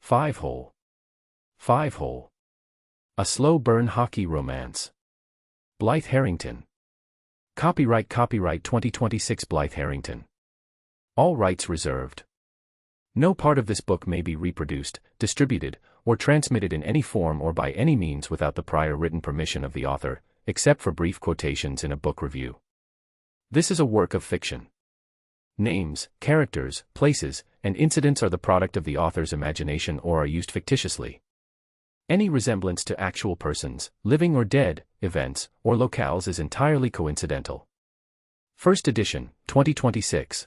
5-hole. 5-hole. A slow burn hockey romance. Blythe Harrington. Copyright 2026 Blythe Harrington. All rights reserved. No part of this book may be reproduced, distributed, or transmitted in any form or by any means without the prior written permission of the author, except for brief quotations in a book review. This is a work of fiction. Names, characters, places, and incidents are the product of the author's imagination or are used fictitiously. Any resemblance to actual persons, living or dead, events, or locales is entirely coincidental. First edition, 2026.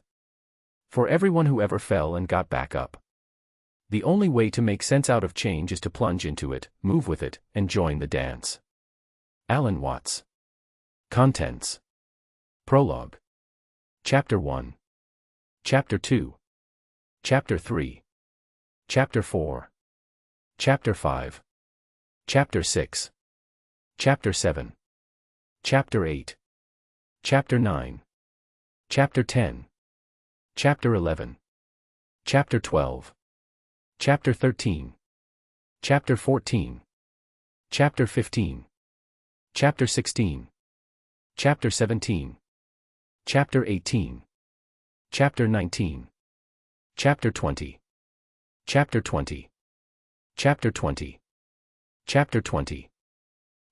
For everyone who ever fell and got back up. The only way to make sense out of change is to plunge into it, move with it, and join the dance. Alan Watts. Contents. Prologue. Chapter 1. Chapter 2. Chapter 3. Chapter 4. Chapter 5. Chapter 6. Chapter 7. Chapter 8. Chapter 9. Chapter 10. Chapter 11. Chapter 12. Chapter 13. Chapter 14. Chapter 15. Chapter 16. Chapter 17. Chapter 18. Chapter 19. Chapter 20. Chapter 20. Chapter 20. Chapter 20.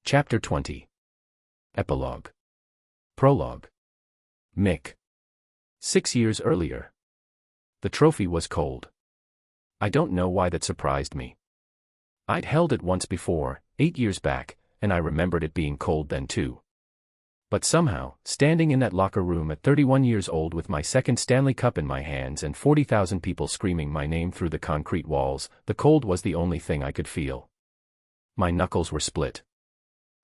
Chapter 20. Epilogue. Prologue. Mick. 6 years earlier. The trophy was cold. I don't know why that surprised me. I'd held it once before, 8 years back, and I remembered it being cold then too. But somehow, standing in that locker room at 31 years old with my second Stanley Cup in my hands and 40,000 people screaming my name through the concrete walls, the cold was the only thing I could feel. My knuckles were split.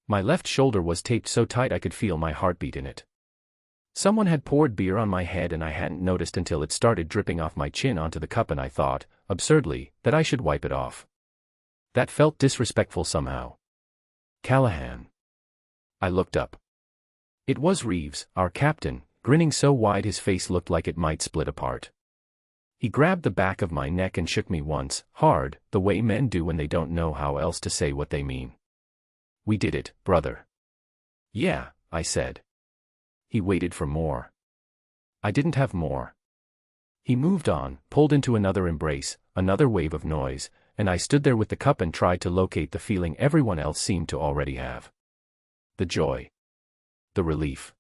My left shoulder was taped so tight I could feel my heartbeat in it. Someone had poured beer on my head and I hadn't noticed until it started dripping off my chin onto the cup and I thought, absurdly, that I should wipe it off. That felt disrespectful somehow. Callahan. I looked up. It was Reeves, our captain, grinning so wide his face looked like it might split apart. He grabbed the back of my neck and shook me once, hard, the way men do when they don't know how else to say what they mean. We did it, brother. Yeah, I said. He waited for more. I didn't have more. He moved on, pulled into another embrace, another wave of noise, and I stood there with the cup and tried to locate the feeling everyone else seemed to already have. The joy. The relief.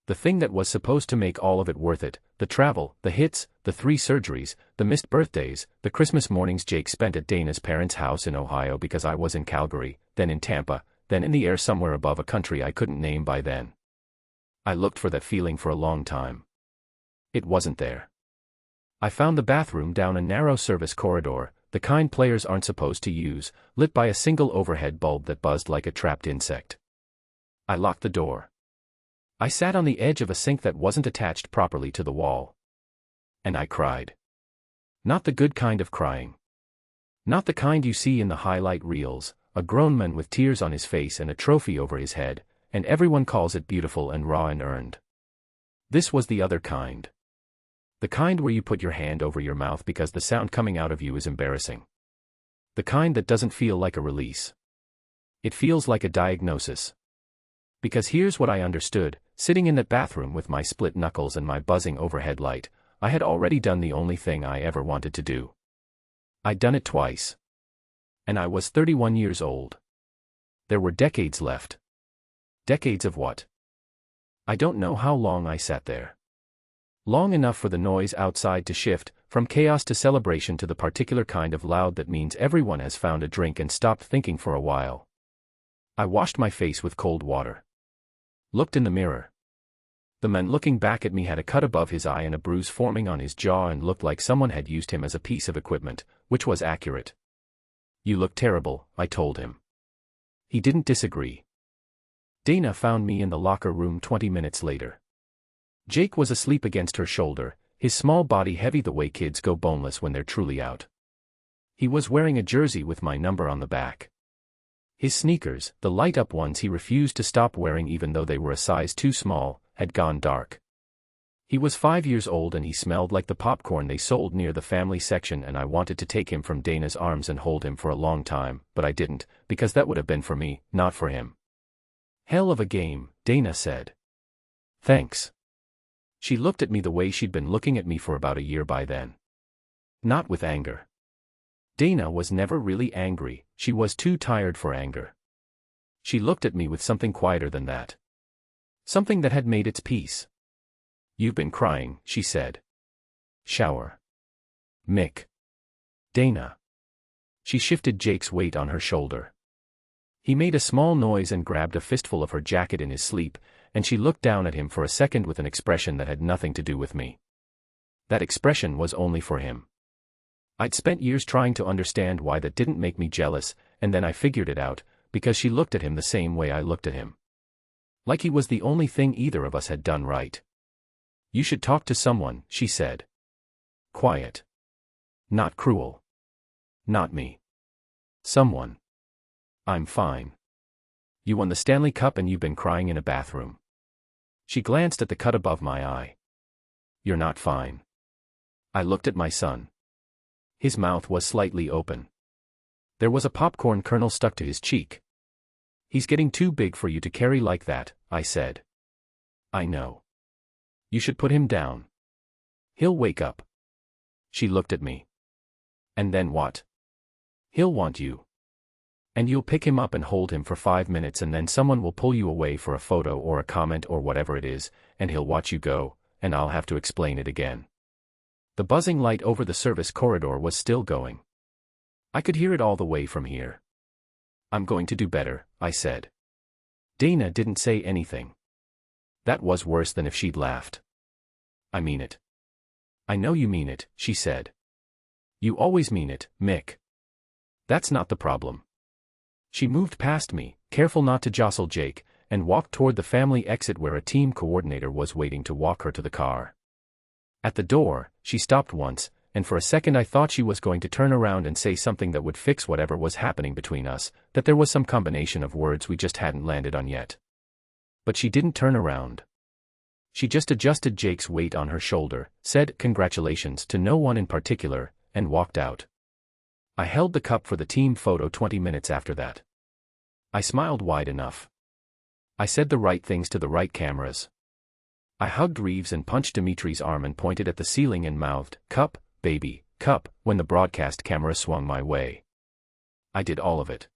The thing that was supposed to make all of it worth it, the travel, the hits, the 3 surgeries, the missed birthdays, the Christmas mornings Jake spent at Dana's parents' house in Ohio because I was in Calgary, then in Tampa, then in the air somewhere above a country I couldn't name by then. I looked for that feeling for a long time. It wasn't there. I found the bathroom down a narrow service corridor, the kind players aren't supposed to use, lit by a single overhead bulb that buzzed like a trapped insect. I locked the door. I sat on the edge of a sink that wasn't attached properly to the wall. And I cried. Not the good kind of crying. Not the kind you see in the highlight reels, a grown man with tears on his face and a trophy over his head, and everyone calls it beautiful and raw and earned. This was the other kind. The kind where you put your hand over your mouth because the sound coming out of you is embarrassing. The kind that doesn't feel like a release. It feels like a diagnosis. Because here's what I understood, sitting in that bathroom with my split knuckles and my buzzing overhead light, I had already done the only thing I ever wanted to do. I'd done it twice. And I was 31 years old. There were decades left. Decades of what? I don't know how long I sat there. Long enough for the noise outside to shift, from chaos to celebration to the particular kind of loud that means everyone has found a drink and stopped thinking for a while. I washed my face with cold water. Looked in the mirror. The man looking back at me had a cut above his eye and a bruise forming on his jaw and looked like someone had used him as a piece of equipment, which was accurate. You look terrible, I told him. He didn't disagree. Dana found me in the locker room 20 minutes later. Jake was asleep against her shoulder, his small body heavy the way kids go boneless when they're truly out. He was wearing a jersey with my number on the back. His sneakers, the light-up ones he refused to stop wearing even though they were a size too small, had gone dark. He was 5 years old and he smelled like the popcorn they sold near the family section, and I wanted to take him from Dana's arms and hold him for a long time, but I didn't, because that would have been for me, not for him. Hell of a game, Dana said. Thanks. She looked at me the way she'd been looking at me for about a year by then. Not with anger. Dana was never really angry, she was too tired for anger. She looked at me with something quieter than that. Something that had made its peace. You've been crying, she said. Shower. Mick. Dana. She shifted Jake's weight on her shoulder. He made a small noise and grabbed a fistful of her jacket in his sleep, and she looked down at him for a second with an expression that had nothing to do with me. That expression was only for him. I'd spent years trying to understand why that didn't make me jealous, and then I figured it out, because she looked at him the same way I looked at him. Like he was the only thing either of us had done right. You should talk to someone, she said. Quiet. Not cruel. Not me. Someone. I'm fine. You won the Stanley Cup and you've been crying in a bathroom. She glanced at the cut above my eye. You're not fine. I looked at my son. His mouth was slightly open. There was a popcorn kernel stuck to his cheek. He's getting too big for you to carry like that, I said. I know. You should put him down. He'll wake up. She looked at me. And then what? He'll want you. And you'll pick him up and hold him for 5 minutes, and then someone will pull you away for a photo or a comment or whatever it is, and he'll watch you go, and I'll have to explain it again. The buzzing light over the service corridor was still going. I could hear it all the way from here. I'm going to do better, I said. Dana didn't say anything. That was worse than if she'd laughed. I mean it. I know you mean it, she said. You always mean it, Mick. That's not the problem. She moved past me, careful not to jostle Jake, and walked toward the family exit where a team coordinator was waiting to walk her to the car. At the door, she stopped once, and for a second I thought she was going to turn around and say something that would fix whatever was happening between us, that there was some combination of words we just hadn't landed on yet. But she didn't turn around. She just adjusted Jake's weight on her shoulder, said congratulations to no one in particular, and walked out. I held the cup for the team photo 20 minutes after that. I smiled wide enough. I said the right things to the right cameras. I hugged Reeves and punched Dimitri's arm and pointed at the ceiling and mouthed, "Cup, baby, cup," when the broadcast camera swung my way. I did all of it.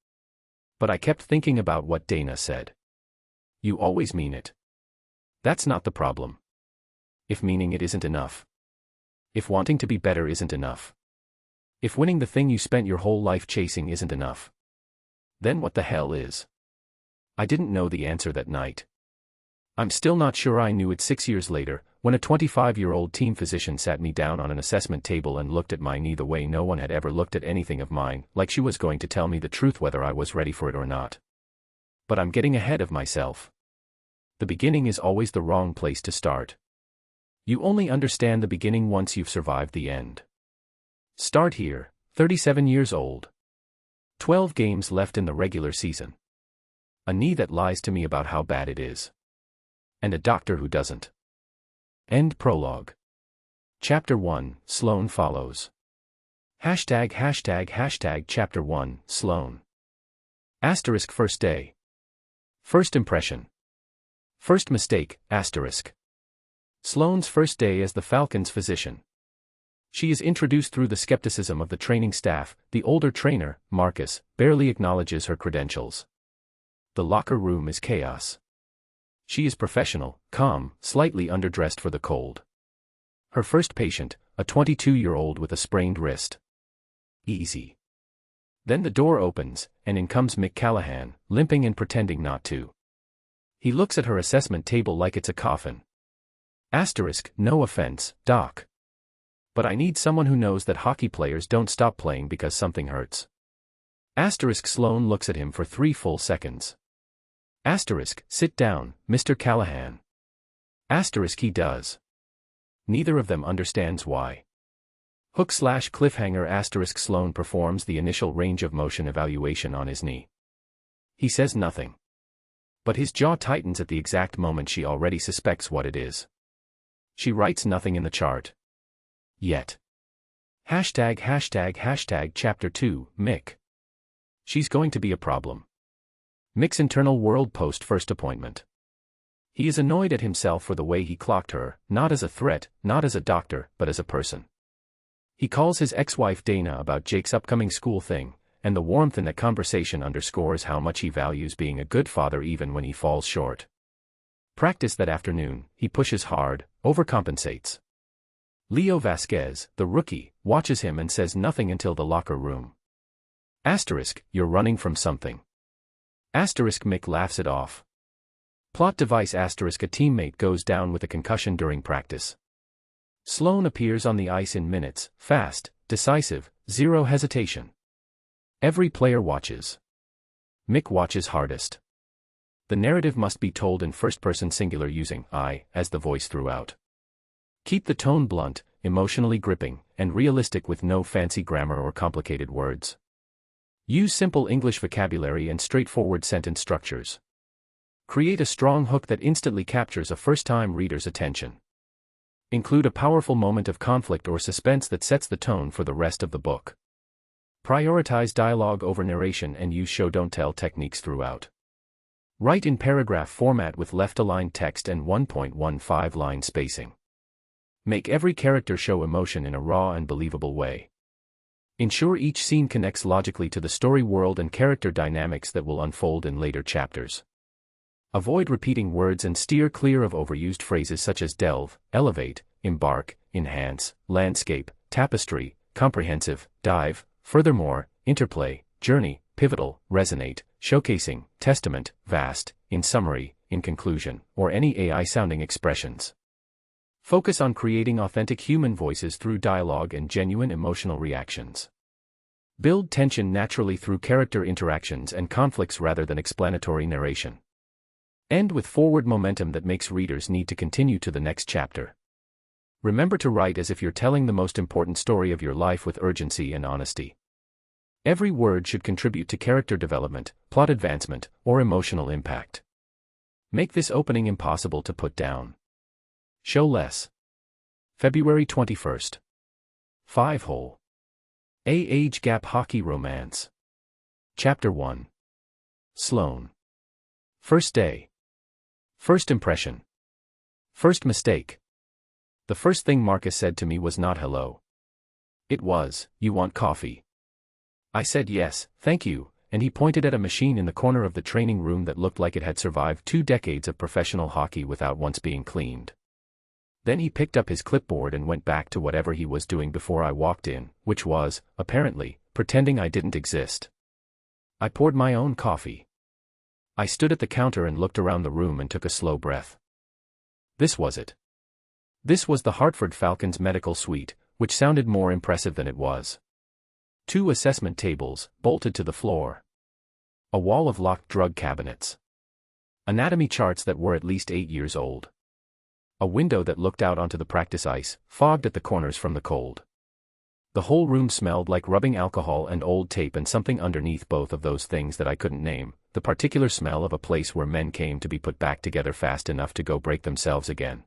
But I kept thinking about what Dana said. You always mean it. That's not the problem. If meaning it isn't enough. If wanting to be better isn't enough. If winning the thing you spent your whole life chasing isn't enough. Then what the hell is? I didn't know the answer that night. I'm still not sure I knew it 6 years later, when a 25-year-old team physician sat me down on an assessment table and looked at my knee the way no one had ever looked at anything of mine, like she was going to tell me the truth whether I was ready for it or not. But I'm getting ahead of myself. The beginning is always the wrong place to start. You only understand the beginning once you've survived the end. Start here, 37 years old. 12 games left in the regular season. A knee that lies to me about how bad it is. And a doctor who doesn't. End prologue. Chapter 1, Sloan follows. Hashtag Chapter 1, Sloan. Asterisk first day. First impression. First mistake, asterisk. Sloan's first day as the Falcons' physician. She is introduced through the skepticism of the training staff. The older trainer, Marcus, barely acknowledges her credentials. The locker room is chaos. She is professional, calm, slightly underdressed for the cold. Her first patient, a 22-year-old with a sprained wrist. Easy. Then the door opens, and in comes Mick Callahan, limping and pretending not to. He looks at her assessment table like it's a coffin. Asterisk, no offense, Doc. But I need someone who knows that hockey players don't stop playing because something hurts. Asterisk, Sloan looks at him for 3 full seconds. Asterisk, sit down, Mr. Callahan. Asterisk, he does. Neither of them understands why. Hook/cliffhanger asterisk, Sloan performs the initial range of motion evaluation on his knee. He says nothing. But his jaw tightens at the exact moment she already suspects what it is. She writes nothing in the chart. Yet. ##### Chapter 2, Mick. She's going to be a problem. Mick's internal world post-first appointment. He is annoyed at himself for the way he clocked her, not as a threat, not as a doctor, but as a person. He calls his ex-wife Dana about Jake's upcoming school thing, and the warmth in that conversation underscores how much he values being a good father even when he falls short. Practice that afternoon, he pushes hard, overcompensates. Leo Vasquez, the rookie, watches him and says nothing until the locker room. *, you're running from something. *, Mick laughs it off. Plot device *, a teammate goes down with a concussion during practice. Sloane appears on the ice in minutes, fast, decisive, zero hesitation. Every player watches. Mick watches hardest. The narrative must be told in first-person singular using I as the voice throughout. Keep the tone blunt, emotionally gripping, and realistic with no fancy grammar or complicated words. Use simple English vocabulary and straightforward sentence structures. Create a strong hook that instantly captures a first-time reader's attention. Include a powerful moment of conflict or suspense that sets the tone for the rest of the book. Prioritize dialogue over narration and use show-don't-tell techniques throughout. Write in paragraph format with left-aligned text and 1.15 line spacing. Make every character show emotion in a raw and believable way. Ensure each scene connects logically to the story world and character dynamics that will unfold in later chapters. Avoid repeating words and steer clear of overused phrases such as delve, elevate, embark, enhance, landscape, tapestry, comprehensive, dive, furthermore, interplay, journey, pivotal, resonate, showcasing, testament, vast, in summary, in conclusion, or any AI-sounding expressions. Focus on creating authentic human voices through dialogue and genuine emotional reactions. Build tension naturally through character interactions and conflicts rather than explanatory narration. End with forward momentum that makes readers need to continue to the next chapter. Remember to write as if you're telling the most important story of your life with urgency and honesty. Every word should contribute to character development, plot advancement, or emotional impact. Make this opening impossible to put down. Show less. February 21st. 5-hole. A age gap hockey romance. Chapter 1. Sloane. First day. First impression. First mistake. The first thing Marcus said to me was not hello. It was, "You want coffee?" I said yes, thank you, and he pointed at a machine in the corner of the training room that looked like it had survived 2 decades of professional hockey without once being cleaned. Then he picked up his clipboard and went back to whatever he was doing before I walked in, which was, apparently, pretending I didn't exist. I poured my own coffee. I stood at the counter and looked around the room and took a slow breath. This was it. This was the Hartford Falcons medical suite, which sounded more impressive than it was. 2 assessment tables, bolted to the floor. A wall of locked drug cabinets. Anatomy charts that were at least 8 years old. A window that looked out onto the practice ice, fogged at the corners from the cold. The whole room smelled like rubbing alcohol and old tape and something underneath both of those things that I couldn't name, the particular smell of a place where men came to be put back together fast enough to go break themselves again.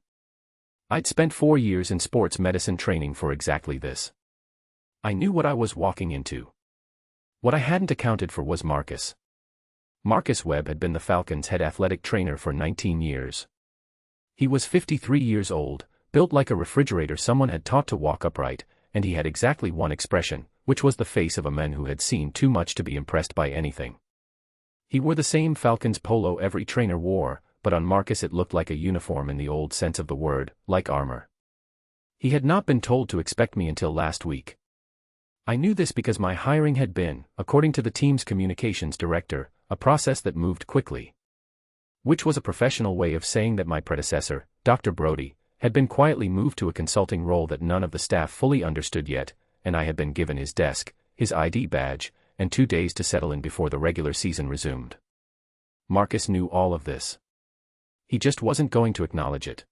I'd spent 4 years in sports medicine training for exactly this. I knew what I was walking into. What I hadn't accounted for was Marcus. Marcus Webb had been the Falcons' head athletic trainer for 19 years. He was 53 years old, built like a refrigerator someone had taught to walk upright, and he had exactly one expression, which was the face of a man who had seen too much to be impressed by anything. He wore the same Falcons polo every trainer wore, but on Marcus it looked like a uniform in the old sense of the word, like armor. He had not been told to expect me until last week. I knew this because my hiring had been, according to the team's communications director, a process that moved quickly. Which was a professional way of saying that my predecessor, Dr. Brody, had been quietly moved to a consulting role that none of the staff fully understood yet, and I had been given his desk, his ID badge, and 2 days to settle in before the regular season resumed. Marcus knew all of this. He just wasn't going to acknowledge it.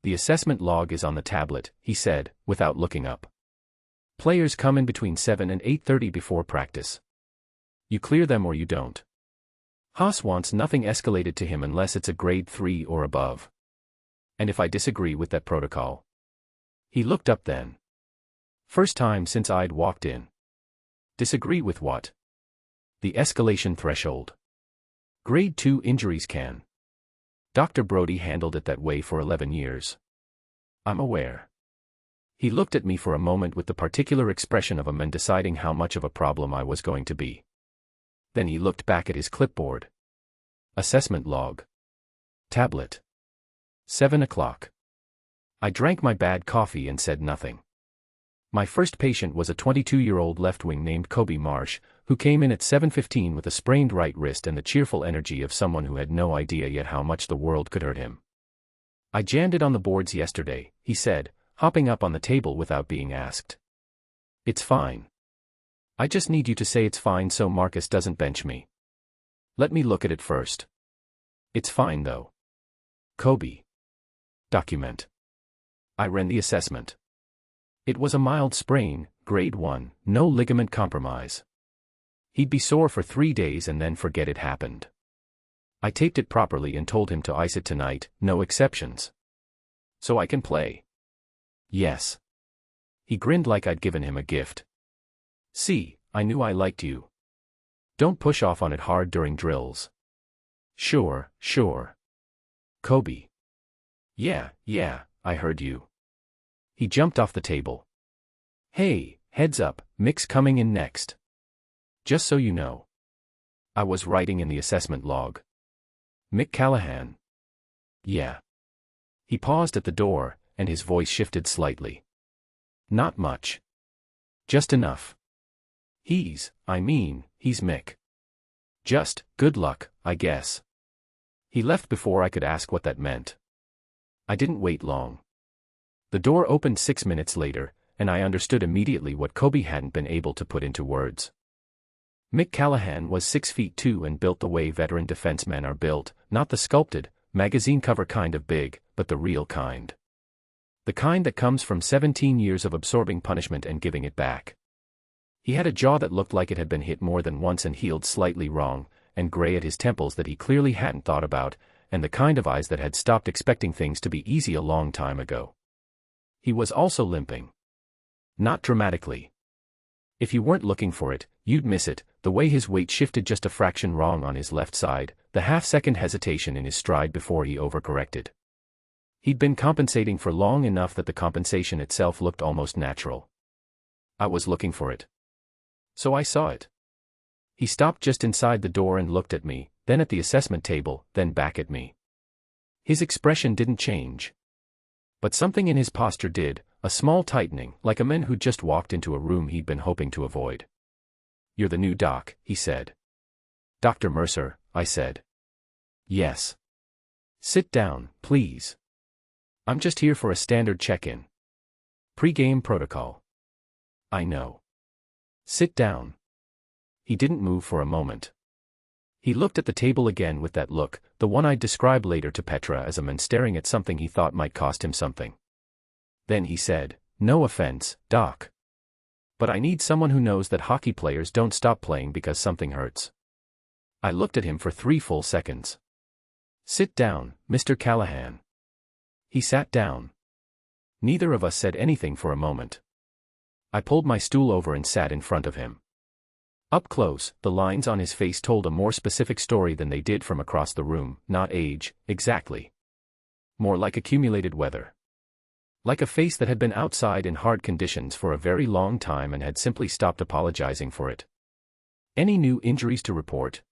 The assessment log is on the tablet, he said, without looking up. Players come in between 7 and 8:30 before practice. You clear them or you don't. Haas wants nothing escalated to him unless it's a grade 3 or above. And if I disagree with that protocol? He looked up then. First time since I'd walked in. Disagree with what? The escalation threshold. Grade 2 injuries can. Dr. Brody handled it that way for 11 years. I'm aware. He looked at me for a moment with the particular expression of a man deciding how much of a problem I was going to be. Then he looked back at his clipboard. Assessment log. Tablet. 7 o'clock. I drank my bad coffee and said nothing. My first patient was a 22-year-old left-wing named Kobe Marsh, who came in at 7:15 with a sprained right wrist and the cheerful energy of someone who had no idea yet how much the world could hurt him. I jammed it on the boards yesterday, he said, hopping up on the table without being asked. It's fine. I just need you to say it's fine so Marcus doesn't bench me. Let me look at it first. It's fine though. Kobe. Document. I ran the assessment. It was a mild sprain, grade 1, no ligament compromise. He'd be sore for 3 days and then forget it happened. I taped it properly and told him to ice it tonight, no exceptions. So I can play. Yes. He grinned like I'd given him a gift. See, I knew I liked you. Don't push off on it hard during drills. Sure. Kobe. Yeah, I heard you. He jumped off the table. Hey, heads up, Mick's coming in next. Just so you know. I was writing in the assessment log. Mick Callahan. Yeah. He paused at the door, and his voice shifted slightly. Not much. Just enough. He's Mick. Just, good luck, I guess. He left before I could ask what that meant. I didn't wait long. The door opened 6 minutes later, and I understood immediately what Kobe hadn't been able to put into words. Mick Callahan was 6'2" and built the way veteran defensemen are built, not the sculpted, magazine cover kind of big, but the real kind. The kind that comes from 17 years of absorbing punishment and giving it back. He had a jaw that looked like it had been hit more than once and healed slightly wrong, and gray at his temples that he clearly hadn't thought about, and the kind of eyes that had stopped expecting things to be easy a long time ago. He was also limping. Not dramatically. If you weren't looking for it, you'd miss it, the way his weight shifted just a fraction wrong on his left side, the half-second hesitation in his stride before he overcorrected. He'd been compensating for long enough that the compensation itself looked almost natural. I was looking for it. So I saw it. He stopped just inside the door and looked at me, then at the assessment table, then back at me. His expression didn't change. But something in his posture did, a small tightening, like a man who'd just walked into a room he'd been hoping to avoid. You're the new doc, he said. Dr. Mercer, I said. Yes. Sit down, please. I'm just here for a standard check-in. Pre-game protocol. I know. Sit down. He didn't move for a moment. He looked at the table again with that look, the one I'd describe later to Petra as a man staring at something he thought might cost him something. Then he said, no offense, Doc. But I need someone who knows that hockey players don't stop playing because something hurts. I looked at him for 3 full seconds. Sit down, Mr. Callahan. He sat down. Neither of us said anything for a moment. I pulled my stool over and sat in front of him. Up close, the lines on his face told a more specific story than they did from across the room, not age, exactly. More like accumulated weather. Like a face that had been outside in hard conditions for a very long time and had simply stopped apologizing for it. Any new injuries to report?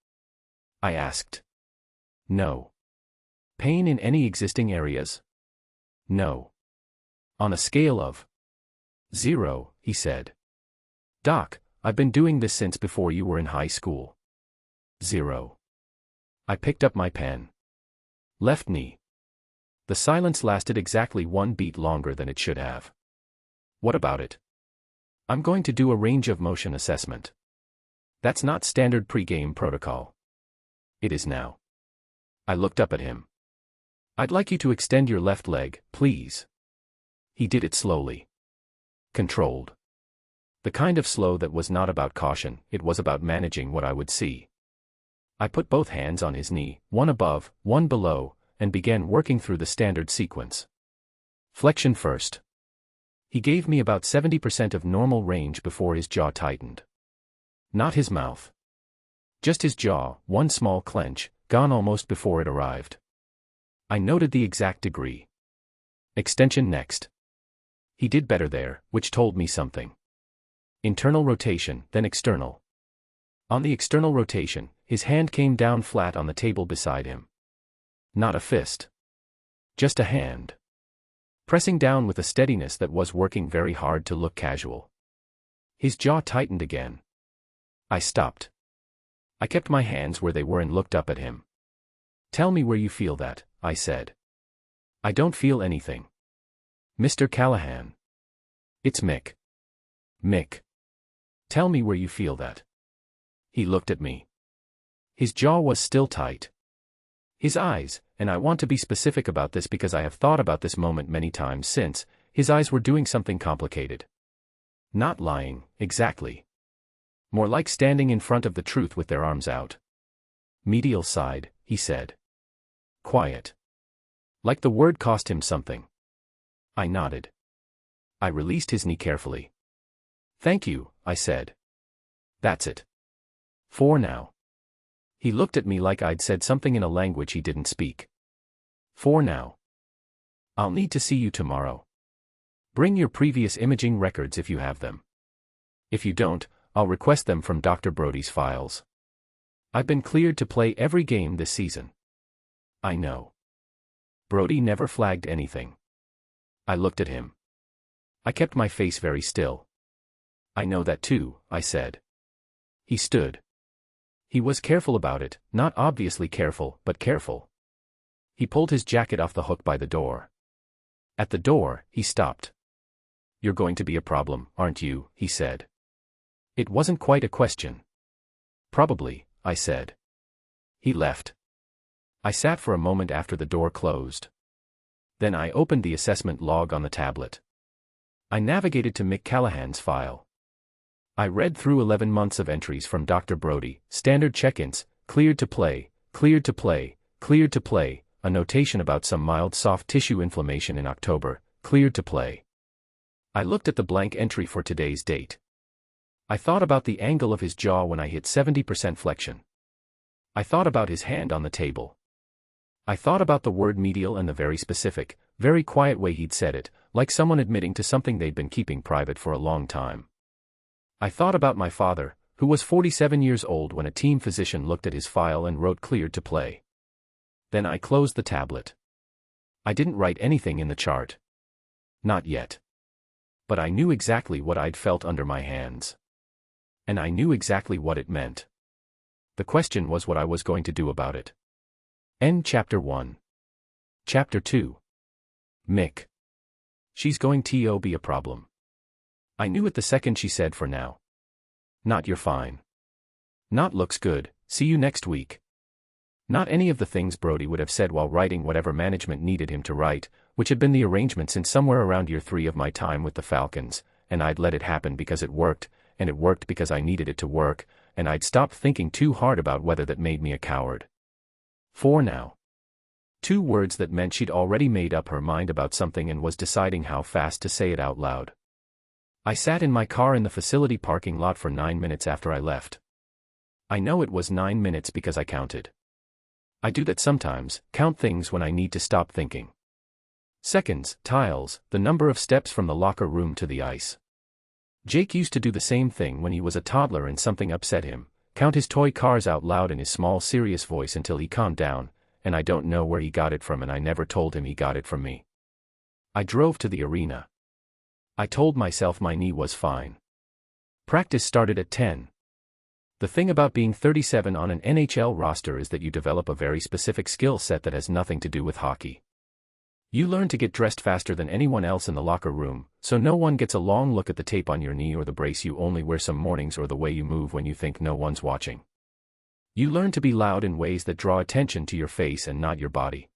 I asked. No. Pain in any existing areas? No. On a scale of 0, he said. Doc, I've been doing this since before you were in high school. 0. I picked up my pen. Left knee. The silence lasted exactly 1 beat longer than it should have. What about it? I'm going to do a range of motion assessment. That's not standard pre-game protocol. It is now. I looked up at him. I'd like you to extend your left leg, please. He did it slowly. Controlled. The kind of slow that was not about caution, it was about managing what I would see. I put both hands on his knee, one above, one below, and began working through the standard sequence. Flexion first. He gave me about 70% of normal range before his jaw tightened. Not his mouth. Just his jaw, one small clench, gone almost before it arrived. I noted the exact degree. Extension next. He did better there, which told me something. Internal rotation, then external. On the external rotation, his hand came down flat on the table beside him. Not a fist. Just a hand. Pressing down with a steadiness that was working very hard to look casual. His jaw tightened again. I stopped. I kept my hands where they were and looked up at him. Tell me where you feel that, I said. I don't feel anything. Mr. Callahan. It's Mick. Mick. Tell me where you feel that. He looked at me. His jaw was still tight. His eyes, and I want to be specific about this because I have thought about this moment many times since, his eyes were doing something complicated. Not lying, exactly. More like standing in front of the truth with their arms out. Medial side, he said. Quiet. Like the word cost him something. I nodded. I released his knee carefully. Thank you, I said. That's it. For now. He looked at me like I'd said something in a language he didn't speak. For now. I'll need to see you tomorrow. Bring your previous imaging records if you have them. If you don't, I'll request them from Dr. Brody's files. I've been cleared to play every game this season. I know. Brody never flagged anything. I looked at him. I kept my face very still. I know that too, I said. He stood. He was careful about it, not obviously careful, but careful. He pulled his jacket off the hook by the door. At the door, he stopped. You're going to be a problem, aren't you, he said. It wasn't quite a question. Probably, I said. He left. I sat for a moment after the door closed. Then I opened the assessment log on the tablet. I navigated to Mick Callahan's file. I read through 11 months of entries from Dr. Brody, standard check-ins, cleared to play, cleared to play, cleared to play, a notation about some mild soft tissue inflammation in October, cleared to play. I looked at the blank entry for today's date. I thought about the angle of his jaw when I hit 70% flexion. I thought about his hand on the table. I thought about the word medial and the very specific, very quiet way he'd said it, like someone admitting to something they'd been keeping private for a long time. I thought about my father, who was 47 years old when a team physician looked at his file and wrote cleared to play. Then I closed the tablet. I didn't write anything in the chart. Not yet. But I knew exactly what I'd felt under my hands. And I knew exactly what it meant. The question was what I was going to do about it. End Chapter 1. Chapter 2. Mick. She's going to be a problem. I knew it the second she said for now. Not you're fine. Not looks good, see you next week. Not any of the things Brody would have said while writing whatever management needed him to write, which had been the arrangement since somewhere around year 3 of my time with the Falcons, and I'd let it happen because it worked, and it worked because I needed it to work, and I'd stopped thinking too hard about whether that made me a coward. For now. 2 words that meant she'd already made up her mind about something and was deciding how fast to say it out loud. I sat in my car in the facility parking lot for 9 minutes after I left. I know it was 9 minutes because I counted. I do that sometimes, count things when I need to stop thinking. Seconds, tiles, the number of steps from the locker room to the ice. Jake used to do the same thing when he was a toddler and something upset him, count his toy cars out loud in his small serious voice until he calmed down, and I don't know where he got it from and I never told him he got it from me. I drove to the arena. I told myself my knee was fine. Practice started at 10. The thing about being 37 on an NHL roster is that you develop a very specific skill set that has nothing to do with hockey. You learn to get dressed faster than anyone else in the locker room, so no one gets a long look at the tape on your knee or the brace you only wear some mornings or the way you move when you think no one's watching. You learn to be loud in ways that draw attention to your face and not your body.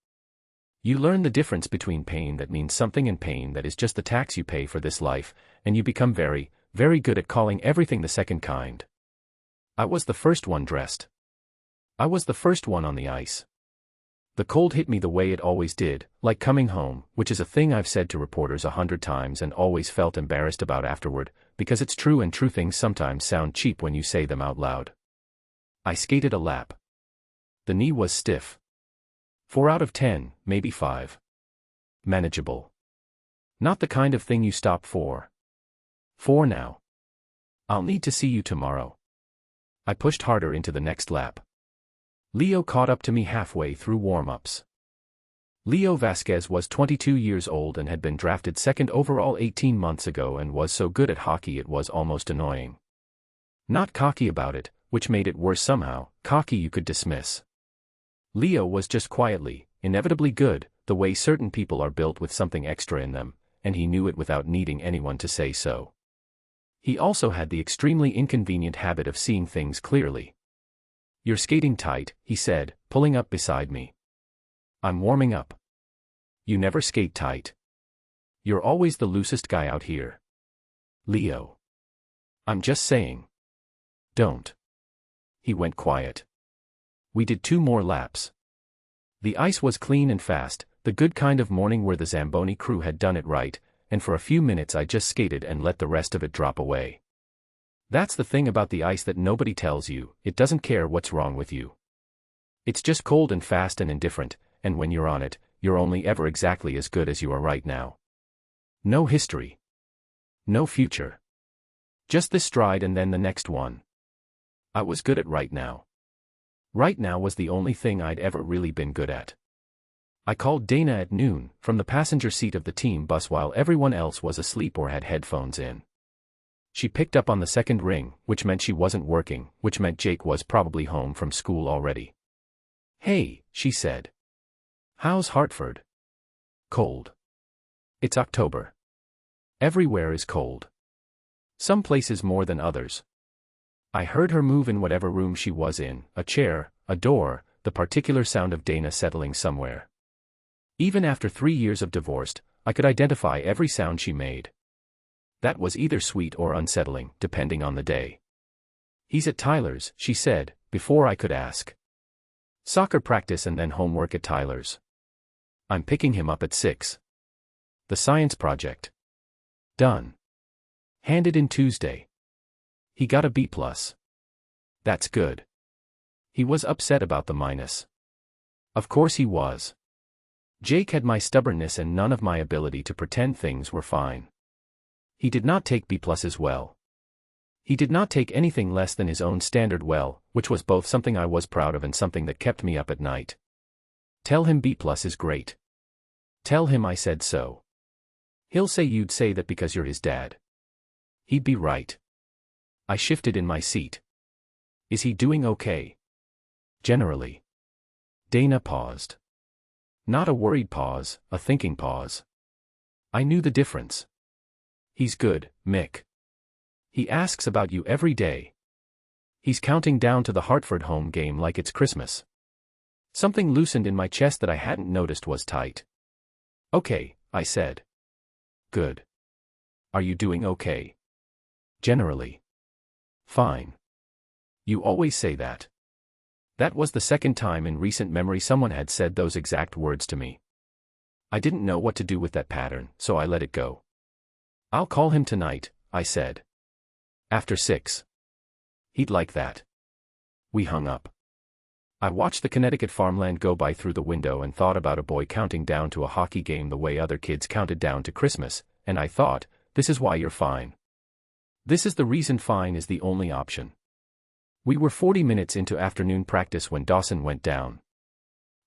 You learn the difference between pain that means something and pain that is just the tax you pay for this life, and you become very, very good at calling everything the second kind. I was the first one dressed. I was the first one on the ice. The cold hit me the way it always did, like coming home, which is a thing I've said to reporters 100 times and always felt embarrassed about afterward, because it's true and true things sometimes sound cheap when you say them out loud. I skated a lap. The knee was stiff. 4 out of 10, maybe 5. Manageable. Not the kind of thing you stop for. 4 now. I'll need to see you tomorrow. I pushed harder into the next lap. Leo caught up to me halfway through warm-ups. Leo Vasquez was 22 years old and had been drafted second overall 18 months ago and was so good at hockey it was almost annoying. Not cocky about it, which made it worse somehow, cocky you could dismiss. Leo was just quietly, inevitably good, the way certain people are built with something extra in them, and he knew it without needing anyone to say so. He also had the extremely inconvenient habit of seeing things clearly. "You're skating tight," he said, pulling up beside me. "I'm warming up." "You never skate tight. You're always the loosest guy out here." "Leo. I'm just saying. Don't." He went quiet. We did 2 more laps. The ice was clean and fast, the good kind of morning where the Zamboni crew had done it right, and for a few minutes I just skated and let the rest of it drop away. That's the thing about the ice that nobody tells you, it doesn't care what's wrong with you. It's just cold and fast and indifferent, and when you're on it, you're only ever exactly as good as you are right now. No history. No future. Just this stride and then the next one. I was good at right now. Right now was the only thing I'd ever really been good at. I called Dana at noon, from the passenger seat of the team bus while everyone else was asleep or had headphones in. She picked up on the second ring, which meant she wasn't working, which meant Jake was probably home from school already. "Hey," she said. "How's Hartford?" "Cold. It's October. Everywhere is cold. Some places more than others." I heard her move in whatever room she was in, a chair, a door, the particular sound of Dana settling somewhere. Even after 3 years of divorce, I could identify every sound she made. That was either sweet or unsettling, depending on the day. "He's at Tyler's," she said, before I could ask. "Soccer practice and then homework at Tyler's. I'm picking him up at 6. The science project. Done. Handed in Tuesday. He got a B+. That's good." He was upset about the minus. Of course he was. Jake had my stubbornness and none of my ability to pretend things were fine. He did not take B+ well. He did not take anything less than his own standard well, which was both something I was proud of and something that kept me up at night. "Tell him B+ is great. Tell him I said so. He'll say you'd say that because you're his dad." He'd be right. I shifted in my seat. "Is he doing okay?" "Generally." Dana paused. Not a worried pause, a thinking pause. I knew the difference. "He's good, Mick. He asks about you every day. He's counting down to the Hartford home game like it's Christmas." Something loosened in my chest that I hadn't noticed was tight. "Okay," I said. "Good. Are you doing okay?" "Generally. Fine. You always say that." That was the second time in recent memory someone had said those exact words to me. I didn't know what to do with that pattern, so I let it go. "I'll call him tonight," I said. "After 6. He'd like that." We hung up. I watched the Connecticut farmland go by through the window and thought about a boy counting down to a hockey game the way other kids counted down to Christmas, and I thought, this is why you're fine. This is the reason fine is the only option. We were 40 minutes into afternoon practice when Dawson went down.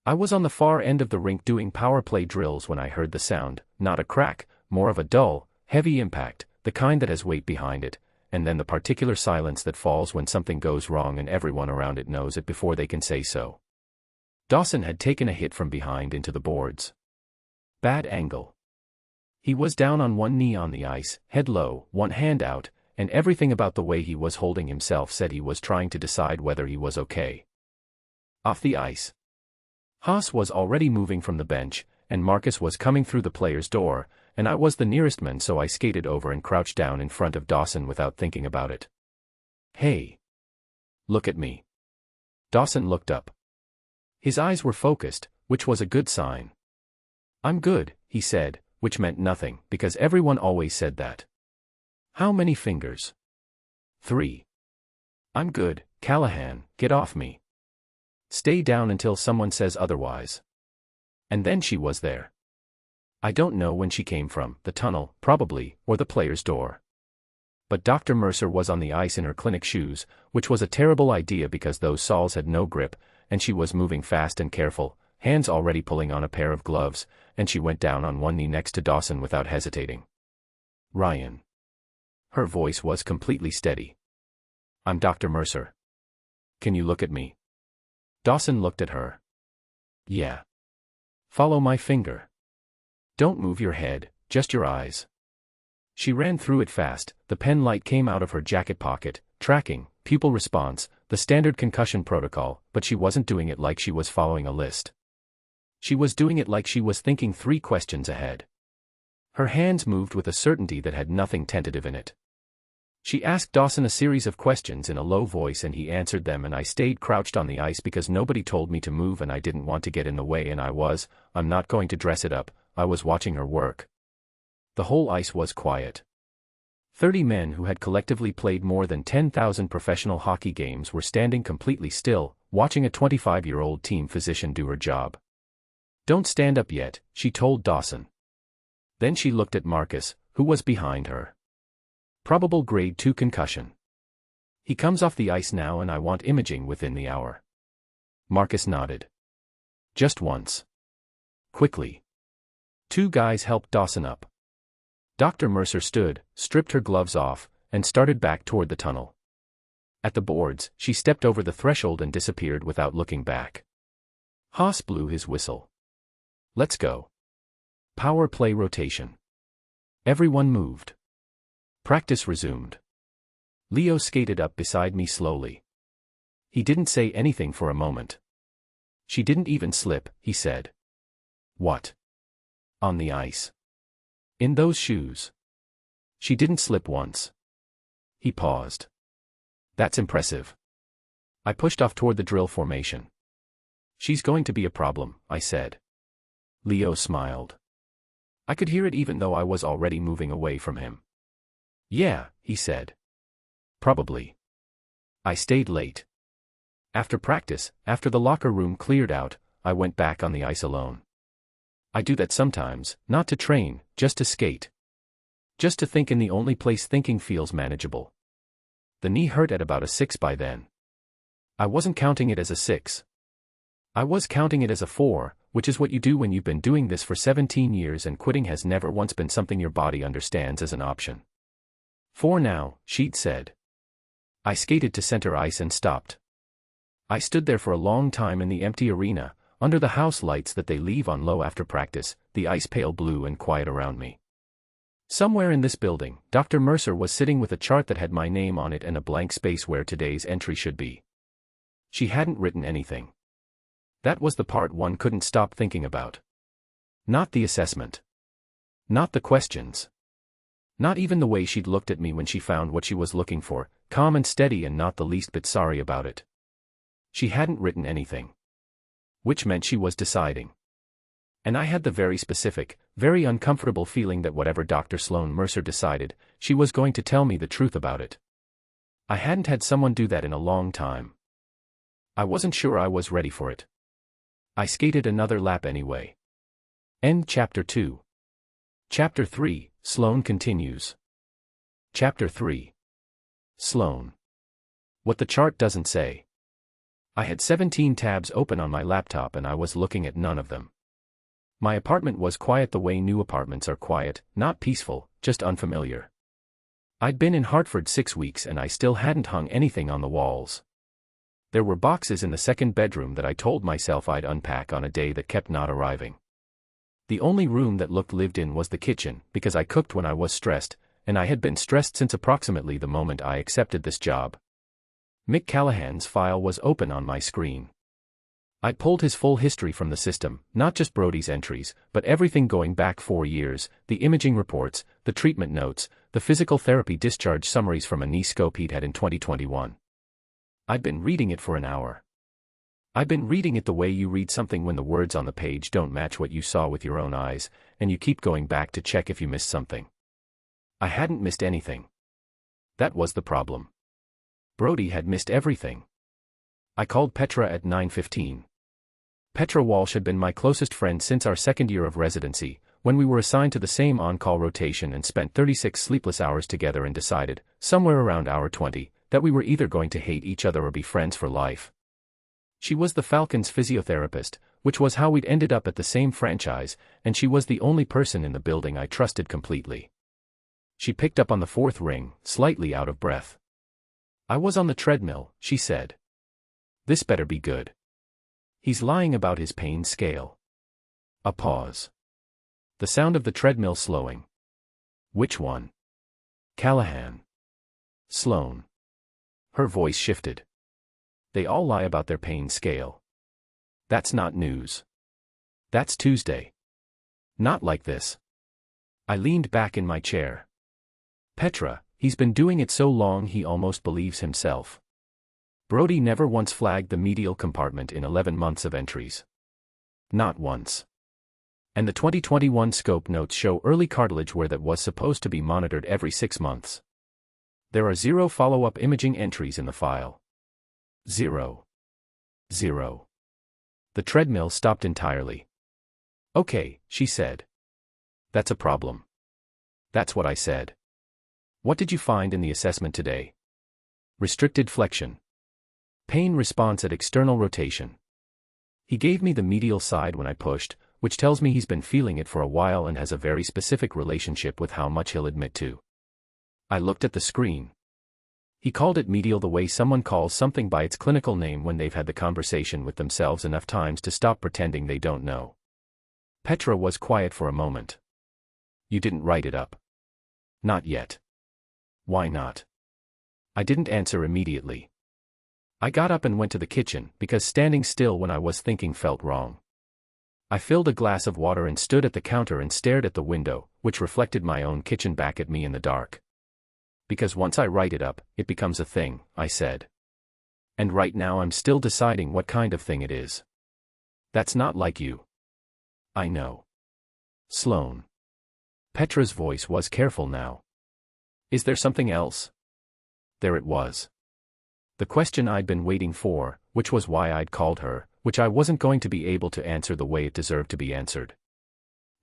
I was on the far end of the rink doing power play drills when I heard the sound, not a crack, more of a dull, heavy impact, the kind that has weight behind it, and then the particular silence that falls when something goes wrong and everyone around it knows it before they can say so. Dawson had taken a hit from behind into the boards. Bad angle. He was down on one knee on the ice, head low, one hand out, and everything about the way he was holding himself said he was trying to decide whether he was okay. Off the ice. Haas was already moving from the bench, and Marcus was coming through the player's door, and I was the nearest man, so I skated over and crouched down in front of Dawson without thinking about it. "Hey. Look at me." Dawson looked up. His eyes were focused, which was a good sign. "I'm good," he said, which meant nothing, because everyone always said that. "How many fingers?" "3. "I'm good, Callahan, get off me. Stay down until someone says otherwise." And then she was there. I don't know when she came from, the tunnel, probably, or the player's door. But Dr. Mercer was on the ice in her clinic shoes, which was a terrible idea because those soles had no grip, and she was moving fast and careful, hands already pulling on a pair of gloves, and she went down on one knee next to Dawson without hesitating. "Ryan." Her voice was completely steady. "I'm Dr. Mercer. Can you look at me?" Dawson looked at her. "Yeah." "Follow my finger. Don't move your head, just your eyes." She ran through it fast. The pen light came out of her jacket pocket, tracking, pupil response, the standard concussion protocol, but she wasn't doing it like she was following a list. She was doing it like she was thinking 3 questions ahead. Her hands moved with a certainty that had nothing tentative in it. She asked Dawson a series of questions in a low voice and he answered them, and I stayed crouched on the ice because nobody told me to move and I didn't want to get in the way, and I'm not going to dress it up, I was watching her work. The whole ice was quiet. 30 men who had collectively played more than 10,000 professional hockey games were standing completely still, watching a 25-year-old team physician do her job. "Don't stand up yet," she told Dawson. Then she looked at Marcus, who was behind her. "Probable grade 2 concussion. He comes off the ice now and I want imaging within the hour." Marcus nodded. "Just once. Quickly." 2 guys helped Dawson up. Dr. Mercer stood, stripped her gloves off, and started back toward the tunnel. At the boards, she stepped over the threshold and disappeared without looking back. Haas blew his whistle. "Let's go." Power play rotation. Everyone moved. Practice resumed. Leo skated up beside me slowly. He didn't say anything for a moment. "She didn't even slip," he said. "What?" "On the ice. In those shoes. She didn't slip once." He paused. "That's impressive." I pushed off toward the drill formation. "She's going to be a problem," I said. Leo smiled. I could hear it even though I was already moving away from him. "Yeah," he said. "Probably." I stayed late. After practice, after the locker room cleared out, I went back on the ice alone. I do that sometimes, not to train, just to skate. Just to think, in the only place thinking feels manageable. The knee hurt at about a 6 by then. I wasn't counting it as a 6. I was counting it as a 4, which is what you do when you've been doing this for 17 years and quitting has never once been something your body understands as an option. "4 now," Sheet said. I skated to center ice and stopped. I stood there for a long time in the empty arena, under the house lights that they leave on low after practice, the ice pale blue and quiet around me. Somewhere in this building, Dr. Mercer was sitting with a chart that had my name on it and a blank space where today's entry should be. She hadn't written anything. That was the part one couldn't stop thinking about. Not the assessment. Not the questions. Not even the way she'd looked at me when she found what she was looking for, calm and steady and not the least bit sorry about it. She hadn't written anything. Which meant she was deciding. And I had the very specific, very uncomfortable feeling that whatever Dr. Sloan Mercer decided, she was going to tell me the truth about it. I hadn't had someone do that in a long time. I wasn't sure I was ready for it. I skated another lap anyway. End Chapter 2. Chapter 3, Sloan continues. Chapter 3. Sloan. What the chart doesn't say. I had 17 tabs open on my laptop and I was looking at none of them. My apartment was quiet the way new apartments are quiet, not peaceful, just unfamiliar. I'd been in Hartford 6 weeks and I still hadn't hung anything on the walls. There were boxes in the second bedroom that I told myself I'd unpack on a day that kept not arriving. The only room that looked lived in was the kitchen, because I cooked when I was stressed, and I had been stressed since approximately the moment I accepted this job. Mick Callahan's file was open on my screen. I pulled his full history from the system, not just Brody's entries, but everything going back 4 years, the imaging reports, the treatment notes, the physical therapy discharge summaries from a knee scope he'd had in 2021. I'd been reading it for an hour. I've been reading it the way you read something when the words on the page don't match what you saw with your own eyes, and you keep going back to check if you missed something. I hadn't missed anything. That was the problem. Brody had missed everything. I called Petra at 9:15. Petra Walsh had been my closest friend since our second year of residency, when we were assigned to the same on-call rotation and spent 36 sleepless hours together and decided, somewhere around hour 20, that we were either going to hate each other or be friends for life. She was the Falcons' physiotherapist, which was how we'd ended up at the same franchise, and she was the only person in the building I trusted completely. She picked up on the fourth ring, slightly out of breath. "I was on the treadmill," she said. "This better be good. He's lying about his pain scale." A pause. The sound of the treadmill slowing. "Which one?" "Callahan." "Sloan." Her voice shifted. "They all lie about their pain scale. That's not news. That's Tuesday. Not like this." I leaned back in my chair. "Petra, he's been doing it so long he almost believes himself. Brody never once flagged the medial compartment in 11 months of entries. Not once. And the 2021 scope notes show early cartilage wear that was supposed to be monitored every 6 months. There are 0 follow-up imaging entries in the file. 0. 0. The treadmill stopped entirely. "Okay," she said. "That's a problem." That's what I said. "What did you find in the assessment today?" "Restricted flexion. Pain response at external rotation." He gave me the medial side when I pushed, which tells me he's been feeling it for a while and has a very specific relationship with how much he'll admit to. I looked at the screen. He called it medial the way someone calls something by its clinical name when they've had the conversation with themselves enough times to stop pretending they don't know. Petra was quiet for a moment. "You didn't write it up?" "Not yet." "Why not?" I didn't answer immediately. I got up and went to the kitchen, because standing still when I was thinking felt wrong. I filled a glass of water and stood at the counter and stared at the window, which reflected my own kitchen back at me in the dark. "Because once I write it up, it becomes a thing," I said. "And right now I'm still deciding what kind of thing it is." "That's not like you." "I know." "Sloan." Petra's voice was careful now. "Is there something else?" There it was. The question I'd been waiting for, which was why I'd called her, which I wasn't going to be able to answer the way it deserved to be answered.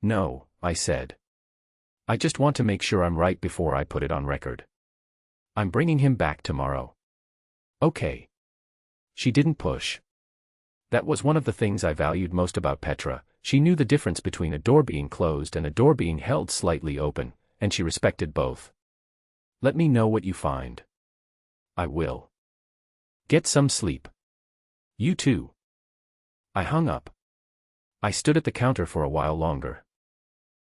"No," I said. "I just want to make sure I'm right before I put it on record. I'm bringing him back tomorrow." "Okay." She didn't push. That was one of the things I valued most about Petra. She knew the difference between a door being closed and a door being held slightly open, and she respected both. "Let me know what you find." "I will." "Get some sleep." "You too." I hung up. I stood at the counter for a while longer.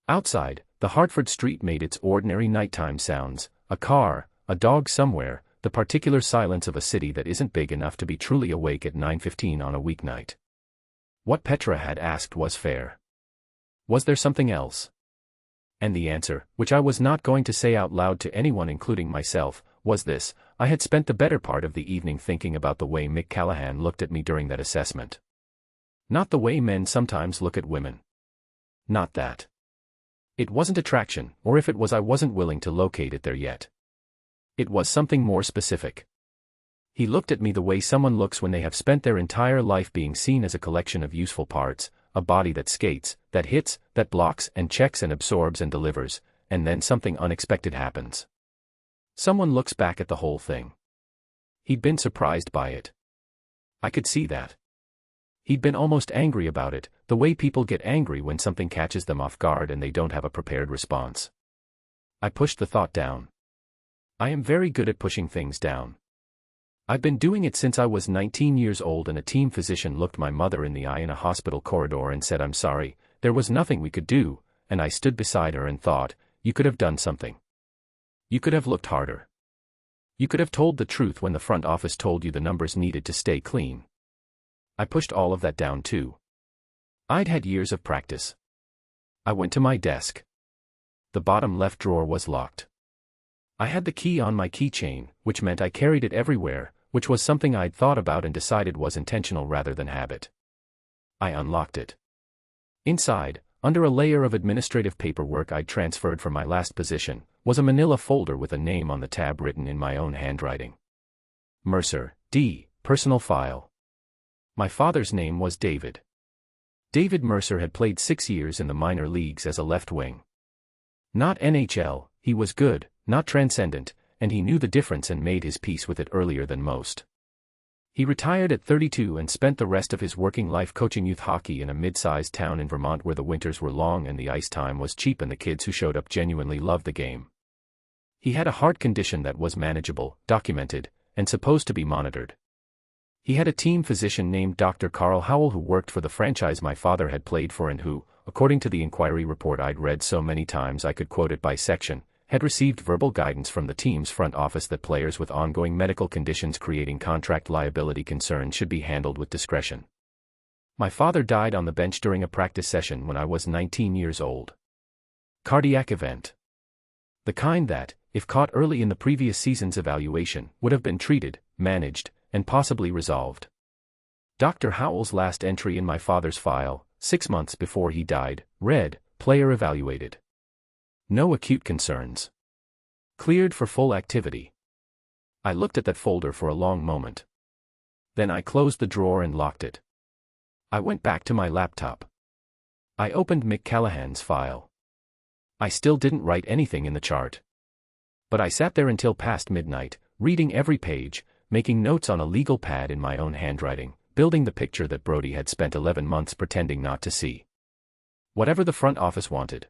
Outside, the Hartford street made its ordinary nighttime sounds, a car, a dog somewhere, the particular silence of a city that isn't big enough to be truly awake at 9:15 on a weeknight. What Petra had asked was fair. Was there something else? And the answer, which I was not going to say out loud to anyone including myself, was this: I had spent the better part of the evening thinking about the way Mick Callahan looked at me during that assessment. Not the way men sometimes look at women. Not that. It wasn't attraction, or if it was I wasn't willing to locate it there yet. It was something more specific. He looked at me the way someone looks when they have spent their entire life being seen as a collection of useful parts, a body that skates, that hits, that blocks and checks and absorbs and delivers, and then something unexpected happens. Someone looks back at the whole thing. He'd been surprised by it. I could see that. He'd been almost angry about it, the way people get angry when something catches them off guard and they don't have a prepared response. I pushed the thought down. I am very good at pushing things down. I've been doing it since I was 19 years old, and a team physician looked my mother in the eye in a hospital corridor and said, "I'm sorry, there was nothing we could do," and I stood beside her and thought, you could have done something. You could have looked harder. You could have told the truth when the front office told you the numbers needed to stay clean. I pushed all of that down too. I'd had years of practice. I went to my desk. The bottom left drawer was locked. I had the key on my keychain, which meant I carried it everywhere, which was something I'd thought about and decided was intentional rather than habit. I unlocked it. Inside, under a layer of administrative paperwork I'd transferred from my last position, was a manila folder with a name on the tab written in my own handwriting. Mercer, D. Personal file. My father's name was David. David Mercer had played 6 years in the minor leagues as a left wing. Not NHL, he was good, not transcendent, and he knew the difference and made his peace with it earlier than most. He retired at 32 and spent the rest of his working life coaching youth hockey in a mid-sized town in Vermont where the winters were long and the ice time was cheap and the kids who showed up genuinely loved the game. He had a heart condition that was manageable, documented, and supposed to be monitored. He had a team physician named Dr. Carl Howell who worked for the franchise my father had played for and who, according to the inquiry report I'd read so many times I could quote it by section, had received verbal guidance from the team's front office that players with ongoing medical conditions creating contract liability concerns should be handled with discretion. My father died on the bench during a practice session when I was 19 years old. Cardiac event. The kind that, if caught early in the previous season's evaluation, would have been treated, managed, and possibly resolved. Dr. Howell's last entry in my father's file, 6 months before he died, read, "Player evaluated. No acute concerns. Cleared for full activity." I looked at that folder for a long moment. Then I closed the drawer and locked it. I went back to my laptop. I opened Mick Callahan's file. I still didn't write anything in the chart. But I sat there until past midnight, reading every page, making notes on a legal pad in my own handwriting, building the picture that Brody had spent 11 months pretending not to see. Whatever the front office wanted.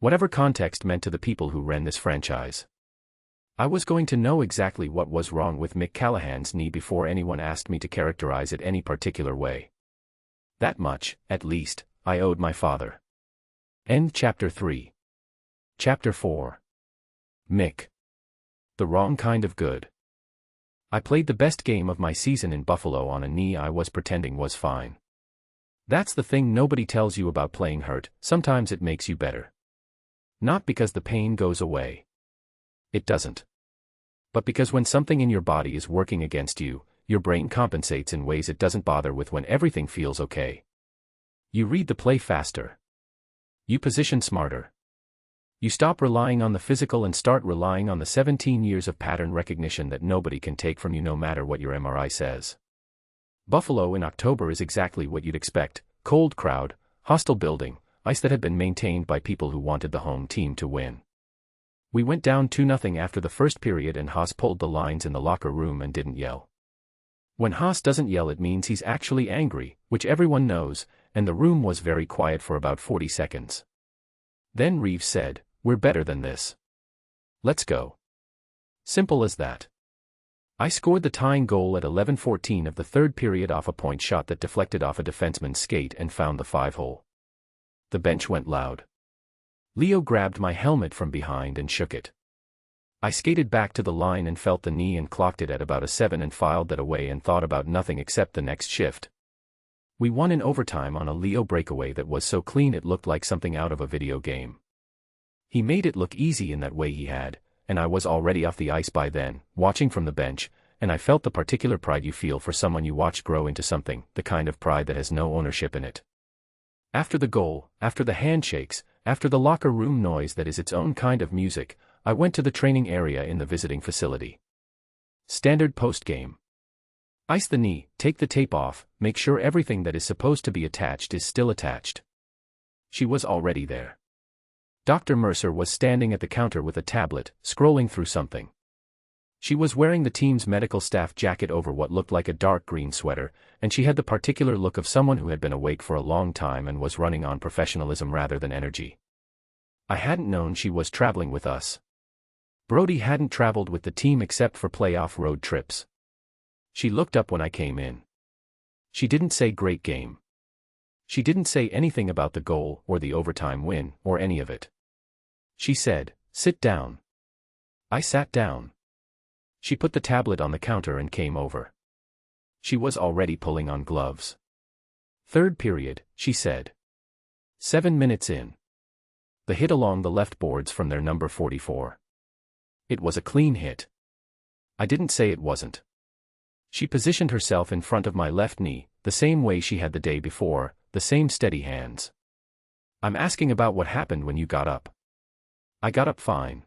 Whatever context meant to the people who ran this franchise. I was going to know exactly what was wrong with Mick Callahan's knee before anyone asked me to characterize it any particular way. That much, at least, I owed my father. End Chapter 3. Chapter 4. Mick. The wrong kind of good. I played the best game of my season in Buffalo on a knee I was pretending was fine. That's the thing nobody tells you about playing hurt, sometimes it makes you better. Not because the pain goes away. It doesn't. But because when something in your body is working against you, your brain compensates in ways it doesn't bother with when everything feels okay. You read the play faster. You position smarter. You stop relying on the physical and start relying on the 17 years of pattern recognition that nobody can take from you no matter what your MRI says. Buffalo in October is exactly what you'd expect: cold crowd, hostile building, ice that had been maintained by people who wanted the home team to win. We went down 2-0 after the first period and Haas pulled the lines in the locker room and didn't yell. When Haas doesn't yell it means he's actually angry, which everyone knows, and the room was very quiet for about 40 seconds. Then Reeves said, "We're better than this. Let's go." Simple as that. I scored the tying goal at 11:14 of the third period off a point shot that deflected off a defenseman's skate and found the 5-hole. The bench went loud. Leo grabbed my helmet from behind and shook it. I skated back to the line and felt the knee and clocked it at about a 7 and filed that away and thought about nothing except the next shift. We won in overtime on a Leo breakaway that was so clean it looked like something out of a video game. He made it look easy in that way he had, and I was already off the ice by then, watching from the bench, and I felt the particular pride you feel for someone you watch grow into something, the kind of pride that has no ownership in it. After the goal, after the handshakes, after the locker room noise that is its own kind of music, I went to the training area in the visiting facility. Standard post-game. Ice the knee, take the tape off, make sure everything that is supposed to be attached is still attached. She was already there. Dr. Mercer was standing at the counter with a tablet, scrolling through something. She was wearing the team's medical staff jacket over what looked like a dark green sweater, and she had the particular look of someone who had been awake for a long time and was running on professionalism rather than energy. I hadn't known she was traveling with us. Brody hadn't traveled with the team except for playoff road trips. She looked up when I came in. She didn't say great game. She didn't say anything about the goal or the overtime win or any of it. She said, "Sit down." I sat down. She put the tablet on the counter and came over. She was already pulling on gloves. "Third period," she said. 7 minutes in. The hit along the left boards from their number 44. It was a clean hit. I didn't say it wasn't. She positioned herself in front of my left knee, the same way she had the day before, the same steady hands. I'm asking about what happened when you got up. I got up fine.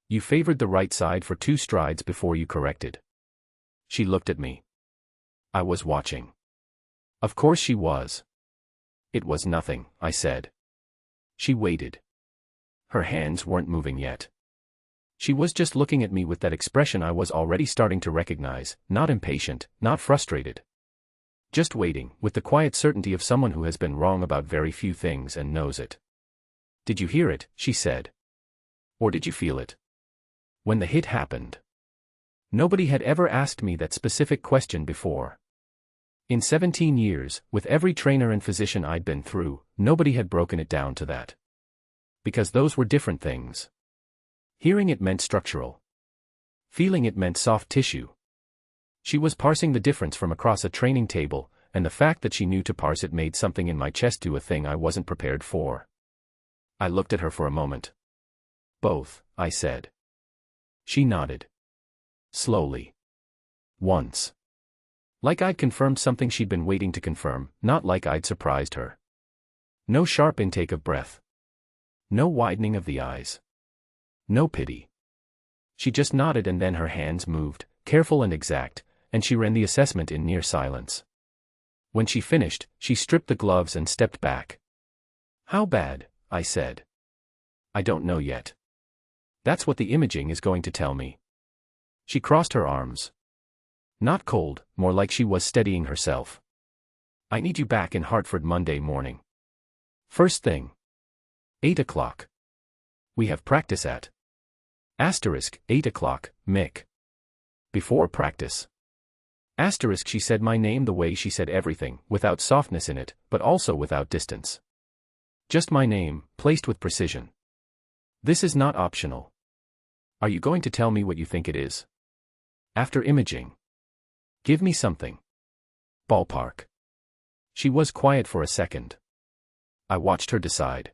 You favored the right side for 2 strides before you corrected. She looked at me. I was watching. Of course she was. It was nothing, I said. She waited. Her hands weren't moving yet. She was just looking at me with that expression I was already starting to recognize, not impatient, not frustrated. Just waiting, with the quiet certainty of someone who has been wrong about very few things and knows it. Did you hear it? She said. Or did you feel it? When the hit happened. Nobody had ever asked me that specific question before. In 17 years, with every trainer and physician I'd been through, nobody had broken it down to that. Because those were different things. Hearing it meant structural. Feeling it meant soft tissue. She was parsing the difference from across a training table, and the fact that she knew to parse it made something in my chest do a thing I wasn't prepared for. I looked at her for a moment. Both, I said. She nodded. Slowly. Once. Like I'd confirmed something she'd been waiting to confirm, not like I'd surprised her. No sharp intake of breath. No widening of the eyes. No pity. She just nodded and then her hands moved, careful and exact, and she ran the assessment in near silence. When she finished, she stripped the gloves and stepped back. How bad? I said. I don't know yet. That's what the imaging is going to tell me. She crossed her arms. Not cold, more like she was steadying herself. I need you back in Hartford Monday morning. First thing. 8 o'clock. We have practice at. Asterisk, 8 o'clock, Mick. Before practice. Asterisk, she said my name the way she said everything, without softness in it, but also without distance. Just my name, placed with precision. This is not optional. Are you going to tell me what you think it is? After imaging. Give me something. Ballpark. She was quiet for a second. I watched her decide.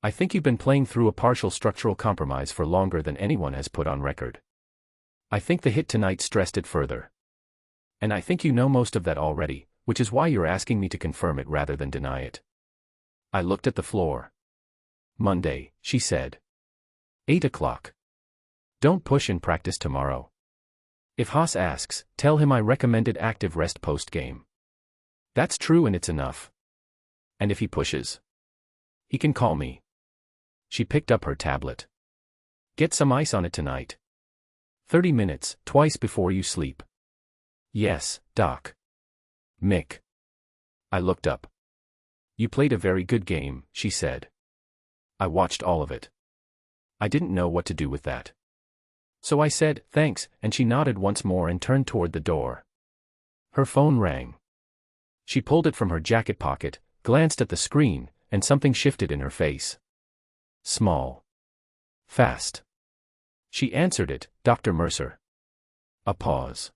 I think you've been playing through a partial structural compromise for longer than anyone has put on record. I think the hit tonight stressed it further. And I think you know most of that already, which is why you're asking me to confirm it rather than deny it. I looked at the floor. Monday, she said. 8 o'clock. Don't push in practice tomorrow. If Haas asks, tell him I recommended active rest post-game. That's true and it's enough. And if he pushes, he can call me. She picked up her tablet. Get some ice on it tonight. 30 minutes, twice before you sleep. Yes, Doc. Mick. I looked up. You played a very good game, she said. I watched all of it. I didn't know what to do with that. So I said, thanks, and she nodded once more and turned toward the door. Her phone rang. She pulled it from her jacket pocket, glanced at the screen, and something shifted in her face. Small. Fast. She answered it, Dr. Mercer. A pause.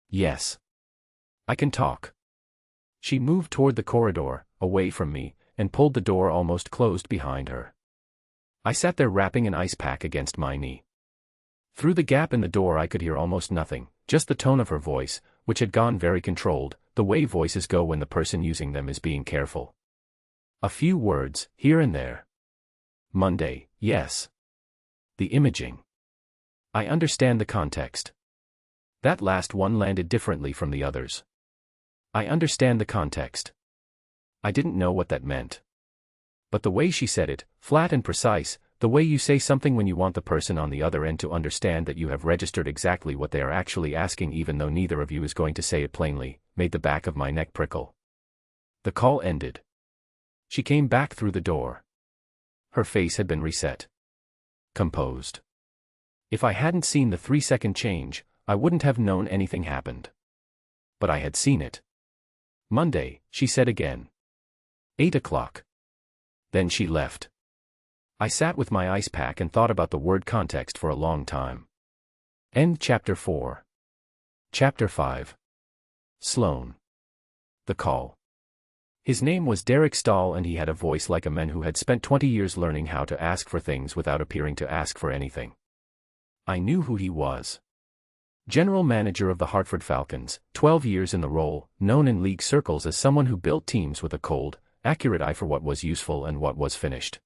Yes. I can talk. She moved toward the corridor, away from me, and pulled the door almost closed behind her. I sat there wrapping an ice pack against my knee. Through the gap in the door I could hear almost nothing, just the tone of her voice, which had gone very controlled, the way voices go when the person using them is being careful. A few words, here and there. Monday, yes. The imaging. I understand the context. That last one landed differently from the others. I understand the context. I didn't know what that meant. But the way she said it, flat and precise, the way you say something when you want the person on the other end to understand that you have registered exactly what they are actually asking even though neither of you is going to say it plainly, made the back of my neck prickle. The call ended. She came back through the door. Her face had been reset. Composed. If I hadn't seen the 3-second change, I wouldn't have known anything happened. But I had seen it. Monday, she said again. 8 o'clock. Then she left. I sat with my ice pack and thought about the word context for a long time. End chapter 4. Chapter 5. Sloan. The call. His name was Derek Stahl and he had a voice like a man who had spent 20 years learning how to ask for things without appearing to ask for anything. I knew who he was. General manager of the Hartford Falcons, 12 years in the role, known in league circles as someone who built teams with a cold, accurate eye for what was useful and what was finished.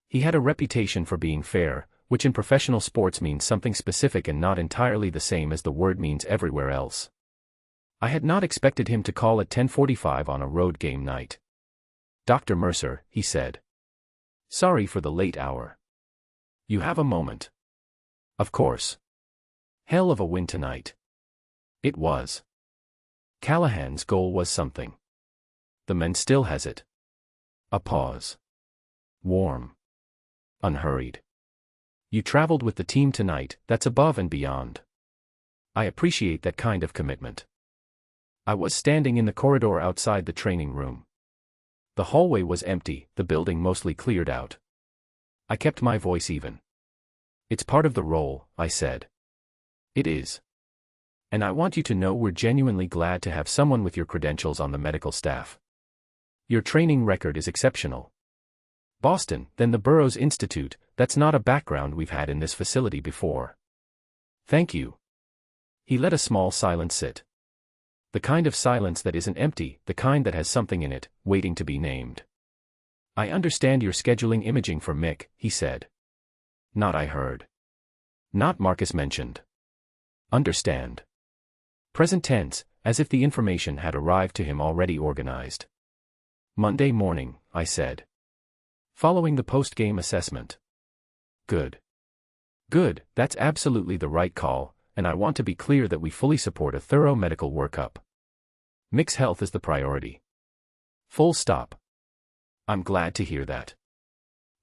He had a reputation for being fair, which in professional sports means something specific and not entirely the same as the word means everywhere else. I had not expected him to call at 10:45 on a road game night. "Dr. Mercer," he said. "Sorry for the late hour. You have a moment?" "Of course." "Hell of a win tonight." It was. Callahan's goal was something. The man still has it. A pause. Warm. Unhurried. "You traveled with the team tonight, that's above and beyond. I appreciate that kind of commitment." I was standing in the corridor outside the training room. The hallway was empty, the building mostly cleared out. I kept my voice even. "It's part of the role," I said. "It is. And I want you to know we're genuinely glad to have someone with your credentials on the medical staff. Your training record is exceptional. Boston, then the Burroughs Institute, that's not a background we've had in this facility before. Thank you." He let a small silence sit. The kind of silence that isn't empty, the kind that has something in it, waiting to be named. "I understand you're scheduling imaging for Mick," he said. Not I heard. Not Marcus mentioned. Understand. Present tense, as if the information had arrived to him already organized. "Monday morning," I said. "Following the post-game assessment." Good. Good, that's absolutely the right call, and I want to be clear that we fully support a thorough medical workup. Mick's health is the priority. Full stop. I'm glad to hear that.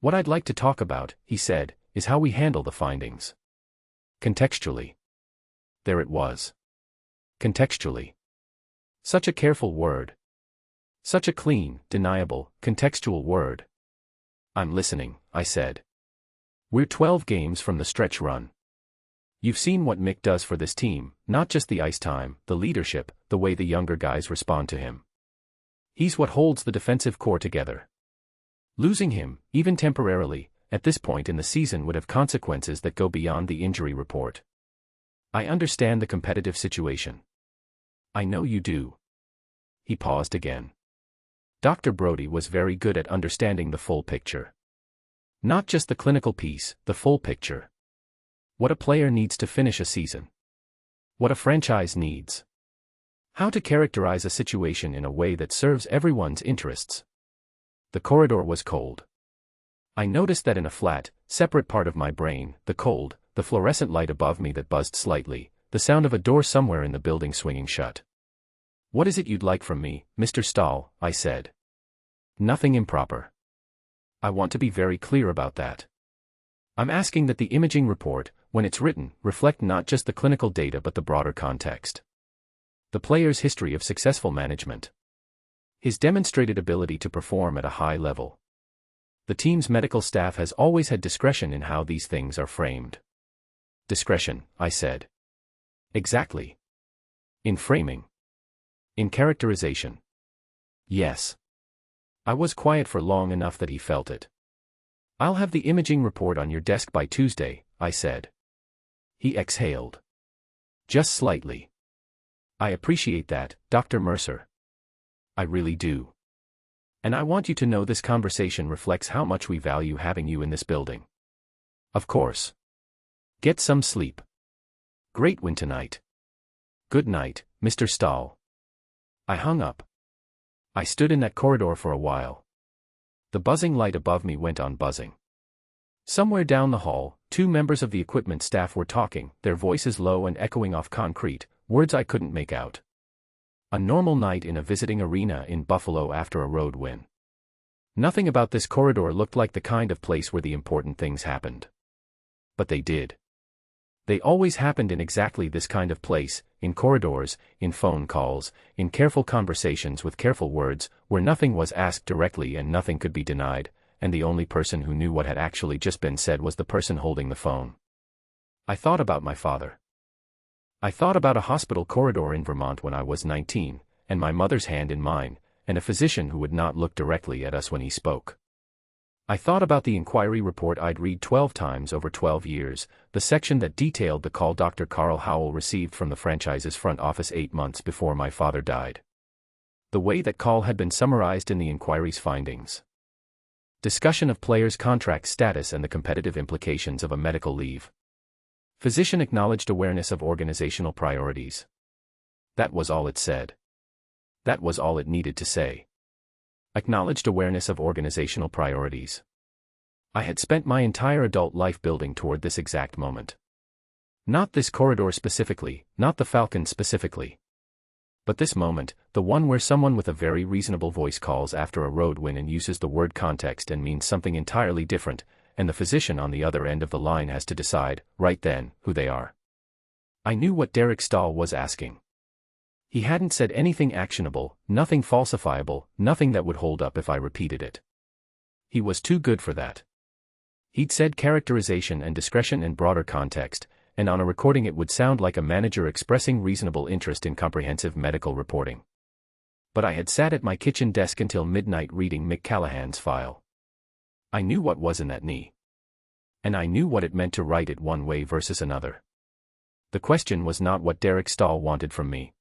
"What I'd like to talk about," he said, "is how we handle the findings. Contextually." There it was. Contextually. Such a careful word. Such a clean, deniable, contextual word. "I'm listening," I said. "We're 12 games from the stretch run. You've seen what Mick does for this team, not just the ice time, the leadership, the way the younger guys respond to him. He's what holds the defensive core together. Losing him, even temporarily, at this point in the season would have consequences that go beyond the injury report. I understand the competitive situation. I know you do." He paused again. Dr. Brody was very good at understanding the full picture. Not just the clinical piece, the full picture. What a player needs to finish a season. What a franchise needs. How to characterize a situation in a way that serves everyone's interests. The corridor was cold. I noticed that in a flat, separate part of my brain, the cold, the fluorescent light above me that buzzed slightly, the sound of a door somewhere in the building swinging shut. "What is it you'd like from me, Mr. Stahl?" I said. "Nothing improper. I want to be very clear about that. I'm asking that the imaging report, when it's written, reflect not just the clinical data but the broader context. The player's history of successful management. His demonstrated ability to perform at a high level. The team's medical staff has always had discretion in how these things are framed." "Discretion," I said. "Exactly. In framing. In characterization." "Yes." I was quiet for long enough that he felt it. "I'll have the imaging report on your desk by Tuesday," I said. He exhaled. "Just slightly. I appreciate that, Dr. Mercer. I really do. And I want you to know this conversation reflects how much we value having you in this building. Of course. Get some sleep. Great win tonight. Good night, Mr. Stahl." I hung up. I stood in that corridor for a while. The buzzing light above me went on buzzing. Somewhere down the hall, two members of the equipment staff were talking, their voices low and echoing off concrete, words I couldn't make out. A normal night in a visiting arena in Buffalo after a road win. Nothing about this corridor looked like the kind of place where the important things happened. But they did. They always happened in exactly this kind of place, in corridors, in phone calls, in careful conversations with careful words, where nothing was asked directly and nothing could be denied, and the only person who knew what had actually just been said was the person holding the phone. I thought about my father. I thought about a hospital corridor in Vermont when I was 19, and my mother's hand in mine, and a physician who would not look directly at us when he spoke. I thought about the inquiry report I'd read 12 times over 12 years, the section that detailed the call Dr. Carl Howell received from the franchise's front office 8 months before my father died. The way that call had been summarized in the inquiry's findings. Discussion of players' contract status and the competitive implications of a medical leave. Physician acknowledged awareness of organizational priorities. That was all it said. That was all it needed to say. Acknowledged awareness of organizational priorities. I had spent my entire adult life building toward this exact moment. Not this corridor specifically, not the Falcon specifically. But this moment, the one where someone with a very reasonable voice calls after a road win and uses the word context and means something entirely different, and the physician on the other end of the line has to decide, right then, who they are. I knew what Derek Stahl was asking. He hadn't said anything actionable, nothing falsifiable, nothing that would hold up if I repeated it. He was too good for that. He'd said characterization and discretion in broader context, and on a recording it would sound like a manager expressing reasonable interest in comprehensive medical reporting. But I had sat at my kitchen desk until midnight reading Mick Callahan's file. I knew what was in that knee. And I knew what it meant to write it one way versus another. The question was not what Derek Stahl wanted from me.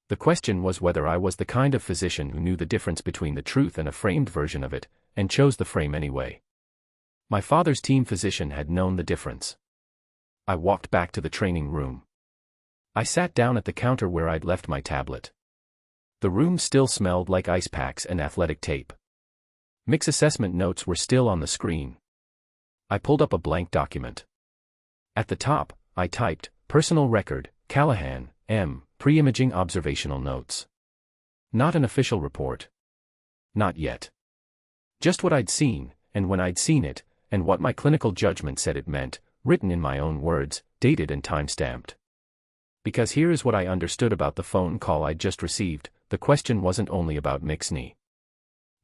The question was whether I was the kind of physician who knew the difference between the truth and a framed version of it, and chose the frame anyway. My father's team physician had known the difference. I walked back to the training room. I sat down at the counter where I'd left my tablet. The room still smelled like ice packs and athletic tape. Mick's assessment notes were still on the screen. I pulled up a blank document. At the top, I typed, Personal Record, Callahan, M., Pre-imaging observational notes. Not an official report. Not yet. Just what I'd seen, and when I'd seen it, and what my clinical judgment said it meant, written in my own words, dated and time-stamped. Because here is what I understood about the phone call I'd just received, the question wasn't only about Mick's knee.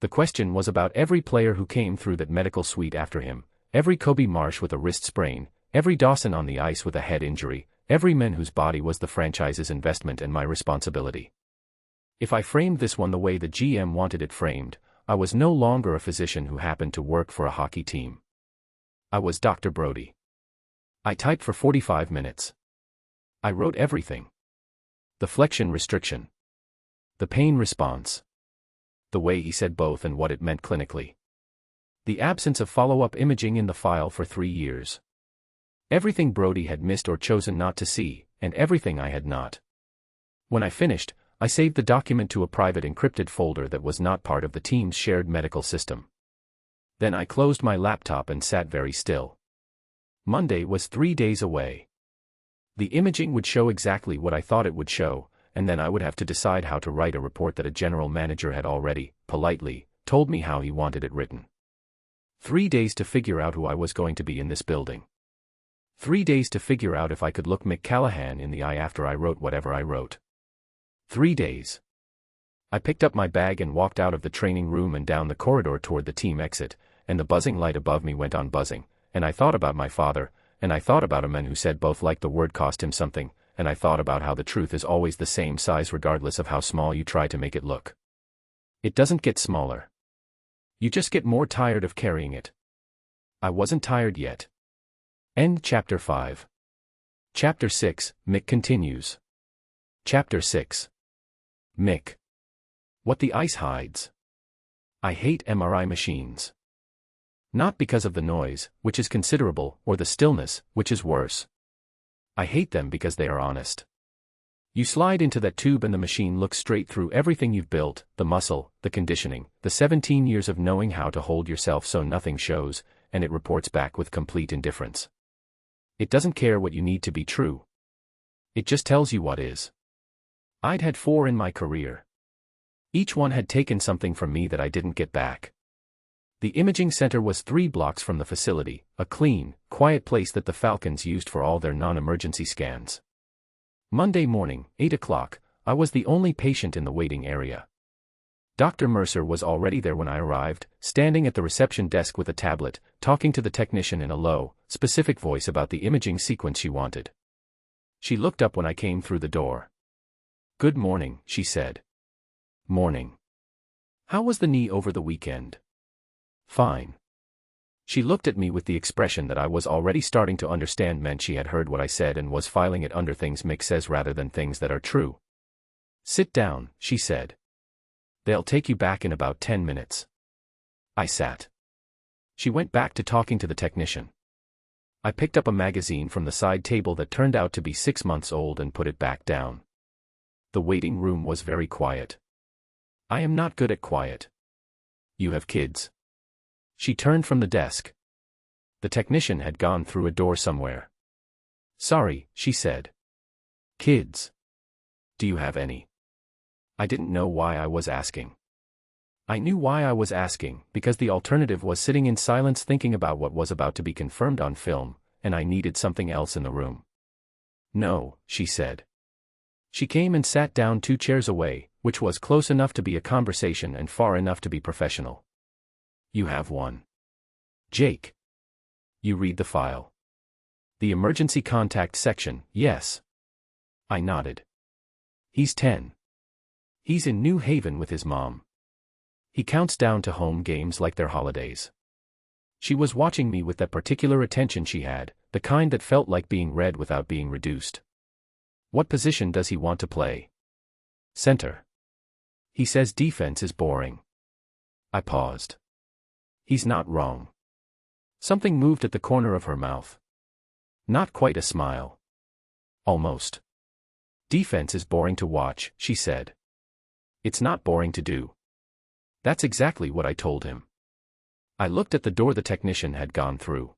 The question was about every player who came through that medical suite after him, every Kobe Marsh with a wrist sprain, every Dawson on the ice with a head injury, every man whose body was the franchise's investment and my responsibility. If I framed this one the way the GM wanted it framed, I was no longer a physician who happened to work for a hockey team. I was Dr. Brody. I typed for 45 minutes. I wrote everything. The flexion restriction. The pain response. The way he said both and what it meant clinically. The absence of follow-up imaging in the file for 3 years. Everything Brody had missed or chosen not to see, and everything I had not. When I finished, I saved the document to a private encrypted folder that was not part of the team's shared medical system. Then I closed my laptop and sat very still. Monday was 3 days away. The imaging would show exactly what I thought it would show, and then I would have to decide how to write a report that a general manager had already, politely, told me how he wanted it written. 3 days to figure out who I was going to be in this building. 3 days to figure out if I could look Mick Callahan in the eye after I wrote whatever I wrote. 3 days. I picked up my bag and walked out of the training room and down the corridor toward the team exit, and the buzzing light above me went on buzzing, and I thought about my father, and I thought about a man who said both like the word cost him something, and I thought about how the truth is always the same size regardless of how small you try to make it look. It doesn't get smaller. You just get more tired of carrying it. I wasn't tired yet. End chapter 5. Chapter 6, Mick continues. Chapter 6. Mick. What the ice hides. I hate MRI machines. Not because of the noise, which is considerable, or the stillness, which is worse. I hate them because they are honest. You slide into that tube and the machine looks straight through everything you've built, the muscle, the conditioning, the 17 years of knowing how to hold yourself so nothing shows, and it reports back with complete indifference. It doesn't care what you need to be true. It just tells you what is. I'd had 4 in my career. Each one had taken something from me that I didn't get back. The imaging center was 3 blocks from the facility, a clean, quiet place that the Falcons used for all their non-emergency scans. Monday morning, 8 o'clock, I was the only patient in the waiting area. Dr. Mercer was already there when I arrived, standing at the reception desk with a tablet, talking to the technician in a low, specific voice about the imaging sequence she wanted. She looked up when I came through the door. "Good morning," she said. "Morning. How was the knee over the weekend?" "Fine. She looked at me with the expression that I was already starting to understand meant she had heard what I said and was filing it under things Mick says rather than things that are true. "Sit down," she said. "They'll take you back in about 10 minutes. I sat. She went back to talking to the technician. I picked up a magazine from the side table that turned out to be 6 months old and put it back down. The waiting room was very quiet. I am not good at quiet. "You have kids?" She turned from the desk. The technician had gone through a door somewhere. "Sorry," she said. "Kids? Do you have any?" I didn't know why I was asking. I knew why I was asking, because the alternative was sitting in silence thinking about what was about to be confirmed on film, and I needed something else in the room. "No," she said. She came and sat down 2 chairs away, which was close enough to be a conversation and far enough to be professional. "You have one. Jake. You read the file. The emergency contact section, yes." I nodded. "He's 10. He's in New Haven with his mom. He counts down to home games like they're holidays." She was watching me with that particular attention she had, the kind that felt like being read without being reduced. "What position does he want to play?" "Center. He says defense is boring." I paused. He's not wrong. Something moved at the corner of her mouth. Not quite a smile. Almost. "Defense is boring to watch," she said. "It's not boring to do." That's exactly what I told him. I looked at the door the technician had gone through.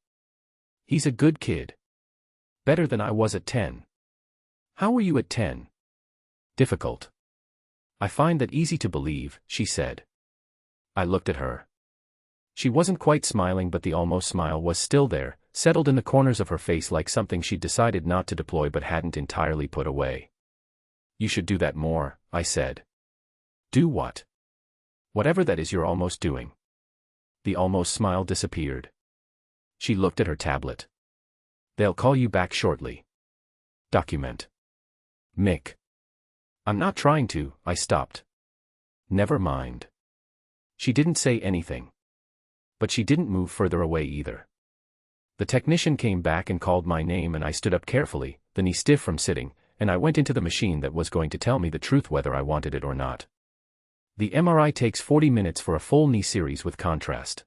"He's a good kid. Better than I was at 10. "How were you at 10? "Difficult." "I find that easy to believe," she said. I looked at her. She wasn't quite smiling, but the almost smile was still there, settled in the corners of her face like something she'd decided not to deploy but hadn't entirely put away. "You should do that more," I said. "Do what?" "Whatever that is you're almost doing." The almost smile disappeared. She looked at her tablet. "They'll call you back shortly. Document." "Mick." "I'm not trying to," I stopped. "Never mind." She didn't say anything. But she didn't move further away either. The technician came back and called my name and I stood up carefully, the knee stiff from sitting, and I went into the machine that was going to tell me the truth whether I wanted it or not. The MRI takes 40 minutes for a full knee series with contrast.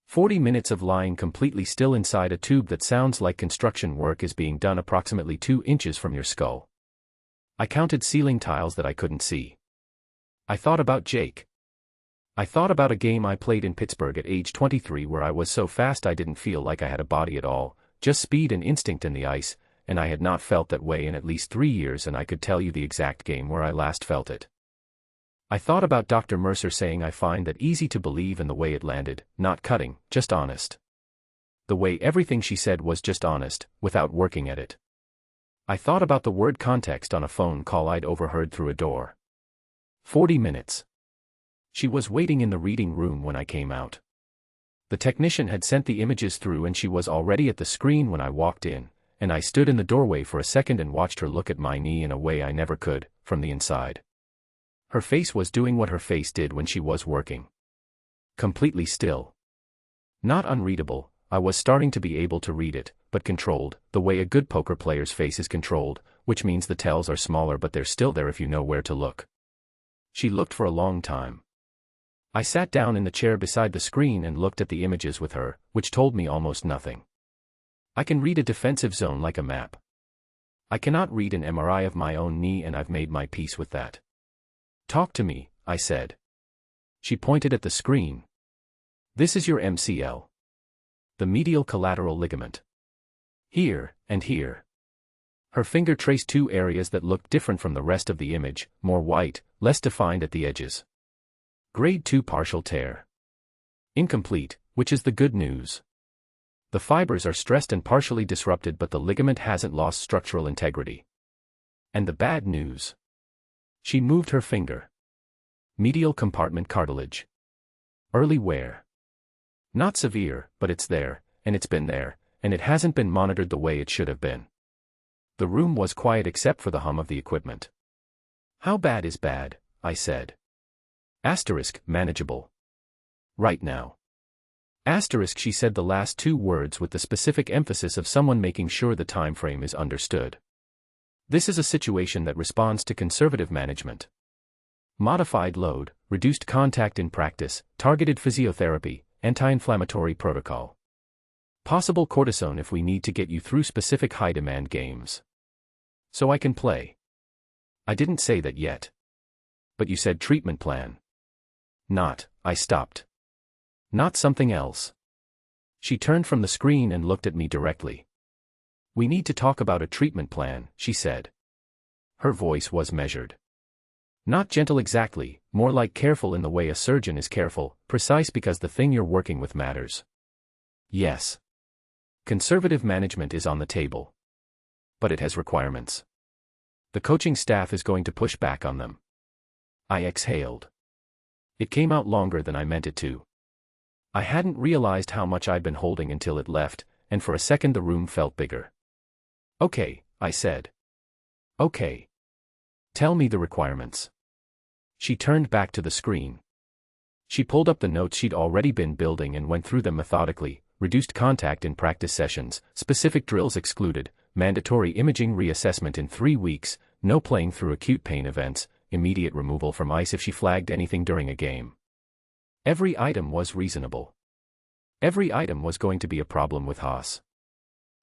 40 minutes of lying completely still inside a tube that sounds like construction work is being done approximately 2 inches from your skull. I counted ceiling tiles that I couldn't see. I thought about Jake. I thought about a game I played in Pittsburgh at age 23 where I was so fast I didn't feel like I had a body at all, just speed and instinct in the ice, and I had not felt that way in at least 3 years, and I could tell you the exact game where I last felt it. I thought about Dr. Mercer saying I find that easy to believe and the way it landed, not cutting, just honest. The way everything she said was just honest, without working at it. I thought about the word context on a phone call I'd overheard through a door. 40 minutes. She was waiting in the reading room when I came out. The technician had sent the images through and she was already at the screen when I walked in, and I stood in the doorway for a second and watched her look at my knee in a way I never could, from the inside. Her face was doing what her face did when she was working. Completely still. Not unreadable, I was starting to be able to read it, but controlled, the way a good poker player's face is controlled, which means the tells are smaller but they're still there if you know where to look. She looked for a long time. I sat down in the chair beside the screen and looked at the images with her, which told me almost nothing. I can read a defensive zone like a map. I cannot read an MRI of my own knee, and I've made my peace with that. "Talk to me," I said. She pointed at the screen. "This is your MCL. The medial collateral ligament. Here, and here." Her finger traced 2 areas that looked different from the rest of the image, more white, less defined at the edges. Grade 2 partial tear. Incomplete, which is the good news. The fibers are stressed and partially disrupted, but the ligament hasn't lost structural integrity. And the bad news. She moved her finger. Medial compartment cartilage. Early wear. Not severe, but it's there, and it's been there, and it hasn't been monitored the way it should have been. The room was quiet except for the hum of the equipment. "How bad is bad?" I said. Manageable. Right now. Asterisk, she said the last two words with the specific emphasis of someone making sure the time frame is understood. This is a situation that responds to conservative management. Modified load, reduced contact in practice, targeted physiotherapy, anti-inflammatory protocol. Possible cortisone if we need to get you through specific high-demand games. So I can play. I didn't say that yet. But you said treatment plan. Not, I stopped. Not something else. She turned from the screen and looked at me directly. We need to talk about a treatment plan, she said. Her voice was measured. Not gentle exactly, more like careful in the way a surgeon is careful, precise because the thing you're working with matters. Yes. Conservative management is on the table. But it has requirements. The coaching staff is going to push back on them. I exhaled. It came out longer than I meant it to. I hadn't realized how much I'd been holding until it left, and for a second the room felt bigger. Okay, I said. Okay. Tell me the requirements. She turned back to the screen. She pulled up the notes she'd already been building and went through them methodically. Reduced contact in practice sessions, specific drills excluded, mandatory imaging reassessment in 3 weeks, no playing through acute pain events, immediate removal from ice if she flagged anything during a game. Every item was reasonable. Every item was going to be a problem with Haas.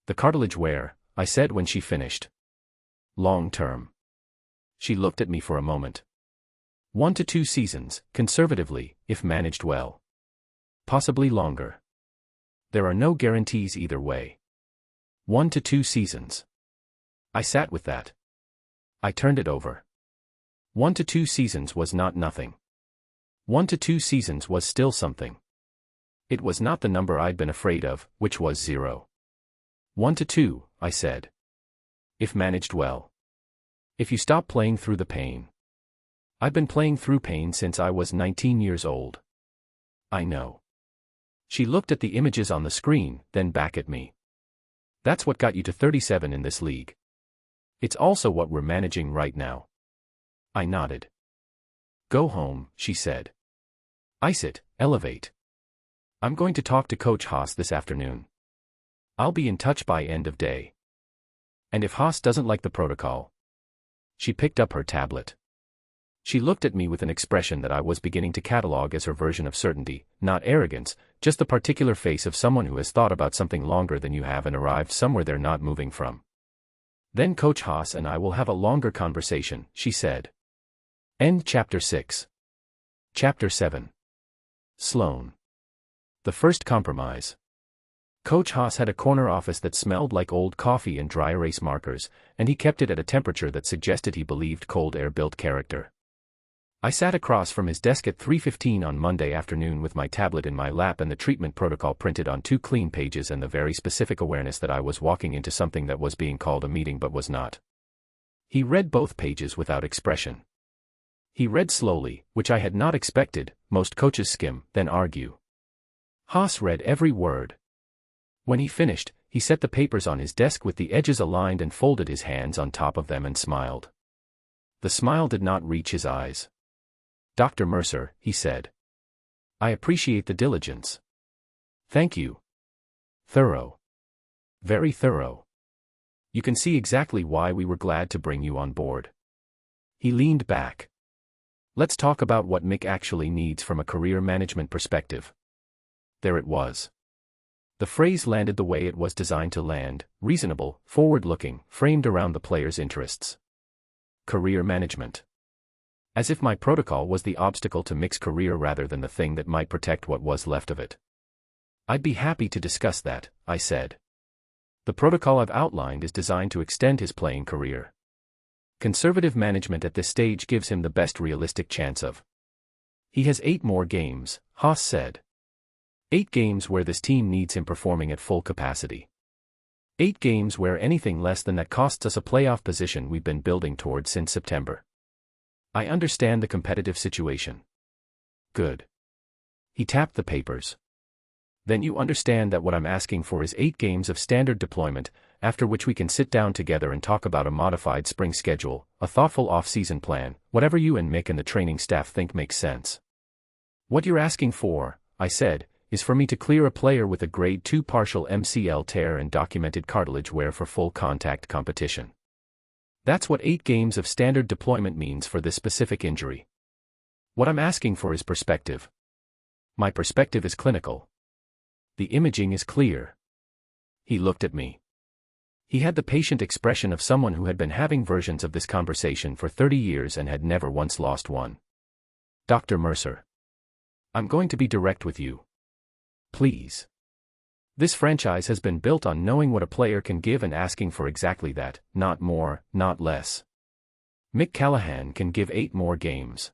The cartilage wear, I said when she finished. Long term. She looked at me for a moment. 1 to 2 seasons, conservatively, if managed well. Possibly longer. There are no guarantees either way. 1 to 2 seasons. I sat with that. I turned it over. 1 to 2 seasons was not nothing. 1 to 2 seasons was still something. It was not the number I'd been afraid of, which was 0. 1 to 2, I said. If managed well. If you stop playing through the pain. I've been playing through pain since I was 19 years old. I know. She looked at the images on the screen, then back at me. That's what got you to 37 in this league. It's also what we're managing right now. I nodded. Go home, she said. Ice it, elevate. I'm going to talk to Coach Haas this afternoon. I'll be in touch by end of day. And if Haas doesn't like the protocol. She picked up her tablet. She looked at me with an expression that I was beginning to catalog as her version of certainty, not arrogance, just the particular face of someone who has thought about something longer than you have and arrived somewhere they're not moving from. Then Coach Haas and I will have a longer conversation, she said. End chapter 6. Chapter 7. Sloan. The first compromise. Coach Haas had a corner office that smelled like old coffee and dry erase markers, and he kept it at a temperature that suggested he believed cold air built character. I sat across from his desk at 3:15 on Monday afternoon with my tablet in my lap and the treatment protocol printed on 2 clean pages and the very specific awareness that I was walking into something that was being called a meeting but was not. He read both pages without expression. He read slowly, which I had not expected. Most coaches skim, then argue. Haas read every word. When he finished, he set the papers on his desk with the edges aligned and folded his hands on top of them and smiled. The smile did not reach his eyes. Dr. Mercer, he said. I appreciate the diligence. Thank you. Thorough. Very thorough. You can see exactly why we were glad to bring you on board. He leaned back. Let's talk about what Mick actually needs from a career management perspective. There it was. The phrase landed the way it was designed to land, reasonable, forward-looking, framed around the player's interests. Career management. As if my protocol was the obstacle to Mick's career rather than the thing that might protect what was left of it. I'd be happy to discuss that, I said. The protocol I've outlined is designed to extend his playing career. Conservative management at this stage gives him the best realistic chance of. He has 8 more games, Haas said. 8 games where this team needs him performing at full capacity. 8 games where anything less than that costs us a playoff position we've been building towards since September. I understand the competitive situation. Good. He tapped the papers. Then you understand that what I'm asking for is 8 games of standard deployment, after which we can sit down together and talk about a modified spring schedule, a thoughtful off-season plan, whatever you and Mick and the training staff think makes sense. What you're asking for, I said, is for me to clear a player with a grade 2 partial MCL tear and documented cartilage wear for full contact competition. That's what 8 games of standard deployment means for this specific injury. What I'm asking for is perspective. My perspective is clinical. The imaging is clear. He looked at me. He had the patient expression of someone who had been having versions of this conversation for 30 years and had never once lost one. Dr. Mercer. I'm going to be direct with you. Please. This franchise has been built on knowing what a player can give and asking for exactly that, not more, not less. Mick Callahan can give 8 more games.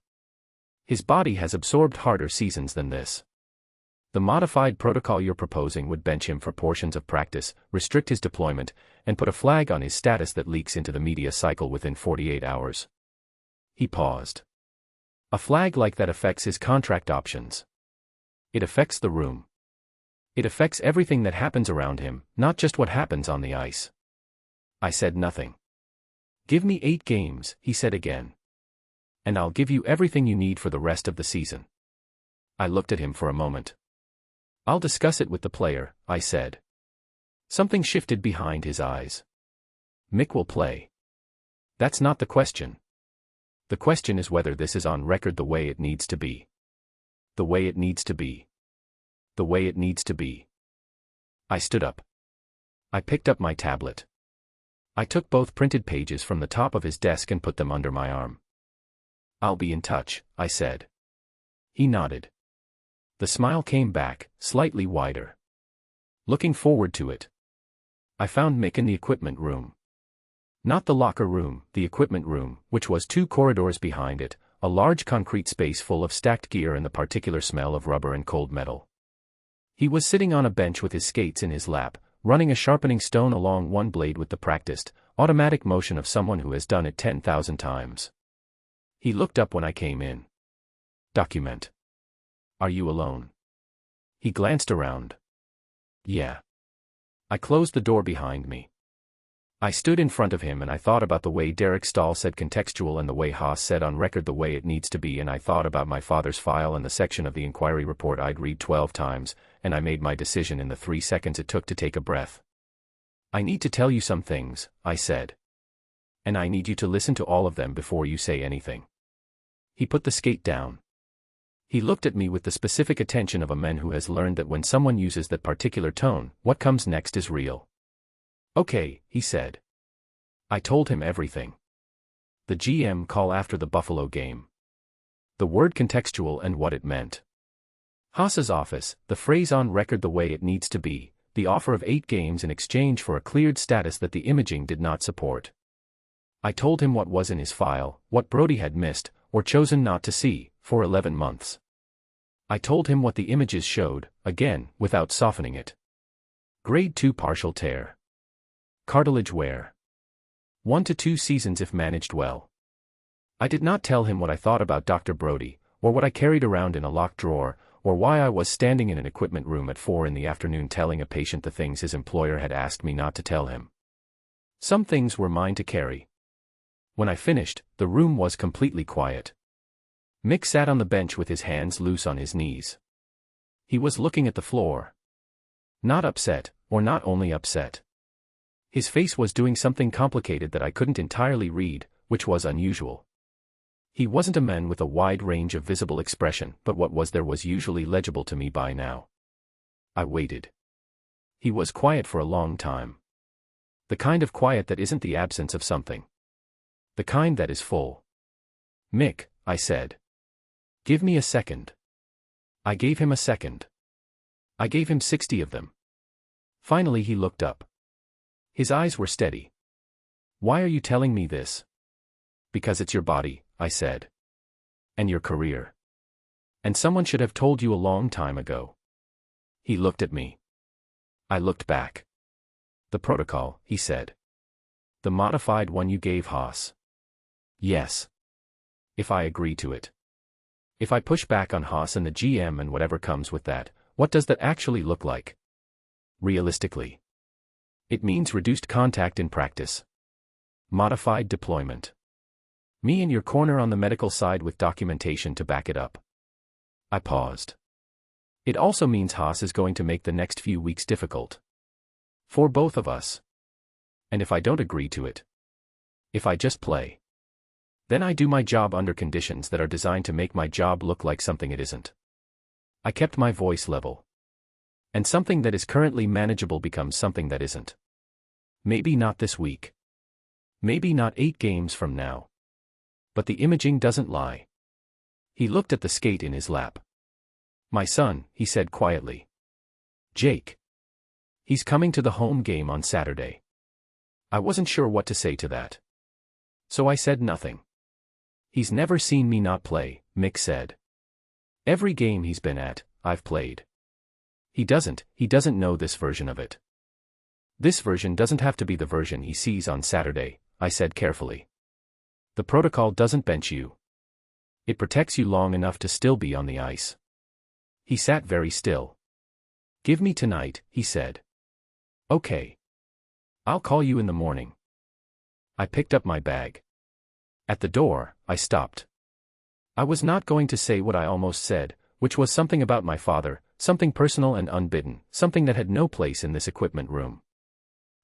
His body has absorbed harder seasons than this. The modified protocol you're proposing would bench him for portions of practice, restrict his deployment, and put a flag on his status that leaks into the media cycle within 48 hours. He paused. A flag like that affects his contract options. It affects the room. It affects everything that happens around him, not just what happens on the ice. I said nothing. Give me 8 games, he said again. And I'll give you everything you need for the rest of the season. I looked at him for a moment. I'll discuss it with the player, I said. Something shifted behind his eyes. Mick will play. That's not the question. The question is whether this is on record the way it needs to be. The way it needs to be. The way it needs to be. I stood up. I picked up my tablet. I took both printed pages from the top of his desk and put them under my arm. I'll be in touch, I said. He nodded. The smile came back, slightly wider. Looking forward to it. I found Mick in the equipment room. Not the locker room, the equipment room, which was 2 corridors behind it, a large concrete space full of stacked gear and the particular smell of rubber and cold metal. He was sitting on a bench with his skates in his lap, running a sharpening stone along one blade with the practiced, automatic motion of someone who has done it 10,000 times. He looked up when I came in. Document. Are you alone? He glanced around. Yeah. I closed the door behind me. I stood in front of him and I thought about the way Derek Stahl said contextual and the way Haas said on record the way it needs to be, and I thought about my father's file and the section of the inquiry report I'd read 12 times, and I made my decision in the 3 seconds it took to take a breath. I need to tell you some things, I said. And I need you to listen to all of them before you say anything. He put the skate down. He looked at me with the specific attention of a man who has learned that when someone uses that particular tone, what comes next is real. Okay, he said. I told him everything. The GM call after the Buffalo game. The word contextual and what it meant. Haas's office, the phrase on record the way it needs to be, the offer of 8 games in exchange for a cleared status that the imaging did not support. I told him what was in his file, what Brodie had missed, or chosen not to see, for 11 months. I told him what the images showed, again, without softening it. Grade 2 partial tear. Cartilage wear. 1 to 2 seasons if managed well. I did not tell him what I thought about Dr. Brodie, or what I carried around in a locked drawer, or why I was standing in an equipment room at 4 in the afternoon telling a patient the things his employer had asked me not to tell him. Some things were mine to carry. When I finished, the room was completely quiet. Mick sat on the bench with his hands loose on his knees. He was looking at the floor. Not upset, or not only upset. His face was doing something complicated that I couldn't entirely read, which was unusual. He wasn't a man with a wide range of visible expression, but what was there was usually legible to me by now. I waited. He was quiet for a long time. The kind of quiet that isn't the absence of something. The kind that is full. Mick, I said. Give me a second. I gave him a second. I gave him 60 of them. Finally he looked up. His eyes were steady. Why are you telling me this? Because it's your body, I said. And your career. And someone should have told you a long time ago. He looked at me. I looked back. The protocol, he said. The modified one you gave Haas. Yes. If I agree to it. If I push back on Haas and the GM and whatever comes with that, what does that actually look like? Realistically. It means reduced contact in practice. Modified deployment. Me in your corner on the medical side with documentation to back it up. I paused. It also means Haas is going to make the next few weeks difficult. For both of us. And if I don't agree to it, if I just play, then I do my job under conditions that are designed to make my job look like something it isn't. I kept my voice level. And something that is currently manageable becomes something that isn't. Maybe not this week. Maybe not 8 games from now. But the imaging doesn't lie. He looked at the skate in his lap. My son, he said quietly. Jake. He's coming to the home game on Saturday. I wasn't sure what to say to that. So I said nothing. He's never seen me not play, Mick said. Every game he's been at, I've played. He doesn't know this version of it. This version doesn't have to be the version he sees on Saturday, I said carefully. The protocol doesn't bench you. It protects you long enough to still be on the ice. He sat very still. Give me tonight, he said. Okay. I'll call you in the morning. I picked up my bag. At the door, I stopped. I was not going to say what I almost said, which was something about my father, something personal and unbidden, something that had no place in this equipment room.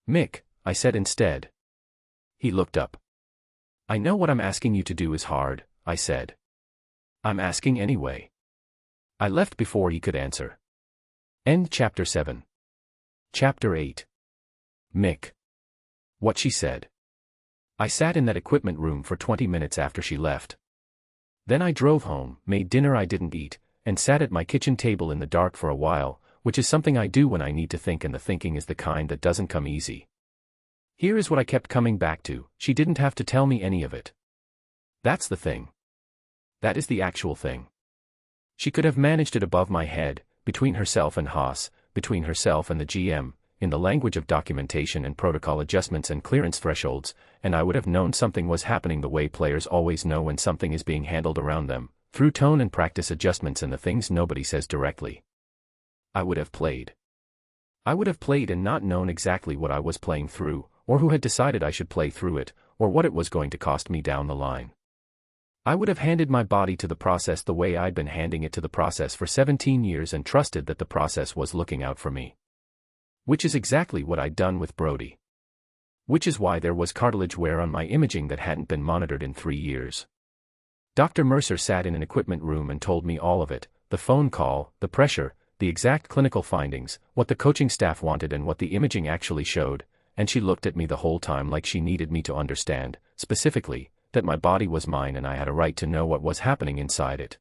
Mick, I said instead. He looked up. I know what I'm asking you to do is hard, I said. I'm asking anyway. I left before he could answer. End chapter 7. Chapter 8. Mick. What she said. I sat in that equipment room for 20 minutes after she left. Then I drove home, made dinner I didn't eat, and sat at my kitchen table in the dark for a while, which is something I do when I need to think, and the thinking is the kind that doesn't come easy. Here is what I kept coming back to: she didn't have to tell me any of it. That's the thing. That is the actual thing. She could have managed it above my head, between herself and Haas, between herself and the GM, in the language of documentation and protocol adjustments and clearance thresholds, and I would have known something was happening the way players always know when something is being handled around them, through tone and practice adjustments and the things nobody says directly. I would have played. I would have played and not known exactly what I was playing through, or who had decided I should play through it, or what it was going to cost me down the line. I would have handed my body to the process the way I'd been handing it to the process for 17 years and trusted that the process was looking out for me. Which is exactly what I'd done with Brody. Which is why there was cartilage wear on my imaging that hadn't been monitored in 3 years. Dr. Mercer sat in an equipment room and told me all of it: the phone call, the pressure, the exact clinical findings, what the coaching staff wanted and what the imaging actually showed, and she looked at me the whole time like she needed me to understand, specifically, that my body was mine and I had a right to know what was happening inside it.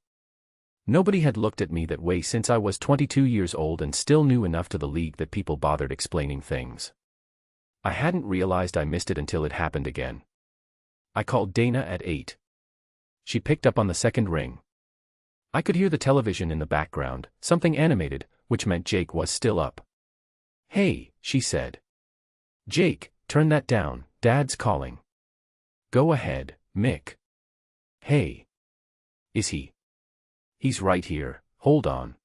Nobody had looked at me that way since I was 22 years old and still new enough to the league that people bothered explaining things. I hadn't realized I missed it until it happened again. I called Dana at 8. She picked up on the second ring. I could hear the television in the background, something animated, which meant Jake was still up. Hey, she said. Jake, turn that down, Dad's calling. Go ahead, Mick. Hey. Is he? He's right here, hold on.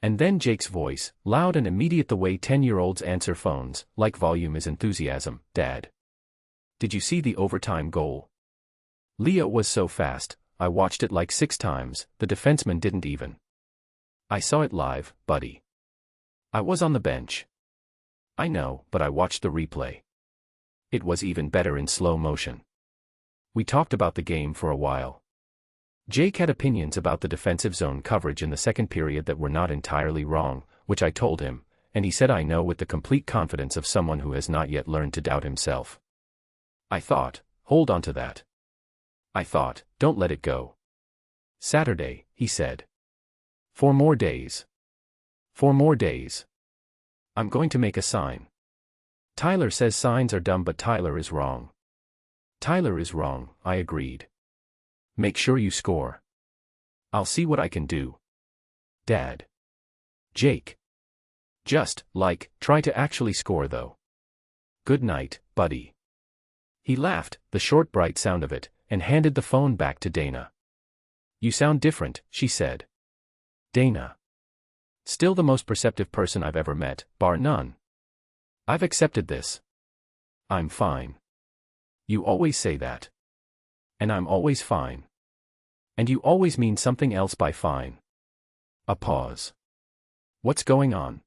And then Jake's voice, loud and immediate the way 10-year-olds answer phones, like volume is enthusiasm: Dad. Did you see the overtime goal? Leah was so fast, I watched it like 6 times, the defenseman didn't even. I saw it live, buddy. I was on the bench. I know, but I watched the replay. It was even better in slow motion. We talked about the game for a while. Jake had opinions about the defensive zone coverage in the second period that were not entirely wrong, which I told him, and he said I know with the complete confidence of someone who has not yet learned to doubt himself. I thought, hold on to that. I thought, don't let it go. Saturday, he said. 4 more days. 4 more days. I'm going to make a sign. Tyler says signs are dumb, but Tyler is wrong. Tyler is wrong, I agreed. Make sure you score. I'll see what I can do. Dad. Jake. Just, try to actually score though. Good night, buddy. He laughed, the short bright sound of it, and handed the phone back to Dana. You sound different, she said. Dana. Still the most perceptive person I've ever met, bar none. I've accepted this. I'm fine. You always say that. And I'm always fine. And you always mean something else by fine. A pause. What's going on?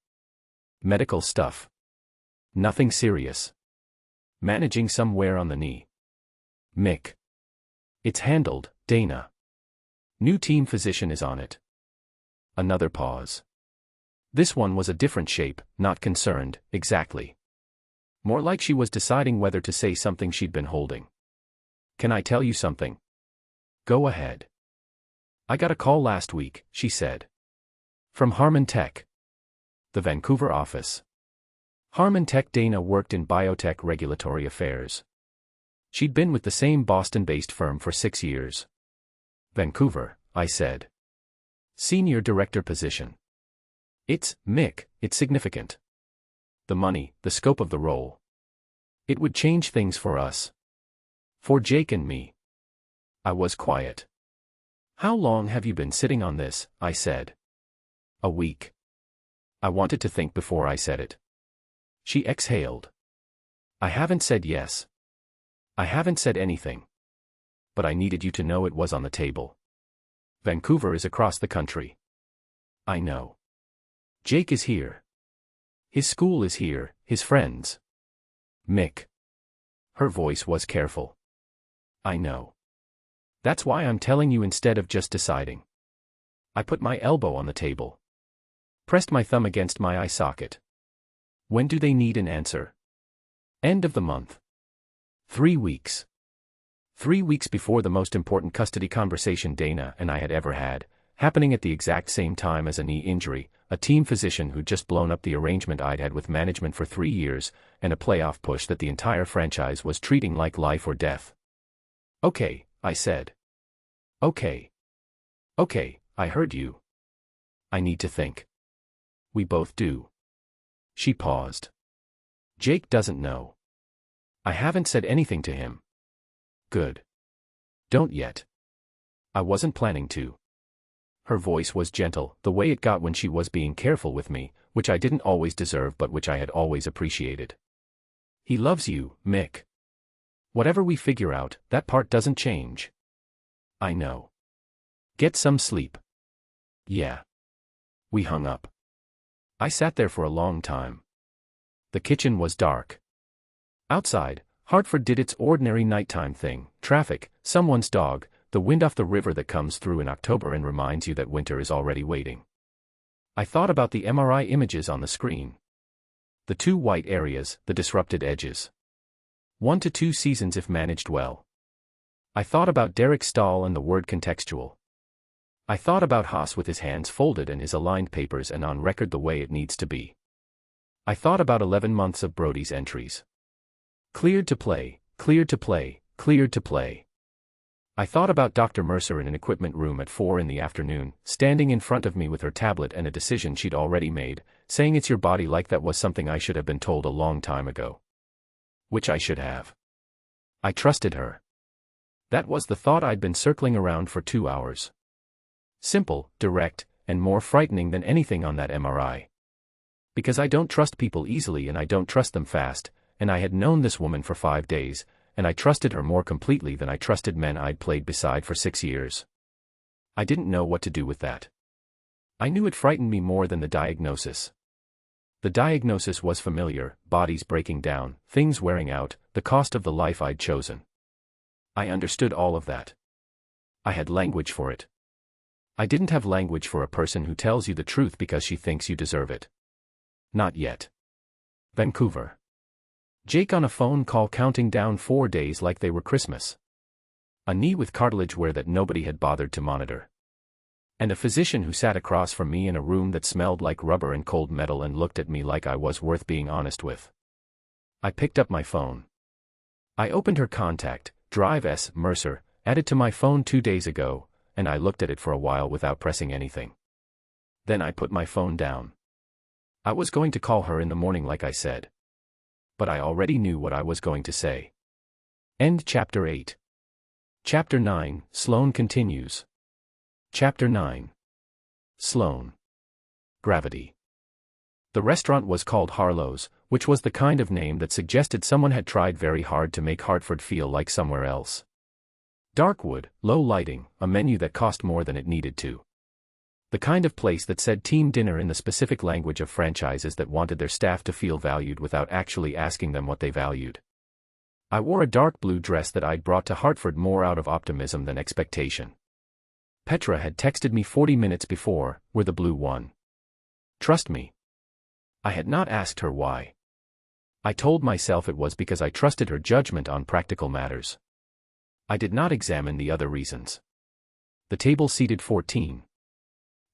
Medical stuff. Nothing serious. Managing somewhere on the knee. Mick. It's handled, Dana. New team physician is on it. Another pause. This one was a different shape, not concerned, exactly. More like she was deciding whether to say something she'd been holding. Can I tell you something? Go ahead. I got a call last week, she said. From Harmon Tech. The Vancouver office. Harmon Tech. Dana worked in biotech regulatory affairs. She'd been with the same Boston-based firm for 6 years. Vancouver, I said. Senior director position. Mick, it's significant. The money, the scope of the role. It would change things for us. For Jake and me. I was quiet. How long have you been sitting on this? I said. A week. I wanted to think before I said it. She exhaled. I haven't said yes. I haven't said anything. But I needed you to know it was on the table. Vancouver is across the country. I know. Jake is here. His school is here, his friends. Mick. Her voice was careful. I know. That's why I'm telling you instead of just deciding. I put my elbow on the table. Pressed my thumb against my eye socket. When do they need an answer? End of the month. 3 weeks. 3 weeks before the most important custody conversation Dana and I had ever had, happening at the exact same time as a knee injury, a team physician who'd just blown up the arrangement I'd had with management for 3 years, and a playoff push that the entire franchise was treating like life or death. Okay, I said. Okay. Okay, I heard you. I need to think. We both do. She paused. Jake doesn't know. I haven't said anything to him. Good. Don't yet. I wasn't planning to. Her voice was gentle, the way it got when she was being careful with me, which I didn't always deserve but which I had always appreciated. He loves you, Mick. Whatever we figure out, that part doesn't change. I know. Get some sleep. Yeah. We hung up. I sat there for a long time. The kitchen was dark. Outside, Hartford did its ordinary nighttime thing, traffic, someone's dog, the wind off the river that comes through in October and reminds you that winter is already waiting. I thought about the MRI images on the screen. The 2 white areas, the disrupted edges. 1 to 2 seasons if managed well. I thought about Derek Stahl and the word contextual. I thought about Haas with his hands folded and his aligned papers and on record the way it needs to be. I thought about 11 months of Brody's entries. Cleared to play, cleared to play, cleared to play. I thought about Dr. Mercer in an equipment room at 4 in the afternoon, standing in front of me with her tablet and a decision she'd already made, saying it's your body like that was something I should have been told a long time ago. Which I should have. I trusted her. That was the thought I'd been circling around for 2 hours. Simple, direct, and more frightening than anything on that MRI. Because I don't trust people easily and I don't trust them fast, and I had known this woman for 5 days, and I trusted her more completely than I trusted men I'd played beside for 6 years. I didn't know what to do with that. I knew it frightened me more than the diagnosis. The diagnosis was familiar, bodies breaking down, things wearing out, the cost of the life I'd chosen. I understood all of that. I had language for it. I didn't have language for a person who tells you the truth because she thinks you deserve it. Not yet. Vancouver. Jake on a phone call counting down 4 days like they were Christmas. A knee with cartilage wear that nobody had bothered to monitor. And a physician who sat across from me in a room that smelled like rubber and cold metal and looked at me like I was worth being honest with. I picked up my phone. I opened her contact, Drive S. Mercer, added to my phone 2 days ago, and I looked at it for a while without pressing anything. Then I put my phone down. I was going to call her in the morning like I said. But I already knew what I was going to say. End Chapter 8. Chapter 9, Sloane continues. Chapter 9. Sloane. Gravity. The restaurant was called Harlow's, which was the kind of name that suggested someone had tried very hard to make Hartford feel like somewhere else. Dark wood, low lighting, a menu that cost more than it needed to. The kind of place that said team dinner in the specific language of franchises that wanted their staff to feel valued without actually asking them what they valued. I wore a dark blue dress that I'd brought to Hartford more out of optimism than expectation. Petra had texted me 40 minutes before, "We're the blue one. Trust me." I had not asked her why. I told myself it was because I trusted her judgment on practical matters. I did not examine the other reasons. The table seated 14.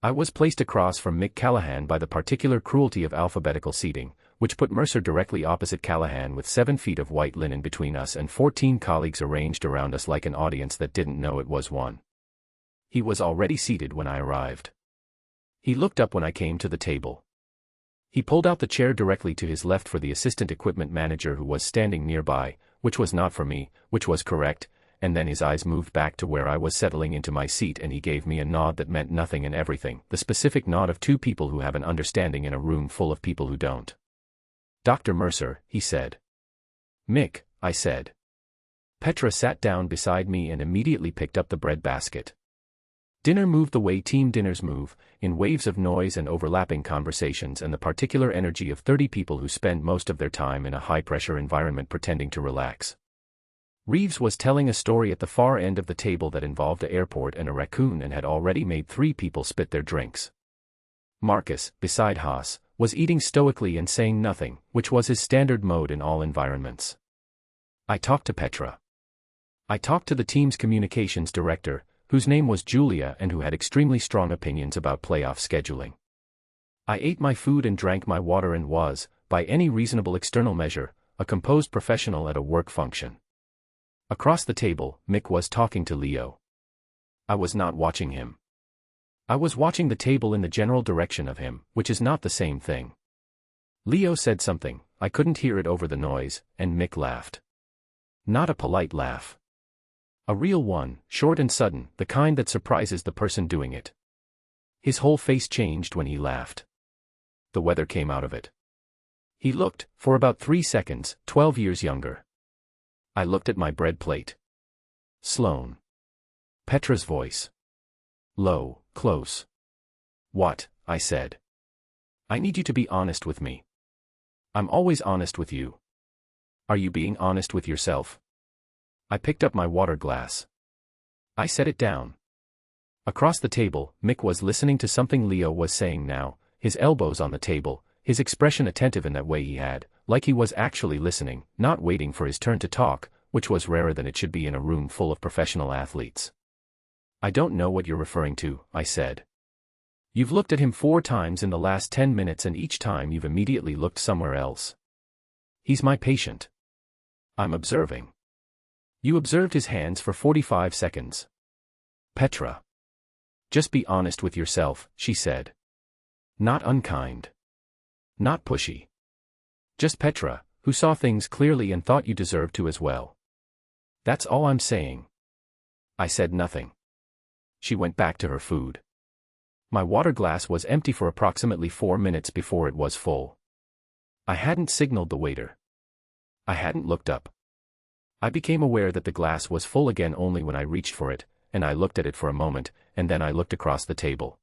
I was placed across from Mick Callahan by the particular cruelty of alphabetical seating, which put Mercer directly opposite Callahan with 7 feet of white linen between us and 14 colleagues arranged around us like an audience that didn't know it was one. He was already seated when I arrived. He looked up when I came to the table. He pulled out the chair directly to his left for the assistant equipment manager who was standing nearby, which was not for me, which was correct, and then his eyes moved back to where I was settling into my seat and he gave me a nod that meant nothing and everything, the specific nod of two people who have an understanding in a room full of people who don't. "Dr. Mercer," he said. "Mick," I said. Petra sat down beside me and immediately picked up the bread basket. Dinner moved the way team dinners move, in waves of noise and overlapping conversations and the particular energy of 30 people who spend most of their time in a high-pressure environment pretending to relax. Reeves was telling a story at the far end of the table that involved an airport and a raccoon and had already made 3 people spit their drinks. Marcus, beside Haas, was eating stoically and saying nothing, which was his standard mode in all environments. I talked to Petra. I talked to the team's communications director, whose name was Julia and who had extremely strong opinions about playoff scheduling. I ate my food and drank my water and was, by any reasonable external measure, a composed professional at a work function. Across the table, Mick was talking to Leo. I was not watching him. I was watching the table in the general direction of him, which is not the same thing. Leo said something, I couldn't hear it over the noise, and Mick laughed. Not a polite laugh. A real one, short and sudden, the kind that surprises the person doing it. His whole face changed when he laughed. The weather came out of it. He looked, for about 3 seconds, 12 years younger. I looked at my bread plate. Sloane. Petra's voice. Low, close. "What?" I said. "I need you to be honest with me." "I'm always honest with you." "Are you being honest with yourself?" I picked up my water glass. I set it down. Across the table, Mick was listening to something Leo was saying now, his elbows on the table, his expression attentive in that way he had, like he was actually listening, not waiting for his turn to talk, which was rarer than it should be in a room full of professional athletes. "I don't know what you're referring to," I said. "You've looked at him 4 times in the last 10 minutes and each time you've immediately looked somewhere else. He's my patient. I'm observing. You observed his hands for 45 seconds. Petra. Just be honest with yourself," she said. Not unkind. Not pushy. Just Petra, who saw things clearly and thought you deserved to as well. That's all I'm saying. I said nothing. She went back to her food. My water glass was empty for approximately 4 minutes before it was full. I hadn't signaled the waiter. I hadn't looked up. I became aware that the glass was full again only when I reached for it, and I looked at it for a moment, and then I looked across the table.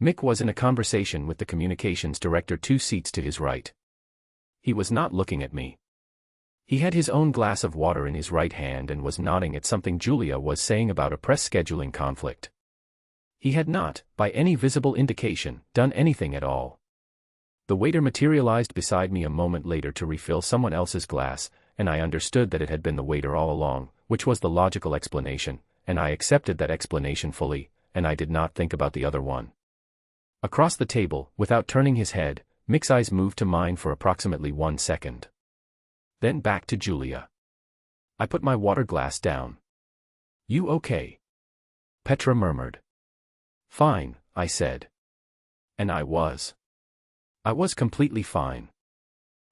Mick was in a conversation with the communications director 2 seats to his right. He was not looking at me. He had his own glass of water in his right hand and was nodding at something Julia was saying about a press scheduling conflict. He had not, by any visible indication, done anything at all. The waiter materialized beside me a moment later to refill someone else's glass, and I understood that it had been the waiter all along, which was the logical explanation, and I accepted that explanation fully, and I did not think about the other one. Across the table, without turning his head, Mick's eyes moved to mine for approximately 1 second. Then back to Julia. I put my water glass down. "You okay?" Petra murmured. "Fine," I said. And I was. I was completely fine.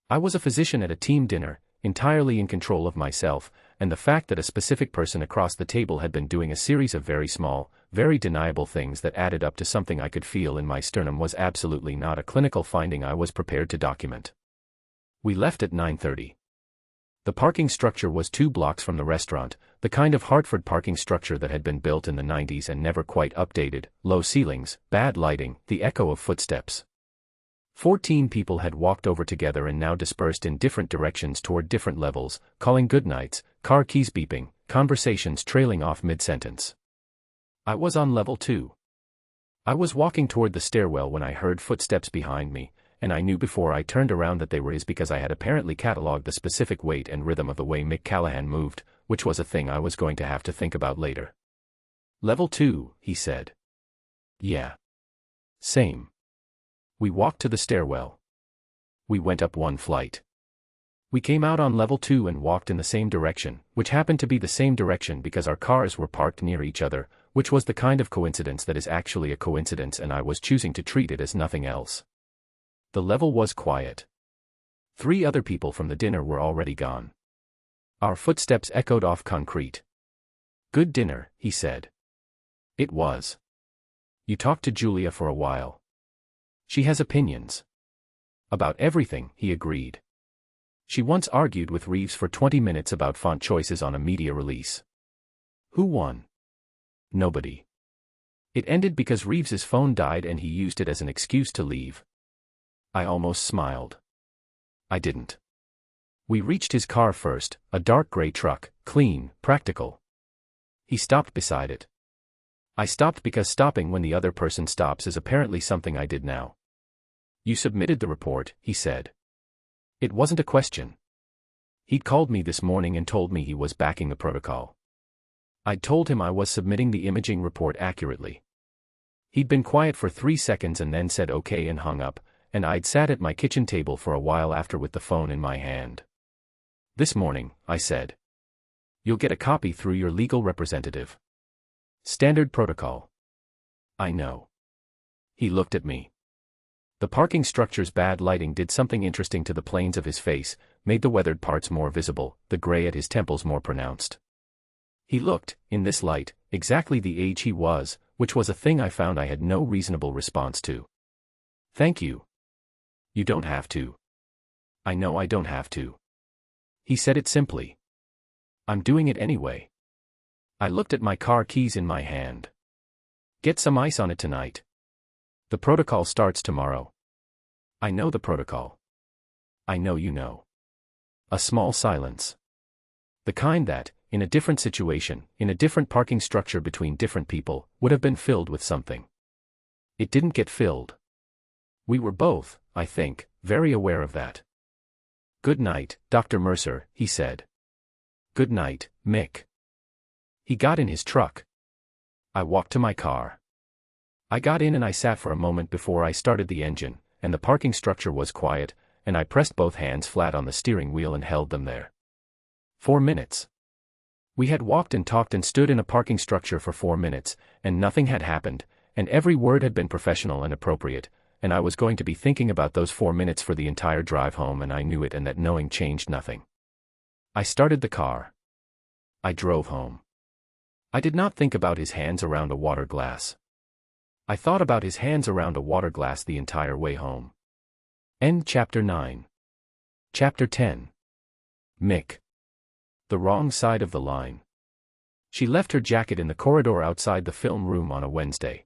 I was a physician at a team dinner, entirely in control of myself, and the fact that a specific person across the table had been doing a series of very small, very deniable things that added up to something I could feel in my sternum was absolutely not a clinical finding I was prepared to document. We left at 9:30. The parking structure was 2 blocks from the restaurant, The kind of Hartford parking structure that had been built in the 90s and never quite updated, low ceilings, bad lighting, the echo of footsteps. 14 people had walked over together and now dispersed in different directions toward different levels, calling goodnights, car keys beeping, conversations trailing off mid-sentence. I was on level 2. I was walking toward the stairwell when I heard footsteps behind me, and I knew before I turned around that they were his because I had apparently catalogued the specific weight and rhythm of the way Mick Callahan moved, which was a thing I was going to have to think about later. Level 2, he said. Yeah. Same. We walked to the stairwell. We went up one flight. We came out on level 2 and walked in the same direction, which happened to be the same direction because our cars were parked near each other, which was the kind of coincidence that is actually a coincidence, and I was choosing to treat it as nothing else. The level was quiet. 3 other people from the dinner were already gone. Our footsteps echoed off concrete. Good dinner, he said. It was. You talked to Julia for a while. She has opinions. About everything, he agreed. She once argued with Reeves for 20 minutes about font choices on a media release. Who won? Nobody. It ended because Reeves's phone died and he used it as an excuse to leave. I almost smiled. I didn't. We reached his car first, a dark gray truck, clean, practical. He stopped beside it. I stopped because stopping when the other person stops is apparently something I did now. You submitted the report, he said. It wasn't a question. He'd called me this morning and told me he was backing the protocol. I'd told him I was submitting the imaging report accurately. He'd been quiet for 3 seconds and then said okay and hung up, and I'd sat at my kitchen table for a while after with the phone in my hand. This morning, I said. You'll get a copy through your legal representative. Standard protocol. I know. He looked at me. The parking structure's bad lighting did something interesting to the planes of his face, made the weathered parts more visible, the gray at his temples more pronounced. He looked, in this light, exactly the age he was, which was a thing I found I had no reasonable response to. Thank you. You don't have to. I know I don't have to. He said it simply. I'm doing it anyway. I looked at my car keys in my hand. Get some ice on it tonight. The protocol starts tomorrow. I know the protocol. I know you know. A small silence. The kind that, in a different situation, in a different parking structure between different people, would have been filled with something. It didn't get filled. We were both, I think, very aware of that. Good night, Dr. Mercer, he said. Good night, Mick. He got in his truck. I walked to my car. I got in and I sat for a moment before I started the engine, and the parking structure was quiet, and I pressed both hands flat on the steering wheel and held them there. 4 minutes. We had walked and talked and stood in a parking structure for 4 minutes, and nothing had happened, and every word had been professional and appropriate, and I was going to be thinking about those 4 minutes for the entire drive home, and I knew it, and that knowing changed nothing. I started the car. I drove home. I did not think about his hands around a water glass. I thought about his hands around a water glass the entire way home. End chapter 9. Chapter 10. Mick. The wrong side of the line. She left her jacket in the corridor outside the film room on a Wednesday.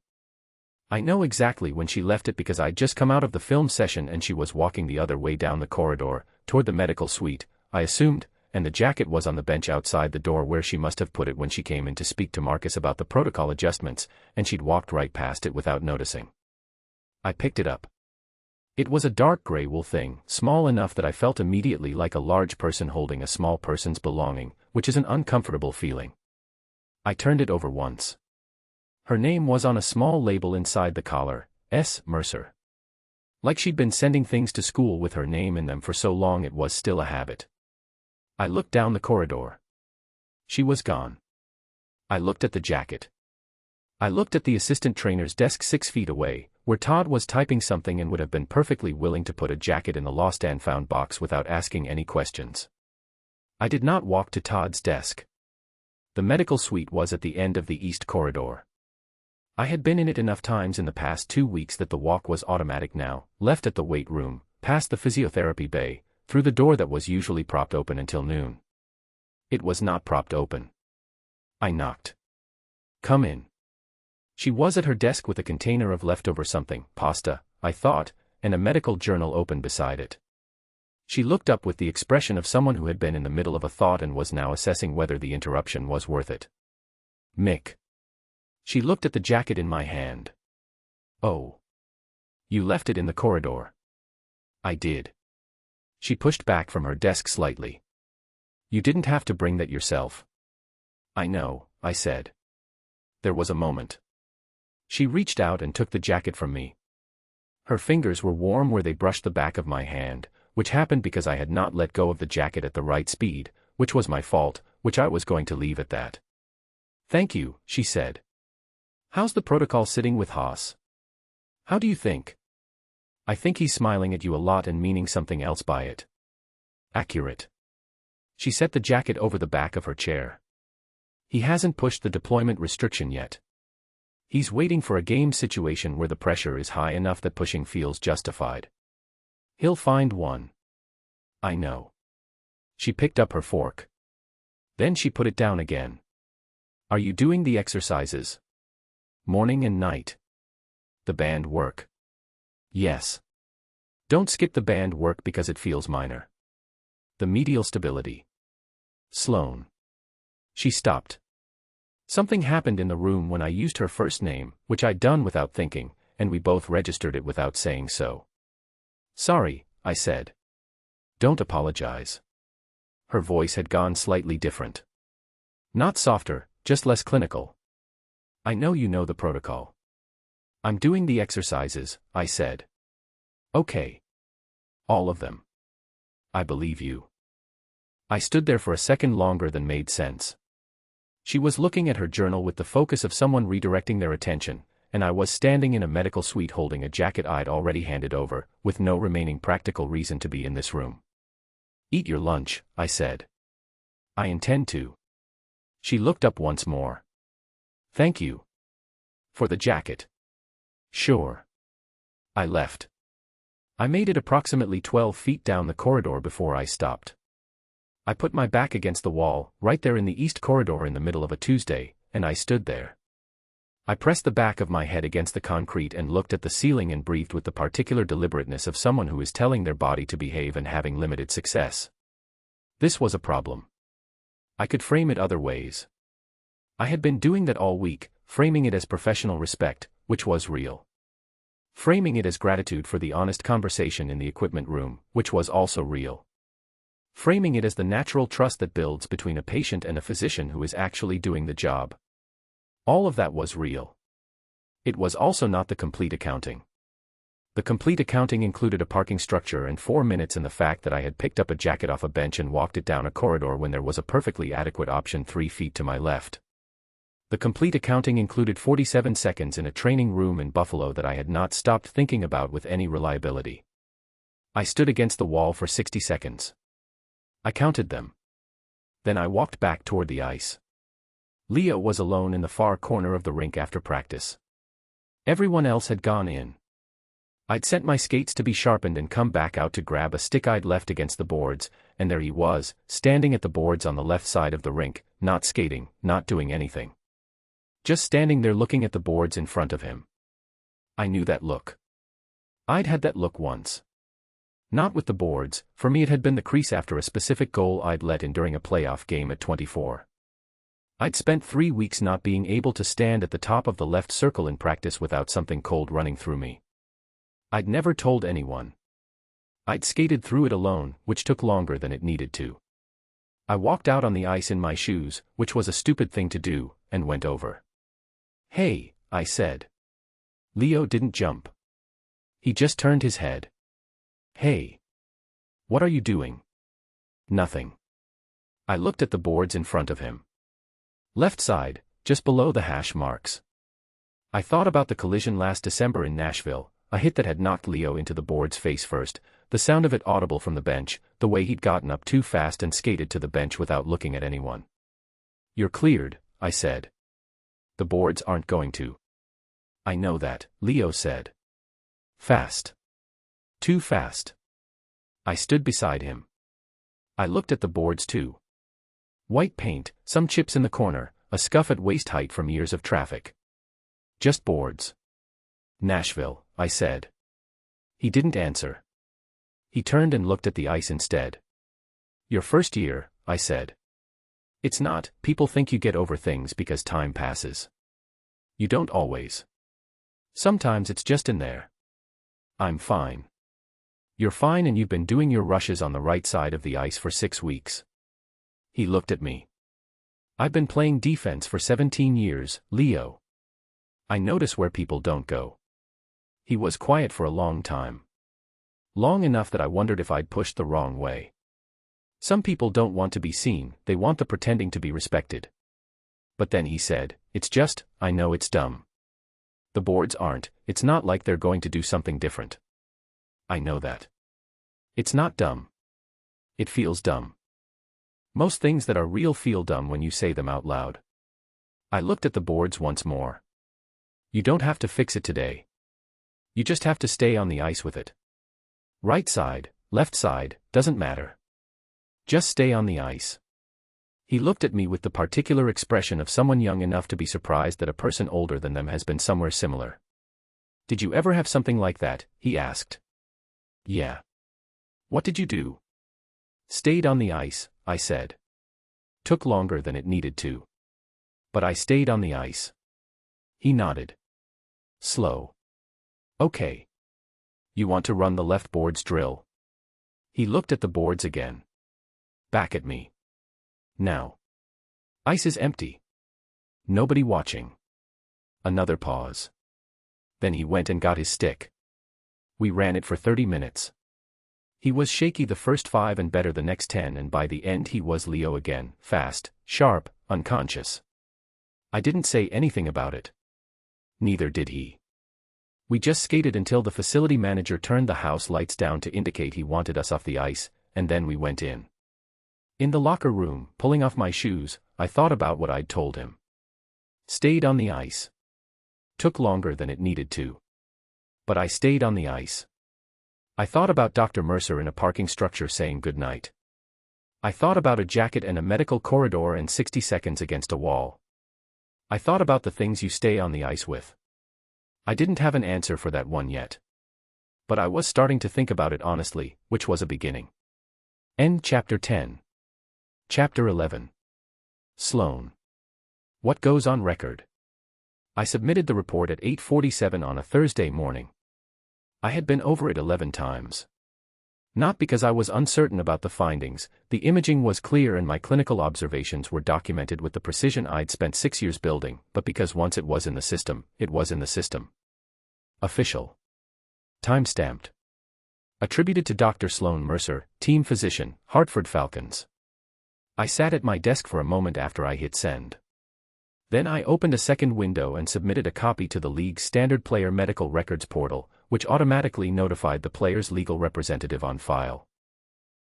I know exactly when she left it because I'd just come out of the film session and she was walking the other way down the corridor, toward the medical suite, I assumed, and the jacket was on the bench outside the door where she must have put it when she came in to speak to Marcus about the protocol adjustments, and she'd walked right past it without noticing. I picked it up. It was a dark gray wool thing, small enough that I felt immediately like a large person holding a small person's belonging, which is an uncomfortable feeling. I turned it over once. Her name was on a small label inside the collar, S. Mercer. Like she'd been sending things to school with her name in them for so long it was still a habit. I looked down the corridor. She was gone. I looked at the jacket. I looked at the assistant trainer's desk 6 feet away, where Todd was typing something and would have been perfectly willing to put a jacket in the lost and found box without asking any questions. I did not walk to Todd's desk. The medical suite was at the end of the east corridor. I had been in it enough times in the past 2 weeks that the walk was automatic now, left at the weight room, past the physiotherapy bay, through the door that was usually propped open until noon. It was not propped open. I knocked. Come in. She was at her desk with a container of leftover something, pasta, I thought, and a medical journal open beside it. She looked up with the expression of someone who had been in the middle of a thought and was now assessing whether the interruption was worth it. Mick. She looked at the jacket in my hand. Oh. You left it in the corridor. I did. She pushed back from her desk slightly. You didn't have to bring that yourself. I know, I said. There was a moment. She reached out and took the jacket from me. Her fingers were warm where they brushed the back of my hand, which happened because I had not let go of the jacket at the right speed, which was my fault, which I was going to leave at that. Thank you, she said. How's the protocol sitting with Haas? How do you think? I think he's smiling at you a lot and meaning something else by it. Accurate. She set the jacket over the back of her chair. He hasn't pushed the deployment restriction yet. He's waiting for a game situation where the pressure is high enough that pushing feels justified. He'll find one. I know. She picked up her fork. Then she put it down again. Are you doing the exercises? Morning and night. The band work. Yes. Don't skip the band work because it feels minor. The medial stability. Sloan. She stopped. Something happened in the room when I used her first name, which I'd done without thinking, and we both registered it without saying so. Sorry, I said. Don't apologize. Her voice had gone slightly different. Not softer, just less clinical. I know you know the protocol. I'm doing the exercises, I said. Okay. All of them. I believe you. I stood there for a second longer than made sense. She was looking at her journal with the focus of someone redirecting their attention, and I was standing in a medical suite holding a jacket I'd already handed over, with no remaining practical reason to be in this room. Eat your lunch, I said. I intend to. She looked up once more. Thank you. For the jacket. Sure. I left. I made it approximately 12 feet down the corridor before I stopped. I put my back against the wall, right there in the east corridor in the middle of a Tuesday, and I stood there. I pressed the back of my head against the concrete and looked at the ceiling and breathed with the particular deliberateness of someone who is telling their body to behave and having limited success. This was a problem. I could frame it other ways. I had been doing that all week, framing it as professional respect, which was real. Framing it as gratitude for the honest conversation in the equipment room, which was also real. Framing it as the natural trust that builds between a patient and a physician who is actually doing the job. All of that was real. It was also not the complete accounting. The complete accounting included a parking structure and 4 minutes and the fact that I had picked up a jacket off a bench and walked it down a corridor when there was a perfectly adequate option 3 feet to my left. The complete accounting included 47 seconds in a training room in Buffalo that I had not stopped thinking about with any reliability. I stood against the wall for 60 seconds. I counted them. Then I walked back toward the ice. Leo was alone in the far corner of the rink after practice. Everyone else had gone in. I'd sent my skates to be sharpened and come back out to grab a stick I'd left against the boards, and there he was, standing at the boards on the left side of the rink, not skating, not doing anything. Just standing there looking at the boards in front of him. I knew that look. I'd had that look once. Not with the boards, for me it had been the crease after a specific goal I'd let in during a playoff game at 24. I'd spent 3 weeks not being able to stand at the top of the left circle in practice without something cold running through me. I'd never told anyone. I'd skated through it alone, which took longer than it needed to. I walked out on the ice in my shoes, which was a stupid thing to do, and went over. Hey, I said. Leo didn't jump. He just turned his head. Hey. What are you doing? Nothing. I looked at the boards in front of him. Left side, just below the hash marks. I thought about the collision last December in Nashville, a hit that had knocked Leo into the boards face first, the sound of it audible from the bench, the way he'd gotten up too fast and skated to the bench without looking at anyone. You're cleared, I said. The boards aren't going to. I know that, Leo said. Fast. Too fast. I stood beside him. I looked at the boards too. White paint, some chips in the corner, a scuff at waist height from years of traffic. Just boards. Nashville, I said. He didn't answer. He turned and looked at the ice instead. Your first year, I said. It's not. People think you get over things because time passes. You don't always. Sometimes it's just in there. I'm fine. You're fine, and you've been doing your rushes on the right side of the ice for 6 weeks. He looked at me. I've been playing defense for 17 years, Leo. I notice where people don't go. He was quiet for a long time. Long enough that I wondered if I'd pushed the wrong way. Some people don't want to be seen, they want the pretending to be respected. But then he said, it's just, I know it's dumb. The boards aren't, it's not like they're going to do something different. I know that. It's not dumb. It feels dumb. Most things that are real feel dumb when you say them out loud. I looked at the boards once more. You don't have to fix it today. You just have to stay on the ice with it. Right side, left side, doesn't matter. Just stay on the ice. He looked at me with the particular expression of someone young enough to be surprised that a person older than them has been somewhere similar. Did you ever have something like that? He asked. Yeah. What did you do? Stayed on the ice, I said. Took longer than it needed to. But I stayed on the ice. He nodded. Slow. Okay. You want to run the left boards drill? He looked at the boards again. Back at me. Now. Ice is empty. Nobody watching. Another pause. Then he went and got his stick. We ran it for 30 minutes. He was shaky the first 5 and better the next 10, and by the end he was Leo again, fast, sharp, unconscious. I didn't say anything about it. Neither did he. We just skated until the facility manager turned the house lights down to indicate he wanted us off the ice, and then we went in. In the locker room, pulling off my shoes, I thought about what I'd told him. Stayed on the ice. Took longer than it needed to. But I stayed on the ice. I thought about Dr. Mercer in a parking structure saying goodnight. I thought about a jacket and a medical corridor and 60 seconds against a wall. I thought about the things you stay on the ice with. I didn't have an answer for that one yet. But I was starting to think about it honestly, which was a beginning. End chapter 10. Chapter 11. Sloan. What goes on record? I submitted the report at 8:47 on a Thursday morning. I had been over it 11 times. Not because I was uncertain about the findings, the imaging was clear and my clinical observations were documented with the precision I'd spent 6 years building, but because once it was in the system, it was in the system. Official. Time-stamped. Attributed to Dr. Sloan Mercer, team physician, Hartford Falcons. I sat at my desk for a moment after I hit send. Then I opened a second window and submitted a copy to the league's standard player medical records portal, which automatically notified the player's legal representative on file.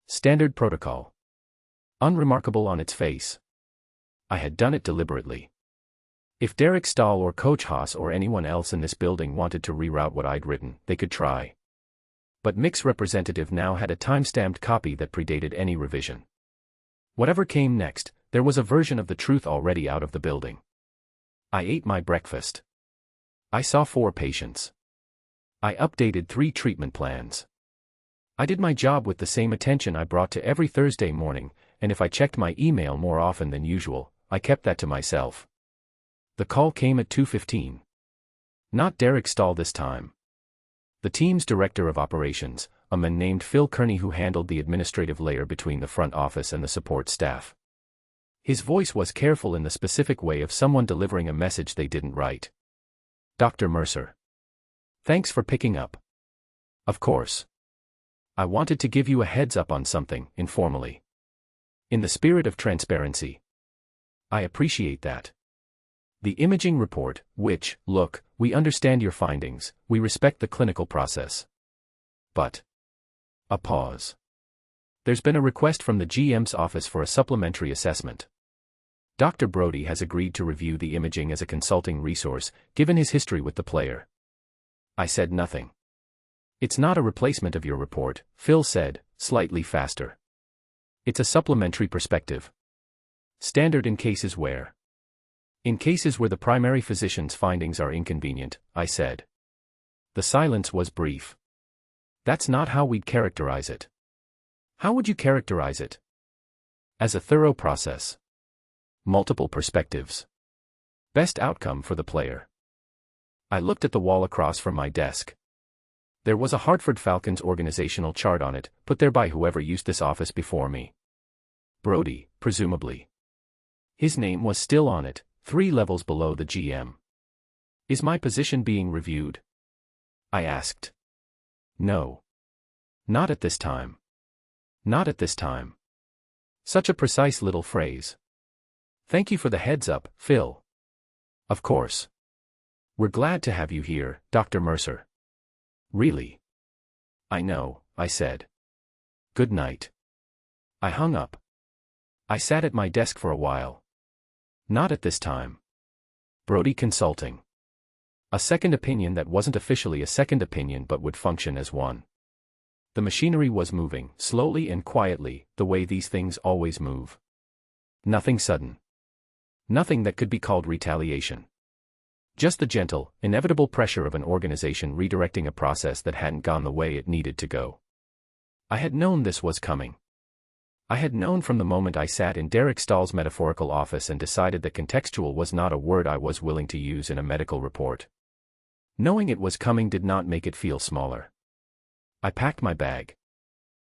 Standard protocol. Unremarkable on its face. I had done it deliberately. If Derek Stahl or Coach Haas or anyone else in this building wanted to reroute what I'd written, they could try. But Mick's representative now had a time-stamped copy that predated any revision. Whatever came next, there was a version of the truth already out of the building. I ate my breakfast. I saw 4 patients. I updated 3 treatment plans. I did my job with the same attention I brought to every Thursday morning, and if I checked my email more often than usual, I kept that to myself. The call came at 2:15. Not Derek Stahl this time. The team's director of operations, a man named Phil Kearney, who handled the administrative layer between the front office and the support staff. His voice was careful in the specific way of someone delivering a message they didn't write. Dr. Mercer. Thanks for picking up. Of course. I wanted to give you a heads up on something, informally. In the spirit of transparency. I appreciate that. The imaging report, which, look, we understand your findings, we respect the clinical process. But. A pause. There's been a request from the GM's office for a supplementary assessment. Dr. Brody has agreed to review the imaging as a consulting resource, given his history with the player. I said nothing. It's not a replacement of your report, Phil said, slightly faster. It's a supplementary perspective. Standard in cases where In cases where the primary physician's findings are inconvenient, I said. The silence was brief. That's not how we'd characterize it. How would you characterize it? As a thorough process. Multiple perspectives. Best outcome for the player. I looked at the wall across from my desk. There was a Hartford Falcons organizational chart on it, put there by whoever used this office before me. Brodie, presumably. His name was still on it, 3 levels below the GM. Is my position being reviewed? I asked. No. Not at this time. Not at this time. Such a precise little phrase. Thank you for the heads up, Phil. Of course. We're glad to have you here, Dr. Mercer. Really? I know, I said. Good night. I hung up. I sat at my desk for a while. Not at this time. Brodie Consulting. A second opinion that wasn't officially a second opinion but would function as one. The machinery was moving, slowly and quietly, the way these things always move. Nothing sudden. Nothing that could be called retaliation. Just the gentle, inevitable pressure of an organization redirecting a process that hadn't gone the way it needed to go. I had known this was coming. I had known from the moment I sat in Derek Stahl's metaphorical office and decided that contextual was not a word I was willing to use in a medical report. Knowing it was coming did not make it feel smaller. I packed my bag.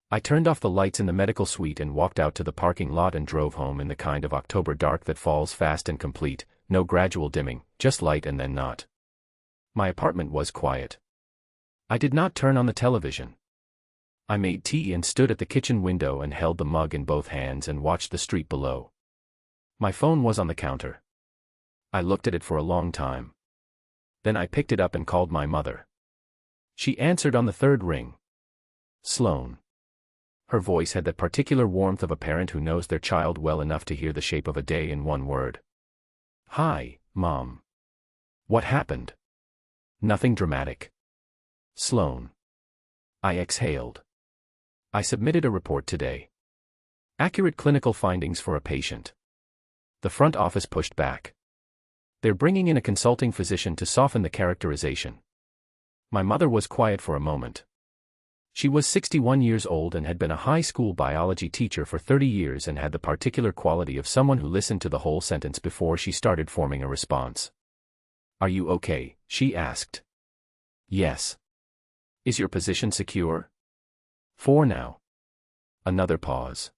I turned off the lights in the medical suite and walked out to the parking lot and drove home in the kind of October dark that falls fast and complete, no gradual dimming, just light and then not. My apartment was quiet. I did not turn on the television. I made tea and stood at the kitchen window and held the mug in both hands and watched the street below. My phone was on the counter. I looked at it for a long time. Then I picked it up and called my mother. She answered on the third ring. Sloan. Her voice had that particular warmth of a parent who knows their child well enough to hear the shape of a day in one word. Hi, Mom. What happened? Nothing dramatic. Sloan. I exhaled. I submitted a report today. Accurate clinical findings for a patient. The front office pushed back. They're bringing in a consulting physician to soften the characterization. My mother was quiet for a moment. She was 61 years old and had been a high school biology teacher for 30 years and had the particular quality of someone who listened to the whole sentence before she started forming a response. Are you okay? She asked. Yes. Is your position secure? For now. Another pause.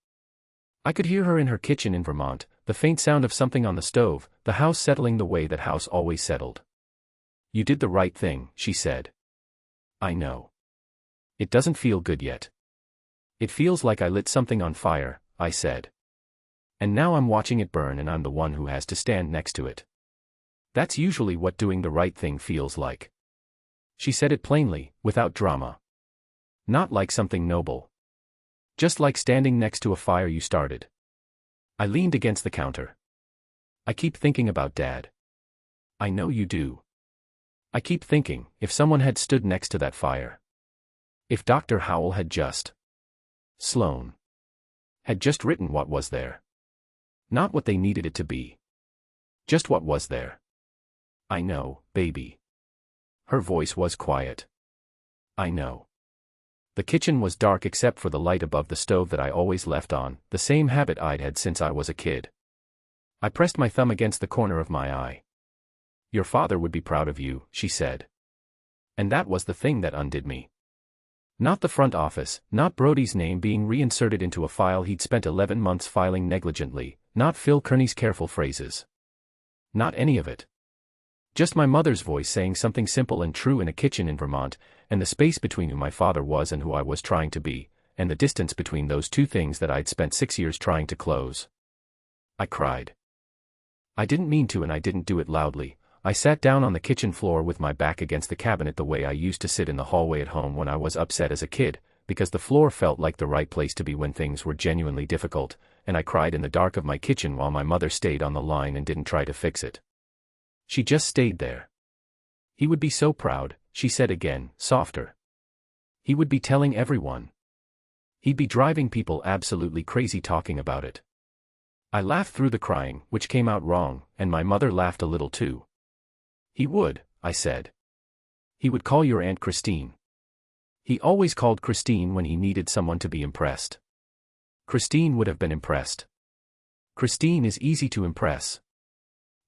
I could hear her in her kitchen in Vermont, the faint sound of something on the stove, the house settling the way that house always settled. You did the right thing, she said. I know. It doesn't feel good yet. It feels like I lit something on fire, I said. And now I'm watching it burn and I'm the one who has to stand next to it. That's usually what doing the right thing feels like. She said it plainly, without drama. Not like something noble. Just like standing next to a fire you started. I leaned against the counter. I keep thinking about Dad. I know you do. I keep thinking, if someone had stood next to that fire. If Dr. Howell had just. Sloan. Had just written what was there. Not what they needed it to be. Just what was there. I know, baby. Her voice was quiet. I know. The kitchen was dark except for the light above the stove that I always left on, the same habit I'd had since I was a kid. I pressed my thumb against the corner of my eye. Your father would be proud of you, she said. And that was the thing that undid me. Not the front office, not Brodie's name being reinserted into a file he'd spent 11 months filing negligently, not Phil Kearney's careful phrases. Not any of it. Just my mother's voice saying something simple and true in a kitchen in Vermont, and the space between who my father was and who I was trying to be, and the distance between those two things that I'd spent 6 years trying to close. I cried. I didn't mean to and I didn't do it loudly. I sat down on the kitchen floor with my back against the cabinet the way I used to sit in the hallway at home when I was upset as a kid, because the floor felt like the right place to be when things were genuinely difficult, and I cried in the dark of my kitchen while my mother stayed on the line and didn't try to fix it. She just stayed there. He would be so proud, she said again, softer. He would be telling everyone. He'd be driving people absolutely crazy talking about it. I laughed through the crying, which came out wrong, and my mother laughed a little too. He would, I said. He would call your Aunt Christine. He always called Christine when he needed someone to be impressed. Christine would have been impressed. Christine is easy to impress.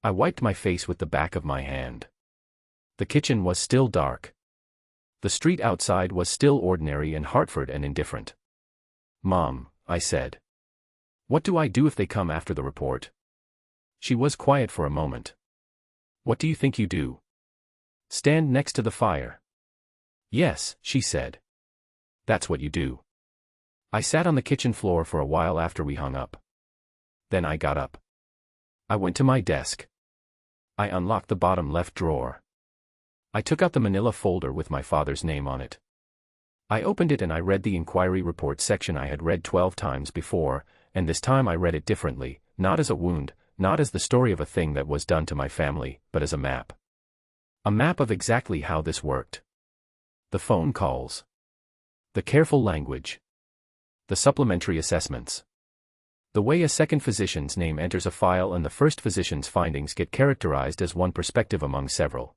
I wiped my face with the back of my hand. The kitchen was still dark. The street outside was still ordinary and Hartford and indifferent. Mom, I said. What do I do if they come after the report? She was quiet for a moment. What do you think you do? Stand next to the fire. Yes, she said. That's what you do. I sat on the kitchen floor for a while after we hung up. Then I got up. I went to my desk. I unlocked the bottom left drawer. I took out the manila folder with my father's name on it. I opened it and I read the inquiry report section I had read 12 times before, and this time I read it differently, not as a wound, not as the story of a thing that was done to my family, but as a map. A map of exactly how this worked. The phone calls. The careful language. The supplementary assessments. The way a second physician's name enters a file and the first physician's findings get characterized as one perspective among several.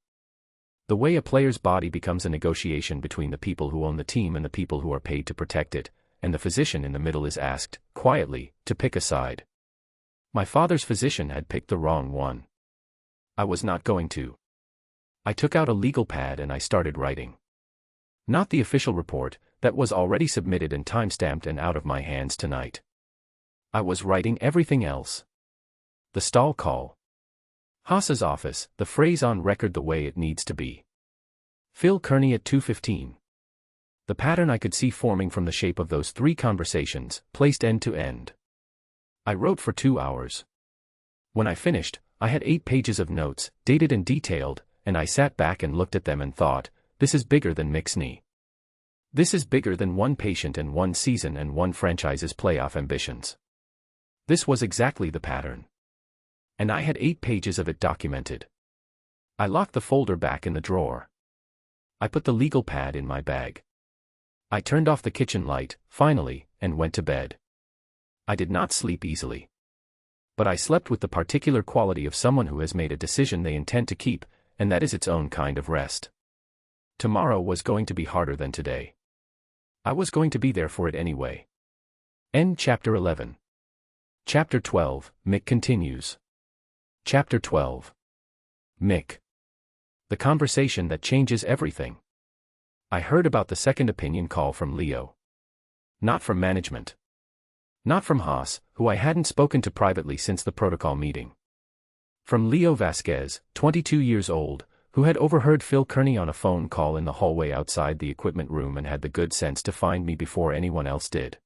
The way a player's body becomes a negotiation between the people who own the team and the people who are paid to protect it, and the physician in the middle is asked, quietly, to pick a side. My father's physician had picked the wrong one. I was not going to. I took out a legal pad and I started writing. Not the official report, that was already submitted and time-stamped and out of my hands tonight. I was writing everything else. The stall call. Haas's office, the phrase on record the way it needs to be. Phil Kearney at 2:15. The pattern I could see forming from the shape of those 3 conversations, placed end to end. I wrote for 2 hours. When I finished, I had 8 pages of notes, dated and detailed, and I sat back and looked at them and thought, this is bigger than McSney. This is bigger than one patient and one season and one franchise's playoff ambitions. This was exactly the pattern. And I had 8 pages of it documented. I locked the folder back in the drawer. I put the legal pad in my bag. I turned off the kitchen light, finally, and went to bed. I did not sleep easily. But I slept with the particular quality of someone who has made a decision they intend to keep, and that is its own kind of rest. Tomorrow was going to be harder than today. I was going to be there for it anyway. End chapter 11. Chapter 12, Mick continues. Chapter 12. Mick. The conversation that changes everything. I heard about the second opinion call from Leo. Not from management. Not from Haas, who I hadn't spoken to privately since the protocol meeting. From Leo Vasquez, 22 years old, who had overheard Phil Kearney on a phone call in the hallway outside the equipment room and had the good sense to find me before anyone else did.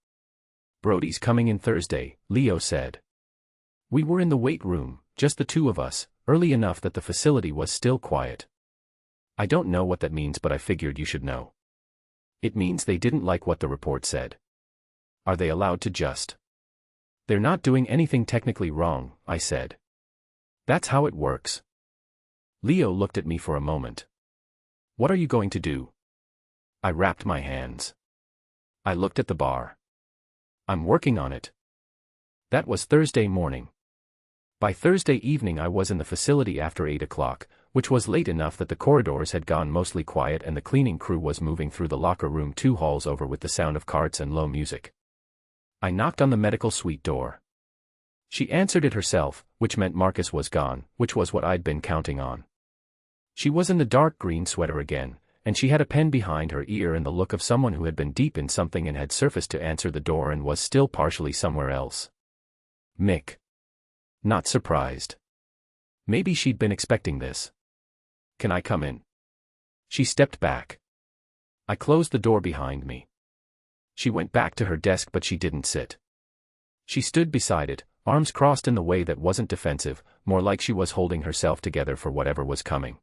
Brody's coming in Thursday, Leo said. We were in the weight room, just the 2 of us, early enough that the facility was still quiet. I don't know what that means, but I figured you should know. It means they didn't like what the report said. Are they allowed to just? They're not doing anything technically wrong, I said. That's how it works. Leo looked at me for a moment. What are you going to do? I wrapped my hands. I looked at the bar. I'm working on it. That was Thursday morning. By Thursday evening I was in the facility after 8 o'clock, which was late enough that the corridors had gone mostly quiet and the cleaning crew was moving through the locker room 2 halls over with the sound of carts and low music. I knocked on the medical suite door. She answered it herself, which meant Marcus was gone, which was what I'd been counting on. She was in the dark green sweater again, and she had a pen behind her ear and the look of someone who had been deep in something and had surfaced to answer the door and was still partially somewhere else. Mick. Not surprised. Maybe she'd been expecting this. Can I come in? She stepped back. I closed the door behind me. She went back to her desk but she didn't sit. She stood beside it, arms crossed in the way that wasn't defensive, more like she was holding herself together for whatever was coming.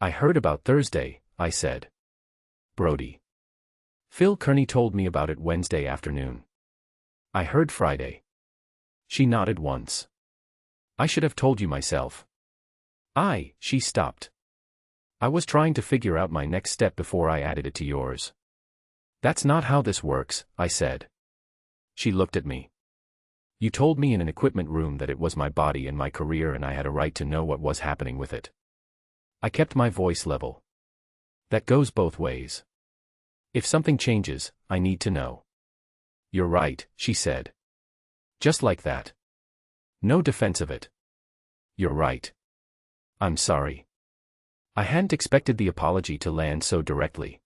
I heard about Thursday, I said. Brody. Phil Kearney told me about it Wednesday afternoon. I heard Friday. She nodded once. I should have told you myself. She stopped. I was trying to figure out my next step before I added it to yours. That's not how this works, I said. She looked at me. You told me in an equipment room that it was my body and my career and I had a right to know what was happening with it. I kept my voice level. That goes both ways. If something changes, I need to know. You're right, she said. Just like that. No defense of it. You're right. I'm sorry. I hadn't expected the apology to land so directly.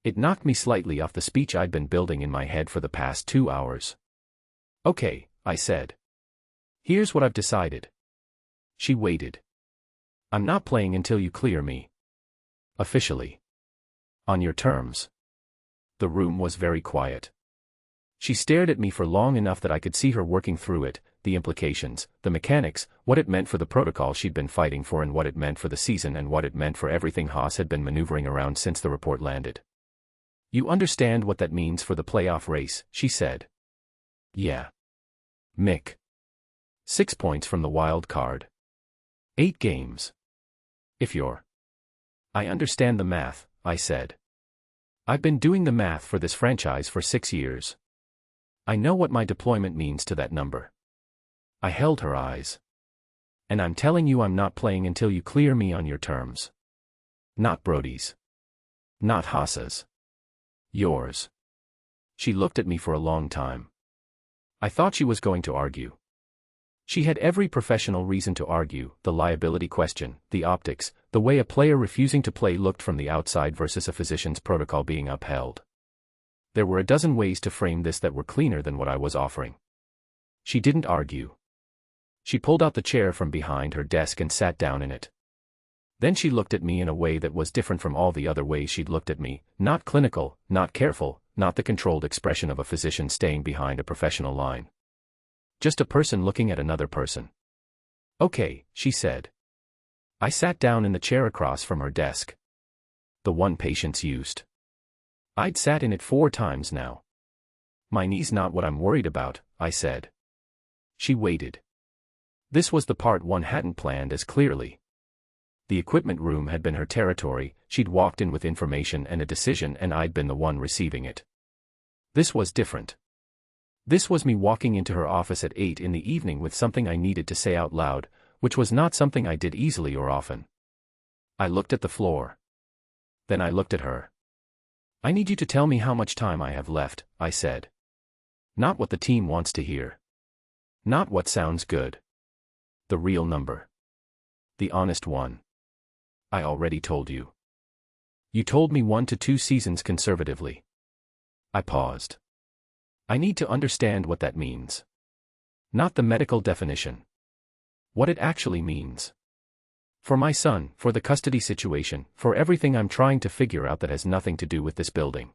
It knocked me slightly off the speech I'd been building in my head for the past 2 hours. Okay, I said. Here's what I've decided. She waited. I'm not playing until you clear me. Officially. On your terms. The room was very quiet. She stared at me for long enough that I could see her working through it, the implications, the mechanics, what it meant for the protocol she'd been fighting for and what it meant for the season and what it meant for everything Haas had been maneuvering around since the report landed. You understand what that means for the playoff race, she said. Yeah. Mick. 6 points from the wild card. 8 games. If you're... I understand the math, I said. I've been doing the math for this franchise for 6 years. I know what my deployment means to that number. I held her eyes. And I'm telling you I'm not playing until you clear me on your terms. Not Brody's. Not Haas's. Yours. She looked at me for a long time. I thought she was going to argue. She had every professional reason to argue, the liability question, the optics, the way a player refusing to play looked from the outside versus a physician's protocol being upheld. There were a dozen ways to frame this that were cleaner than what I was offering. She didn't argue. She pulled out the chair from behind her desk and sat down in it. Then she looked at me in a way that was different from all the other ways she'd looked at me, not clinical, not careful, not the controlled expression of a physician staying behind a professional line. Just a person looking at another person. Okay, she said. I sat down in the chair across from her desk. The one patients used. I'd sat in it 4 times now. My knee's not what I'm worried about, I said. She waited. This was the part one hadn't planned as clearly. The equipment room had been her territory, she'd walked in with information and a decision and I'd been the one receiving it. This was different. This was me walking into her office at 8 in the evening with something I needed to say out loud, which was not something I did easily or often. I looked at the floor. Then I looked at her. I need you to tell me how much time I have left, I said. Not what the team wants to hear. Not what sounds good. The real number. The honest one. I already told you. You told me 1 to 2 seasons conservatively. I paused. I need to understand what that means. Not the medical definition. What it actually means. For my son, for the custody situation, for everything I'm trying to figure out that has nothing to do with this building.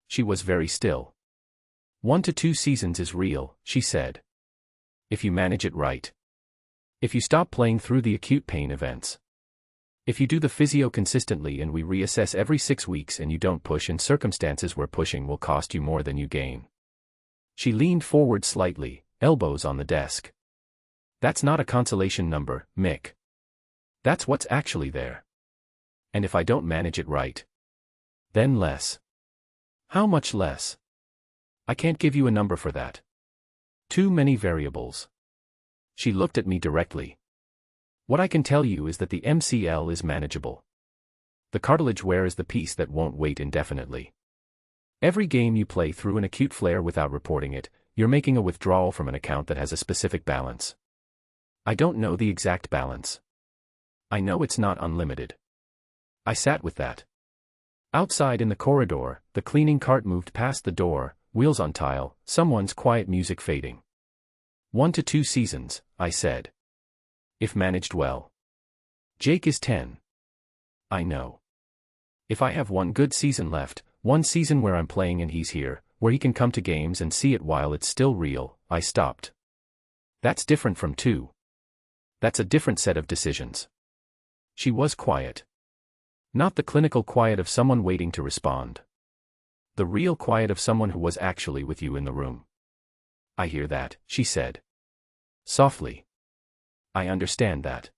She was very still. 1 to 2 seasons is real, she said. If you manage it right. If you stop playing through the acute pain events. If you do the physio consistently and we reassess every 6 weeks and you don't push in circumstances where pushing will cost you more than you gain. She leaned forward slightly, elbows on the desk. That's not a consolation number, Mick. That's what's actually there. And if I don't manage it right. Then less. How much less? I can't give you a number for that. Too many variables. She looked at me directly. What I can tell you is that the MCL is manageable. The cartilage wear is the piece that won't wait indefinitely. Every game you play through an acute flare without reporting it, you're making a withdrawal from an account that has a specific balance. I don't know the exact balance. I know it's not unlimited. I sat with that. Outside in the corridor, the cleaning cart moved past the door, wheels on tile, someone's quiet music fading. 1 to 2 seasons, I said. If managed well. Jake is 10. I know. If I have 1 good season left, 1 season where I'm playing and he's here, where he can come to games and see it while it's still real, I stopped. That's different from 2. That's a different set of decisions. She was quiet. Not the clinical quiet of someone waiting to respond. The real quiet of someone who was actually with you in the room. I hear that, she said. Softly. I understand that.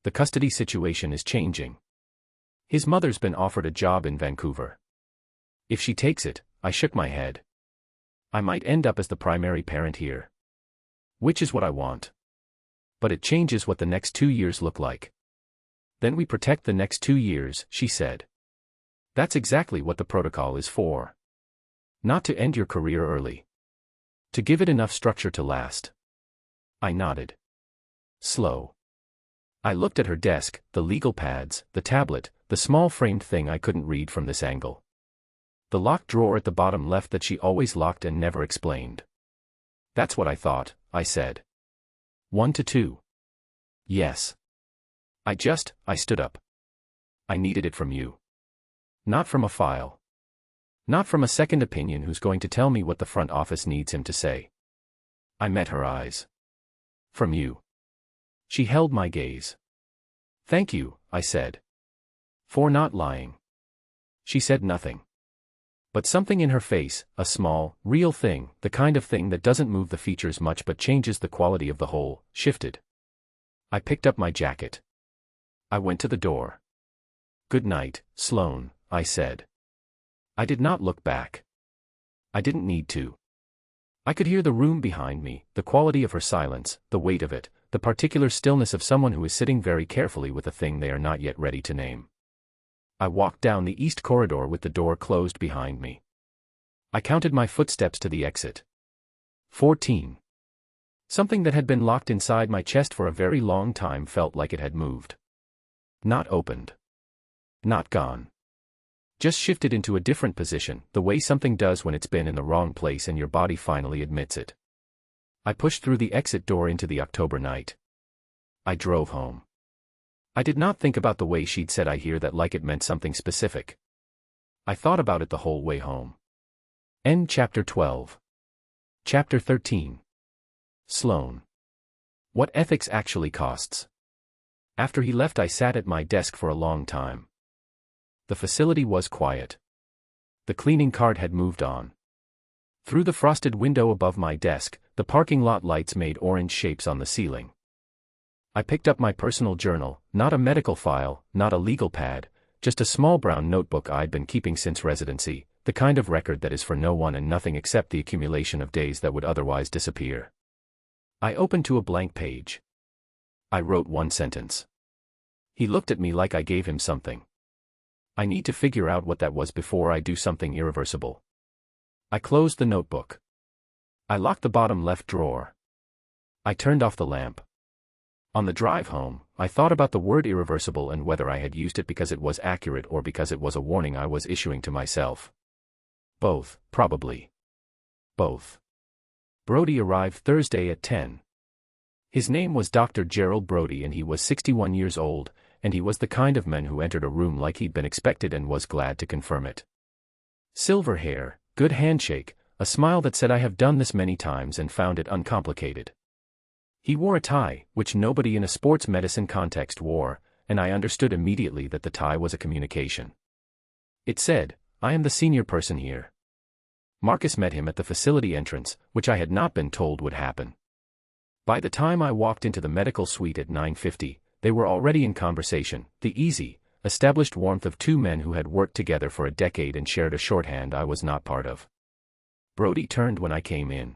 The custody situation is changing. His mother's been offered a job in Vancouver. If she takes it, I shook my head. I might end up as the primary parent here, Which is what I want. But it changes what the next 2 years look like. Then we protect the next 2 years, she said. That's exactly what the protocol is for. Not to end your career early. To give it enough structure to last. I nodded. Slow. I looked at her desk, the legal pads, the tablet, the small framed thing I couldn't read from this angle. The locked drawer at the bottom left that she always locked and never explained. That's what I thought, I said. 1 to 2. Yes. I stood up. I needed it from you. Not from a file. Not from a second opinion who's going to tell me what the front office needs him to say. I met her eyes. From you. She held my gaze. Thank you, I said. For not lying. She said nothing. But something in her face, a small, real thing, the kind of thing that doesn't move the features much but changes the quality of the whole, shifted. I picked up my jacket. I went to the door. Good night, Sloane, I said. I did not look back. I didn't need to. I could hear the room behind me, the quality of her silence, the weight of it, the particular stillness of someone who is sitting very carefully with a thing they are not yet ready to name. I walked down the east corridor with the door closed behind me. I counted my footsteps to the exit. 14. Something that had been locked inside my chest for a very long time felt like it had moved. Not opened. Not gone. Just shifted into a different position, the way something does when it's been in the wrong place and your body finally admits it. I pushed through the exit door into the October night. I drove home. I did not think about the way she'd said I hear that like it meant something specific. I thought about it the whole way home. End chapter 12. Chapter 13. Sloane. What ethics actually costs. After he left, I sat at my desk for a long time. The facility was quiet. The cleaning cart had moved on. Through the frosted window above my desk, the parking lot lights made orange shapes on the ceiling. I picked up my personal journal, not a medical file, not a legal pad, just a small brown notebook I'd been keeping since residency, the kind of record that is for no one and nothing except the accumulation of days that would otherwise disappear. I opened to a blank page. I wrote one sentence. He looked at me like I gave him something. I need to figure out what that was before I do something irreversible. I closed the notebook. I locked the bottom left drawer. I turned off the lamp. On the drive home, I thought about the word irreversible and whether I had used it because it was accurate or because it was a warning I was issuing to myself. Both, probably. Both. Brody arrived Thursday at 10. His name was Dr. Gerald Brody and he was 61 years old, and he was the kind of man who entered a room like he'd been expected and was glad to confirm it. Silver hair, good handshake, a smile that said I have done this many times and found it uncomplicated. He wore a tie, which nobody in a sports medicine context wore, and I understood immediately that the tie was a communication. It said, "I am the senior person here." Marcus met him at the facility entrance, which I had not been told would happen. By the time I walked into the medical suite at 9:50, they were already in conversation, the easy, established warmth of two men who had worked together for a decade and shared a shorthand I was not part of. Brody turned when I came in.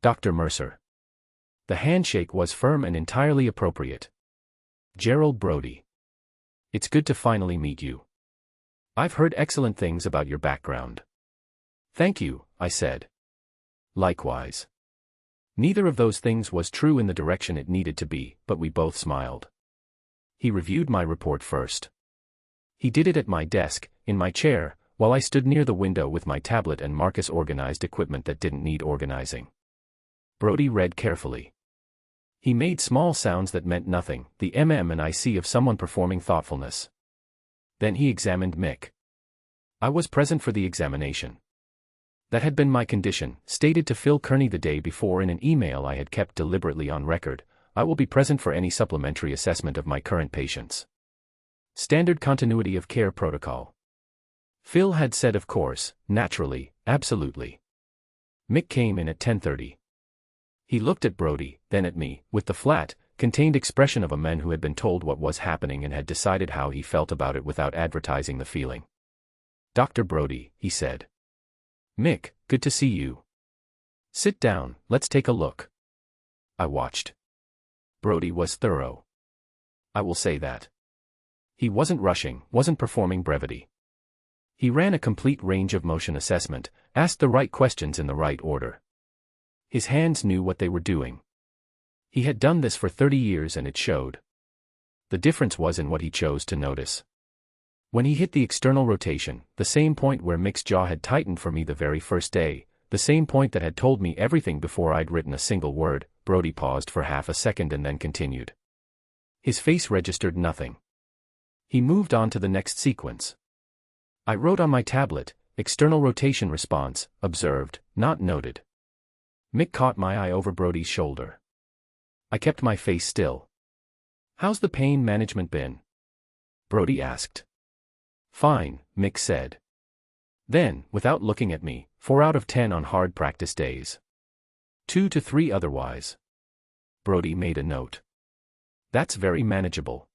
Dr. Mercer. The handshake was firm and entirely appropriate. Gerald Brody. It's good to finally meet you. I've heard excellent things about your background. Thank you, I said. Likewise. Neither of those things was true in the direction it needed to be, but we both smiled. He reviewed my report first. He did it at my desk, in my chair, while I stood near the window with my tablet and Marcus organized equipment that didn't need organizing. Brody read carefully. He made small sounds that meant nothing, the and IC of someone performing thoughtfulness. Then he examined Mick. I was present for the examination. That had been my condition, stated to Phil Kearney the day before in an email I had kept deliberately on record. I will be present for any supplementary assessment of my current patients. Standard continuity of care protocol. Phil had said of course, naturally, absolutely. Mick came in at 10:30. He looked at Brody, then at me, with the flat, contained expression of a man who had been told what was happening and had decided how he felt about it without advertising the feeling. Dr. Brody, he said. Mick, good to see you. Sit down, let's take a look. I watched. Brody was thorough. I will say that. He wasn't rushing, wasn't performing brevity. He ran a complete range of motion assessment, asked the right questions in the right order. His hands knew what they were doing. He had done this for 30 years and it showed. The difference was in what he chose to notice. When he hit the external rotation, the same point where Mick's jaw had tightened for me the very first day, the same point that had told me everything before I'd written a single word, Brody paused for half a second and then continued. His face registered nothing. He moved on to the next sequence. I wrote on my tablet, external rotation response, observed, not noted. Mick caught my eye over Brody's shoulder. I kept my face still. How's the pain management been? Brody asked. Fine, Mick said. Then, without looking at me, 4 out of 10 on hard practice days. 2 to 3 otherwise. Brody made a note. That's very manageable.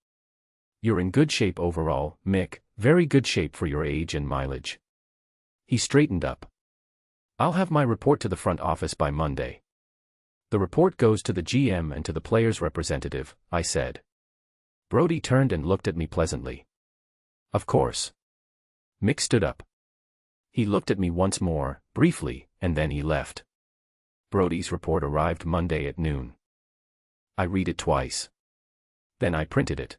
You're in good shape overall, Mick, very good shape for your age and mileage. He straightened up. I'll have my report to the front office by Monday. The report goes to the GM and to the player's representative, I said. Brody turned and looked at me pleasantly. Of course. Mick stood up. He looked at me once more, briefly, and then he left. Brody's report arrived Monday at noon. I read it twice. Then I printed it.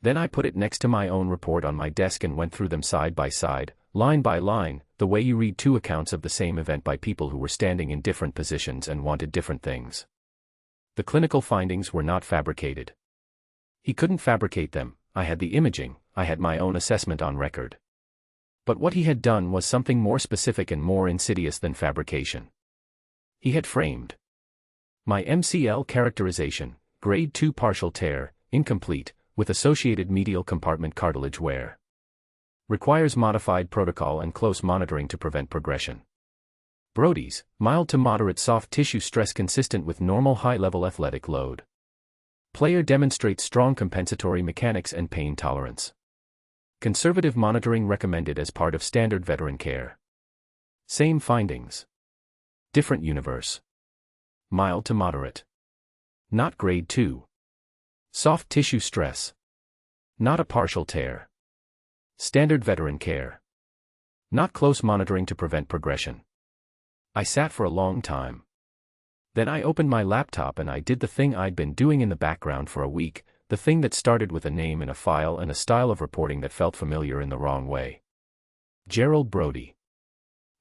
Then I put it next to my own report on my desk and went through them side by side, line by line, the way you read 2 accounts of the same event by people who were standing in different positions and wanted different things. The clinical findings were not fabricated. He couldn't fabricate them, I had the imaging, I had my own assessment on record. But what he had done was something more specific and more insidious than fabrication. He had framed my MCL characterization, grade 2 partial tear, incomplete, with associated medial compartment cartilage wear. Requires modified protocol and close monitoring to prevent progression. Brody's, mild to moderate soft tissue stress consistent with normal high-level athletic load. Player demonstrates strong compensatory mechanics and pain tolerance. Conservative monitoring recommended as part of standard veteran care. Same findings. Different universe. Mild to moderate. Not grade 2. Soft tissue stress. Not a partial tear. Standard veteran care. Not close monitoring to prevent progression. I sat for a long time. Then I opened my laptop and I did the thing I'd been doing in the background for a week, the thing that started with a name in a file and a style of reporting that felt familiar in the wrong way. Gerald Brody.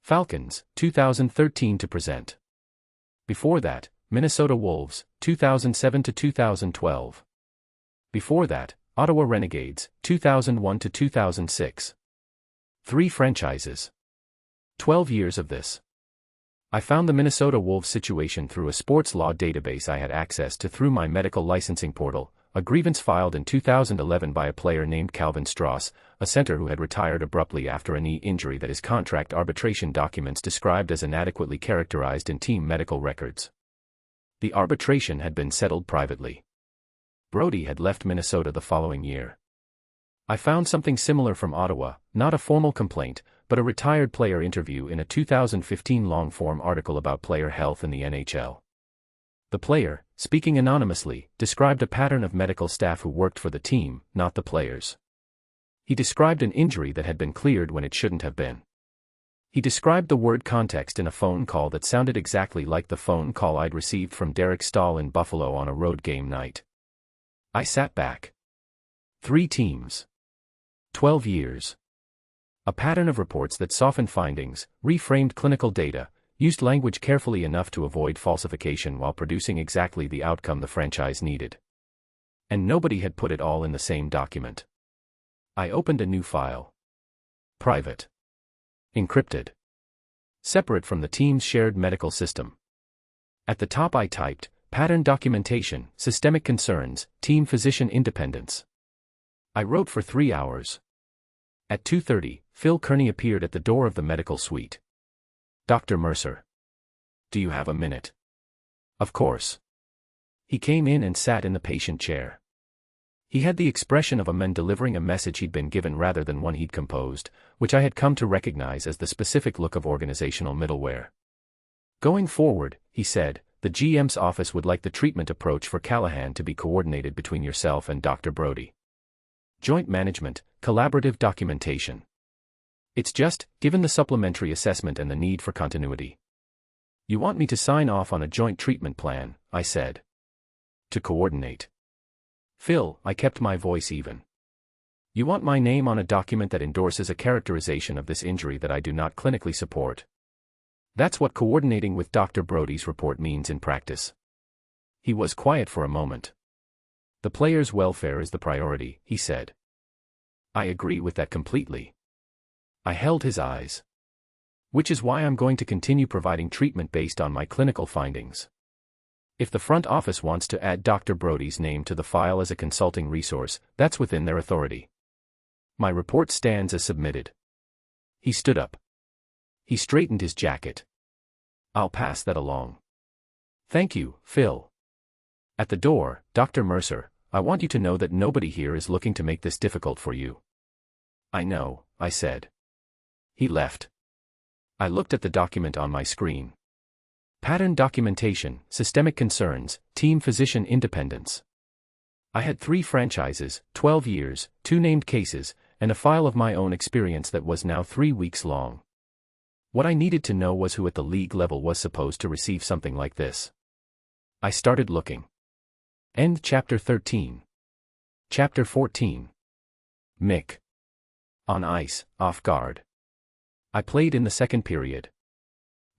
Falcons, 2013 to present. Before that, Minnesota Wolves, 2007 to 2012. Before that, Ottawa Renegades, 2001 to 2006. 3 franchises. 12 years of this. I found the Minnesota Wolves situation through a sports law database I had access to through my medical licensing portal, a grievance filed in 2011 by a player named Calvin Strauss, a center who had retired abruptly after a knee injury that his contract arbitration documents described as inadequately characterized in team medical records. The arbitration had been settled privately. Brody had left Minnesota the following year. I found something similar from Ottawa, not a formal complaint, but a retired player interview in a 2015 long-form article about player health in the NHL. The player, speaking anonymously, described a pattern of medical staff who worked for the team, not the players. He described an injury that had been cleared when it shouldn't have been. He described the word context in a phone call that sounded exactly like the phone call I'd received from Derek Stahl in Buffalo on a road game night. I sat back. 3 teams. 12 years. A pattern of reports that softened findings, reframed clinical data, used language carefully enough to avoid falsification while producing exactly the outcome the franchise needed. And nobody had put it all in the same document. I opened a new file. Private. Encrypted. Separate from the team's shared medical system. At the top I typed, pattern documentation, systemic concerns, team physician independence. I wrote for 3 hours. At 2:30, Phil Kearney appeared at the door of the medical suite. Dr. Mercer. Do you have a minute? Of course. He came in and sat in the patient chair. He had the expression of a man delivering a message he'd been given rather than one he'd composed, which I had come to recognize as the specific look of organizational middleware. Going forward, he said, the GM's office would like the treatment approach for Callahan to be coordinated between yourself and Dr. Brody. Joint management, collaborative documentation. It's just, given the supplementary assessment and the need for continuity. You want me to sign off on a joint treatment plan, I said. To coordinate. Phil, I kept my voice even. You want my name on a document that endorses a characterization of this injury that I do not clinically support. That's what coordinating with Dr. Brody's report means in practice. He was quiet for a moment. The player's welfare is the priority, he said. I agree with that completely. I held his eyes. Which is why I'm going to continue providing treatment based on my clinical findings. If the front office wants to add Dr. Brody's name to the file as a consulting resource, that's within their authority. My report stands as submitted. He stood up. He straightened his jacket. I'll pass that along. Thank you, Phil. At the door, Dr. Mercer, I want you to know that nobody here is looking to make this difficult for you. I know, I said. He left. I looked at the document on my screen. Pattern documentation, systemic concerns, team physician independence. I had 3 franchises, 12 years, 2 named cases, and a file of my own experience that was now 3 weeks long. What I needed to know was who at the league level was supposed to receive something like this. I started looking. End chapter 13. Chapter 14. Mick. On ice, off guard. I played in the second period.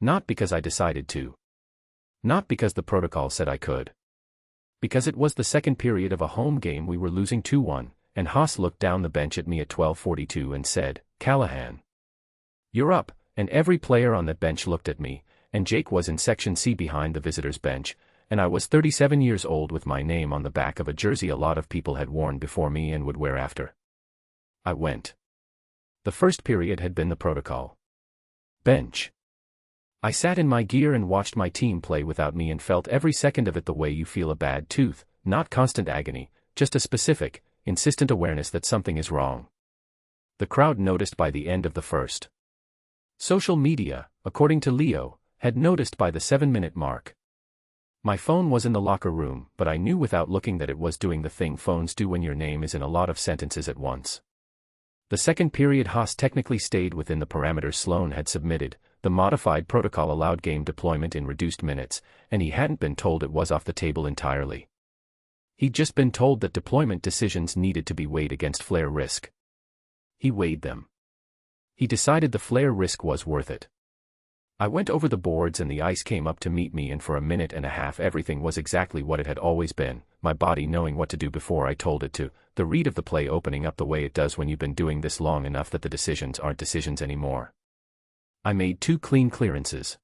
Not because I decided to. Not because the protocol said I could. Because it was the second period of a home game we were losing 2-1, and Haas looked down the bench at me at 12:42 and said, Callahan. You're up, and every player on that bench looked at me, and Jake was in Section C behind the visitors' bench, and I was 37 years old with my name on the back of a jersey a lot of people had worn before me and would wear after. I went. The first period had been the protocol. Bench. I sat in my gear and watched my team play without me and felt every second of it the way you feel a bad tooth, not constant agony, just a specific, insistent awareness that something is wrong. The crowd noticed by the end of the first. Social media, according to Leo, had noticed by the 7-minute mark. My phone was in the locker room, but I knew without looking that it was doing the thing phones do when your name is in a lot of sentences at once. The second period Haas technically stayed within the parameters Sloan had submitted. The modified protocol allowed game deployment in reduced minutes, and he hadn't been told it was off the table entirely. He'd just been told that deployment decisions needed to be weighed against flare risk. He weighed them. He decided the flare risk was worth it. I went over the boards and the ice came up to meet me, and for a minute and a half everything was exactly what it had always been, my body knowing what to do before I told it to, the read of the play opening up the way it does when you've been doing this long enough that the decisions aren't decisions anymore. I made 2 clean clearances.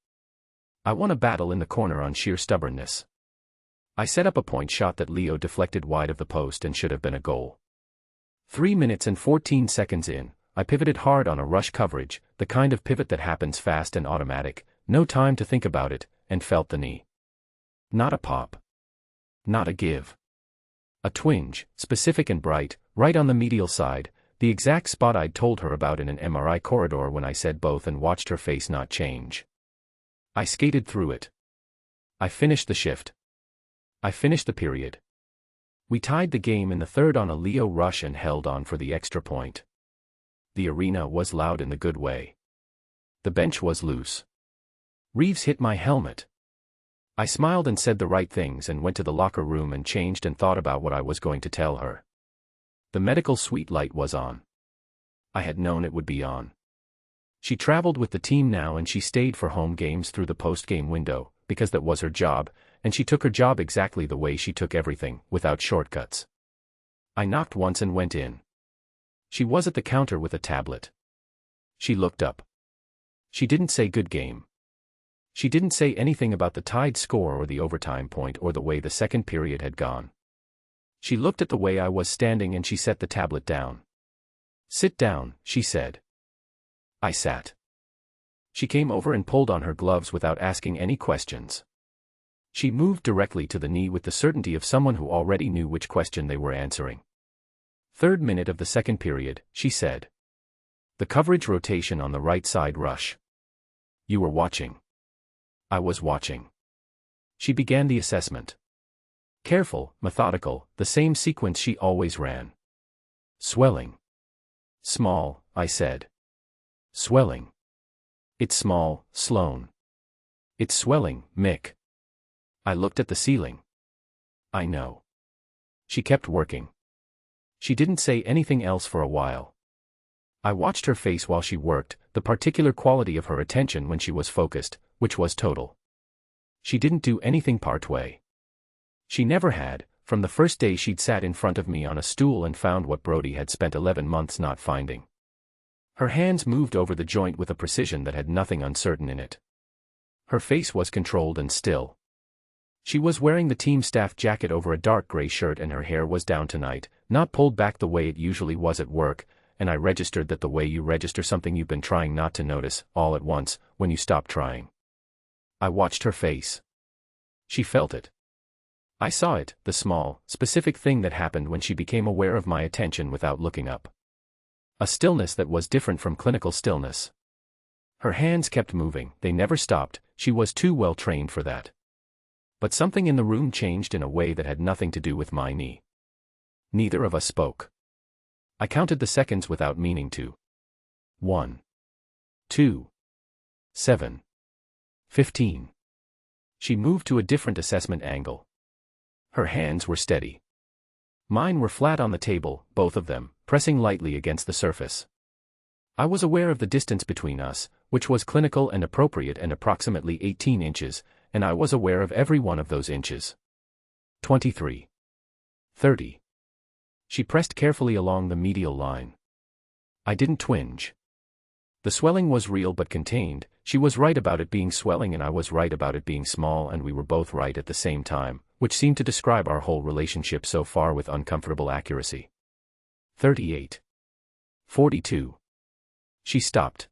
I won a battle in the corner on sheer stubbornness. I set up a point shot that Leo deflected wide of the post and should have been a goal. 3 minutes and 14 seconds in, I pivoted hard on a rush coverage, the kind of pivot that happens fast and automatic, no time to think about it, and felt the knee. Not a pop. Not a give. A twinge, specific and bright, right on the medial side, the exact spot I'd told her about in an MRI corridor when I said both and watched her face not change. I skated through it. I finished the shift. I finished the period. We tied the game in the third on a Leo rush and held on for the extra point. The arena was loud in the good way. The bench was loose. Reeves hit my helmet. I smiled and said the right things and went to the locker room and changed and thought about what I was going to tell her. The medical suite light was on. I had known it would be on. She traveled with the team now and she stayed for home games through the post-game window, because that was her job, and she took her job exactly the way she took everything, without shortcuts. I knocked once and went in. She was at the counter with a tablet. She looked up. She didn't say good game. She didn't say anything about the tied score or the overtime point or the way the second period had gone. She looked at the way I was standing and she set the tablet down. Sit down, she said. I sat. She came over and pulled on her gloves without asking any questions. She moved directly to the knee with the certainty of someone who already knew which question they were answering. 3rd minute of the second period, she said. The coverage rotation on the right side rush. You were watching. I was watching. She began the assessment. Careful, methodical, the same sequence she always ran. Swelling. Small, I said. Swelling. It's small, Sloane. It's swelling, Mick. I looked at the ceiling. I know. She kept working. She didn't say anything else for a while. I watched her face while she worked, the particular quality of her attention when she was focused, which was total. She didn't do anything part-way. She never had, from the first day she'd sat in front of me on a stool and found what Brody had spent 11 months not finding. Her hands moved over the joint with a precision that had nothing uncertain in it. Her face was controlled and still. She was wearing the team staff jacket over a dark gray shirt and her hair was down tonight, not pulled back the way it usually was at work, and I registered that the way you register something you've been trying not to notice, all at once, when you stop trying. I watched her face. She felt it. I saw it, the small, specific thing that happened when she became aware of my attention without looking up. A stillness that was different from clinical stillness. Her hands kept moving, they never stopped, she was too well trained for that. But something in the room changed in a way that had nothing to do with my knee. Neither of us spoke. I counted the seconds without meaning to. 1, 2, 7, 15. She moved to a different assessment angle. Her hands were steady. Mine were flat on the table, both of them, pressing lightly against the surface. I was aware of the distance between us, which was clinical and appropriate and approximately 18 inches, and I was aware of every one of those inches. 23. 30. She pressed carefully along the medial line. I didn't twinge. The swelling was real but contained, she was right about it being swelling and I was right about it being small and we were both right at the same time, which seemed to describe our whole relationship so far with uncomfortable accuracy. 38. 42. She stopped.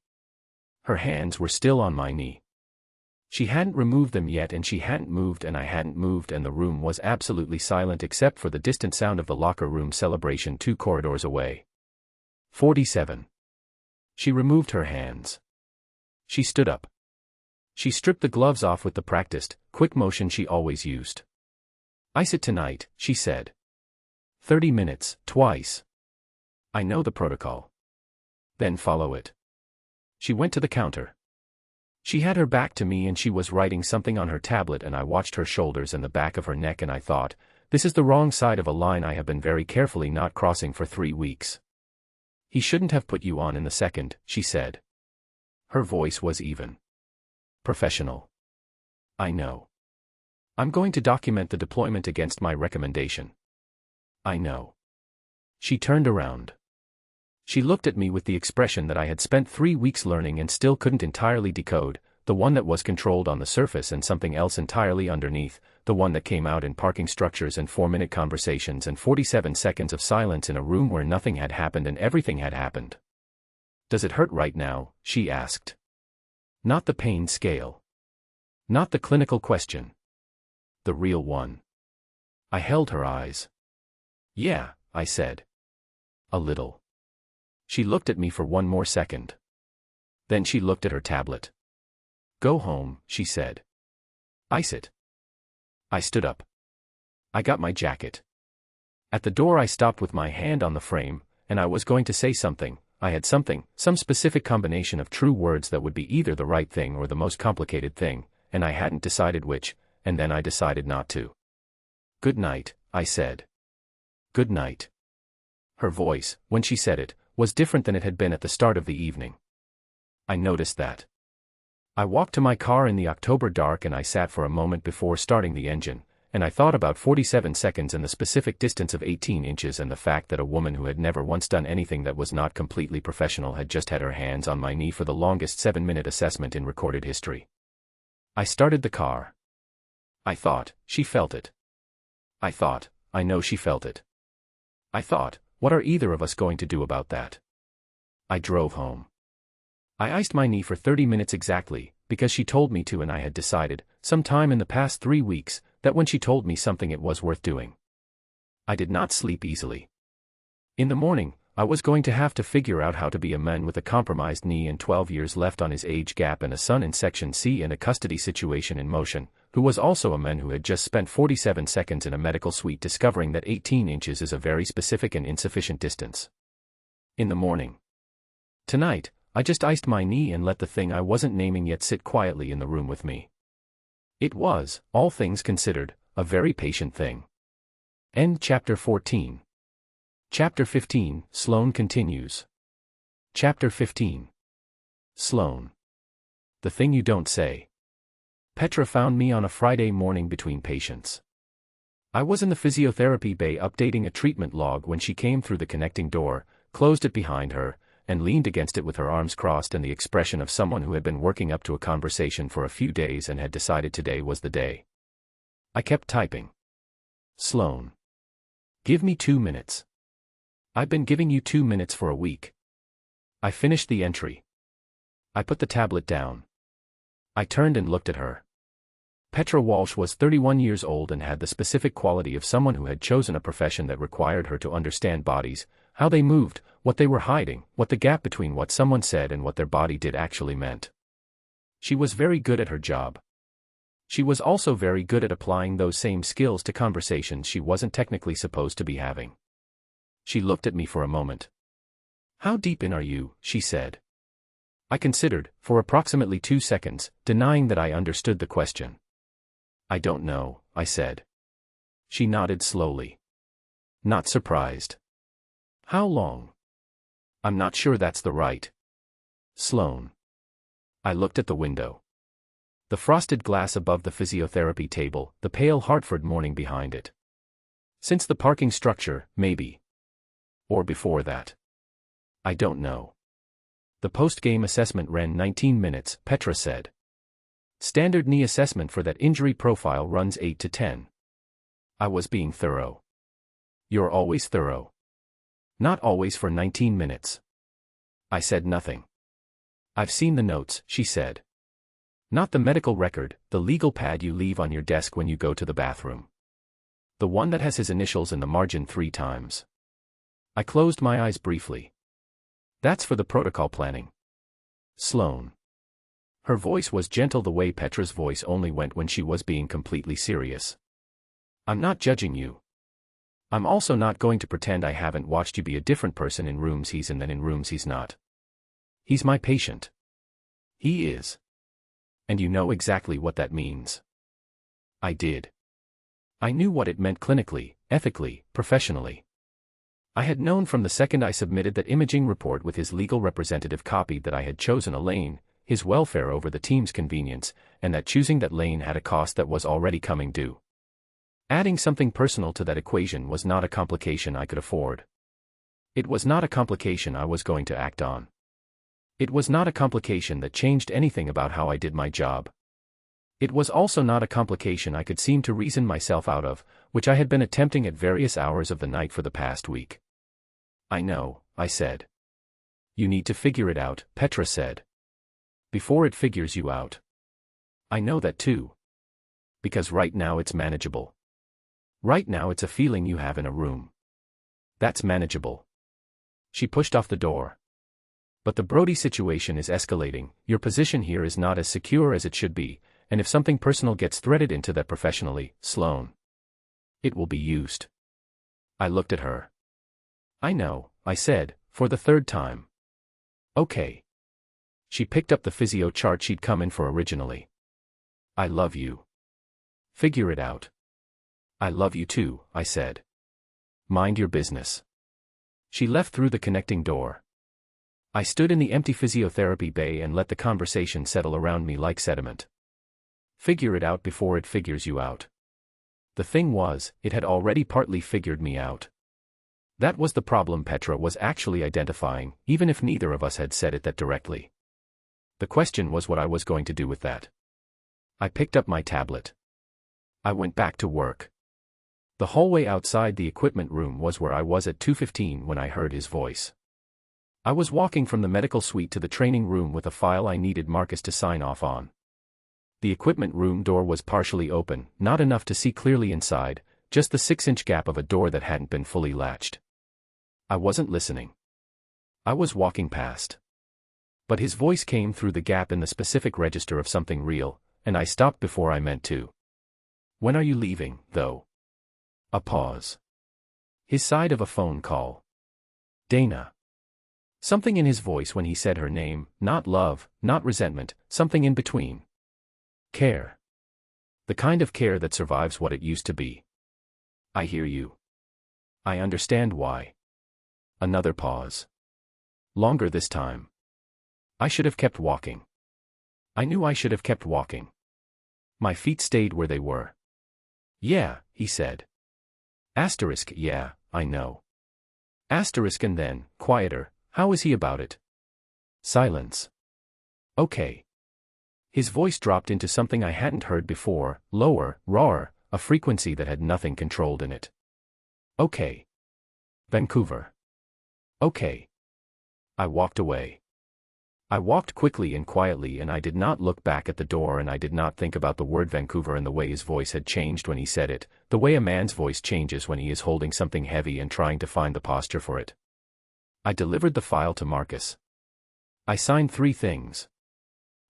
Her hands were still on my knee. She hadn't removed them yet and she hadn't moved and I hadn't moved and the room was absolutely silent except for the distant sound of the locker room celebration 2 corridors away. 47. She removed her hands. She stood up. She stripped the gloves off with the practiced, quick motion she always used. Ice it tonight, she said. 30 minutes, twice. I know the protocol. Then follow it. She went to the counter. She had her back to me and she was writing something on her tablet and I watched her shoulders and the back of her neck and I thought, this is the wrong side of a line I have been very carefully not crossing for 3 weeks. He shouldn't have put you on in the second, she said. Her voice was even. Professional. I know. I'm going to document the deployment against my recommendation. I know. She turned around. She looked at me with the expression that I had spent 3 weeks learning and still couldn't entirely decode, the one that was controlled on the surface and something else entirely underneath, the one that came out in parking structures and 4-minute conversations and 47 seconds of silence in a room where nothing had happened and everything had happened. Does it hurt right now? She asked. Not the pain scale. Not the clinical question. The real one. I held her eyes. Yeah, I said. A little. She looked at me for 1 more second. Then she looked at her tablet. Go home, she said. Ice it. I stood up. I got my jacket. At the door I stopped with my hand on the frame, and I was going to say something. I had something, some specific combination of true words that would be either the right thing or the most complicated thing, and I hadn't decided which, and then I decided not to. Good night, I said. Good night. Her voice, when she said it, was different than it had been at the start of the evening. I noticed that. I walked to my car in the October dark and I sat for a moment before starting the engine, and I thought about 47 seconds and the specific distance of 18 inches and the fact that a woman who had never once done anything that was not completely professional had just had her hands on my knee for the longest 7-minute assessment in recorded history. I started the car. I thought, she felt it. I thought, I know she felt it. I thought, what are either of us going to do about that? I drove home. I iced my knee for 30 minutes exactly, because she told me to and I had decided, sometime in the past 3 weeks, that when she told me something it was worth doing. I did not sleep easily. In the morning, I was going to have to figure out how to be a man with a compromised knee and 12 years left on his age gap and a son in Section C and a custody situation in motion, who was also a man who had just spent 47 seconds in a medical suite discovering that 18 inches is a very specific and insufficient distance. In the morning. Tonight, I just iced my knee and let the thing I wasn't naming yet sit quietly in the room with me. It was, all things considered, a very patient thing. End chapter 14. Chapter 15, Sloane continues. Chapter 15. Sloane. The thing you don't say. Petra found me on a Friday morning between patients. I was in the physiotherapy bay updating a treatment log when she came through the connecting door, closed it behind her, and leaned against it with her arms crossed and the expression of someone who had been working up to a conversation for a few days and had decided today was the day. I kept typing. Sloane. Give me 2 minutes. I've been giving you 2 minutes for a week. I finished the entry. I put the tablet down. I turned and looked at her. Petra Walsh was 31 years old and had the specific quality of someone who had chosen a profession that required her to understand bodies, how they moved, what they were hiding, what the gap between what someone said and what their body did actually meant. She was very good at her job. She was also very good at applying those same skills to conversations she wasn't technically supposed to be having. She looked at me for a moment. How deep in are you? She said. I considered, for approximately 2 seconds, denying that I understood the question. I don't know, I said. She nodded slowly. Not surprised. How long? I'm not sure that's the right. Sloane. I looked at the window. The frosted glass above the physiotherapy table, the pale Hartford morning behind it. Since the parking structure, maybe. Or before that. I don't know. The post-game assessment ran 19 minutes, Petra said. Standard knee assessment for that injury profile runs 8 to 10. I was being thorough. You're always thorough. Not always for 19 minutes. I said nothing. I've seen the notes, she said. Not the medical record, the legal pad you leave on your desk when you go to the bathroom. The one that has his initials in the margin 3 times. I closed my eyes briefly. That's for the protocol planning. Sloane. Her voice was gentle the way Petra's voice only went when she was being completely serious. I'm not judging you. I'm also not going to pretend I haven't watched you be a different person in rooms he's in than in rooms he's not. He's my patient. He is. And you know exactly what that means. I did. I knew what it meant clinically, ethically, professionally. I had known from the second I submitted that imaging report with his legal representative copied that I had chosen a lane, his welfare over the team's convenience, and that choosing that lane had a cost that was already coming due. Adding something personal to that equation was not a complication I could afford. It was not a complication I was going to act on. It was not a complication that changed anything about how I did my job. It was also not a complication I could seem to reason myself out of, which I had been attempting at various hours of the night for the past week. I know, I said. You need to figure it out, Petra said. Before it figures you out. I know that too. Because right now it's manageable. Right now it's a feeling you have in a room. That's manageable. She pushed off the door. But the Brody situation is escalating, your position here is not as secure as it should be, and if something personal gets threaded into that professionally, Sloane, it will be used. I looked at her. I know, I said, for the 3rd time. Okay. She picked up the physio chart she'd come in for originally. I love you. Figure it out. I love you too, I said. Mind your business. She left through the connecting door. I stood in the empty physiotherapy bay and let the conversation settle around me like sediment. Figure it out before it figures you out. The thing was, it had already partly figured me out. That was the problem Petra was actually identifying, even if neither of us had said it that directly. The question was what I was going to do with that. I picked up my tablet. I went back to work. The hallway outside the equipment room was where I was at 2:15 when I heard his voice. I was walking from the medical suite to the training room with a file I needed Marcus to sign off on. The equipment room door was partially open, not enough to see clearly inside, just the 6-inch gap of a door that hadn't been fully latched. I wasn't listening. I was walking past. But his voice came through the gap in the specific register of something real, and I stopped before I meant to. When are you leaving, though? A pause. His side of a phone call. Dana. Something in his voice when he said her name, not love, not resentment, something in between. Care. The kind of care that survives what it used to be. I hear you. I understand why. Another pause. Longer this time. I should have kept walking. I knew I should have kept walking. My feet stayed where they were. Yeah, he said. Asterisk, yeah, I know. Asterisk and then, quieter, how is he about it? Silence. Okay. His voice dropped into something I hadn't heard before, lower, rawer, a frequency that had nothing controlled in it. Okay. Vancouver. Okay. I walked away. I walked quickly and quietly, and I did not look back at the door, and I did not think about the word Vancouver and the way his voice had changed when he said it, the way a man's voice changes when he is holding something heavy and trying to find the posture for it. I delivered the file to Marcus. I signed 3 things.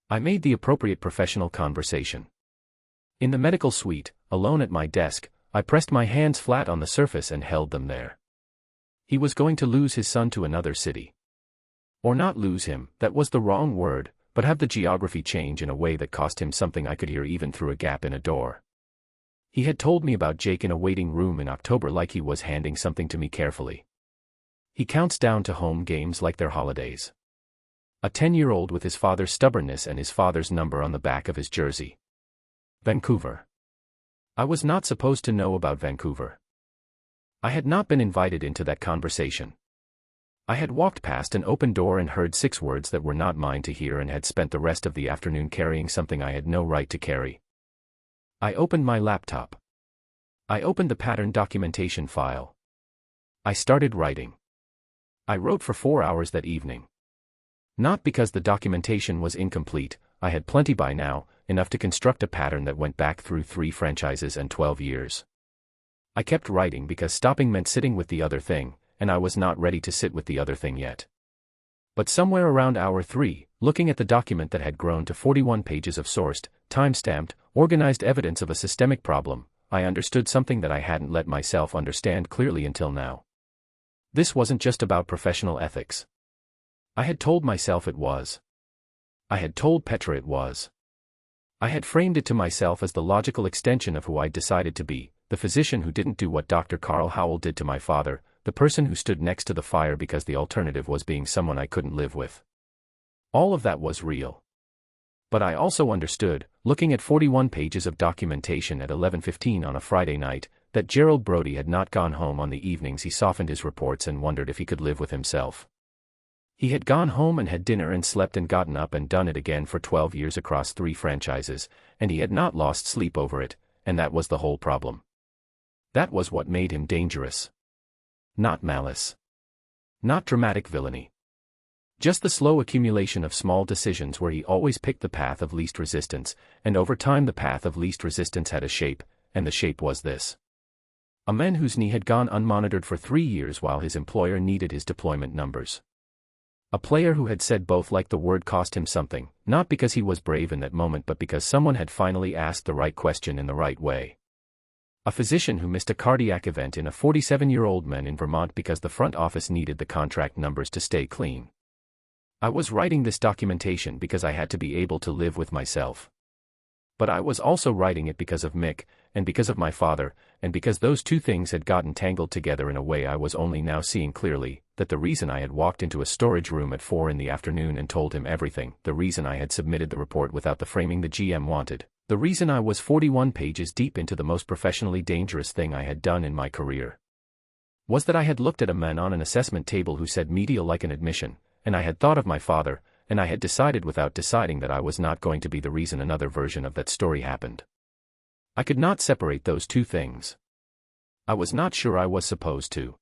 I made the appropriate professional conversation. In the medical suite, alone at my desk, I pressed my hands flat on the surface and held them there. He was going to lose his son to another city. Or not lose him, that was the wrong word, but have the geography change in a way that cost him something I could hear even through a gap in a door. He had told me about Jake in a waiting room in October like he was handing something to me carefully. He counts down to home games like they're holidays. A 10-year-old with his father's stubbornness and his father's number on the back of his jersey. Vancouver. I was not supposed to know about Vancouver. I had not been invited into that conversation. I had walked past an open door and heard 6 words that were not mine to hear and had spent the rest of the afternoon carrying something I had no right to carry. I opened my laptop. I opened the pattern documentation file. I started writing. I wrote for 4 hours that evening. Not because the documentation was incomplete, I had plenty by now, enough to construct a pattern that went back through 3 franchises and 12 years. I kept writing because stopping meant sitting with the other thing, and I was not ready to sit with the other thing yet. But somewhere around hour 3, looking at the document that had grown to 41 pages of sourced, time-stamped, organized evidence of a systemic problem, I understood something that I hadn't let myself understand clearly until now. This wasn't just about professional ethics. I had told myself it was. I had told Petra it was. I had framed it to myself as the logical extension of who I'd decided to be, the physician who didn't do what Dr. Carl Howell did to my father, the person who stood next to the fire because the alternative was being someone I couldn't live with. All of that was real. But I also understood, looking at 41 pages of documentation at 11:15 on a Friday night, that Gerald Brody had not gone home on the evenings he softened his reports and wondered if he could live with himself. He had gone home and had dinner and slept and gotten up and done it again for 12 years across 3 franchises, and he had not lost sleep over it, and that was the whole problem. That was what made him dangerous. Not malice. Not dramatic villainy. Just the slow accumulation of small decisions where he always picked the path of least resistance, and over time the path of least resistance had a shape, and the shape was this. A man whose knee had gone unmonitored for 3 years while his employer needed his deployment numbers. A player who had said both like the word cost him something, not because he was brave in that moment but because someone had finally asked the right question in the right way. A physician who missed a cardiac event in a 47-year-old man in Vermont because the front office needed the contract numbers to stay clean. I was writing this documentation because I had to be able to live with myself. But I was also writing it because of Mick, and because of my father, and because those 2 things had gotten tangled together in a way I was only now seeing clearly, that the reason I had walked into a storage room at 4 in the afternoon and told him everything, the reason I had submitted the report without the framing the GM wanted, the reason I was 41 pages deep into the most professionally dangerous thing I had done in my career, was that I had looked at a man on an assessment table who said medial like an admission, and I had thought of my father, and I had decided without deciding that I was not going to be the reason another version of that story happened. I could not separate those 2 things. I was not sure I was supposed to.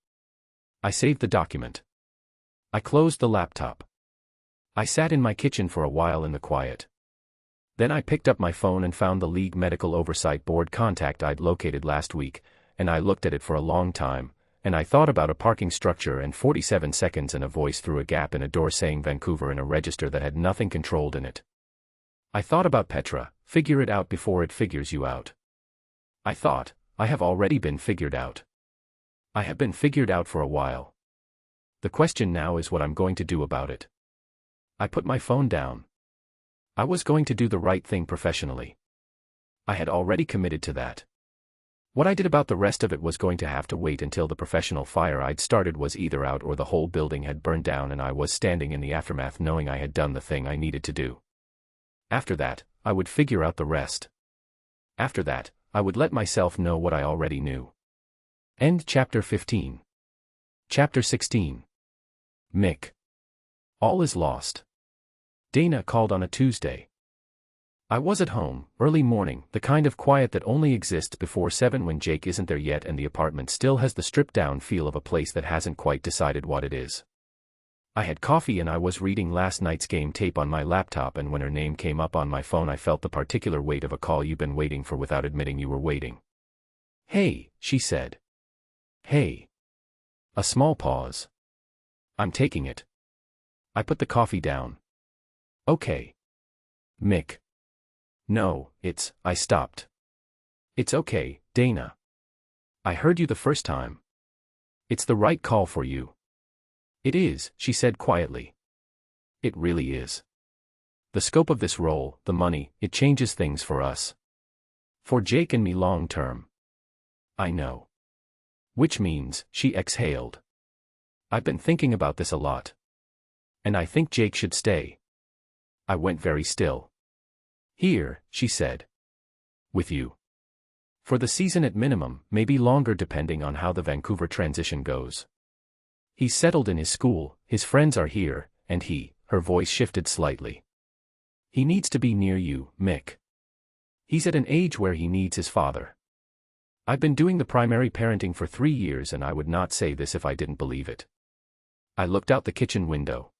I saved the document. I closed the laptop. I sat in my kitchen for a while in the quiet. Then I picked up my phone and found the League Medical Oversight Board contact I'd located last week, and I looked at it for a long time, and I thought about a parking structure and 47 seconds and a voice through a gap in a door saying Vancouver in a register that had nothing controlled in it. I thought about Petra, figure it out before it figures you out. I thought, I have already been figured out. I have been figured out for a while. The question now is what I'm going to do about it. I put my phone down. I was going to do the right thing professionally. I had already committed to that. What I did about the rest of it was going to have to wait until the professional fire I'd started was either out or the whole building had burned down and I was standing in the aftermath knowing I had done the thing I needed to do. After that, I would figure out the rest. After that, I would let myself know what I already knew. End chapter 15. Chapter 16. Mick. All is lost. Dana called on a Tuesday. I was at home, early morning, the kind of quiet that only exists before 7 when Jake isn't there yet and the apartment still has the stripped-down feel of a place that hasn't quite decided what it is. I had coffee and I was reading last night's game tape on my laptop, and when her name came up on my phone I felt the particular weight of a call you've been waiting for without admitting you were waiting. "Hey," she said. "Hey." A small pause. "I'm taking it." I put the coffee down. "Okay." "Mick." "No, I stopped." "It's okay, Dana. I heard you the first time. It's the right call for you." "It is," she said quietly. "It really is. The scope of this role, the money, it changes things for us. For Jake and me long term." "I know." "Which means," she exhaled, "I've been thinking about this a lot. And I think Jake should stay." I went very still. "Here," she said. "With you. For the season at minimum, maybe longer depending on how the Vancouver transition goes. He's settled in his school, his friends are here, and her voice shifted slightly. He needs to be near you, Mick. He's at an age where he needs his father. I've been doing the primary parenting for 3 years and I would not say this if I didn't believe it." I looked out the kitchen window.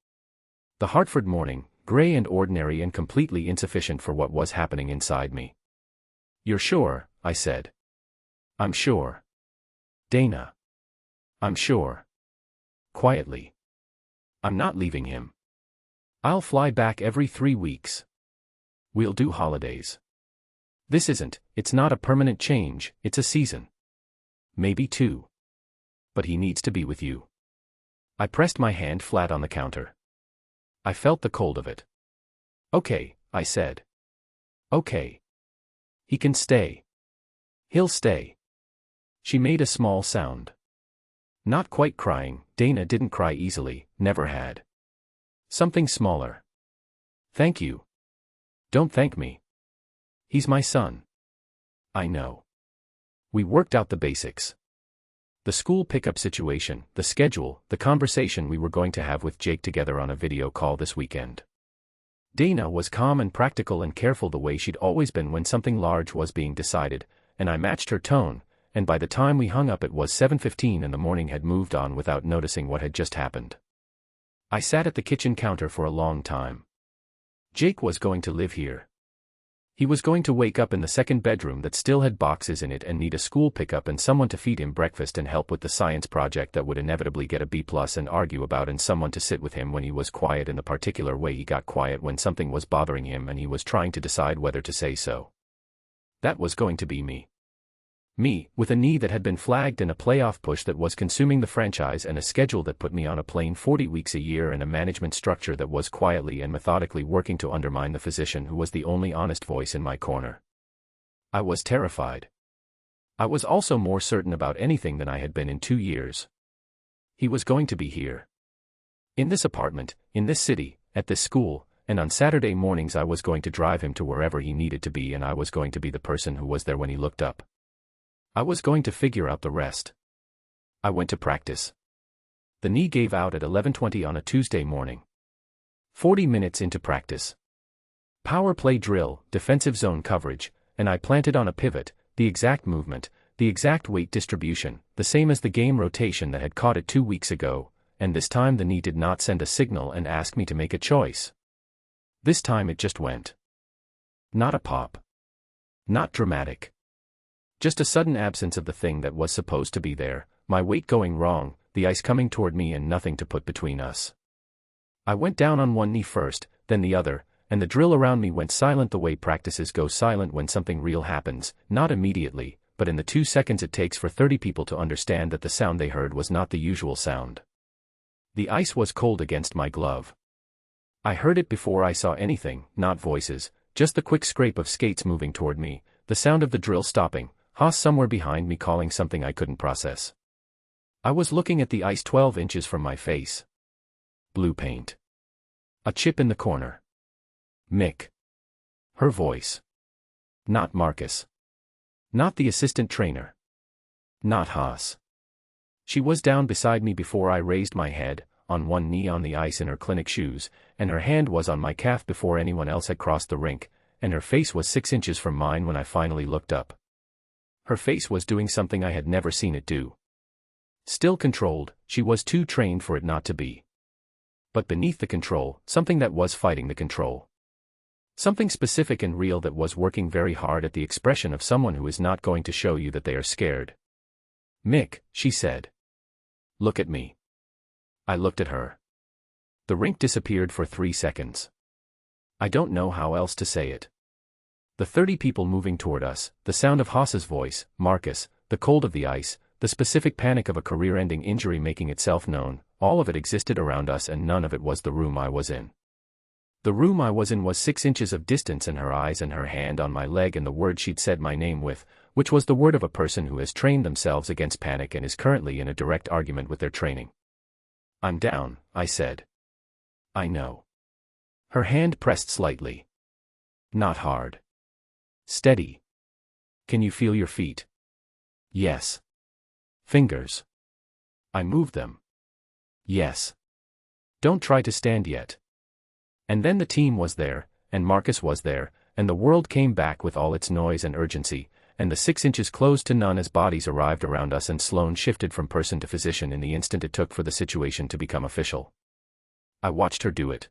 The Hartford morning, gray and ordinary and completely insufficient for what was happening inside me. "You're sure?" I said. "I'm sure. Dana. I'm sure." Quietly. "I'm not leaving him. I'll fly back every 3 weeks. We'll do holidays. It's not a permanent change, it's a season. Maybe 2. But he needs to be with you." I pressed my hand flat on the counter. I felt the cold of it. "Okay," I said. "Okay. He can stay. He'll stay." She made a small sound. Not quite crying, Dana didn't cry easily, never had. Something smaller. "Thank you." "Don't thank me. He's my son." "I know." We worked out the basics. The school pickup situation, the schedule, the conversation we were going to have with Jake together on a video call this weekend. Dana was calm and practical and careful the way she'd always been when something large was being decided, and I matched her tone, and by the time we hung up it was 7:15 and the morning had moved on without noticing what had just happened. I sat at the kitchen counter for a long time. Jake was going to live here. He was going to wake up in the second bedroom that still had boxes in it and need a school pickup and someone to feed him breakfast and help with the science project that would inevitably get a B+ and argue about, and someone to sit with him when he was quiet in the particular way he got quiet when something was bothering him and he was trying to decide whether to say so. That was going to be me. Me, with a knee that had been flagged and a playoff push that was consuming the franchise and a schedule that put me on a plane 40 weeks a year and a management structure that was quietly and methodically working to undermine the physician who was the only honest voice in my corner. I was terrified. I was also more certain about anything than I had been in 2 years. He was going to be here. In this apartment, in this city, at this school, and on Saturday mornings I was going to drive him to wherever he needed to be, and I was going to be the person who was there when he looked up. I was going to figure out the rest. I went to practice. The knee gave out at 11:20 on a Tuesday morning. 40 minutes into practice. Power play drill, defensive zone coverage, and I planted on a pivot, the exact movement, the exact weight distribution, the same as the game rotation that had caught it 2 weeks ago, and this time the knee did not send a signal and ask me to make a choice. This time it just went. Not a pop. Not dramatic. Just a sudden absence of the thing that was supposed to be there, my weight going wrong, the ice coming toward me and nothing to put between us. I went down on one knee first, then the other, and the drill around me went silent the way practices go silent when something real happens, not immediately, but in the 2 seconds it takes for 30 people to understand that the sound they heard was not the usual sound. The ice was cold against my glove. I heard it before I saw anything, not voices, just the quick scrape of skates moving toward me, the sound of the drill stopping, Haas somewhere behind me calling something I couldn't process. I was looking at the ice 12 inches from my face. Blue paint. A chip in the corner. Mick. Her voice. Not Marcus. Not the assistant trainer. Not Haas. She was down beside me before I raised my head, on one knee on the ice in her clinic shoes, and her hand was on my calf before anyone else had crossed the rink, and her face was 6 inches from mine when I finally looked up. Her face was doing something I had never seen it do. Still controlled, she was too trained for it not to be. But beneath the control, something that was fighting the control. Something specific and real that was working very hard at the expression of someone who is not going to show you that they are scared. Mick, she said. Look at me. I looked at her. The rink disappeared for 3 seconds. I don't know how else to say it. The 30 people moving toward us, the sound of Haas's voice, Marcus, the cold of the ice, the specific panic of a career-ending injury making itself known, all of it existed around us and none of it was the room I was in. The room I was in was 6 inches of distance and her eyes and her hand on my leg and the word she'd said my name with, which was the word of a person who has trained themselves against panic and is currently in a direct argument with their training. I'm down, I said. I know. Her hand pressed slightly. Not hard. Steady. Can you feel your feet? Yes. Fingers. I moved them. Yes. Don't try to stand yet. And then the team was there, and Marcus was there, and the world came back with all its noise and urgency, and the 6 inches closed to none as bodies arrived around us and Sloane shifted from person to physician in the instant it took for the situation to become official. I watched her do it.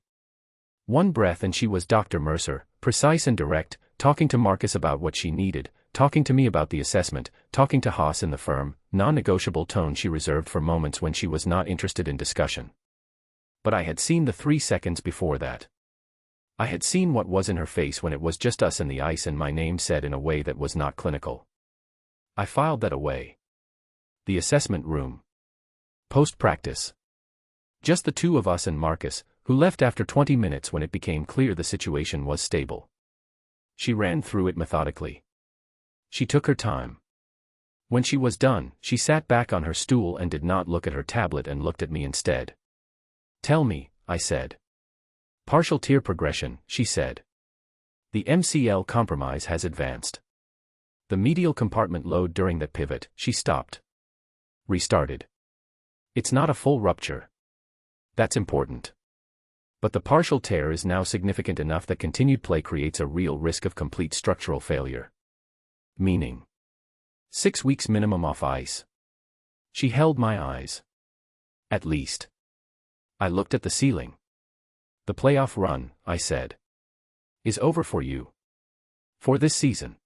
One breath and she was Dr. Mercer, precise and direct, talking to Marcus about what she needed, talking to me about the assessment, talking to Haas in the firm, non-negotiable tone she reserved for moments when she was not interested in discussion. But I had seen the 3 seconds before that. I had seen what was in her face when it was just us and the ice and my name said in a way that was not clinical. I filed that away. The assessment room. Post-practice. Just the two of us and Marcus, who left after 20 minutes when it became clear the situation was stable. She ran through it methodically. She took her time. When she was done, she sat back on her stool and did not look at her tablet and looked at me instead. Tell me, I said. Partial tear progression, she said. The MCL compromise has advanced. The medial compartment load during that pivot, she stopped. Restarted. It's not a full rupture. That's important. But the partial tear is now significant enough that continued play creates a real risk of complete structural failure. Meaning. 6 weeks minimum off ice. She held my eyes. At least. I looked at the ceiling. The playoff run, I said, is over for you. For this season.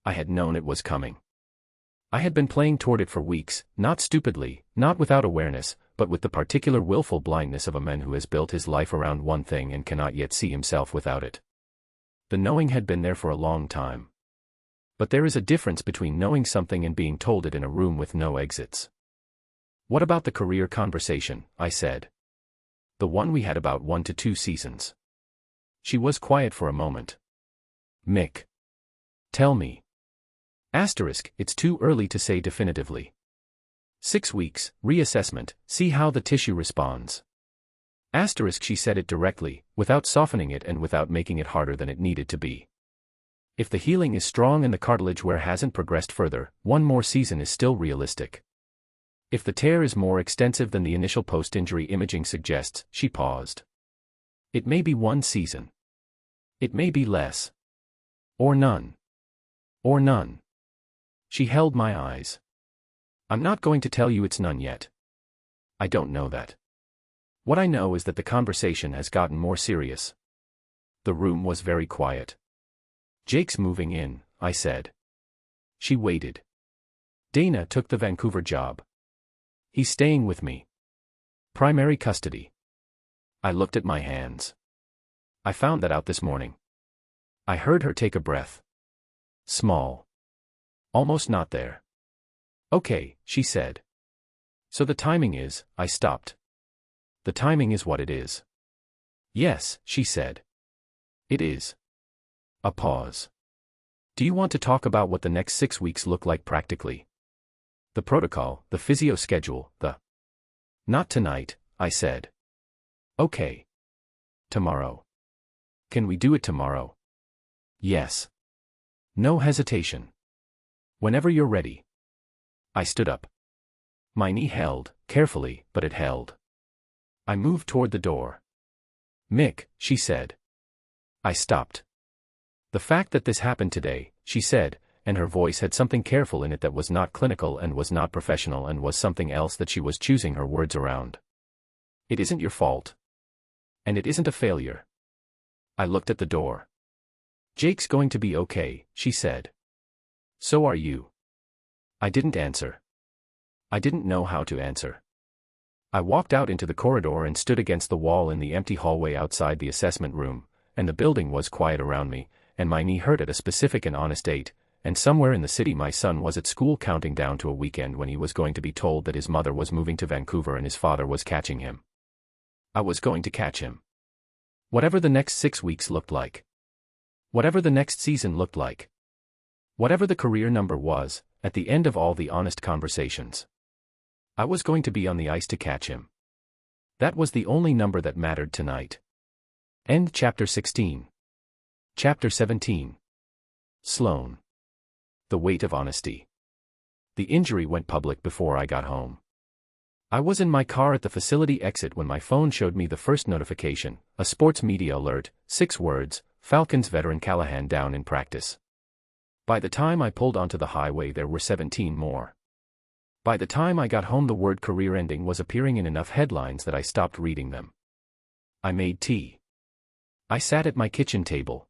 I had known it was coming. I had been playing toward it for weeks, not stupidly, not without awareness, but with the particular willful blindness of a man who has built his life around one thing and cannot yet see himself without it. The knowing had been there for a long time. But there is a difference between knowing something and being told it in a room with no exits. What about the career conversation, I said. The one we had about 1 to 2 seasons. She was quiet for a moment. Mick. Tell me. Asterisk, it's too early to say definitively. 6 weeks, reassessment, see how the tissue responds. Asterisk, she said it directly, without softening it and without making it harder than it needed to be. If the healing is strong and the cartilage wear hasn't progressed further, 1 more season is still realistic. If the tear is more extensive than the initial post-injury imaging suggests, she paused. It may be 1 season. It may be less. Or none. Or none. She held my eyes. I'm not going to tell you it's none yet. I don't know that. What I know is that the conversation has gotten more serious. The room was very quiet. Jake's moving in, I said. She waited. Dana took the Vancouver job. He's staying with me. Primary custody. I looked at my hands. I found that out this morning. I heard her take a breath. Small. Almost not there. Okay, she said. So the timing is, I stopped. The timing is what it is. Yes, she said. It is. A pause. Do you want to talk about what the next 6 weeks look like practically? The protocol, the physio schedule, the... Not tonight, I said. Okay. Tomorrow. Can we do it tomorrow? Yes. No hesitation. Whenever you're ready. I stood up. My knee held, carefully, but it held. I moved toward the door. Mick, she said. I stopped. The fact that this happened today, she said, and her voice had something careful in it that was not clinical and was not professional and was something else that she was choosing her words around. It isn't your fault. And it isn't a failure. I looked at the door. Jake's going to be okay, she said. So are you. I didn't answer. I didn't know how to answer. I walked out into the corridor and stood against the wall in the empty hallway outside the assessment room, and the building was quiet around me, and my knee hurt at a specific and honest date, and somewhere in the city my son was at school counting down to a weekend when he was going to be told that his mother was moving to Vancouver and his father was catching him. I was going to catch him. Whatever the next 6 weeks looked like. Whatever the next season looked like. Whatever the career number was, at the end of all the honest conversations. I was going to be on the ice to catch him. That was the only number that mattered tonight. End chapter 16. Chapter 17. Sloan. The weight of honesty. The injury went public before I got home. I was in my car at the facility exit when my phone showed me the first notification, a sports media alert, 6 words, Falcons veteran Callahan down in practice. By the time I pulled onto the highway there were 17 more. By the time I got home the word career ending was appearing in enough headlines that I stopped reading them. I made tea. I sat at my kitchen table.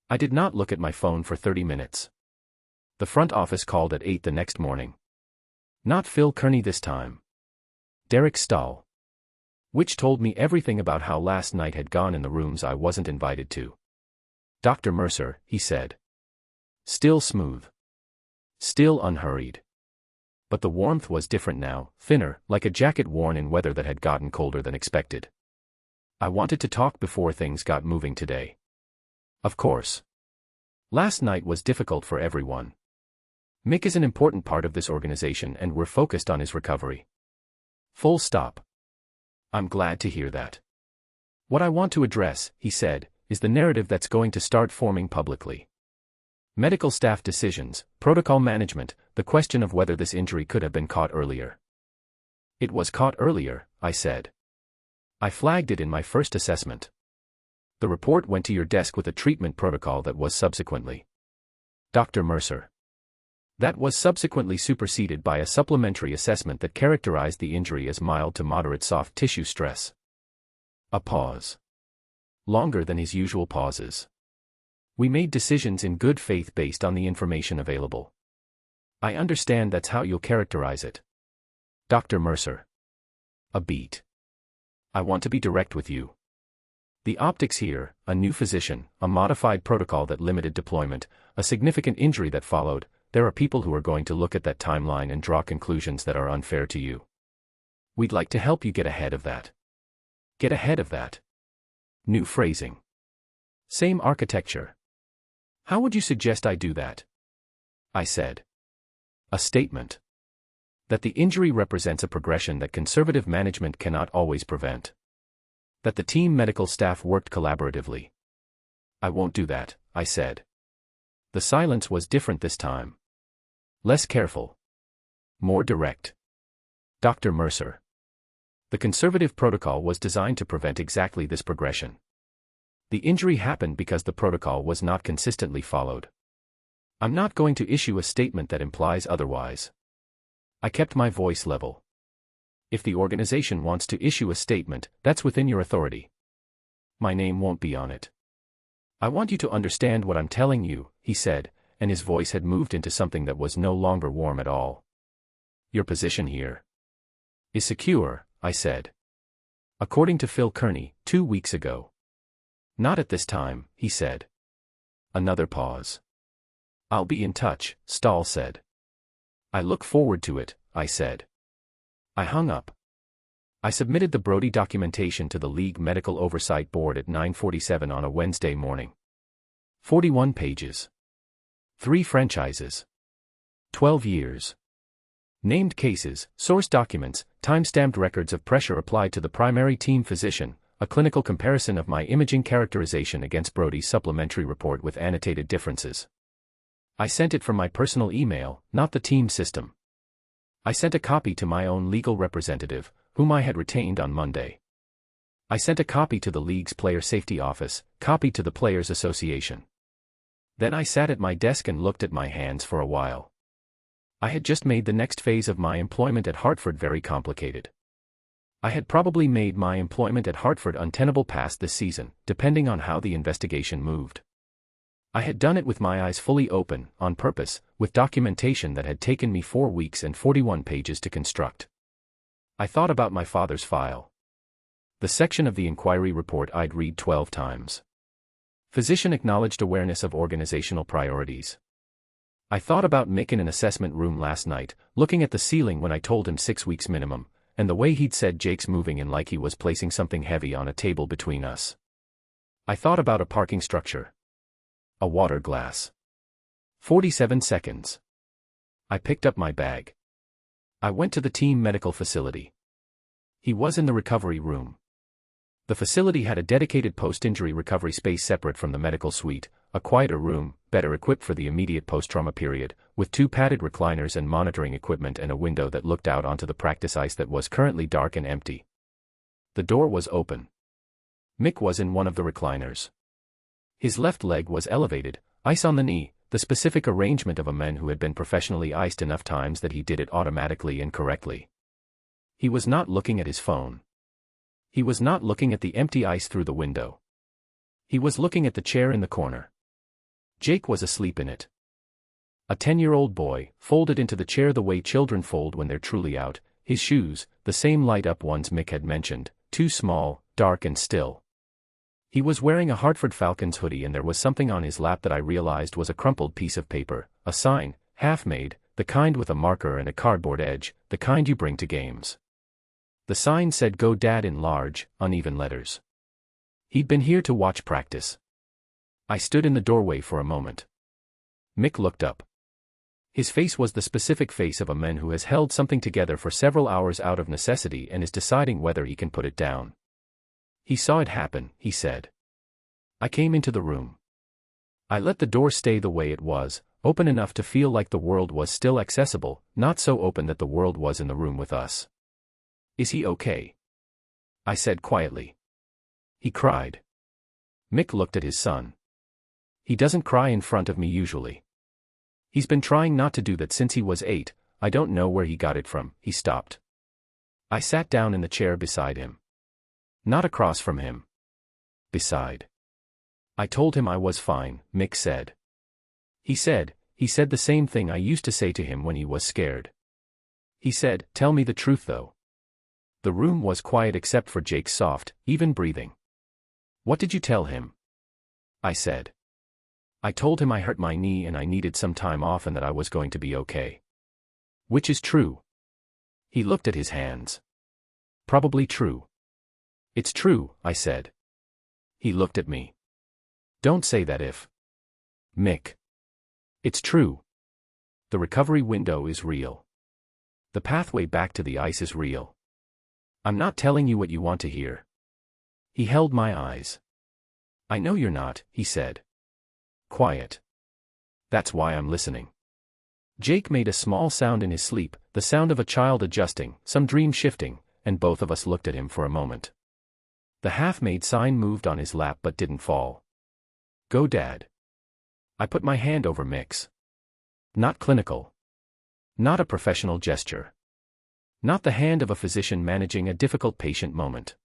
I did not look at my phone for 30 minutes. The front office called at 8 the next morning. Not Phil Kearney this time. Derek Stahl. Which told me everything about how last night had gone in the rooms I wasn't invited to. Dr. Mercer, he said. Still smooth. Still unhurried. But the warmth was different now, thinner, like a jacket worn in weather that had gotten colder than expected. I wanted to talk before things got moving today. Of course. Last night was difficult for everyone. Mick is an important part of this organization and we're focused on his recovery. Full stop. I'm glad to hear that. What I want to address, he said, is the narrative that's going to start forming publicly. Medical staff decisions, protocol management, the question of whether this injury could have been caught earlier. It was caught earlier, I said. I flagged it in my first assessment. The report went to your desk with a treatment protocol that was subsequently. Dr. Mercer. That was subsequently superseded by a supplementary assessment that characterized the injury as mild to moderate soft tissue stress. A pause. Longer than his usual pauses. We made decisions in good faith based on the information available. I understand that's how you'll characterize it. Dr. Mercer. A beat. I want to be direct with you. The optics here, a new physician, a modified protocol that limited deployment, a significant injury that followed, there are people who are going to look at that timeline and draw conclusions that are unfair to you. We'd like to help you get ahead of that. Get ahead of that. New phrasing. Same architecture. How would you suggest I do that? I said. A statement. That the injury represents a progression that conservative management cannot always prevent. That the team medical staff worked collaboratively. I won't do that, I said. The silence was different this time. Less careful. More direct. Dr. Mercer. The conservative protocol was designed to prevent exactly this progression. The injury happened because the protocol was not consistently followed. I'm not going to issue a statement that implies otherwise. I kept my voice level. If the organization wants to issue a statement, that's within your authority. My name won't be on it. I want you to understand what I'm telling you, he said, and his voice had moved into something that was no longer warm at all. Your position here. Is secure, I said. According to Phil Kearney, 2 weeks ago. Not at this time, he said. Another pause. I'll be in touch, Stahl said. I look forward to it, I said. I hung up. I submitted the Brody documentation to the League Medical Oversight Board at 9:47 on a Wednesday morning. 41 pages. 3 franchises. 12 years. Named cases, source documents, time-stamped records of pressure applied to the primary team physician, a clinical comparison of my imaging characterization against Brody's supplementary report with annotated differences. I sent it from my personal email, not the team system. I sent a copy to my own legal representative, whom I had retained on Monday. I sent a copy to the league's player safety office, copy to the Players Association. Then I sat at my desk and looked at my hands for a while. I had just made the next phase of my employment at Hartford very complicated. I had probably made my employment at Hartford untenable past this season, depending on how the investigation moved. I had done it with my eyes fully open, on purpose, with documentation that had taken me 4 weeks and 41 pages to construct. I thought about my father's file. The section of the inquiry report I'd read 12 times. Physician acknowledged awareness of organizational priorities. I thought about Mick in an assessment room last night, looking at the ceiling when I told him 6 weeks minimum, and the way he'd said Jake's moving in like he was placing something heavy on a table between us. I thought about a parking structure. A water glass. 47 seconds. I picked up my bag. I went to the team medical facility. He was in the recovery room. The facility had a dedicated post-injury recovery space separate from the medical suite, a quieter room, better equipped for the immediate post-trauma period, with 2 padded recliners and monitoring equipment and a window that looked out onto the practice ice that was currently dark and empty. The door was open. Mick was in one of the recliners. His left leg was elevated, ice on the knee, the specific arrangement of a man who had been professionally iced enough times that he did it automatically and correctly. He was not looking at his phone. He was not looking at the empty ice through the window. He was looking at the chair in the corner. Jake was asleep in it. A 10-year-old boy, folded into the chair the way children fold when they're truly out, his shoes, the same light-up ones Mick had mentioned, too small, dark and still. He was wearing a Hartford Falcons hoodie and there was something on his lap that I realized was a crumpled piece of paper, a sign, half-made, the kind with a marker and a cardboard edge, the kind you bring to games. The sign said "Go Dad" in large, uneven letters. He'd been here to watch practice. I stood in the doorway for a moment. Mick looked up. His face was the specific face of a man who has held something together for several hours out of necessity and is deciding whether he can put it down. He saw it happen, he said. I came into the room. I let the door stay the way it was, open enough to feel like the world was still accessible, not so open that the world was in the room with us. Is he okay? I said quietly. He cried. Mick looked at his son. He doesn't cry in front of me usually. He's been trying not to do that since he was 8, I don't know where he got it from. He stopped. I sat down in the chair beside him. Not across from him. Beside. I told him I was fine, Mick said. He said the same thing I used to say to him when he was scared. He said, "Tell me the truth though." The room was quiet except for Jake's soft, even breathing. "What did you tell him?" I said. I told him I hurt my knee and I needed some time off and that I was going to be okay. Which is true. He looked at his hands. Probably true. It's true, I said. He looked at me. Don't say that if. Mick. It's true. The recovery window is real. The pathway back to the ice is real. I'm not telling you what you want to hear. He held my eyes. I know you're not, he said. Quiet. That's why I'm listening. Jake made a small sound in his sleep, the sound of a child adjusting, some dream shifting, and both of us looked at him for a moment. The half-made sign moved on his lap but didn't fall. Go Dad. I put my hand over Mick's. Not clinical. Not a professional gesture. Not the hand of a physician managing a difficult patient moment.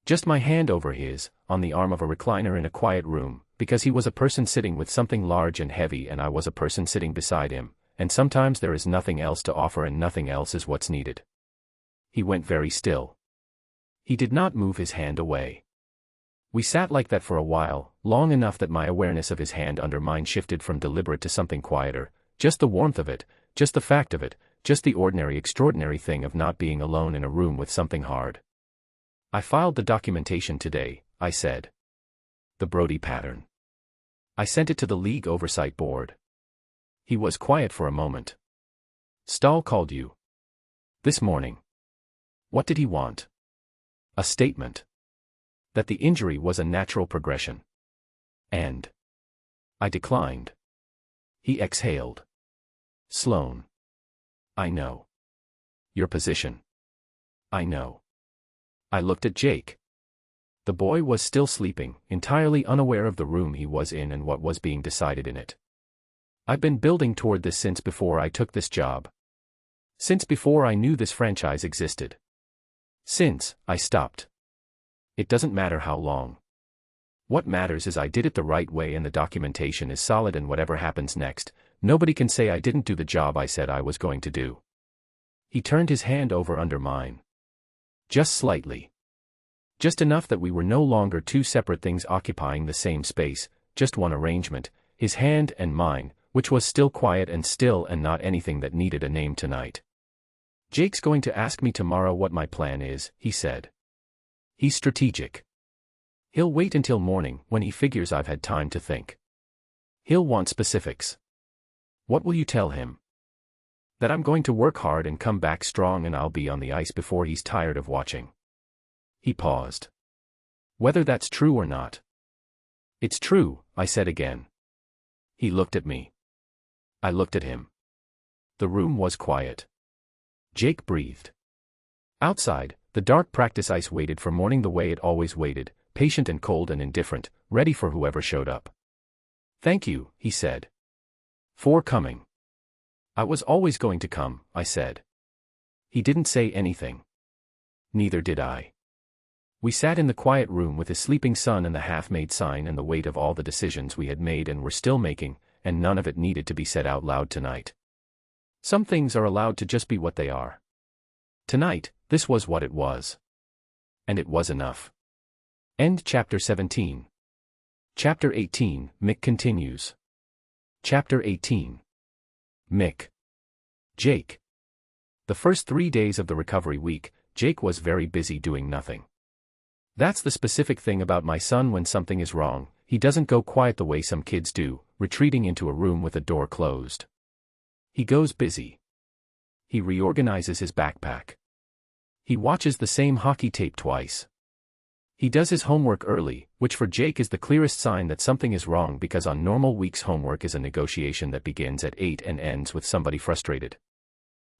Just my hand over his, on the arm of a recliner in a quiet room, because he was a person sitting with something large and heavy and I was a person sitting beside him, and sometimes there is nothing else to offer and nothing else is what's needed. He went very still. He did not move his hand away. We sat like that for a while, long enough that my awareness of his hand under mine shifted from deliberate to something quieter, just the warmth of it, just the fact of it, just the ordinary extraordinary thing of not being alone in a room with something hard. I filed the documentation today, I said. The Brody pattern. I sent it to the League Oversight Board. He was quiet for a moment. Stahl called you. This morning. What did he want? A statement. That the injury was a natural progression. And I declined. He exhaled. Sloan. I know. Your position. I know. I looked at Jake. The boy was still sleeping, entirely unaware of the room he was in and what was being decided in it. I've been building toward this since before I took this job. Since before I knew this franchise existed. Since I stopped. It doesn't matter how long. What matters is I did it the right way and the documentation is solid, and whatever happens next, nobody can say I didn't do the job I said I was going to do. He turned his hand over under mine. Just slightly. Just enough that we were no longer two separate things occupying the same space, just one arrangement, his hand and mine, which was still quiet and still and not anything that needed a name tonight. Jake's going to ask me tomorrow what my plan is, he said. He's strategic. He'll wait until morning when he figures I've had time to think. He'll want specifics. What will you tell him? That I'm going to work hard and come back strong and I'll be on the ice before he's tired of watching. He paused. Whether that's true or not. It's true, I said again. He looked at me. I looked at him. The room was quiet. Jake breathed. Outside, the dark practice ice waited for morning the way it always waited, patient and cold and indifferent, ready for whoever showed up. Thank you, he said. For coming. I was always going to come, I said. He didn't say anything. Neither did I. We sat in the quiet room with his sleeping son and the half-made sign and the weight of all the decisions we had made and were still making, and none of it needed to be said out loud tonight. Some things are allowed to just be what they are. Tonight, this was what it was. And it was enough. End chapter 17. Chapter 18, Mick continues. Chapter 18. Mick. Jake. The first 3 days of the recovery week, Jake was very busy doing nothing. That's the specific thing about my son. When something is wrong, he doesn't go quiet the way some kids do, retreating into a room with a door closed. He goes busy. He reorganizes his backpack. He watches the same hockey tape twice. He does his homework early, which for Jake is the clearest sign that something is wrong, because on normal weeks homework is a negotiation that begins at 8 and ends with somebody frustrated.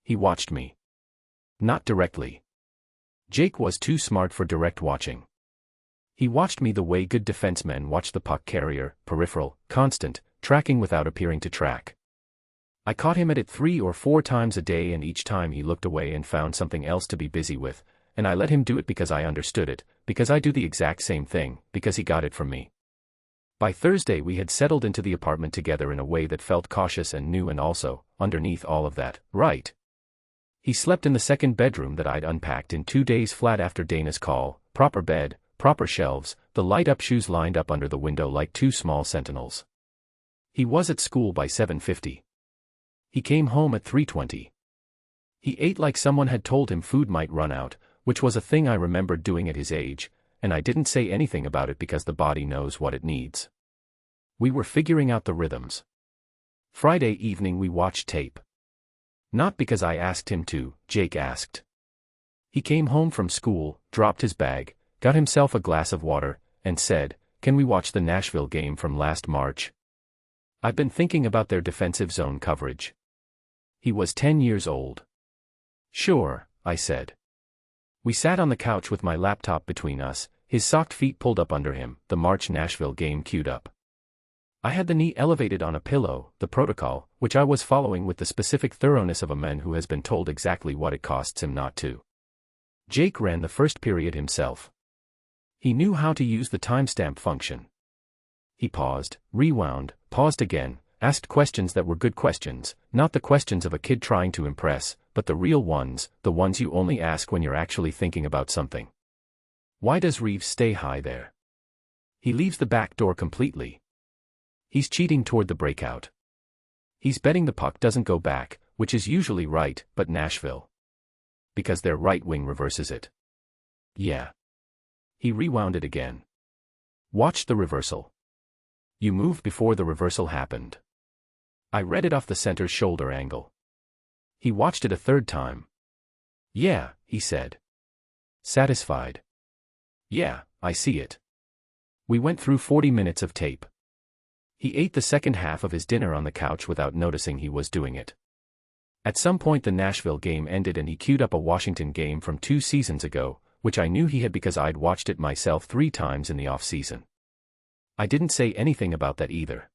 He watched me. Not directly. Jake was too smart for direct watching. He watched me the way good defensemen watch the puck carrier, peripheral, constant, tracking without appearing to track. I caught him at it 3 or 4 times a day, and each time he looked away and found something else to be busy with, and I let him do it because I understood it, because I do the exact same thing, because he got it from me. By Thursday we had settled into the apartment together in a way that felt cautious and new, and also, underneath all of that, right. He slept in the second bedroom that I'd unpacked in 2 days flat after Dana's call, proper bed, proper shelves, the light-up shoes lined up under the window like 2 small sentinels. He was at school by 7:50. He came home at 3:20. He ate like someone had told him food might run out, which was a thing I remembered doing at his age, and I didn't say anything about it because the body knows what it needs. We were figuring out the rhythms. Friday evening we watched tape. Not because I asked him to, Jake asked. He came home from school, dropped his bag, got himself a glass of water, and said, "Can we watch the Nashville game from last March? I've been thinking about their defensive zone coverage." He was 10 years old. "Sure," I said. We sat on the couch with my laptop between us, his socked feet pulled up under him, the March Nashville game queued up. I had the knee elevated on a pillow, the protocol, which I was following with the specific thoroughness of a man who has been told exactly what it costs him not to. Jake ran the first period himself. He knew how to use the timestamp function. He paused, rewound, paused again, asked questions that were good questions, not the questions of a kid trying to impress, but the real ones, the ones you only ask when you're actually thinking about something. Why does Reeves stay high there? He leaves the back door completely. He's cheating toward the breakout. He's betting the puck doesn't go back, which is usually right, but Nashville. Because their right wing reverses it. Yeah. He rewound it again. Watched the reversal. You moved before the reversal happened. I read it off the center's shoulder angle. He watched it a third time. Yeah, he said. Satisfied. Yeah, I see it. We went through 40 minutes of tape. He ate the second half of his dinner on the couch without noticing he was doing it. At some point the Nashville game ended and he queued up a Washington game from 2 seasons ago, which I knew he had because I'd watched it myself 3 times in the off-season. I didn't say anything about that either.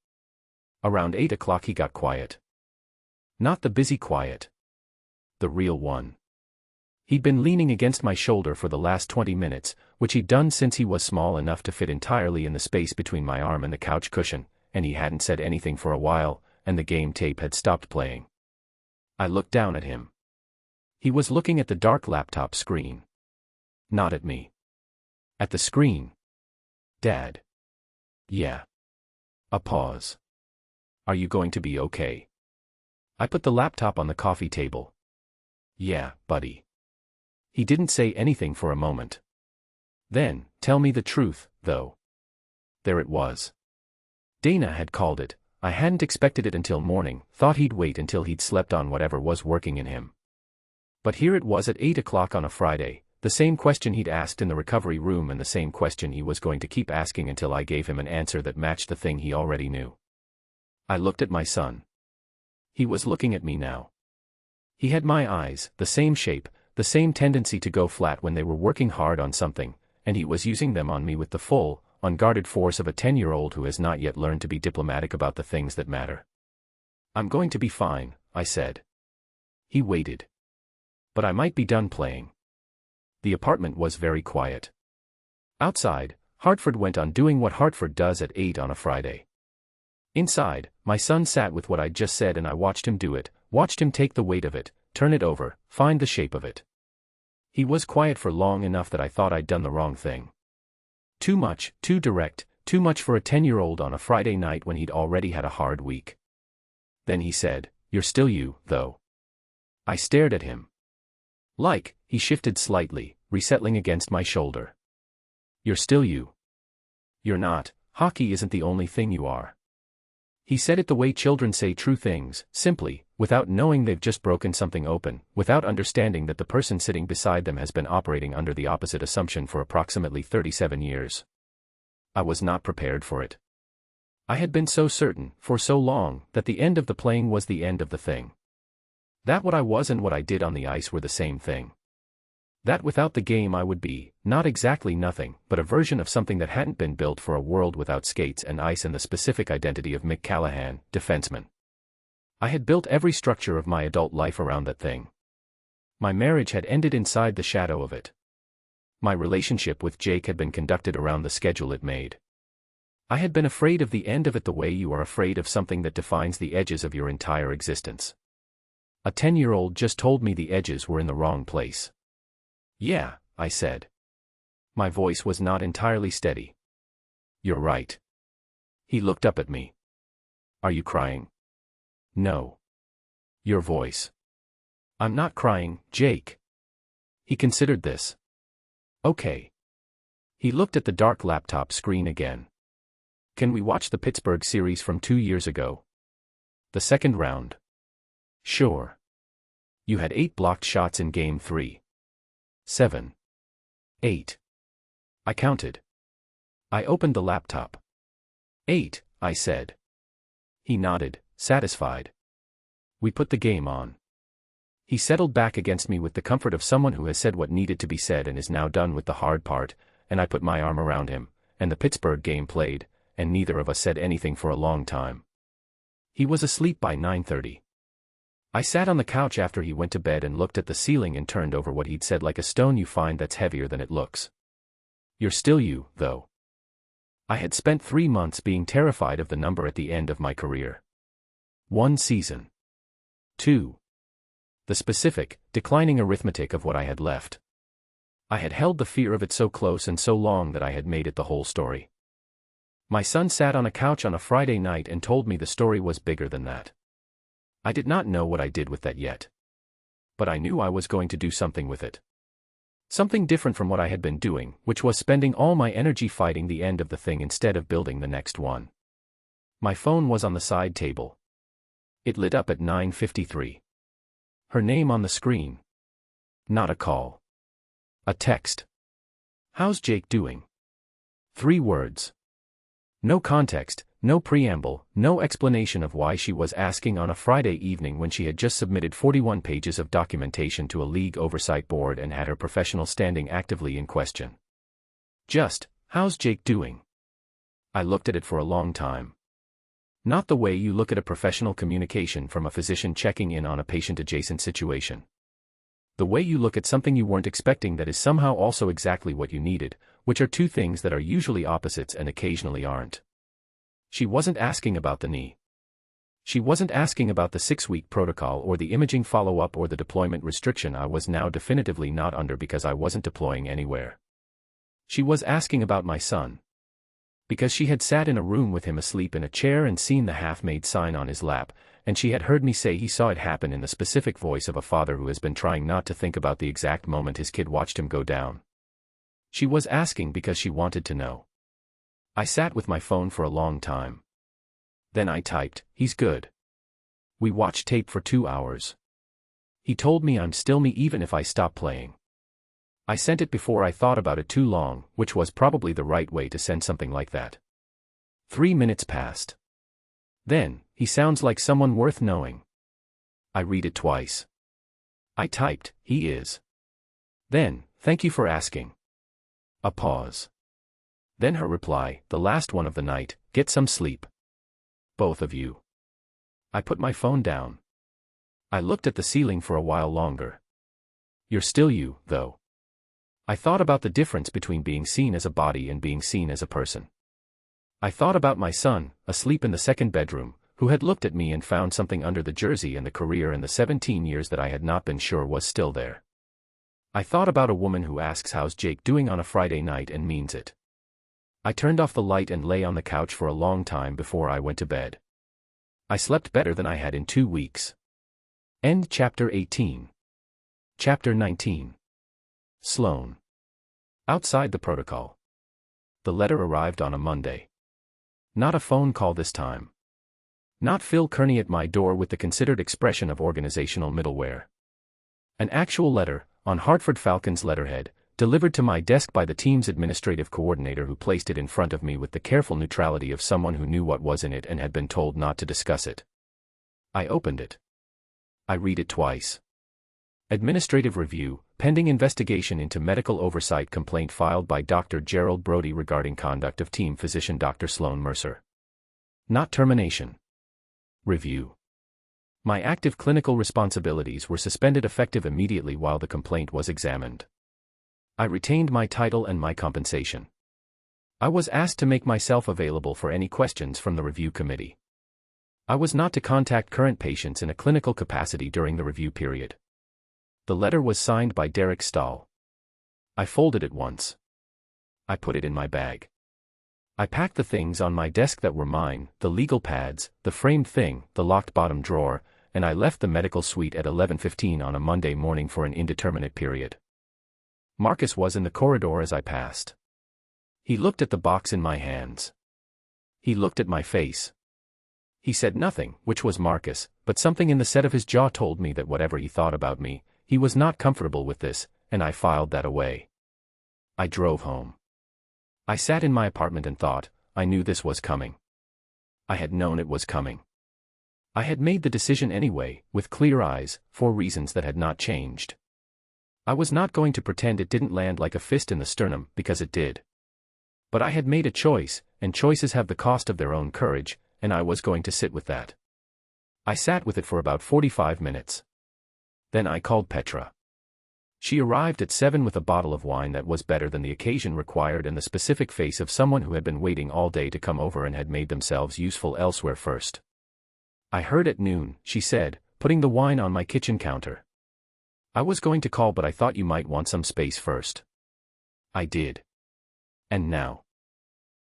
Around 8 o'clock he got quiet. Not the busy quiet. The real one. He'd been leaning against my shoulder for the last 20 minutes, which he'd done since he was small enough to fit entirely in the space between my arm and the couch cushion, and he hadn't said anything for a while, and the game tape had stopped playing. I looked down at him. He was looking at the dark laptop screen. Not at me. At the screen. Dad. Yeah. A pause. Are you going to be okay? I put the laptop on the coffee table. Yeah, buddy. He didn't say anything for a moment. Then, tell me the truth, though. There it was. Dana had called it. I hadn't expected it until morning, thought he'd wait until he'd slept on whatever was working in him. But here it was at 8 o'clock on a Friday, the same question he'd asked in the recovery room and the same question he was going to keep asking until I gave him an answer that matched the thing he already knew. I looked at my son. He was looking at me now. He had my eyes, the same shape, the same tendency to go flat when they were working hard on something, and he was using them on me with the full, unguarded force of a 10-year-old who has not yet learned to be diplomatic about the things that matter. I'm going to be fine, I said. He waited. But I might be done playing. The apartment was very quiet. Outside, Hartford went on doing what Hartford does at 8 on a Friday. Inside, my son sat with what I'd just said and I watched him do it, watched him take the weight of it, turn it over, find the shape of it. He was quiet for long enough that I thought I'd done the wrong thing. Too much, too direct, too much for a 10-year-old on a Friday night when he'd already had a hard week. Then he said, "You're still you, though." I stared at him. He shifted slightly, resettling against my shoulder. "You're still you. You're not. Hockey isn't the only thing you are." He said it the way children say true things, simply, without knowing they've just broken something open, without understanding that the person sitting beside them has been operating under the opposite assumption for approximately 37 years. I was not prepared for it. I had been so certain, for so long, that the end of the playing was the end of the thing. That what I was and what I did on the ice were the same thing. That without the game I would be, not exactly nothing, but a version of something that hadn't been built for a world without skates and ice and the specific identity of Mick Callahan, defenseman. I had built every structure of my adult life around that thing. My marriage had ended inside the shadow of it. My relationship with Jake had been conducted around the schedule it made. I had been afraid of the end of it the way you are afraid of something that defines the edges of your entire existence. A 10-year-old just told me the edges were in the wrong place. "Yeah," I said. My voice was not entirely steady. "You're right." He looked up at me. "Are you crying?" "No." "Your voice." "I'm not crying, Jake." He considered this. "Okay." He looked at the dark laptop screen again. "Can we watch the Pittsburgh series from 2 years ago? The second round?" "Sure." "You had 8 blocked shots in Game 3. 7. 8. I counted. I opened the laptop. 8, I said. He nodded, satisfied. We put the game on. He settled back against me with the comfort of someone who has said what needed to be said and is now done with the hard part, and I put my arm around him, and the Pittsburgh game played, and neither of us said anything for a long time. He was asleep by 9:30. I sat on the couch after he went to bed and looked at the ceiling and turned over what he'd said like a stone you find that's heavier than it looks. "You're still you, though." I had spent 3 months being terrified of the number at the end of my career. 1 season. 2. The specific, declining arithmetic of what I had left. I had held the fear of it so close and so long that I had made it the whole story. My son sat on a couch on a Friday night and told me the story was bigger than that. I did not know what I did with that yet. But I knew I was going to do something with it. Something different from what I had been doing, which was spending all my energy fighting the end of the thing instead of building the next one. My phone was on the side table. It lit up at 9:53. Her name on the screen. Not a call. A text. "How's Jake doing?" 3 words. No context, no preamble, no explanation of why she was asking on a Friday evening when she had just submitted 41 pages of documentation to a league oversight board and had her professional standing actively in question. Just, "How's Jake doing?" I looked at it for a long time. Not the way you look at a professional communication from a physician checking in on a patient-adjacent situation. The way you look at something you weren't expecting that is somehow also exactly what you needed, which are 2 things that are usually opposites and occasionally aren't. She wasn't asking about the knee. She wasn't asking about the 6-week protocol or the imaging follow-up or the deployment restriction I was now definitively not under because I wasn't deploying anywhere. She was asking about my son. Because she had sat in a room with him asleep in a chair and seen the half-made sign on his lap, and she had heard me say he saw it happen in the specific voice of a father who has been trying not to think about the exact moment his kid watched him go down. She was asking because she wanted to know. I sat with my phone for a long time. Then I typed, "He's good." We watched tape for 2 hours. He told me I'm still me even if I stop playing. I sent it before I thought about it too long, which was probably the right way to send something like that. 3 minutes passed. Then, "He sounds like someone worth knowing." I read it twice. I typed, "He is." Then, "Thank you for asking." A pause. Then her reply, the last one of the night, "Get some sleep. Both of you." I put my phone down. I looked at the ceiling for a while longer. "You're still you, though." I thought about the difference between being seen as a body and being seen as a person. I thought about my son, asleep in the second bedroom, who had looked at me and found something under the jersey and the career in the 17 years that I had not been sure was still there. I thought about a woman who asks how's Jake doing on a Friday night and means it. I turned off the light and lay on the couch for a long time before I went to bed. I slept better than I had in 2 weeks. End chapter 18. Chapter 19. Sloan. Outside the protocol. The letter arrived on a Monday. Not a phone call this time. Not Phil Kearney at my door with the considered expression of organizational middleware. An actual letter, on Hartford Falcons letterhead, delivered to my desk by the team's administrative coordinator who placed it in front of me with the careful neutrality of someone who knew what was in it and had been told not to discuss it. I opened it. I read it twice. Administrative review, pending investigation into medical oversight complaint filed by Dr. Gerald Brody regarding conduct of team physician Dr. Sloan Mercer. Not termination. Review. My active clinical responsibilities were suspended effective immediately while the complaint was examined. I retained my title and my compensation. I was asked to make myself available for any questions from the review committee. I was not to contact current patients in a clinical capacity during the review period. The letter was signed by Derek Stahl. I folded it once. I put it in my bag. I packed the things on my desk that were mine, the legal pads, the framed thing, the locked bottom drawer, and I left the medical suite at 11:15 on a Monday morning for an indeterminate period. Marcus was in the corridor as I passed. He looked at the box in my hands. He looked at my face. He said nothing, which was Marcus, but something in the set of his jaw told me that whatever he thought about me, he was not comfortable with this, and I filed that away. I drove home. I sat in my apartment and thought, I knew this was coming. I had known it was coming. I had made the decision anyway, with clear eyes, for reasons that had not changed. I was not going to pretend it didn't land like a fist in the sternum, because it did. But I had made a choice, and choices have the cost of their own courage, and I was going to sit with that. I sat with it for about 45 minutes. Then I called Petra. She arrived at 7 with a bottle of wine that was better than the occasion required and the specific face of someone who had been waiting all day to come over and had made themselves useful elsewhere first. I heard at noon, she said, putting the wine on my kitchen counter. I was going to call, but I thought you might want some space first. I did. And now?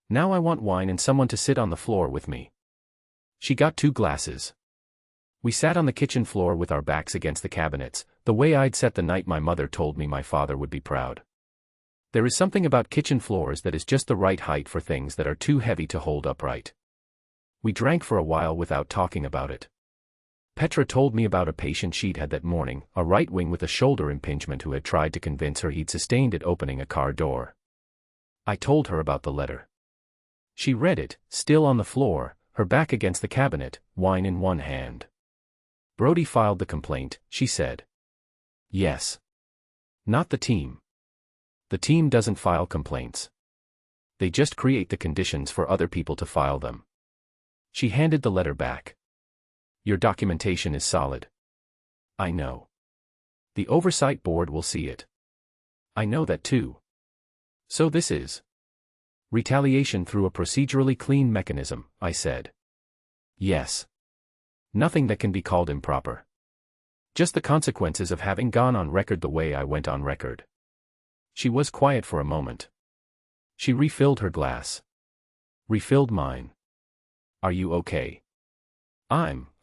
Now I want wine and someone to sit on the floor with me. She got 2 glasses. We sat on the kitchen floor with our backs against the cabinets, the way I'd sat the night my mother told me my father would be proud. There is something about kitchen floors that is just the right height for things that are too heavy to hold upright. We drank for a while without talking about it. Petra told me about a patient she'd had that morning, a right wing with a shoulder impingement who had tried to convince her he'd sustained it opening a car door. I told her about the letter. She read it, still on the floor, her back against the cabinet, wine in one hand. Brody filed the complaint, she said. Yes. Not the team. The team doesn't file complaints. They just create the conditions for other people to file them. She handed the letter back. Your documentation is solid. I know. The oversight board will see it. I know that too. So this is retaliation through a procedurally clean mechanism, I said. Yes. Nothing that can be called improper. Just the consequences of having gone on record the way I went on record. She was quiet for a moment. She refilled her glass. Refilled mine. Are you okay?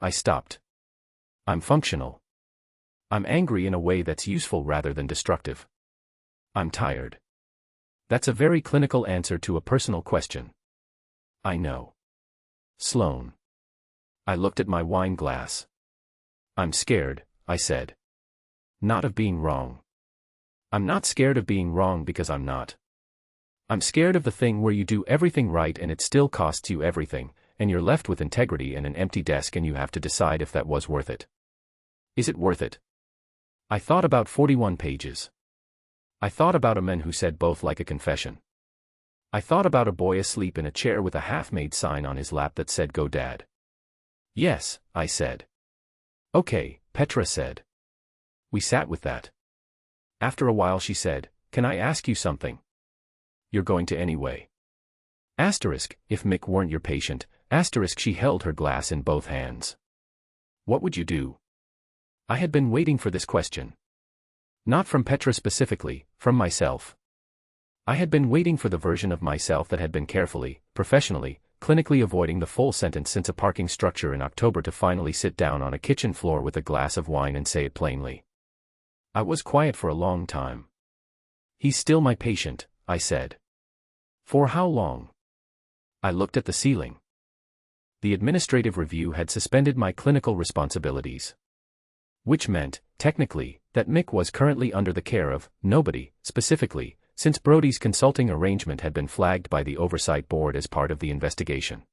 I stopped. I'm functional. I'm angry in a way that's useful rather than destructive. I'm tired. That's a very clinical answer to a personal question. I know. Sloan. I looked at my wine glass. I'm scared, I said. Not of being wrong. I'm not scared of being wrong because I'm not. I'm scared of the thing where you do everything right and it still costs you everything, and you're left with integrity and an empty desk and you have to decide if that was worth it. Is it worth it? I thought about 41 pages. I thought about a man who said both like a confession. I thought about a boy asleep in a chair with a half-made sign on his lap that said, "Go Dad." Yes, I said. Okay, Petra said. We sat with that. After a while she said, "Can I ask you something?" You're going to anyway. Asterisk, if Mick weren't your patient, asterisk she held her glass in both hands. What would you do? I had been waiting for this question. Not from Petra specifically, from myself. I had been waiting for the version of myself that had been carefully, professionally, clinically avoiding the full sentence since a parking structure in October to finally sit down on a kitchen floor with a glass of wine and say it plainly. I was quiet for a long time. He's still my patient, I said. For how long? I looked at the ceiling. The administrative review had suspended my clinical responsibilities. Which meant, technically, that Mick was currently under the care of nobody, specifically, since Brody's consulting arrangement had been flagged by the Oversight Board as part of the investigation.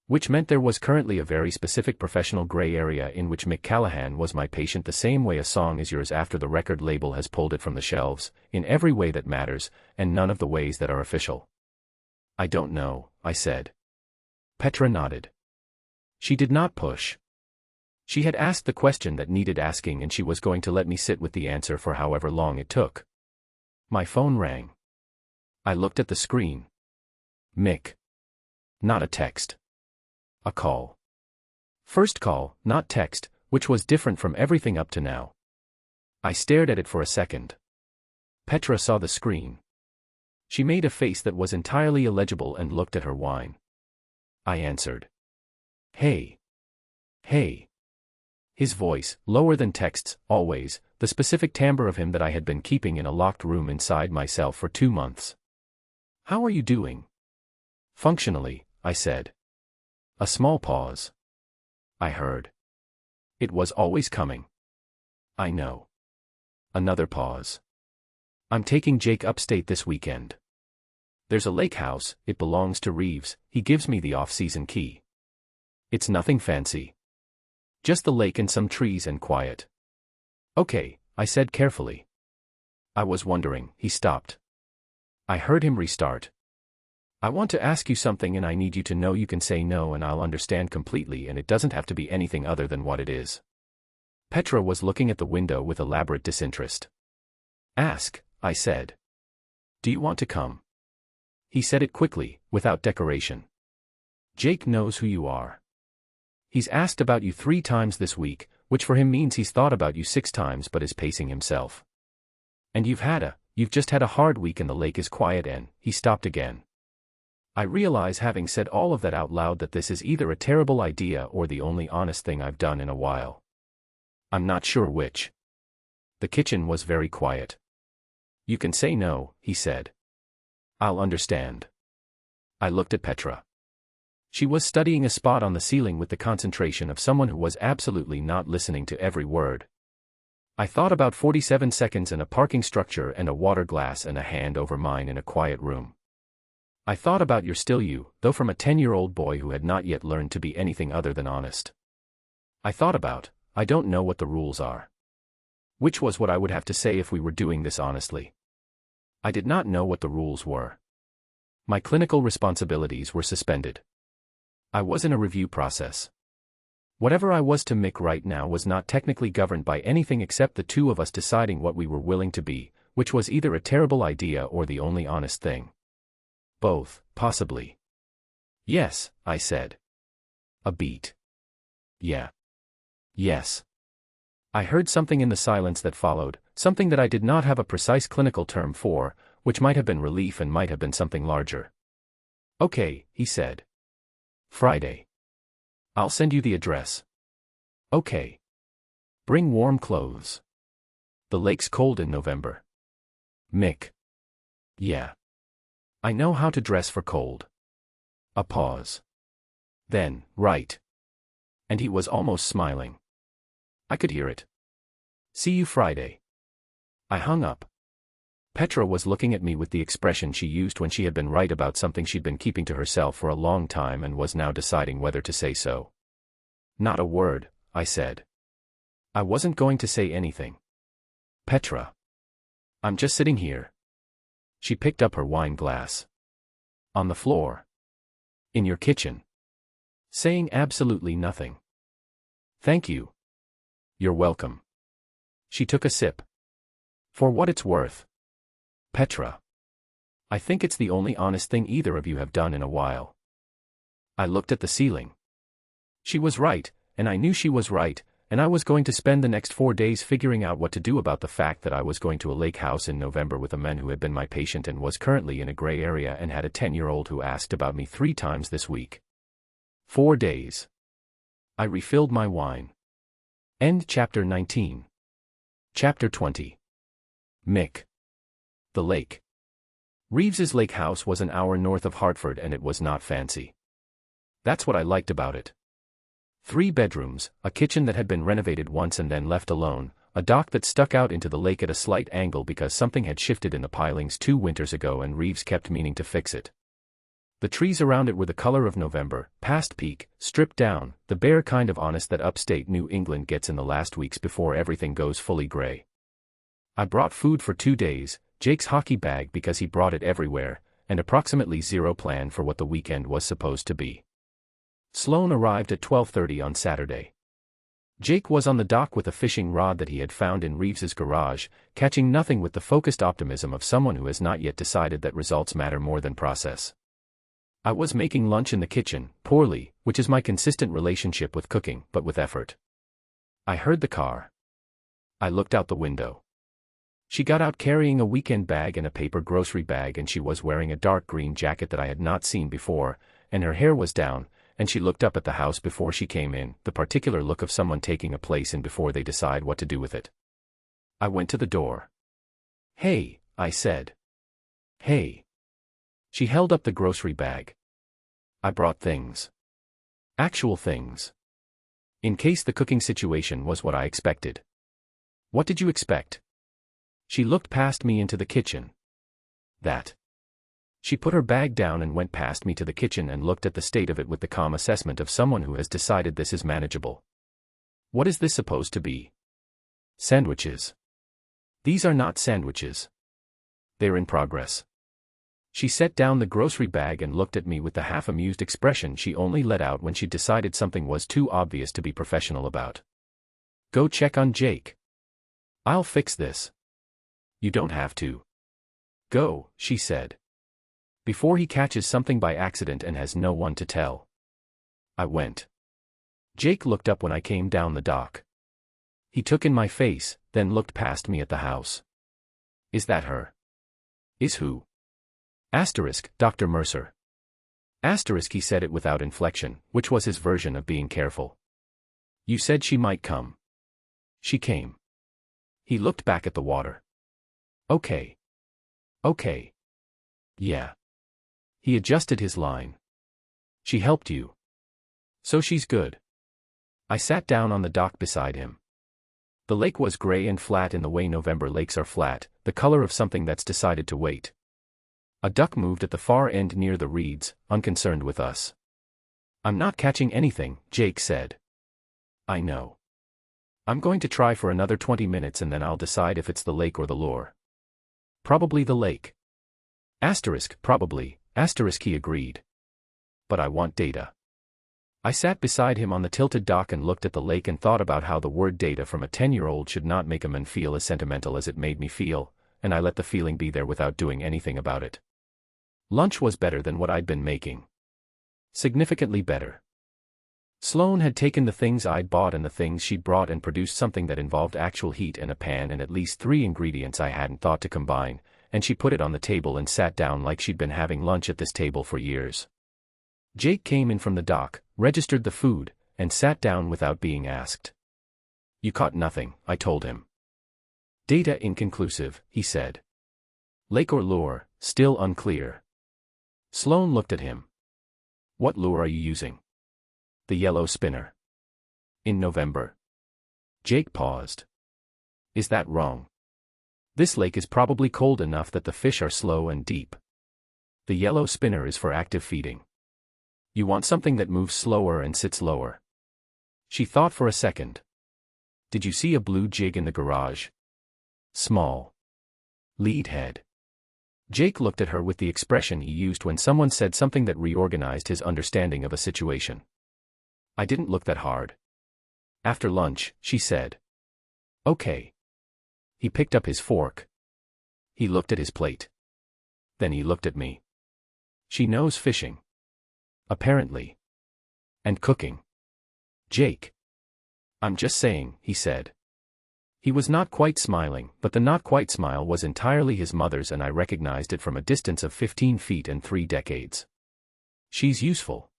Which meant there was currently a very specific professional gray area in which Mick Callahan was my patient the same way a song is yours after the record label has pulled it from the shelves, in every way that matters, and none of the ways that are official. I don't know, I said. Petra nodded. She did not push. She had asked the question that needed asking and she was going to let me sit with the answer for however long it took. My phone rang. I looked at the screen. Mick. Not a text. A call. First call, not text, which was different from everything up to now. I stared at it for a second. Petra saw the screen. She made a face that was entirely illegible and looked at her wine. I answered. Hey. Hey. His voice, lower than texts, always, the specific timbre of him that I had been keeping in a locked room inside myself for 2 months. How are you doing? Functionally, I said. A small pause. I heard. It was always coming. I know. Another pause. I'm taking Jake upstate this weekend. There's a lake house, it belongs to Reeves, he gives me the off-season key. It's nothing fancy. Just the lake and some trees and quiet. Okay, I said carefully. I was wondering, he stopped. I heard him restart. I want to ask you something and I need you to know you can say no and I'll understand completely and it doesn't have to be anything other than what it is. Petra was looking at the window with elaborate disinterest. Ask, I said. Do you want to come? He said it quickly, without decoration. Jake knows who you are. He's asked about you 3 times this week, which for him means he's thought about you 6 times but is pacing himself. And you've just had a hard week and the lake is quiet and, he stopped again. I realize having said all of that out loud that this is either a terrible idea or the only honest thing I've done in a while. I'm not sure which. The kitchen was very quiet. You can say no, he said. I'll understand. I looked at Petra. She was studying a spot on the ceiling with the concentration of someone who was absolutely not listening to every word. I thought about 47 seconds and a parking structure and a water glass and a hand over mine in a quiet room. I thought about you're still you, though from a 10-year-old boy who had not yet learned to be anything other than honest. I thought about, I don't know what the rules are. Which was what I would have to say if we were doing this honestly. I did not know what the rules were. My clinical responsibilities were suspended. I was in a review process. Whatever I was to Mick right now was not technically governed by anything except the two of us deciding what we were willing to be, which was either a terrible idea or the only honest thing. Both, possibly. Yes, I said. A beat. Yeah. Yes. I heard something in the silence that followed, something that I did not have a precise clinical term for, which might have been relief and might have been something larger. Okay, he said. Friday. I'll send you the address. Okay. Bring warm clothes. The lake's cold in November. Mick. Yeah. I know how to dress for cold. A pause. Then, right. And he was almost smiling. I could hear it. See you Friday. I hung up. Petra was looking at me with the expression she used when she had been right about something she'd been keeping to herself for a long time and was now deciding whether to say so. Not a word, I said. I wasn't going to say anything. Petra. I'm just sitting here. She picked up her wine glass. On the floor. In your kitchen. Saying absolutely nothing. Thank you. You're welcome. She took a sip. For what it's worth. Petra. I think it's the only honest thing either of you have done in a while. I looked at the ceiling. She was right, and I knew she was right, and I was going to spend the next 4 days figuring out what to do about the fact that I was going to a lake house in November with a man who had been my patient and was currently in a gray area and had a 10-year-old who asked about me 3 times this week. 4 days. I refilled my wine. End chapter 19. Chapter 20. Mick. The lake. Reeves's lake house was an hour north of Hartford and it was not fancy. That's what I liked about it. 3 bedrooms, a kitchen that had been renovated once and then left alone, a dock that stuck out into the lake at a slight angle because something had shifted in the pilings 2 winters ago and Reeves kept meaning to fix it. The trees around it were the color of November, past peak, stripped down, the bare kind of honest that upstate New England gets in the last weeks before everything goes fully gray. I brought food for 2 days, Jake's hockey bag because he brought it everywhere, and approximately zero plan for what the weekend was supposed to be. Sloane arrived at 12:30 on Saturday. Jake was on the dock with a fishing rod that he had found in Reeves's garage, catching nothing with the focused optimism of someone who has not yet decided that results matter more than process. I was making lunch in the kitchen, poorly, which is my consistent relationship with cooking, but with effort. I heard the car. I looked out the window. She got out carrying a weekend bag and a paper grocery bag, and she was wearing a dark green jacket that I had not seen before, and her hair was down, and she looked up at the house before she came in, the particular look of someone taking a place in before they decide what to do with it. I went to the door. Hey, I said. Hey. She held up the grocery bag. I brought things. Actual things. In case the cooking situation was what I expected. What did you expect? She looked past me into the kitchen. That. She put her bag down and went past me to the kitchen and looked at the state of it with the calm assessment of someone who has decided this is manageable. What is this supposed to be? Sandwiches. These are not sandwiches. They're in progress. She set down the grocery bag and looked at me with the half-amused expression she only let out when she decided something was too obvious to be professional about. Go check on Jake. I'll fix this. You don't have to. Go, she said. Before he catches something by accident and has no one to tell. I went. Jake looked up when I came down the dock. He took in my face, then looked past me at the house. Is that her? Is who? Asterisk, Dr. Mercer. Asterisk, he said it without inflection, which was his version of being careful. You said she might come. She came. He looked back at the water. Okay. Okay. Yeah. He adjusted his line. She helped you. So she's good. I sat down on the dock beside him. The lake was gray and flat in the way November lakes are flat, the color of something that's decided to wait. A duck moved at the far end near the reeds, unconcerned with us. I'm not catching anything, Jake said. I know. I'm going to try for another 20 minutes and then I'll decide if it's the lake or the lure. Probably the lake. Asterisk, probably, asterisk, he agreed. But I want data. I sat beside him on the tilted dock and looked at the lake and thought about how the word data from a 10-year-old should not make a man feel as sentimental as it made me feel, and I let the feeling be there without doing anything about it. Lunch was better than what I'd been making. Significantly better. Sloane had taken the things I'd bought and the things she'd brought and produced something that involved actual heat and a pan and at least 3 ingredients I hadn't thought to combine, and she put it on the table and sat down like she'd been having lunch at this table for years. Jake came in from the dock, registered the food, and sat down without being asked. You caught nothing, I told him. Data inconclusive, he said. Lake or lure, still unclear. Sloane looked at him. What lure are you using? The yellow spinner. In November. Jake paused. Is that wrong? This lake is probably cold enough that the fish are slow and deep. The yellow spinner is for active feeding. You want something that moves slower and sits lower. She thought for a second. Did you see a blue jig in the garage? Small. Lead head. Jake looked at her with the expression he used when someone said something that reorganized his understanding of a situation. I didn't look that hard. After lunch, she said. Okay. He picked up his fork. He looked at his plate. Then he looked at me. She knows fishing. Apparently. And cooking. Jake. I'm just saying, he said. He was not quite smiling, but the not quite smile was entirely his mother's and I recognized it from a distance of 15 feet and 3 decades. She's useful.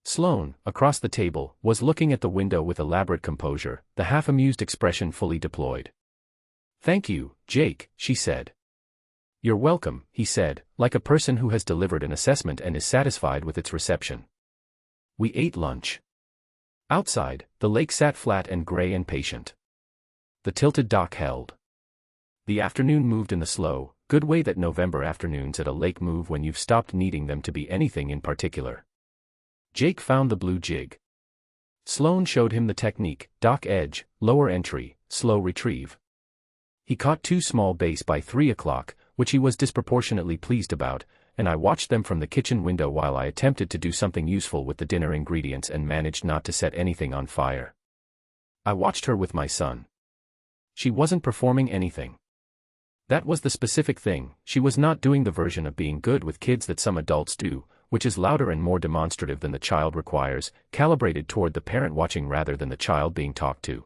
Sloane, across the table, was looking at the window with elaborate composure, the half-amused expression fully deployed. Thank you, Jake, she said. You're welcome, he said, like a person who has delivered an assessment and is satisfied with its reception. We ate lunch. Outside, the lake sat flat and gray and patient. The tilted dock held. The afternoon moved in the slow, good way that November afternoons at a lake move when you've stopped needing them to be anything in particular. Jake found the blue jig. Sloane showed him the technique, dock edge, lower entry, slow retrieve. He caught 2 small bass by 3 o'clock, which he was disproportionately pleased about, and I watched them from the kitchen window while I attempted to do something useful with the dinner ingredients and managed not to set anything on fire. I watched her with my son. She wasn't performing anything. That was the specific thing, she was not doing the version of being good with kids that some adults do, which is louder and more demonstrative than the child requires, calibrated toward the parent watching rather than the child being talked to.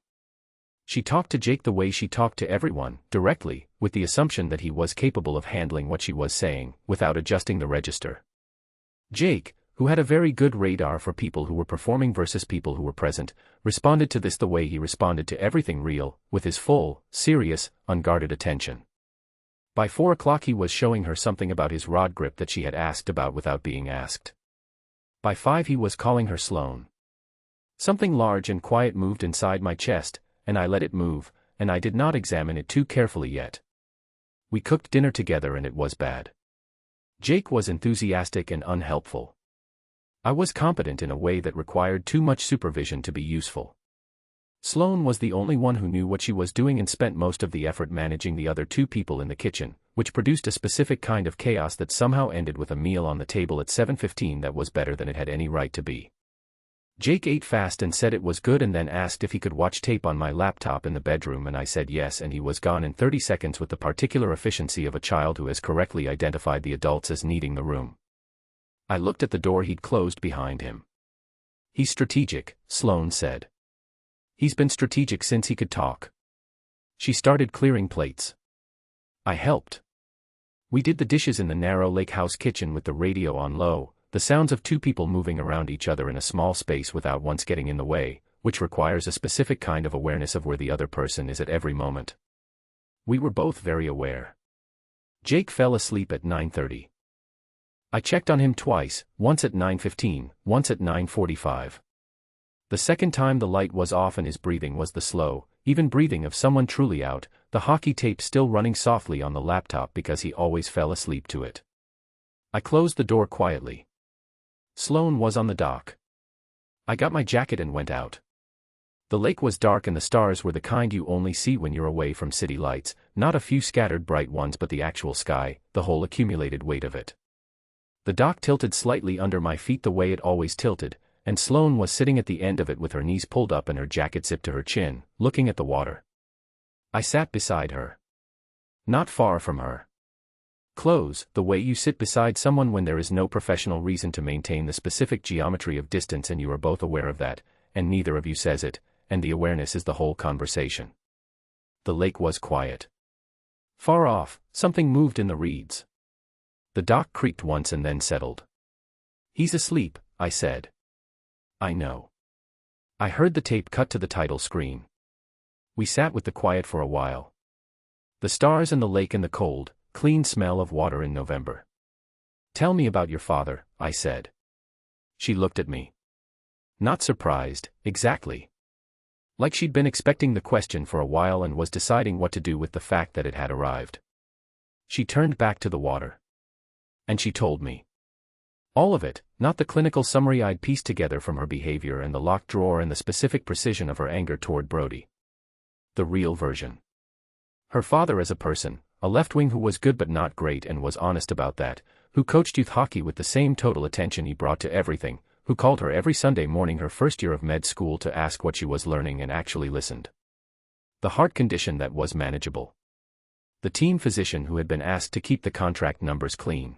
She talked to Jake the way she talked to everyone, directly, with the assumption that he was capable of handling what she was saying, without adjusting the register. Jake, who had a very good radar for people who were performing versus people who were present, responded to this the way he responded to everything real, with his full, serious, unguarded attention. By 4 o'clock he was showing her something about his rod grip that she had asked about without being asked. By 5 he was calling her Sloane. Something large and quiet moved inside my chest, and I let it move, and I did not examine it too carefully yet. We cooked dinner together and it was bad. Jake was enthusiastic and unhelpful. I was competent in a way that required too much supervision to be useful. Sloane was the only one who knew what she was doing and spent most of the effort managing the other 2 people in the kitchen, which produced a specific kind of chaos that somehow ended with a meal on the table at 7:15 that was better than it had any right to be. Jake ate fast and said it was good and then asked if he could watch tape on my laptop in the bedroom and I said yes and he was gone in 30 seconds with the particular efficiency of a child who has correctly identified the adults as needing the room. I looked at the door he'd closed behind him. He's strategic, Sloane said. He's been strategic since he could talk. She started clearing plates. I helped. We did the dishes in the narrow lake house kitchen with the radio on low, the sounds of two people moving around each other in a small space without once getting in the way, which requires a specific kind of awareness of where the other person is at every moment. We were both very aware. Jake fell asleep at 9:30. I checked on him twice, once at 9:15, once at 9:45. The second time the light was off and his breathing was the slow, even breathing of someone truly out, the hockey tape still running softly on the laptop because he always fell asleep to it. I closed the door quietly. Sloane was on the dock. I got my jacket and went out. The lake was dark and the stars were the kind you only see when you're away from city lights, not a few scattered bright ones but the actual sky, the whole accumulated weight of it. The dock tilted slightly under my feet the way it always tilted, and Sloane was sitting at the end of it with her knees pulled up and her jacket zipped to her chin, looking at the water. I sat beside her. Not far from her. Close, the way you sit beside someone when there is no professional reason to maintain the specific geometry of distance and you are both aware of that, and neither of you says it, and the awareness is the whole conversation. The lake was quiet. Far off, something moved in the reeds. The dock creaked once and then settled. He's asleep, I said. I know. I heard the tape cut to the title screen. We sat with the quiet for a while. The stars and the lake and the cold, clean smell of water in November. Tell me about your father, I said. She looked at me. Not surprised, exactly. Like she'd been expecting the question for a while and was deciding what to do with the fact that it had arrived. She turned back to the water. And she told me. All of it, not the clinical summary I'd pieced together from her behavior and the locked drawer and the specific precision of her anger toward Brody. The real version. Her father as a person, a left-wing who was good but not great and was honest about that, who coached youth hockey with the same total attention he brought to everything, who called her every Sunday morning her first year of med school to ask what she was learning and actually listened. The heart condition that was manageable. The team physician who had been asked to keep the contract numbers clean.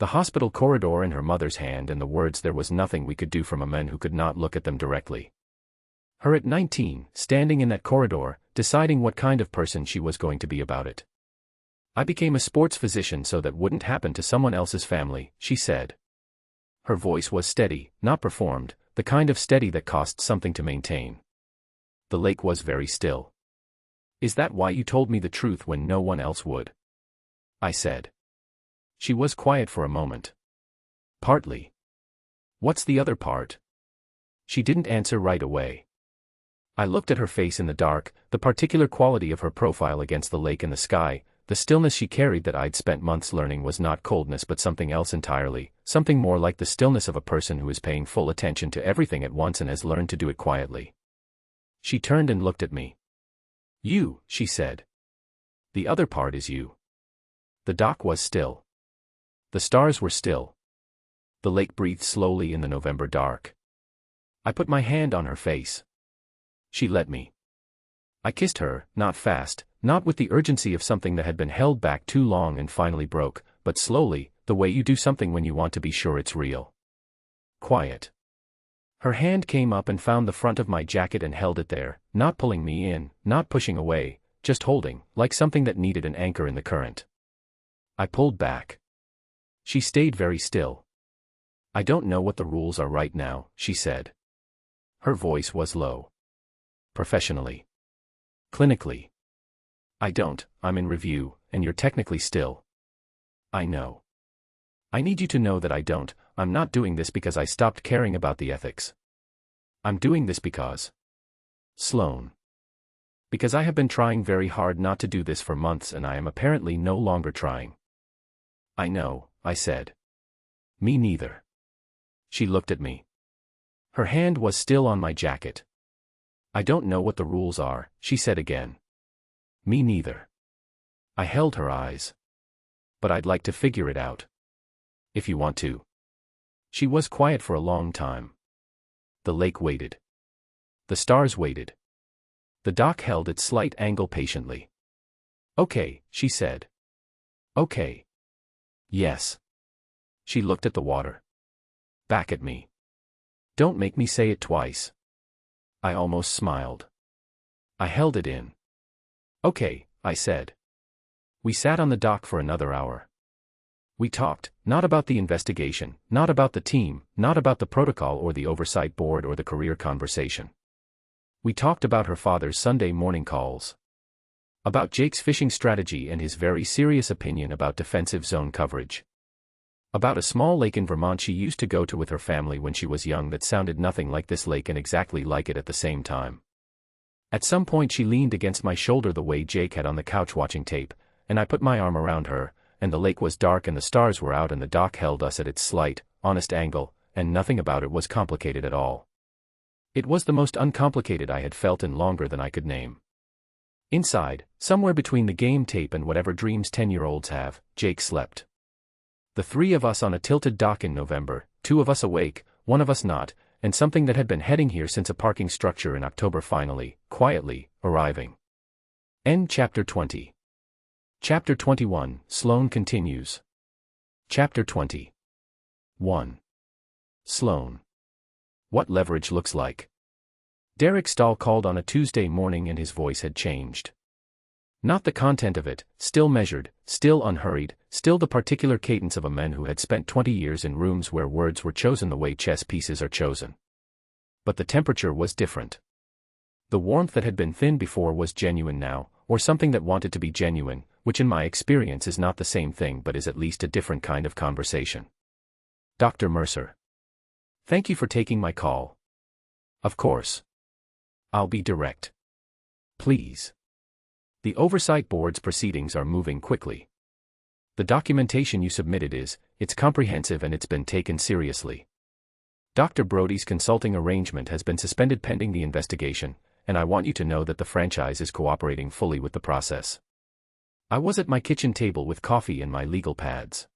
The hospital corridor in her mother's hand and the words there was nothing we could do from a man who could not look at them directly. Her at 19, standing in that corridor, deciding what kind of person she was going to be about it. I became a sports physician so that wouldn't happen to someone else's family, she said. Her voice was steady, not performed, the kind of steady that costs something to maintain. The lake was very still. Is that why you told me the truth when no one else would? I said. She was quiet for a moment. Partly. What's the other part? She didn't answer right away. I looked at her face in the dark, the particular quality of her profile against the lake and the sky, the stillness she carried that I'd spent months learning was not coldness but something else entirely, something more like the stillness of a person who is paying full attention to everything at once and has learned to do it quietly. She turned and looked at me. You, she said. The other part is you. The dock was still. The stars were still. The lake breathed slowly in the November dark. I put my hand on her face. She let me. I kissed her, not fast, not with the urgency of something that had been held back too long and finally broke, but slowly, the way you do something when you want to be sure it's real. Quiet. Her hand came up and found the front of my jacket and held it there, not pulling me in, not pushing away, just holding, like something that needed an anchor in the current. I pulled back. She stayed very still. I don't know what the rules are right now, she said. Her voice was low. Professionally. Clinically. I don't, I'm in review, and you're technically still. I know. I need you to know that I don't, I'm not doing this because I stopped caring about the ethics. I'm doing this because. Sloane. Because I have been trying very hard not to do this for months and I am apparently no longer trying. I know, I said. Me neither. She looked at me. Her hand was still on my jacket. I don't know what the rules are, she said again. Me neither. I held her eyes. But I'd like to figure it out. If you want to. She was quiet for a long time. The lake waited. The stars waited. The dock held its slight angle patiently. Okay, she said. Okay. Yes. She looked at the water. Back at me. Don't make me say it twice. I almost smiled. I held it in. Okay, I said. We sat on the dock for another hour. We talked, not about the investigation, not about the team, not about the protocol or the oversight board or the career conversation. We talked about her father's Sunday morning calls. About Jake's fishing strategy and his very serious opinion about defensive zone coverage. About a small lake in Vermont she used to go to with her family when she was young that sounded nothing like this lake and exactly like it at the same time. At some point she leaned against my shoulder the way Jake had on the couch watching tape, and I put my arm around her, and the lake was dark and the stars were out and the dock held us at its slight, honest angle, and nothing about it was complicated at all. It was the most uncomplicated I had felt in longer than I could name. Inside, somewhere between the game tape and whatever dreams 10-year-olds have, Jake slept. The three of us on a tilted dock in November, two of us awake, one of us not, and something that had been heading here since a parking structure in October finally, quietly, arriving. End chapter 20. Chapter 21, Sloane continues. Chapter 20. 1. Sloane. What leverage looks like. Derek Stahl called on a Tuesday morning and his voice had changed. Not the content of it, still measured, still unhurried, still the particular cadence of a man who had spent 20 years in rooms where words were chosen the way chess pieces are chosen. But the temperature was different. The warmth that had been thin before was genuine now, or something that wanted to be genuine, which in my experience is not the same thing but is at least a different kind of conversation. Dr. Mercer. Thank you for taking my call. Of course. I'll be direct. Please. The Oversight Board's proceedings are moving quickly. The documentation you submitted it's comprehensive and it's been taken seriously. Dr. Brody's consulting arrangement has been suspended pending the investigation, and I want you to know that the franchise is cooperating fully with the process. I was at my kitchen table with coffee and my legal pads.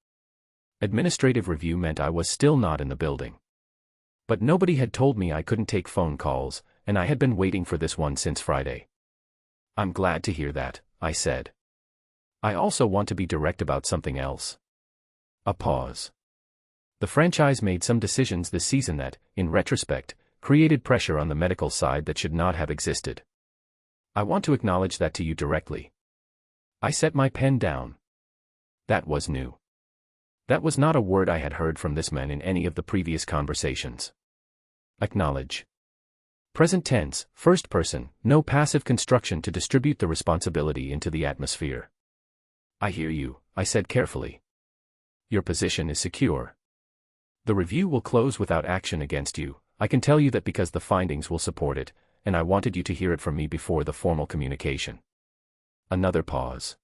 Administrative review meant I was still not in the building. But nobody had told me I couldn't take phone calls, and I had been waiting for this one since Friday. I'm glad to hear that, I said. I also want to be direct about something else. A pause. The franchise made some decisions this season that, in retrospect, created pressure on the medical side that should not have existed. I want to acknowledge that to you directly. I set my pen down. That was new. That was not a word I had heard from this man in any of the previous conversations. Acknowledge. Present tense, first person, no passive construction to distribute the responsibility into the atmosphere. I hear you, I said carefully. Your position is secure. The review will close without action against you. I can tell you that because the findings will support it, and I wanted you to hear it from me before the formal communication. Another pause.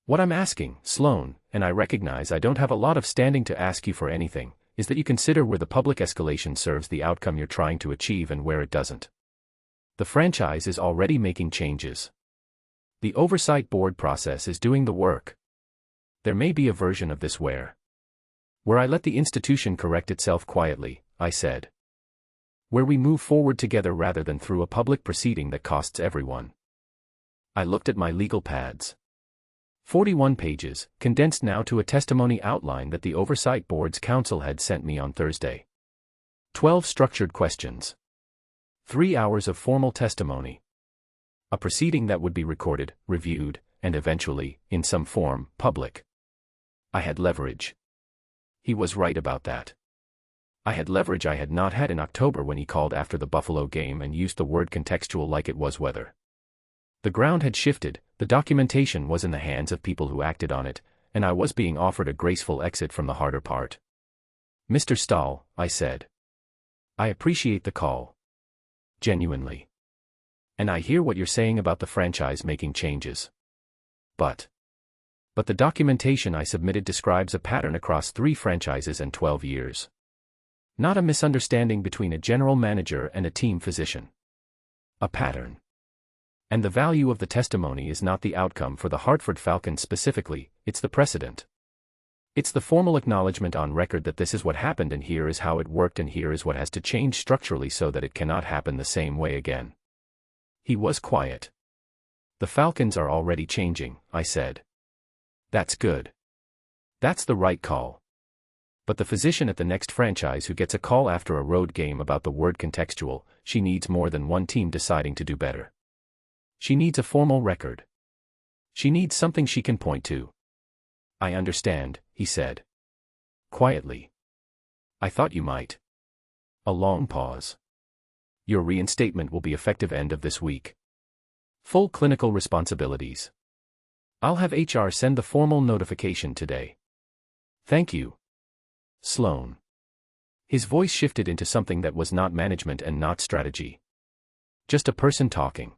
What I'm asking, Sloane, and I recognize I don't have a lot of standing to ask you for anything, is that you consider where the public escalation serves the outcome you're trying to achieve and where it doesn't. The franchise is already making changes. The Oversight Board process is doing the work. There may be a version of this where I let the institution correct itself quietly, I said. Where we move forward together rather than through a public proceeding that costs everyone. I looked at my legal pads. 41 pages, condensed now to a testimony outline that the Oversight Board's counsel had sent me on Thursday. 12 structured questions. 3 hours of formal testimony. A proceeding that would be recorded, reviewed, and eventually, in some form, public. I had leverage. He was right about that. I had leverage I had not had in October when he called after the Buffalo game and used the word contextual like it was weather. The ground had shifted, the documentation was in the hands of people who acted on it, and I was being offered a graceful exit from the harder part. Mr. Stahl, I said. I appreciate the call. Genuinely. And I hear what you're saying about the franchise making changes. But the documentation I submitted describes a pattern across 3 franchises and 12 years. Not a misunderstanding between a general manager and a team physician. A pattern. And the value of the testimony is not the outcome for the Hartford Falcons specifically, it's the precedent. It's the formal acknowledgement on record that this is what happened and here is how it worked and here is what has to change structurally so that it cannot happen the same way again. He was quiet. The Falcons are already changing, I said. That's good. That's the right call. But the physician at the next franchise who gets a call after a road game about the word contextual, she needs more than one team deciding to do better. She needs a formal record. She needs something she can point to. I understand, he said. Quietly. I thought you might. A long pause. Your reinstatement will be effective end of this week. Full clinical responsibilities. I'll have HR send the formal notification today. Thank you. Sloan. His voice shifted into something that was not management and not strategy. Just a person talking.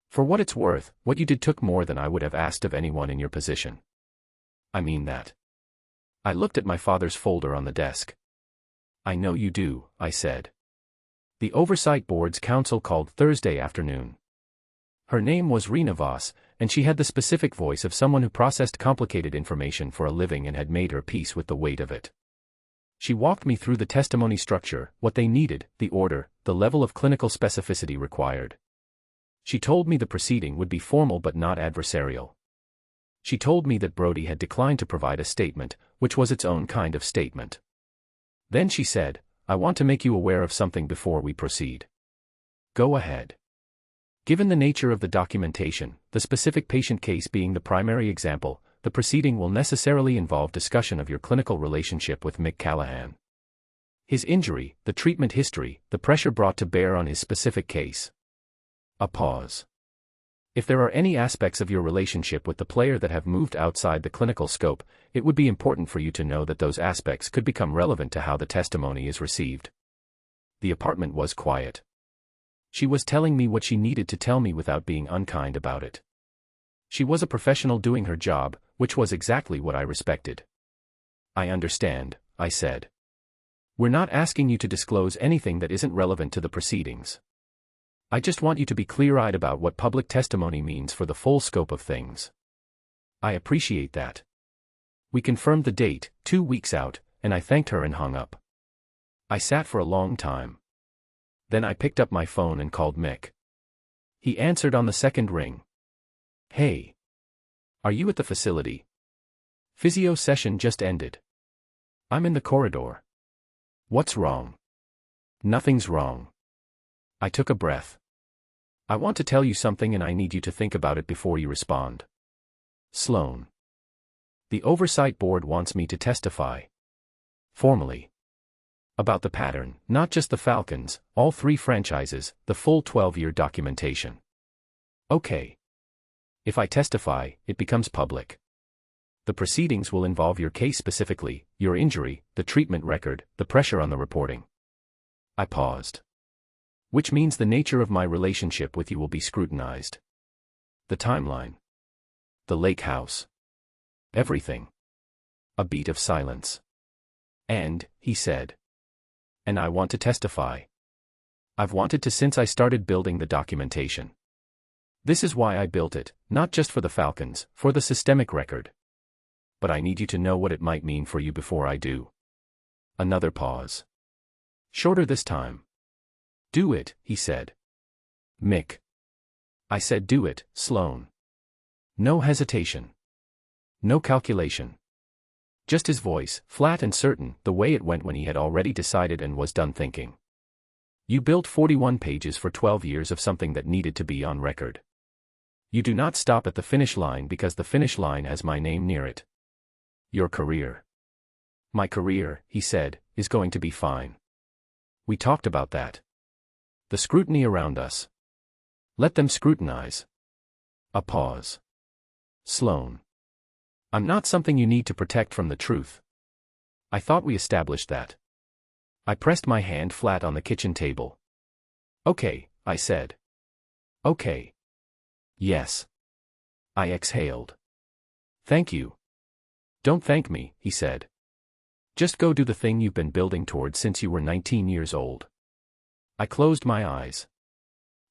For what it's worth, what you did took more than I would have asked of anyone in your position. I mean that. I looked at my father's folder on the desk. I know you do, I said. The Oversight Board's council called Thursday afternoon. Her name was Rena Voss, and she had the specific voice of someone who processed complicated information for a living and had made her peace with the weight of it. She walked me through the testimony structure, what they needed, the order, the level of clinical specificity required. She told me the proceeding would be formal but not adversarial. She told me that Brody had declined to provide a statement, which was its own kind of statement. Then she said, I want to make you aware of something before we proceed. Go ahead. Given the nature of the documentation, the specific patient case being the primary example, the proceeding will necessarily involve discussion of your clinical relationship with Mick Callahan. His injury, the treatment history, the pressure brought to bear on his specific case. A pause. If there are any aspects of your relationship with the player that have moved outside the clinical scope, it would be important for you to know that those aspects could become relevant to how the testimony is received. The apartment was quiet. She was telling me what she needed to tell me without being unkind about it. She was a professional doing her job, which was exactly what I respected. I understand, I said. We're not asking you to disclose anything that isn't relevant to the proceedings. I just want you to be clear-eyed about what public testimony means for the full scope of things. I appreciate that. We confirmed the date, 2 weeks out, and I thanked her and hung up. I sat for a long time. Then I picked up my phone and called Mick. He answered on the second ring. Hey. Are you at the facility? Physio session just ended. I'm in the corridor. What's wrong? Nothing's wrong. I took a breath. I want to tell you something and I need you to think about it before you respond. Sloan. The Oversight Board wants me to testify. Formally. About the pattern, not just the Falcons, all 3 franchises, the full 12-year documentation. Okay. If I testify, it becomes public. The proceedings will involve your case specifically, your injury, the treatment record, the pressure on the reporting. I paused. Which means the nature of my relationship with you will be scrutinized. The timeline. The lake house. Everything. A beat of silence. And, he said. And I want to testify. I've wanted to since I started building the documentation. This is why I built it, not just for the Falcons, for the systemic record. But I need you to know what it might mean for you before I do. Another pause. Shorter this time. Do it, he said. Mick. I said do it, Sloan. No hesitation. No calculation. Just his voice, flat and certain, the way it went when he had already decided and was done thinking. You built 41 pages for 12 years of something that needed to be on record. You do not stop at the finish line because the finish line has my name near it. Your career. My career, he said, is going to be fine. We talked about that. The scrutiny around us. Let them scrutinize. A pause. Sloan. I'm not something you need to protect from the truth. I thought we established that. I pressed my hand flat on the kitchen table. Okay, I said. Okay. Yes. I exhaled. Thank you. Don't thank me, he said. Just go do the thing you've been building toward since you were 19 years old. I closed my eyes.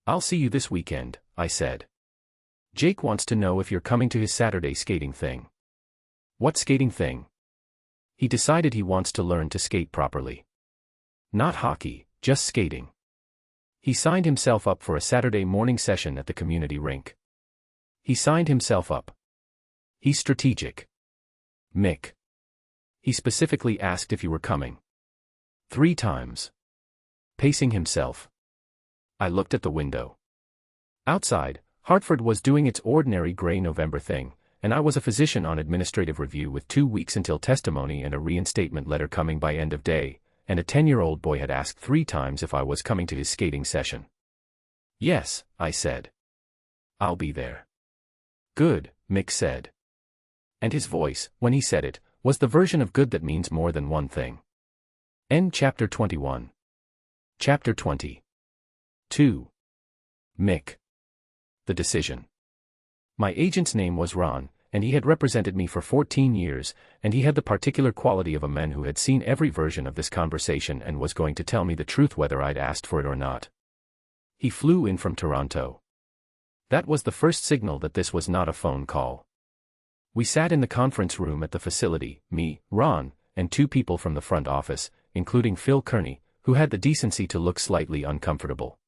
I'll see you this weekend, I said. Jake wants to know if you're coming to his Saturday skating thing. What skating thing? He decided he wants to learn to skate properly. Not hockey, just skating. He signed himself up for a Saturday morning session at the community rink. He signed himself up. He's strategic. Mick. He specifically asked if you were coming. 3 times. Pacing himself. I looked at the window. Outside, Hartford was doing its ordinary gray November thing, and I was a physician on administrative review with 2 weeks until testimony and a reinstatement letter coming by end of day, and a 10-year-old boy had asked 3 times if I was coming to his skating session. Yes, I said. I'll be there. Good, Mick said. And his voice, when he said it, was the version of good that means more than one thing. End chapter 21. Chapter 20. 2. Mick. The decision. My agent's name was Ron, and he had represented me for 14 years, and he had the particular quality of a man who had seen every version of this conversation and was going to tell me the truth whether I'd asked for it or not. He flew in from Toronto. That was the first signal that this was not a phone call. We sat in the conference room at the facility, me, Ron, and 2 people from the front office, including Phil Kearney, who had the decency to look slightly uncomfortable.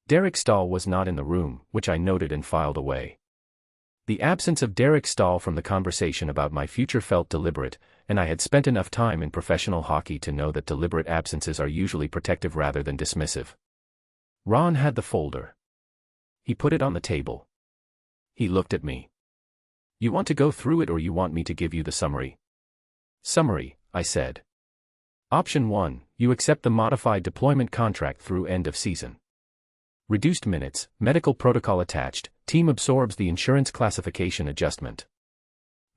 Derek Stahl was not in the room, which I noted and filed away. The absence of Derek Stahl from the conversation about my future felt deliberate, and I had spent enough time in professional hockey to know that deliberate absences are usually protective rather than dismissive. Ron had the folder. He put it on the table. He looked at me. You want to go through it or you want me to give you the summary? Summary, I said. Option 1, you accept the modified deployment contract through end of season. Reduced minutes, medical protocol attached, team absorbs the insurance classification adjustment.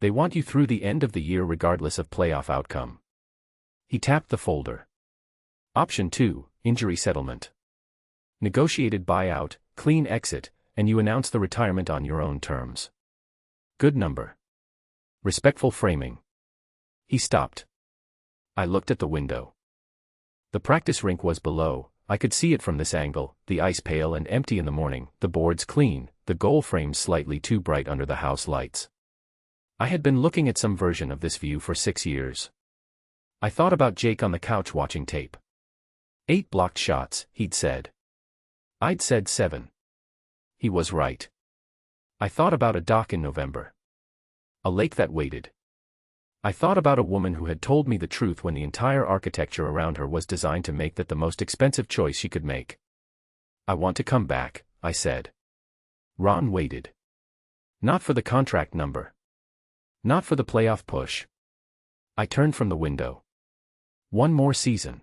They want you through the end of the year regardless of playoff outcome. He tapped the folder. Option 2, injury settlement. Negotiated buyout, clean exit, and you announce the retirement on your own terms. Good number. Respectful framing. He stopped. I looked at the window. The practice rink was below. I could see it from this angle, the ice pale and empty in the morning, the boards clean, the goal frames slightly too bright under the house lights. I had been looking at some version of this view for 6 years. I thought about Jake on the couch watching tape. 8 blocked shots, he'd said. I'd said 7. He was right. I thought about a dock in November. A lake that waited. I thought about a woman who had told me the truth when the entire architecture around her was designed to make that the most expensive choice she could make. I want to come back, I said. Ron waited. Not for the contract number. Not for the playoff push. I turned from the window. 1 more season.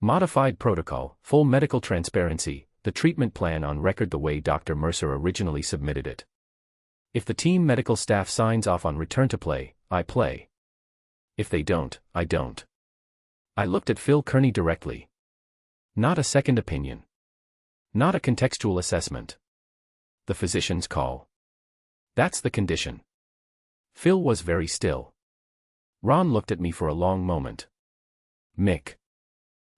Modified protocol, full medical transparency, the treatment plan on record the way Dr. Mercer originally submitted it. If the team medical staff signs off on return to play, I play. If they don't, I don't. I looked at Phil Kearney directly. Not a second opinion. Not a contextual assessment. The physician's call. That's the condition. Phil was very still. Ron looked at me for a long moment. Mick.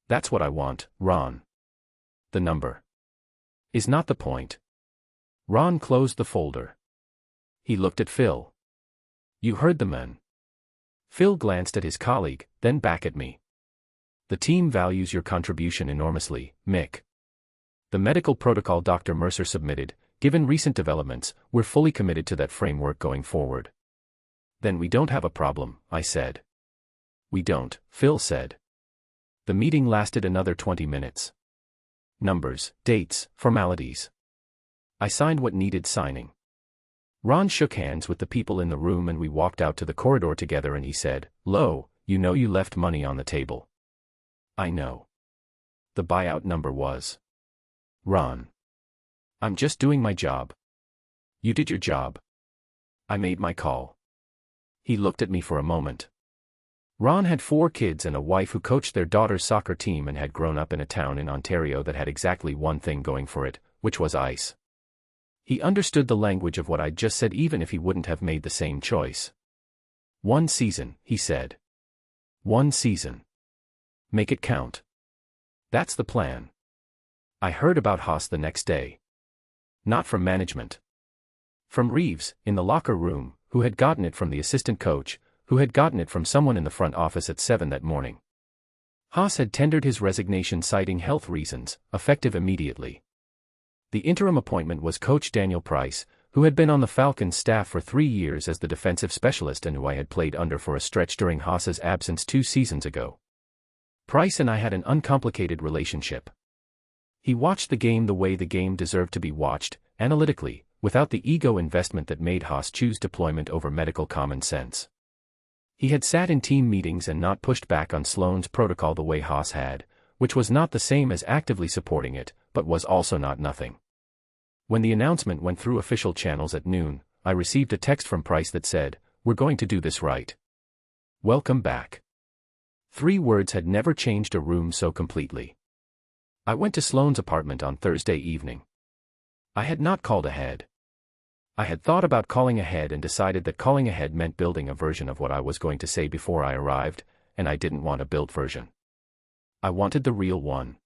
That's what I want, Ron. The number. Is not the point. Ron closed the folder. He looked at Phil. You heard the man. Phil glanced at his colleague, then back at me. The team values your contribution enormously, Mick. The medical protocol Dr. Mercer submitted, given recent developments, we're fully committed to that framework going forward. Then we don't have a problem, I said. We don't, Phil said. The meeting lasted another 20 minutes. Numbers, dates, formalities. I signed what needed signing. Ron shook hands with the people in the room and we walked out to the corridor together and he said, "Lo, you know you left money on the table." I know. The buyout number was. Ron. I'm just doing my job. You did your job. I made my call. He looked at me for a moment. Ron had 4 kids and a wife who coached their daughter's soccer team and had grown up in a town in Ontario that had exactly one thing going for it, which was ice. He understood the language of what I'd just said even if he wouldn't have made the same choice. 1 season, he said. 1 season. Make it count. That's the plan. I heard about Haas the next day. Not from management. From Reeves, in the locker room, who had gotten it from the assistant coach, who had gotten it from someone in the front office at 7 that morning. Haas had tendered his resignation citing health reasons, effective immediately. The interim appointment was Coach Daniel Price, who had been on the Falcons staff for 3 years as the defensive specialist and who I had played under for a stretch during Haas's absence 2 seasons ago. Price and I had an uncomplicated relationship. He watched the game the way the game deserved to be watched, analytically, without the ego investment that made Haas choose deployment over medical common sense. He had sat in team meetings and not pushed back on Sloan's protocol the way Haas had, which was not the same as actively supporting it, but was also not nothing. When the announcement went through official channels at noon, I received a text from Price that said, "We're going to do this right. Welcome back." 3 words had never changed a room so completely. I went to Sloan's apartment on Thursday evening. I had not called ahead. I had thought about calling ahead and decided that calling ahead meant building a version of what I was going to say before I arrived, and I didn't want a built version. I wanted the real one.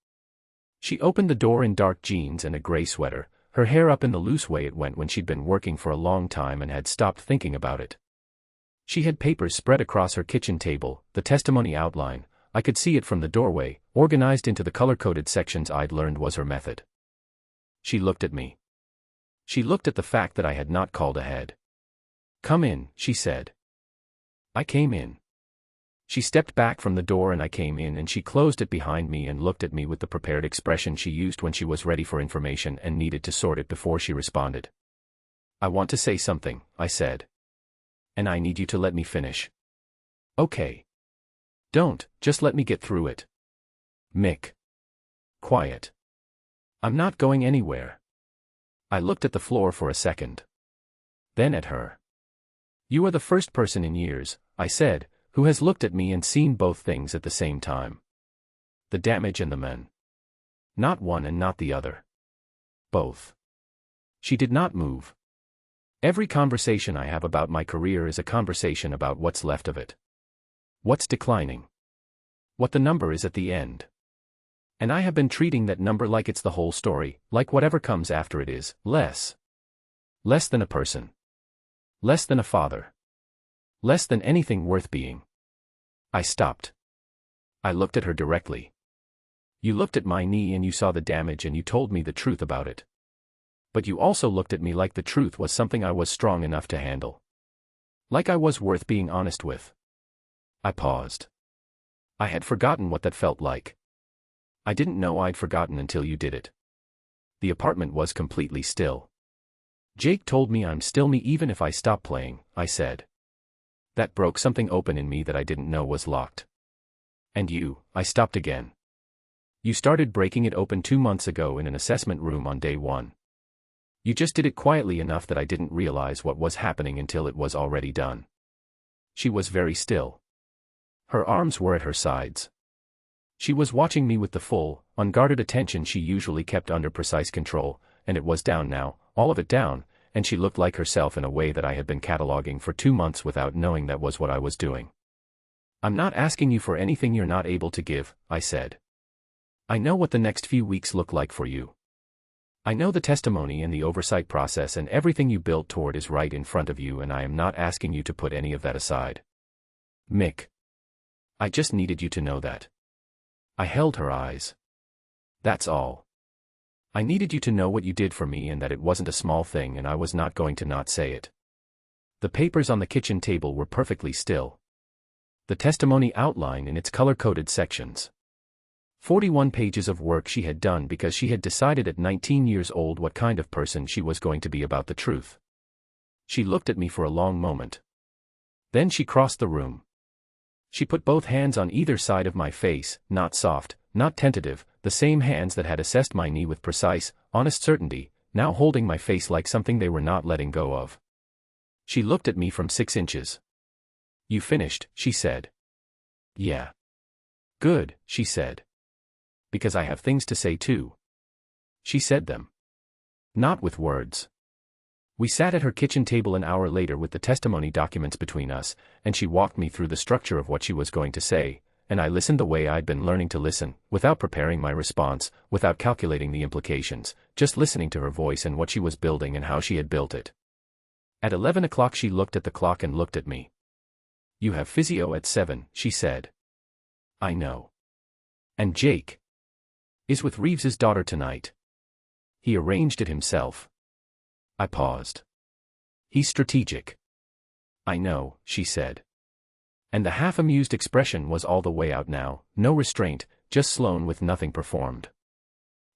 She opened the door in dark jeans and a gray sweater, her hair up in the loose way it went when she'd been working for a long time and had stopped thinking about it. She had papers spread across her kitchen table, the testimony outline, I could see it from the doorway, organized into the color-coded sections I'd learned was her method. She looked at me. She looked at the fact that I had not called ahead. "Come in," she said. I came in. She stepped back from the door and I came in and she closed it behind me and looked at me with the prepared expression she used when she was ready for information and needed to sort it before she responded. "I want to say something," I said. "And I need you to let me finish." "Okay." "Don't, just let me get through it." "Mick." "Quiet. I'm not going anywhere." I looked at the floor for a second. Then at her. "You are the first person in years," I said, "who has looked at me and seen both things at the same time. The damage and the men. Not one and not the other. Both." She did not move. Every conversation I have about my career is a conversation about what's left of it. What's declining. What the number is at the end. And I have been treating that number like it's the whole story, like whatever comes after it is, less. Less than a person. Less than a father. Less than anything worth being. I stopped. I looked at her directly. "You looked at my knee and you saw the damage and you told me the truth about it. But you also looked at me like the truth was something I was strong enough to handle. Like I was worth being honest with." I paused. I had forgotten what that felt like. I didn't know I'd forgotten until you did it. The apartment was completely still. "Jake told me I'm still me even if I stop playing," I said. That broke something open in me that I didn't know was locked. "And you," I stopped again. "You started breaking it open 2 months ago in an assessment room on day 1. You just did it quietly enough that I didn't realize what was happening until it was already done." She was very still. Her arms were at her sides. She was watching me with the full, unguarded attention she usually kept under precise control, and it was down now, all of it down, and she looked like herself in a way that I had been cataloging for 2 months without knowing that was what I was doing. "I'm not asking you for anything you're not able to give," I said. "I know what the next few weeks look like for you. I know the testimony and the oversight process and everything you built toward is right in front of you and I am not asking you to put any of that aside. Mick. I just needed you to know that." I held her eyes. "That's all. I needed you to know what you did for me and that it wasn't a small thing and I was not going to not say it." The papers on the kitchen table were perfectly still. The testimony outline in its color-coded sections. 41 pages of work she had done because she had decided at 19 years old what kind of person she was going to be about the truth. She looked at me for a long moment. Then she crossed the room. She put both hands on either side of my face, not soft, not tentative, the same hands that had assessed my knee with precise, honest certainty, now holding my face like something they were not letting go of. She looked at me from 6 inches. "You finished," she said. "Yeah." "Good," she said. "Because I have things to say too." She said them. Not with words. We sat at her kitchen table an hour later with the testimony documents between us, and she walked me through the structure of what she was going to say, and I listened the way I'd been learning to listen, without preparing my response, without calculating the implications, just listening to her voice and what she was building and how she had built it. At 11 o'clock she looked at the clock and looked at me. "You have physio at 7, she said. "I know. And Jake is with Reeves's daughter tonight. He arranged it himself." I paused. He's strategic. I know, she said. And the half-amused expression was all the way out now, no restraint, just Sloane with nothing performed.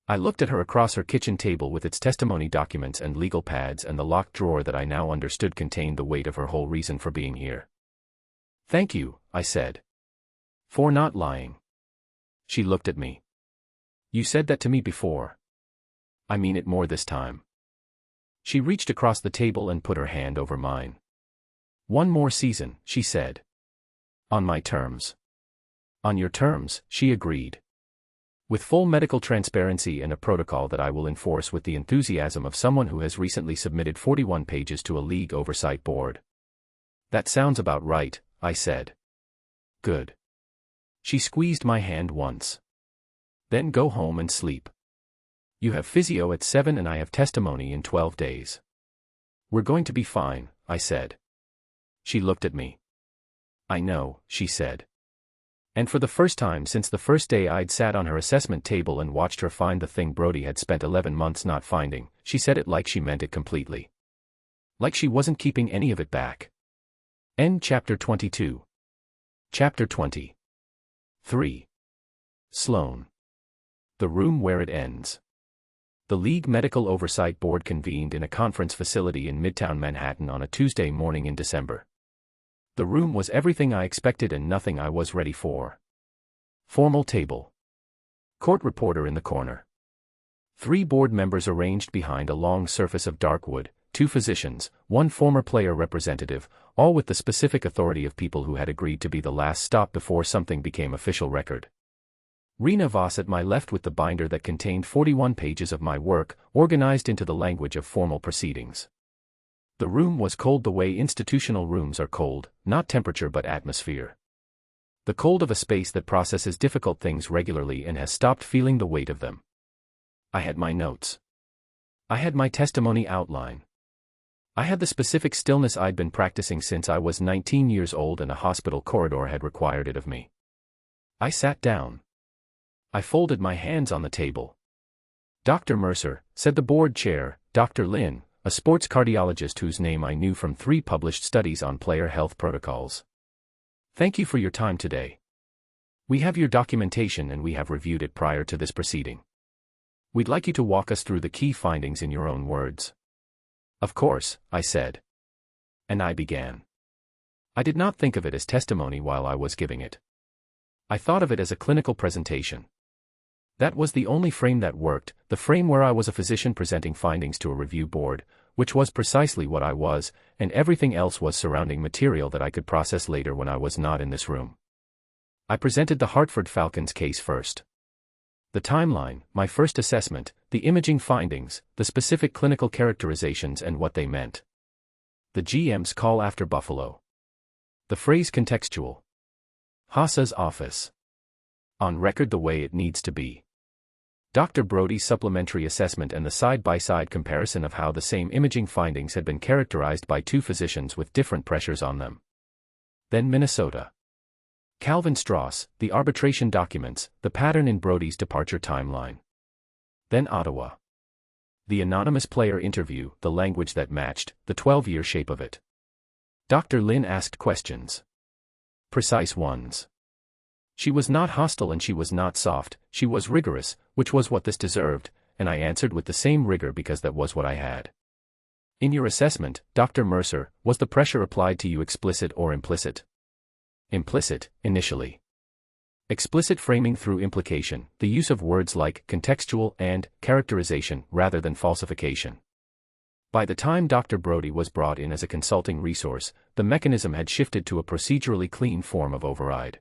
I looked at her across her kitchen table with its testimony documents and legal pads and the locked drawer that I now understood contained the weight of her whole reason for being here. Thank you, I said. For not lying. She looked at me. You said that to me before. I mean it more this time. She reached across the table and put her hand over mine. One more season, she said. On my terms. On your terms, she agreed. With full medical transparency and a protocol that I will enforce with the enthusiasm of someone who has recently submitted 41 pages to a league oversight board. That sounds about right, I said. Good. She squeezed my hand once. Then go home and sleep. You have physio at 7 and I have testimony in 12 days. We're going to be fine, I said. She looked at me. I know, she said. And for the first time since the first day I'd sat on her assessment table and watched her find the thing Brody had spent 11 months not finding, she said it like she meant it completely. Like she wasn't keeping any of it back. End chapter 22. Chapter 20. 3. Sloane. The room where it ends. The League Medical Oversight Board convened in a conference facility in Midtown Manhattan on a Tuesday morning in December. The room was everything I expected and nothing I was ready for. Formal table. Court reporter in the corner. 3 board members arranged behind a long surface of dark wood, 2 physicians, 1 former player representative, all with the specific authority of people who had agreed to be the last stop before something became official record. Rena Voss at my left with the binder that contained 41 pages of my work, organized into the language of formal proceedings. The room was cold the way institutional rooms are cold, not temperature but atmosphere. The cold of a space that processes difficult things regularly and has stopped feeling the weight of them. I had my notes. I had my testimony outline. I had the specific stillness I'd been practicing since I was 19 years old and a hospital corridor had required it of me. I sat down. I folded my hands on the table. Dr. Mercer, said the board chair, Dr. Lin, a sports cardiologist whose name I knew from 3 published studies on player health protocols. Thank you for your time today. We have your documentation and we have reviewed it prior to this proceeding. We'd like you to walk us through the key findings in your own words. Of course, I said. And I began. I did not think of it as testimony while I was giving it. I thought of it as a clinical presentation. That was the only frame that worked, the frame where I was a physician presenting findings to a review board, which was precisely what I was, and everything else was surrounding material that I could process later when I was not in this room. I presented the Hartford Falcons case first. The timeline, my first assessment, the imaging findings, the specific clinical characterizations and what they meant. The GM's call after Buffalo. The phrase contextual. Hasa's office. On record the way it needs to be. Dr. Brody's supplementary assessment and the side-by-side comparison of how the same imaging findings had been characterized by 2 physicians with different pressures on them. Then Minnesota. Calvin Strauss, the arbitration documents, the pattern in Brody's departure timeline. Then Ottawa. The anonymous player interview, the language that matched, the 12-year shape of it. Dr. Lin asked questions. Precise ones. She was not hostile and she was not soft, she was rigorous, which was what this deserved, and I answered with the same rigor because that was what I had. In your assessment, Dr. Mercer, was the pressure applied to you explicit or implicit? Implicit, initially. Explicit framing through implication, the use of words like contextual and characterization rather than falsification. By the time Dr. Brody was brought in as a consulting resource, the mechanism had shifted to a procedurally clean form of override.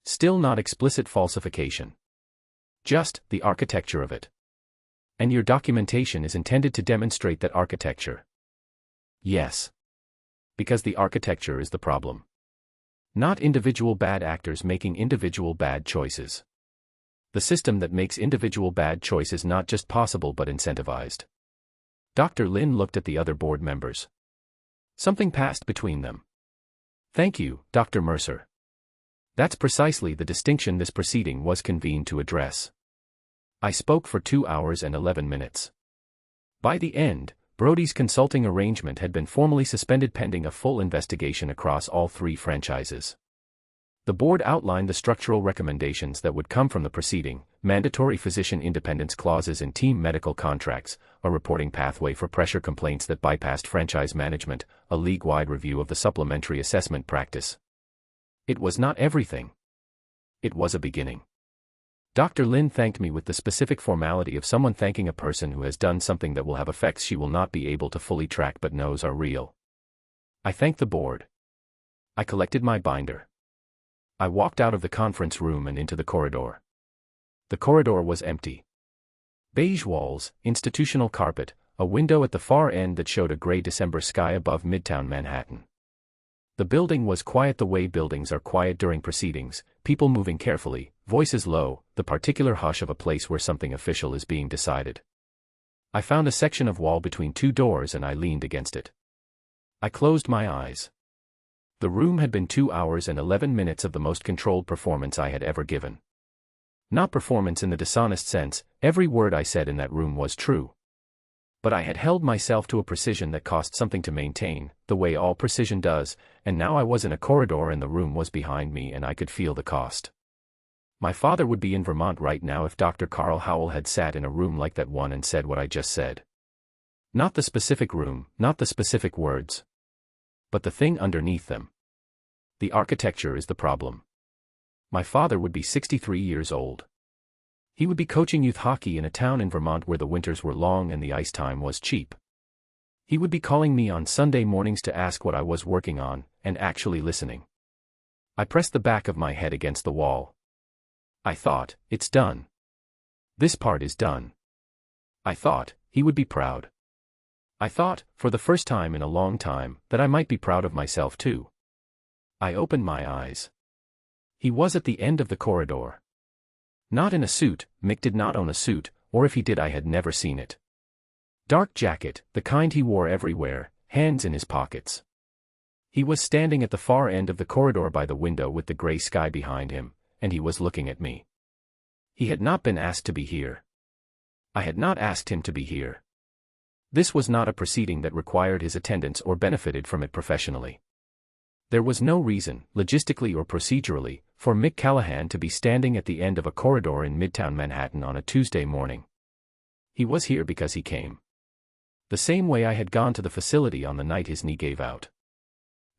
Still not explicit falsification. Just the architecture of it. And your documentation is intended to demonstrate that architecture. Yes. Because the architecture is the problem. Not individual bad actors making individual bad choices. The system that makes individual bad choices not just possible but incentivized. Dr. Lin looked at the other board members. Something passed between them. Thank you, Dr. Mercer. That's precisely the distinction this proceeding was convened to address. I spoke for 2 hours and 11 minutes. By the end, Brody's consulting arrangement had been formally suspended pending a full investigation across all 3 franchises. The board outlined the structural recommendations that would come from the proceeding: mandatory physician independence clauses in team medical contracts, a reporting pathway for pressure complaints that bypassed franchise management, a league-wide review of the supplementary assessment practice. It was not everything. It was a beginning. Dr. Lin thanked me with the specific formality of someone thanking a person who has done something that will have effects she will not be able to fully track but knows are real. I thanked the board. I collected my binder. I walked out of the conference room and into the corridor. The corridor was empty. Beige walls, institutional carpet, a window at the far end that showed a gray December sky above Midtown Manhattan. The building was quiet the way buildings are quiet during proceedings, people moving carefully, voices low, the particular hush of a place where something official is being decided. I found a section of wall between 2 doors and I leaned against it. I closed my eyes. The room had been 2 hours and 11 minutes of the most controlled performance I had ever given. Not performance in the dishonest sense, every word I said in that room was true. But I had held myself to a precision that cost something to maintain, the way all precision does, and now I was in a corridor and the room was behind me and I could feel the cost. My father would be in Vermont right now if Dr. Carl Howell had sat in a room like that one and said what I just said. Not the specific room, not the specific words, but the thing underneath them. The architecture is the problem. My father would be 63 years old. He would be coaching youth hockey in a town in Vermont where the winters were long and the ice time was cheap. He would be calling me on Sunday mornings to ask what I was working on, and actually listening. I pressed the back of my head against the wall. I thought, it's done. This part is done. I thought, he would be proud. I thought, for the first time in a long time, that I might be proud of myself too. I opened my eyes. He was at the end of the corridor. Not in a suit, Mick did not own a suit, or if he did I had never seen it. Dark jacket, the kind he wore everywhere, hands in his pockets. He was standing at the far end of the corridor by the window with the gray sky behind him, and he was looking at me. He had not been asked to be here. I had not asked him to be here. This was not a proceeding that required his attendance or benefited from it professionally. There was no reason, logistically or procedurally, for Mick Callahan to be standing at the end of a corridor in Midtown Manhattan on a Tuesday morning. He was here because he came. The same way I had gone to the facility on the night his knee gave out.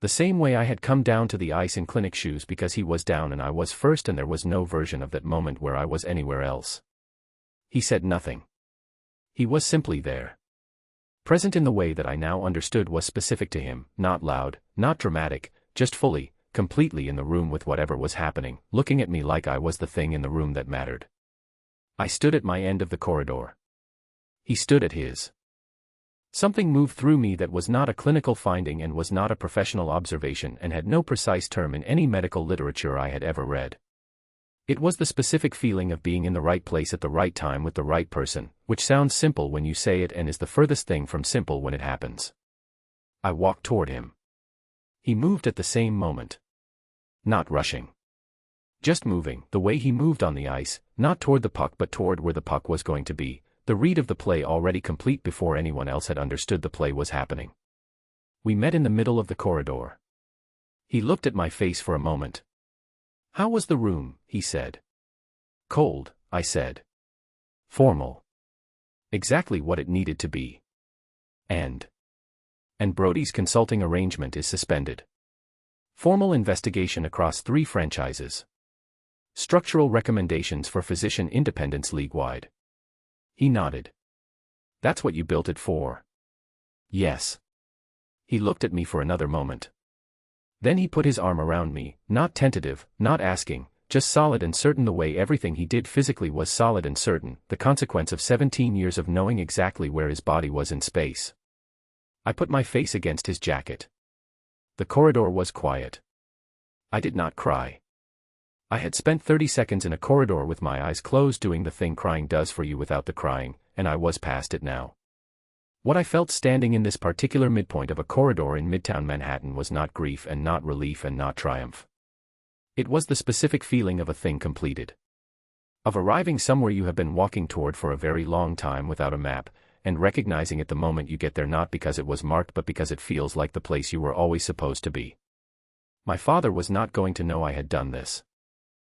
The same way I had come down to the ice in clinic shoes because he was down and I was first and there was no version of that moment where I was anywhere else. He said nothing. He was simply there. Present in the way that I now understood was specific to him, not loud, not dramatic, just fully, completely in the room with whatever was happening, looking at me like I was the thing in the room that mattered. I stood at my end of the corridor. He stood at his. Something moved through me that was not a clinical finding and was not a professional observation and had no precise term in any medical literature I had ever read. It was the specific feeling of being in the right place at the right time with the right person, which sounds simple when you say it and is the furthest thing from simple when it happens. I walked toward him. He moved at the same moment. Not rushing. Just moving, the way he moved on the ice, not toward the puck but toward where the puck was going to be, the read of the play already complete before anyone else had understood the play was happening. We met in the middle of the corridor. He looked at my face for a moment. How was the room, he said. Cold, I said. Formal. Exactly what it needed to be. And Brody's consulting arrangement is suspended. Formal investigation across 3 franchises. Structural recommendations for physician independence league-wide. He nodded. That's what you built it for? Yes. He looked at me for another moment. Then he put his arm around me, not tentative, not asking, just solid and certain the way everything he did physically was solid and certain, the consequence of 17 years of knowing exactly where his body was in space. I put my face against his jacket. The corridor was quiet. I did not cry. I had spent 30 seconds in a corridor with my eyes closed doing the thing crying does for you without the crying, and I was past it now. What I felt standing in this particular midpoint of a corridor in Midtown Manhattan was not grief and not relief and not triumph. It was the specific feeling of a thing completed. Of arriving somewhere you have been walking toward for a very long time without a map, and recognizing it the moment you get there, not because it was marked but because it feels like the place you were always supposed to be. My father was not going to know I had done this.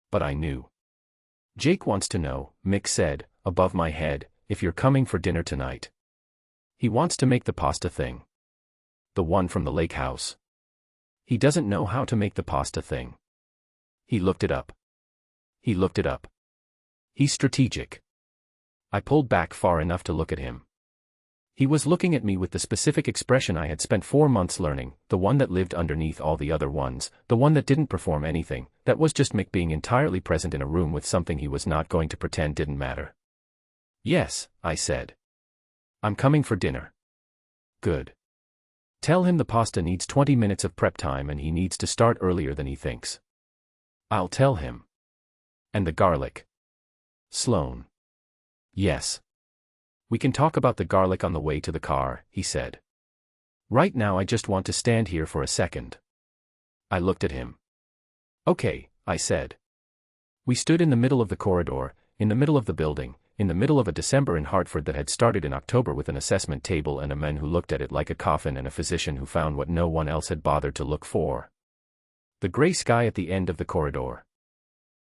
But I knew. "Jake wants to know," Mick said, above my head, "if you're coming for dinner tonight. He wants to make the pasta thing. The one from the lake house. He doesn't know how to make the pasta thing. He looked it up. He looked it up. He's strategic." I pulled back far enough to look at him. He was looking at me with the specific expression I had spent 4 months learning, the one that lived underneath all the other ones, the one that didn't perform anything, that was just Mick being entirely present in a room with something he was not going to pretend didn't matter. "Yes," I said. "I'm coming for dinner." "Good. Tell him the pasta needs 20 minutes of prep time and he needs to start earlier than he thinks." "I'll tell him." "And the garlic." "Sloan." "Yes. We can talk about the garlic on the way to the car," he said. "Right now I just want to stand here for a second." I looked at him. "Okay," I said. We stood in the middle of the corridor, in the middle of the building, in the middle of a December in Hartford that had started in October with an assessment table and a man who looked at it like a coffin and a physician who found what no one else had bothered to look for. The gray sky at the end of the corridor.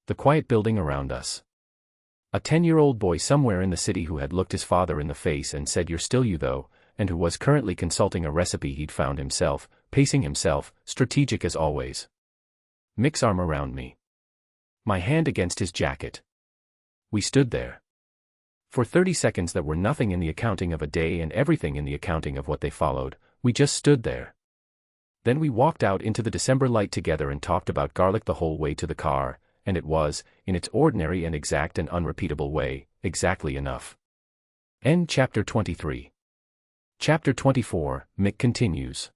The quiet building around us. A 10-year-old boy somewhere in the city who had looked his father in the face and said, "You're still you though," and who was currently consulting a recipe he'd found himself, pacing himself, strategic as always. Mick's arm around me. My hand against his jacket. We stood there. For 30 seconds that were nothing in the accounting of a day and everything in the accounting of what they followed, we just stood there. Then we walked out into the December light together and talked about garlic the whole way to the car, and it was, in its ordinary and exact and unrepeatable way, exactly enough. End chapter 23. Chapter 24, Mick continues.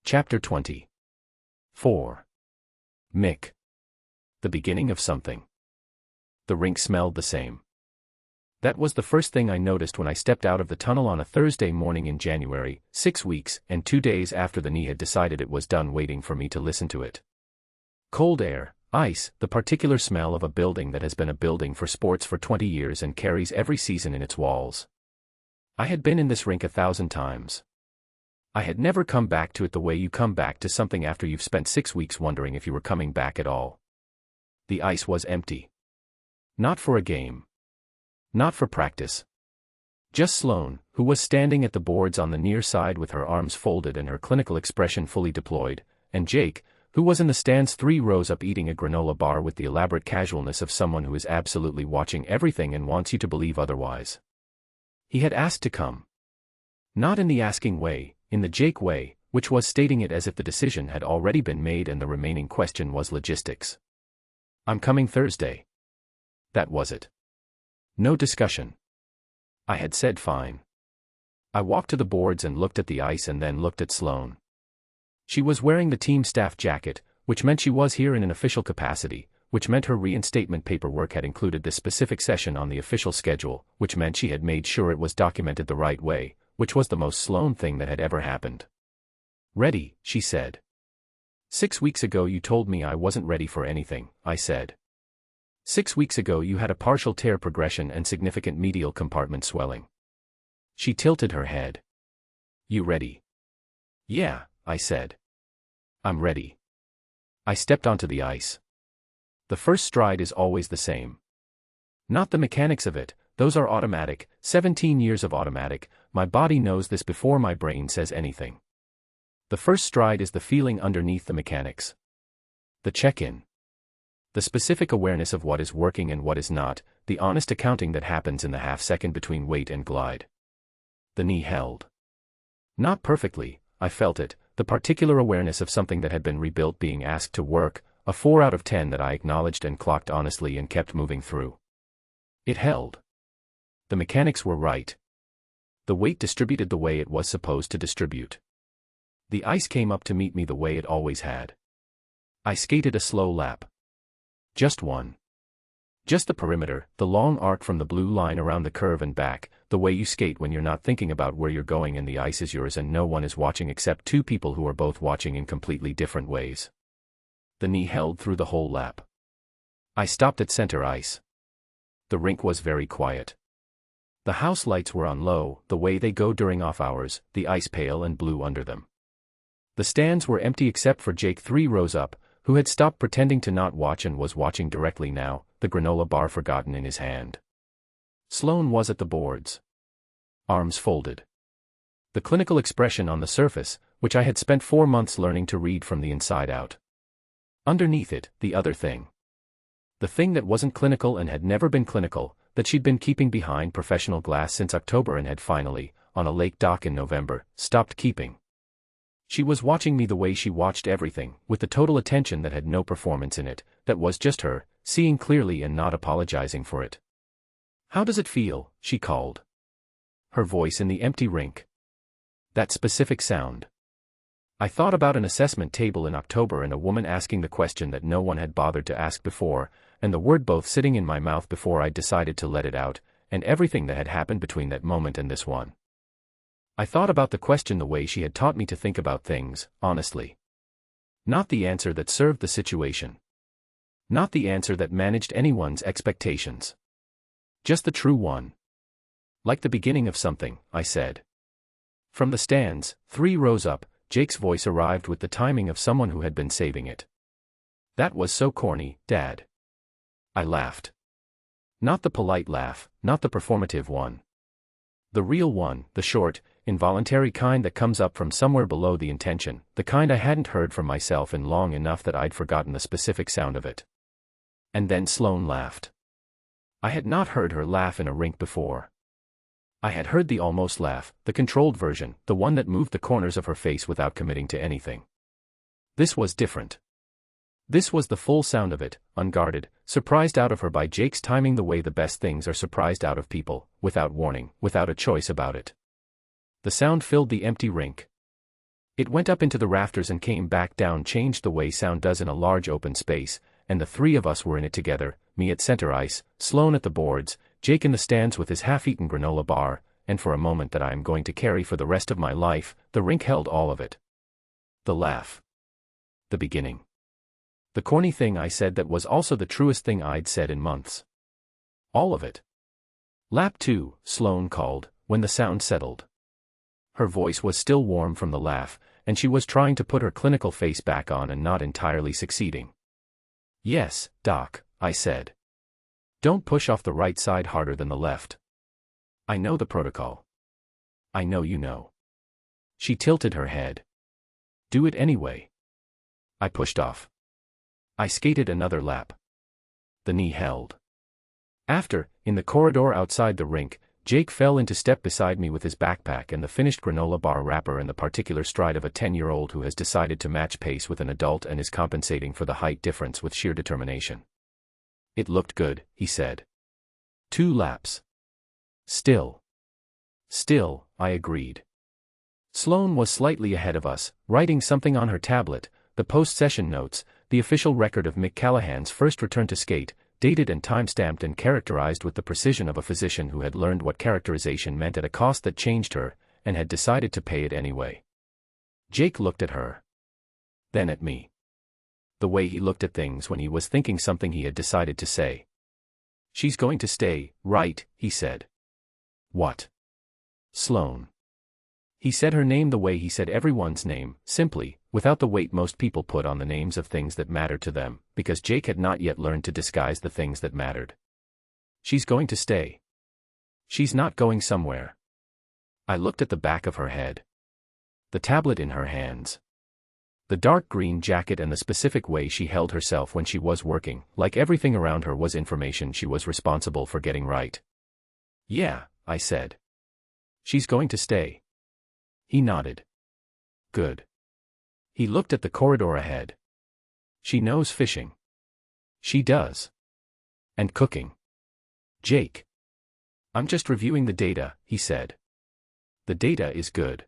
Chapter 24. Mick. The beginning of something. The rink smelled the same. That was the first thing I noticed when I stepped out of the tunnel on a Thursday morning in January, 6 weeks and 2 days after the knee had decided it was done waiting for me to listen to it. Cold air, ice, the particular smell of a building that has been a building for sports for 20 years and carries every season in its walls. I had been in this rink 1,000 times. I had never come back to it the way you come back to something after you've spent 6 weeks wondering if you were coming back at all. The ice was empty. Not for a game. Not for practice. Just Sloan, who was standing at the boards on the near side with her arms folded and her clinical expression fully deployed, and Jake, who was in the stands 3 rows up eating a granola bar with the elaborate casualness of someone who is absolutely watching everything and wants you to believe otherwise. He had asked to come. Not in the asking way, in the Jake way, which was stating it as if the decision had already been made and the remaining question was logistics. "I'm coming Thursday." That was it. No discussion. I had said fine. I walked to the boards and looked at the ice and then looked at Sloan. She was wearing the team staff jacket, which meant she was here in an official capacity, which meant her reinstatement paperwork had included this specific session on the official schedule, which meant she had made sure it was documented the right way, which was the most Sloan thing that had ever happened. "Ready," she said. 6 weeks ago you told me I wasn't ready for anything," I said. 6 weeks ago you had a partial tear progression and significant medial compartment swelling. She tilted her head. "You ready?" "Yeah," I said. "I'm ready." I stepped onto the ice. The first stride is always the same. Not the mechanics of it, those are automatic, 17 years of automatic, my body knows this before my brain says anything. The first stride is the feeling underneath the mechanics. The check-in. The specific awareness of what is working and what is not, the honest accounting that happens in the half-second between wait and glide. The knee held. Not perfectly, I felt it, the particular awareness of something that had been rebuilt being asked to work, a 4 out of 10 that I acknowledged and clocked honestly and kept moving through. It held. The mechanics were right. The weight distributed the way it was supposed to distribute. The ice came up to meet me the way it always had. I skated a slow lap. Just one. Just the perimeter, the long arc from the blue line around the curve and back, the way you skate when you're not thinking about where you're going and the ice is yours and no one is watching except 2 people who are both watching in completely different ways. The knee held through the whole lap. I stopped at center ice. The rink was very quiet. The house lights were on low, the way they go during off hours, the ice pale and blue under them. The stands were empty except for Jake 3 rows up, who had stopped pretending to not watch and was watching directly now, the granola bar forgotten in his hand. Sloane was at the boards. Arms folded. The clinical expression on the surface, which I had spent 4 months learning to read from the inside out. Underneath it, the other thing. The thing that wasn't clinical and had never been clinical, that she'd been keeping behind professional glass since October and had finally, on a lake dock in November, stopped keeping. She was watching me the way she watched everything, with the total attention that had no performance in it, that was just her, seeing clearly and not apologizing for it. "How does it feel?" she called. Her voice in the empty rink. That specific sound. I thought about an assessment table in October and a woman asking the question that no one had bothered to ask before, and the word both sitting in my mouth before I'd decided to let it out, and everything that had happened between that moment and this one. I thought about the question the way she had taught me to think about things, honestly. Not the answer that served the situation. Not the answer that managed anyone's expectations. Just the true one. Like the beginning of something, I said. From the stands, 3 rows up, Jake's voice arrived with the timing of someone who had been saving it. "That was so corny, Dad." I laughed. Not the polite laugh, not the performative one. The real one, the short, involuntary kind that comes up from somewhere below the intention, the kind I hadn't heard from myself in long enough that I'd forgotten the specific sound of it. And then Sloane laughed. I had not heard her laugh in a rink before. I had heard the almost laugh, the controlled version, the one that moved the corners of her face without committing to anything. This was different. This was the full sound of it, unguarded, surprised out of her by Jake's timing the way the best things are surprised out of people, without warning, without a choice about it. The sound filled the empty rink. It went up into the rafters and came back down, changed the way sound does in a large open space, and the 3 of us were in it together, me at center ice, Sloane at the boards, Jake in the stands with his half-eaten granola bar, and for a moment that I am going to carry for the rest of my life, the rink held all of it. The laugh. The beginning. The corny thing I said that was also the truest thing I'd said in months. All of it. "Lap 2, Sloane called, when the sound settled. Her voice was still warm from the laugh, and she was trying to put her clinical face back on and not entirely succeeding. "Yes, Doc," I said. "Don't push off the right side harder than the left. I know the protocol. I know you know." She tilted her head. "Do it anyway." I pushed off. I skated another lap. The knee held. After, in the corridor outside the rink, Jake fell into step beside me with his backpack and the finished granola bar wrapper and the particular stride of a 10-year-old who has decided to match pace with an adult and is compensating for the height difference with sheer determination. "It looked good," he said. 2 laps. Still, I agreed. Sloane was slightly ahead of us, writing something on her tablet, the post-session notes, the official record of Mick Callahan's first return to skate, dated and time-stamped and characterized with the precision of a physician who had learned what characterization meant at a cost that changed her, and had decided to pay it anyway. Jake looked at her. Then at me. The way he looked at things when he was thinking something he had decided to say. "She's going to stay, right?" he said. "What?" "Sloane." He said her name the way he said everyone's name, simply, without the weight most people put on the names of things that mattered to them, because Jake had not yet learned to disguise the things that mattered. "She's going to stay. She's not going somewhere." I looked at the back of her head. The tablet in her hands. The dark green jacket and the specific way she held herself when she was working, like everything around her was information she was responsible for getting right. "Yeah," I said. "She's going to stay." He nodded. "Good." He looked at the corridor ahead. "She knows fishing." "She does. And cooking." "Jake." "I'm just reviewing the data," he said. "The data is good."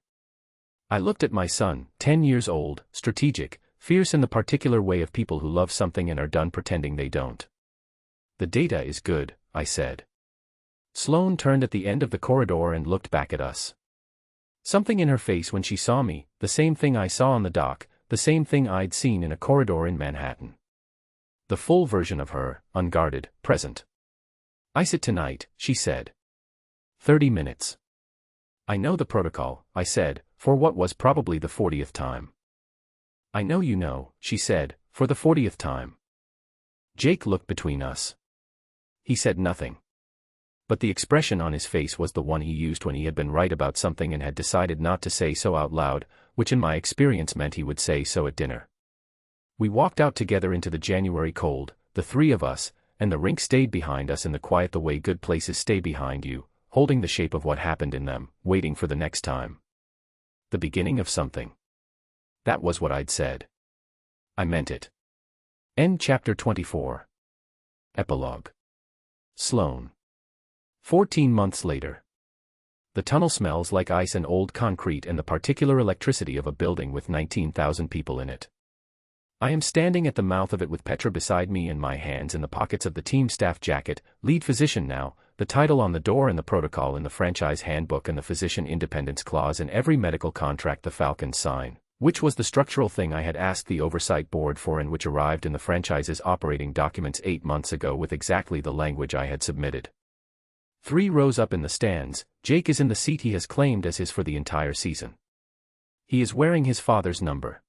I looked at my son, 10 years old, strategic, fierce in the particular way of people who love something and are done pretending they don't. "The data is good," I said. Sloane turned at the end of the corridor and looked back at us. Something in her face when she saw me, the same thing I saw on the dock, the same thing I'd seen in a corridor in Manhattan. The full version of her, unguarded, present. "Ice it tonight," she said. 30 minutes. I know the protocol, I said, for what was probably the 40th time. I know you know, she said, for the 40th time. Jake looked between us. He said nothing. But the expression on his face was the one he used when he had been right about something and had decided not to say so out loud, which in my experience meant he would say so at dinner. We walked out together into the January cold, the three of us, and the rink stayed behind us in the quiet the way good places stay behind you, holding the shape of what happened in them, waiting for the next time. The beginning of something. That was what I'd said. I meant it. End chapter 24. Epilogue. Sloan. 14 months later. The tunnel smells like ice and old concrete and the particular electricity of a building with 19,000 people in it. I am standing at the mouth of it with Petra beside me and my hands in the pockets of the team staff jacket, lead physician now, the title on the door and the protocol in the franchise handbook and the physician independence clause in every medical contract the Falcons sign, which was the structural thing I had asked the oversight board for and which arrived in the franchise's operating documents 8 months ago with exactly the language I had submitted. 3 rows up in the stands, Jake is in the seat he has claimed as his for the entire season. He is wearing his father's number.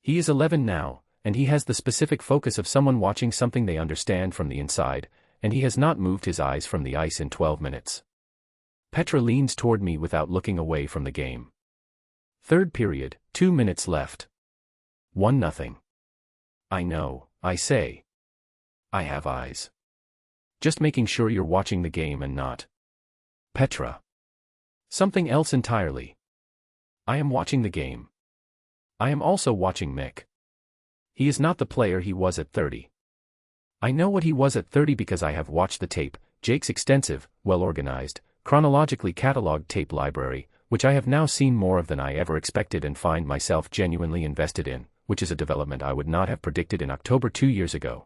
He is 11 now, and he has the specific focus of someone watching something they understand from the inside, and he has not moved his eyes from the ice in 12 minutes. Petra leans toward me without looking away from the game. Third period, 2 minutes left. 1-0. I know, I say. I have eyes. Just making sure you're watching the game and not. Petra. Something else entirely. I am watching the game. I am also watching Mick. He is not the player he was at 30. I know what he was at 30 because I have watched the tape, Jake's extensive, well-organized, chronologically catalogued tape library, which I have now seen more of than I ever expected and find myself genuinely invested in, which is a development I would not have predicted in October 2 years ago.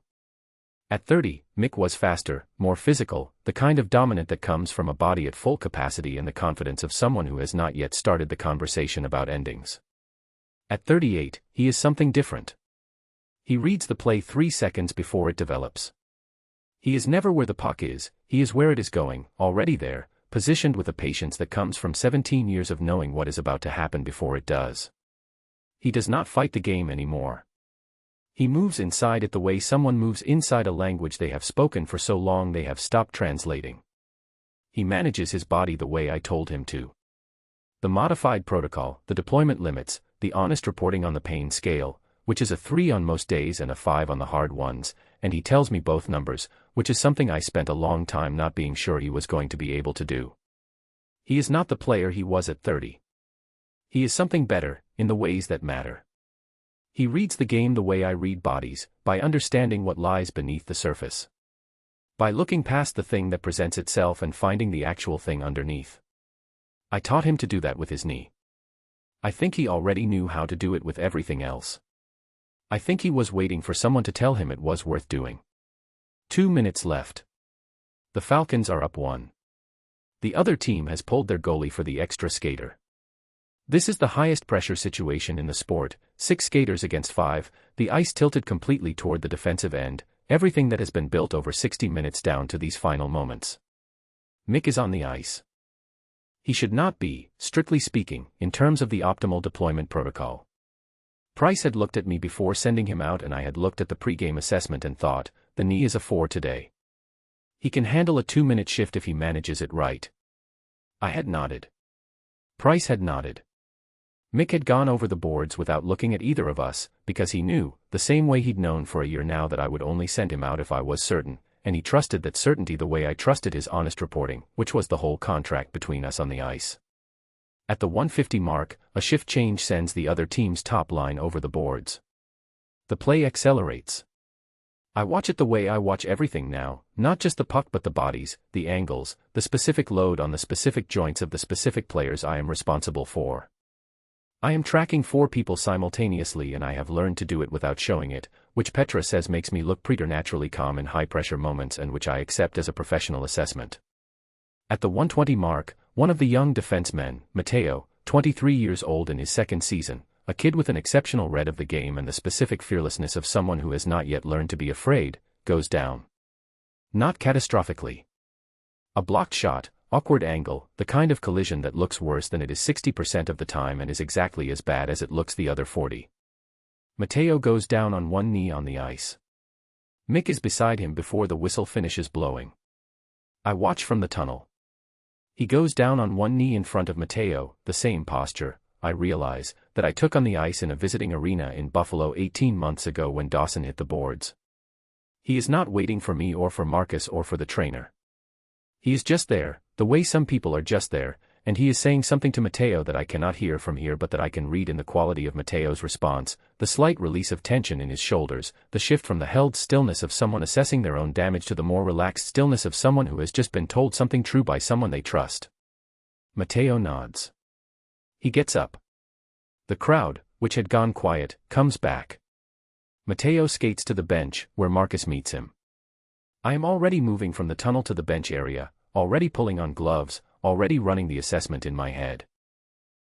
At 30, Mick was faster, more physical, the kind of dominant that comes from a body at full capacity and the confidence of someone who has not yet started the conversation about endings. At 38, he is something different. He reads the play 3 seconds before it develops. He is never where the puck is, he is where it is going, already there, positioned with a patience that comes from 17 years of knowing what is about to happen before it does. He does not fight the game anymore. He moves inside it the way someone moves inside a language they have spoken for so long they have stopped translating. He manages his body the way I told him to. The modified protocol, the deployment limits, the honest reporting on the pain scale, which is a 3 on most days and a 5 on the hard ones, and he tells me both numbers, which is something I spent a long time not being sure he was going to be able to do. He is not the player he was at 30. He is something better, in the ways that matter. He reads the game the way I read bodies, by understanding what lies beneath the surface. By looking past the thing that presents itself and finding the actual thing underneath. I taught him to do that with his knee. I think he already knew how to do it with everything else. I think he was waiting for someone to tell him it was worth doing. 2 minutes left. The Falcons are up 1. The other team has pulled their goalie for the extra skater. This is the highest pressure situation in the sport, 6 skaters against 5, the ice tilted completely toward the defensive end, everything that has been built over 60 minutes down to these final moments. Mick is on the ice. He should not be, strictly speaking, in terms of the optimal deployment protocol. Price had looked at me before sending him out and I had looked at the pregame assessment and thought, the knee is a 4 today. He can handle a 2-minute shift if he manages it right. I had nodded. Price had nodded. Mick had gone over the boards without looking at either of us, because he knew, the same way he'd known for a year now that I would only send him out if I was certain, and he trusted that certainty the way I trusted his honest reporting, which was the whole contract between us on the ice. At the 150 mark, a shift change sends the other team's top line over the boards. The play accelerates. I watch it the way I watch everything now, not just the puck but the bodies, the angles, the specific load on the specific joints of the specific players I am responsible for. I am tracking 4 people simultaneously and I have learned to do it without showing it, which Petra says makes me look preternaturally calm in high-pressure moments and which I accept as a professional assessment. At the 120 mark, one of the young defensemen, Mateo, 23 years old in his second season, a kid with an exceptional read of the game and the specific fearlessness of someone who has not yet learned to be afraid, goes down. Not catastrophically. A blocked shot, Awkward angle, the kind of collision that looks worse than it is 60% of the time and is exactly as bad as it looks the other 40. Matteo goes down on one knee on the ice. Mick is beside him before the whistle finishes blowing. I watch from the tunnel. He goes down on one knee in front of Matteo, the same posture, I realize, that I took on the ice in a visiting arena in Buffalo 18 months ago when Dawson hit the boards. He is not waiting for me or for Marcus or for the trainer. He is just there, the way some people are just there, and he is saying something to Matteo that I cannot hear from here but that I can read in the quality of Matteo's response, the slight release of tension in his shoulders, the shift from the held stillness of someone assessing their own damage to the more relaxed stillness of someone who has just been told something true by someone they trust. Matteo nods. He gets up. The crowd, which had gone quiet, comes back. Matteo skates to the bench, where Marcus meets him. I am already moving from the tunnel to the bench area, already pulling on gloves, already running the assessment in my head.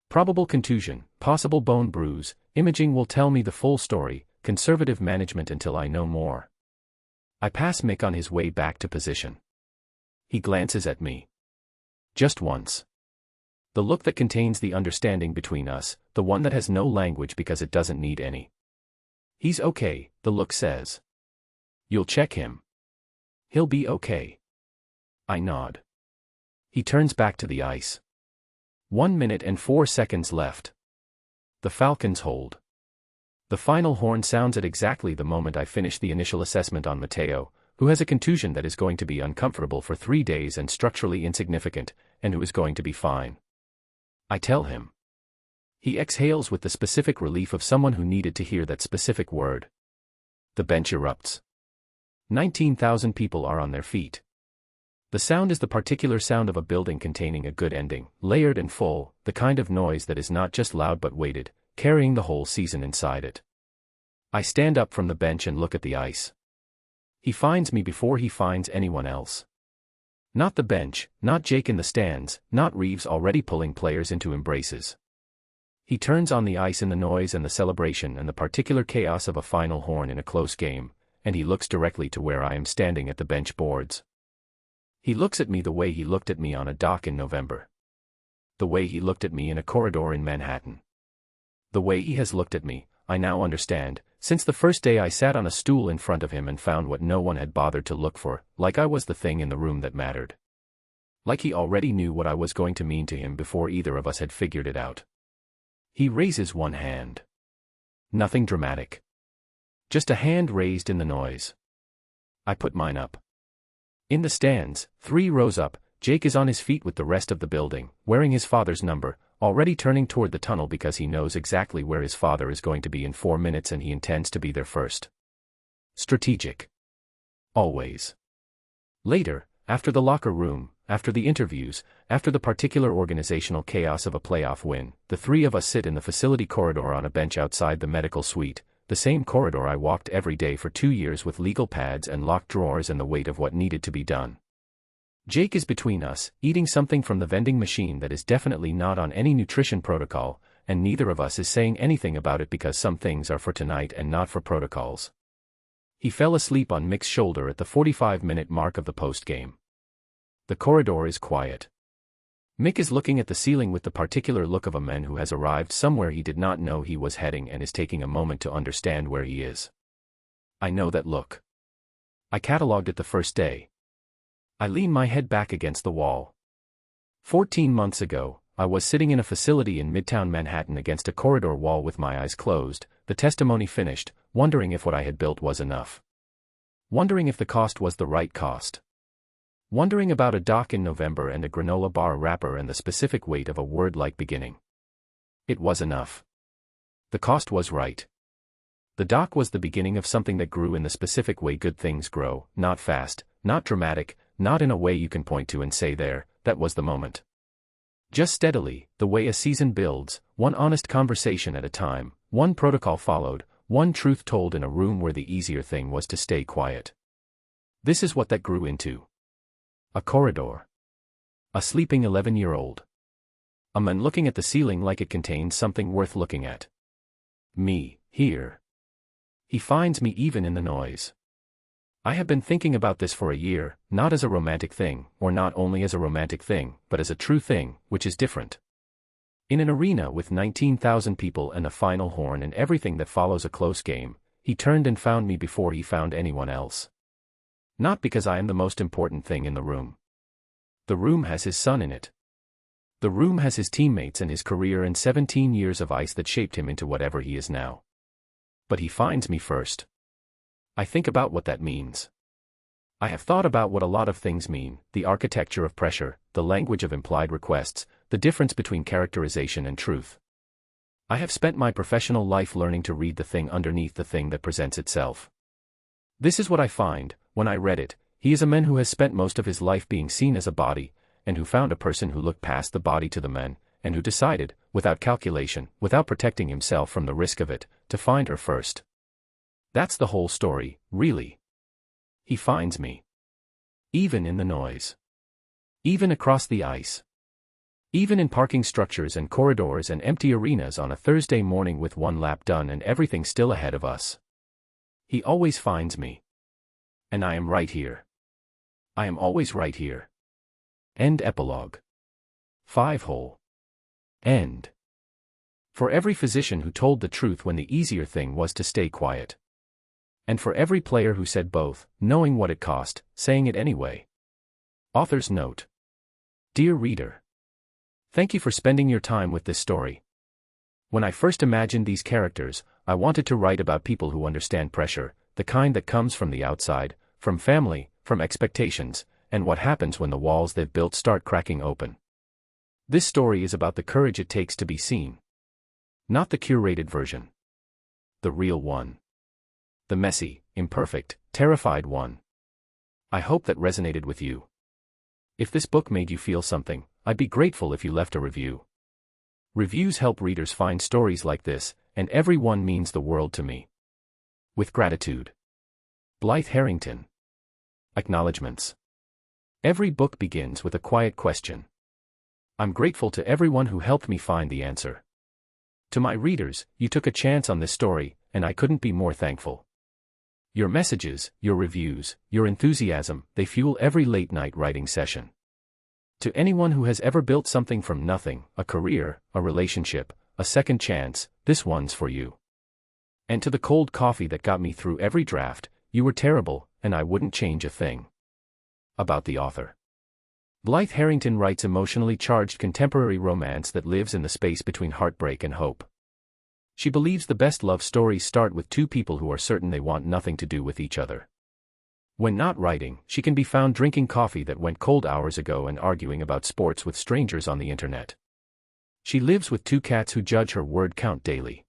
Probable contusion, possible bone bruise, imaging will tell me the full story, conservative management until I know more. I pass Mick on his way back to position. He glances at me. Just once. The look that contains the understanding between us, the one that has no language because it doesn't need any. He's okay, the look says. You'll check him. He'll be okay. I nod. He turns back to the ice. 1 minute and 4 seconds left. The Falcons hold. The final horn sounds at exactly the moment I finish the initial assessment on Matteo, who has a contusion that is going to be uncomfortable for 3 days and structurally insignificant, and who is going to be fine. I tell him. He exhales with the specific relief of someone who needed to hear that specific word. The bench erupts. 19,000 people are on their feet. The sound is the particular sound of a building containing a good ending, layered and full, the kind of noise that is not just loud but weighted, carrying the whole season inside it. I stand up from the bench and look at the ice. He finds me before he finds anyone else. Not the bench, not Jake in the stands, not Reeves already pulling players into embraces. He turns on the ice in the noise and the celebration and the particular chaos of a final horn in a close game, and he looks directly to where I am standing at the bench boards. He looks at me the way he looked at me on a dock in November. The way he looked at me in a corridor in Manhattan. The way he has looked at me, I now understand, since the first day I sat on a stool in front of him and found what no one had bothered to look for, like I was the thing in the room that mattered. Like he already knew what I was going to mean to him before either of us had figured it out. He raises one hand. Nothing dramatic. Just a hand raised in the noise. I put mine up. In the stands, 3 rows up, Jake is on his feet with the rest of the building, wearing his father's number, already turning toward the tunnel because he knows exactly where his father is going to be in 4 minutes and he intends to be there first. Strategic. Always. Later, after the locker room, after the interviews, after the particular organizational chaos of a playoff win, the 3 of us sit in the facility corridor on a bench outside the medical suite, the same corridor I walked every day for 2 years with legal pads and locked drawers and the weight of what needed to be done. Jake is between us, eating something from the vending machine that is definitely not on any nutrition protocol, and neither of us is saying anything about it because some things are for tonight and not for protocols. He fell asleep on Mick's shoulder at the 45-minute mark of the postgame. The corridor is quiet. Mick is looking at the ceiling with the particular look of a man who has arrived somewhere he did not know he was heading and is taking a moment to understand where he is. I know that look. I catalogued it the first day. I lean my head back against the wall. 14 months ago, I was sitting in a facility in Midtown Manhattan against a corridor wall with my eyes closed, the testimony finished, wondering if what I had built was enough. Wondering if the cost was the right cost. Wondering about a dock in November and a granola bar wrapper and the specific weight of a word like beginning. It was enough. The cost was right. The dock was the beginning of something that grew in the specific way good things grow, not fast, not dramatic, not in a way you can point to and say there, that was the moment. Just steadily, the way a season builds, one honest conversation at a time, one protocol followed, one truth told in a room where the easier thing was to stay quiet. This is what that grew into. A corridor. A sleeping 11-year-old. A man looking at the ceiling like it contains something worth looking at. Me, here. He finds me even in the noise. I have been thinking about this for a year, not as a romantic thing, or not only as a romantic thing, but as a true thing, which is different. In an arena with 19,000 people and a final horn and everything that follows a close game, he turned and found me before he found anyone else. Not because I am the most important thing in the room. The room has his son in it. The room has his teammates and his career and 17 years of ice that shaped him into whatever he is now. But he finds me first. I think about what that means. I have thought about what a lot of things mean, the architecture of pressure, the language of implied requests, the difference between characterization and truth. I have spent my professional life learning to read the thing underneath the thing that presents itself. This is what I find, when I read it. He is a man who has spent most of his life being seen as a body, and who found a person who looked past the body to the man, and who decided, without calculation, without protecting himself from the risk of it, to find her first. That's the whole story, really. He finds me. Even in the noise. Even across the ice. Even in parking structures and corridors and empty arenas on a Thursday morning with one lap done and everything still ahead of us. He always finds me. And I am right here. I am always right here. End epilogue. 5-hole. End. For every physician who told the truth when the easier thing was to stay quiet. And for every player who said both, knowing what it cost, saying it anyway. Author's note. Dear reader. Thank you for spending your time with this story. When I first imagined these characters, I wanted to write about people who understand pressure, the kind that comes from the outside, from family, from expectations, and what happens when the walls they've built start cracking open. This story is about the courage it takes to be seen. Not the curated version. The real one. The messy, imperfect, terrified one. I hope that resonated with you. If this book made you feel something, I'd be grateful if you left a review. Reviews help readers find stories like this, and every one means the world to me. With gratitude. Blythe Harrington. Acknowledgements. Every book begins with a quiet question. I'm grateful to everyone who helped me find the answer. To my readers, you took a chance on this story, and I couldn't be more thankful. Your messages, your reviews, your enthusiasm, they fuel every late-night writing session. To anyone who has ever built something from nothing, a career, a relationship, a second chance, this one's for you. And to the cold coffee that got me through every draft, you were terrible, and I wouldn't change a thing. About the author. Blythe Harrington writes emotionally charged contemporary romance that lives in the space between heartbreak and hope. She believes the best love stories start with two people who are certain they want nothing to do with each other. When not writing, she can be found drinking coffee that went cold hours ago and arguing about sports with strangers on the internet. She lives with two cats who judge her word count daily.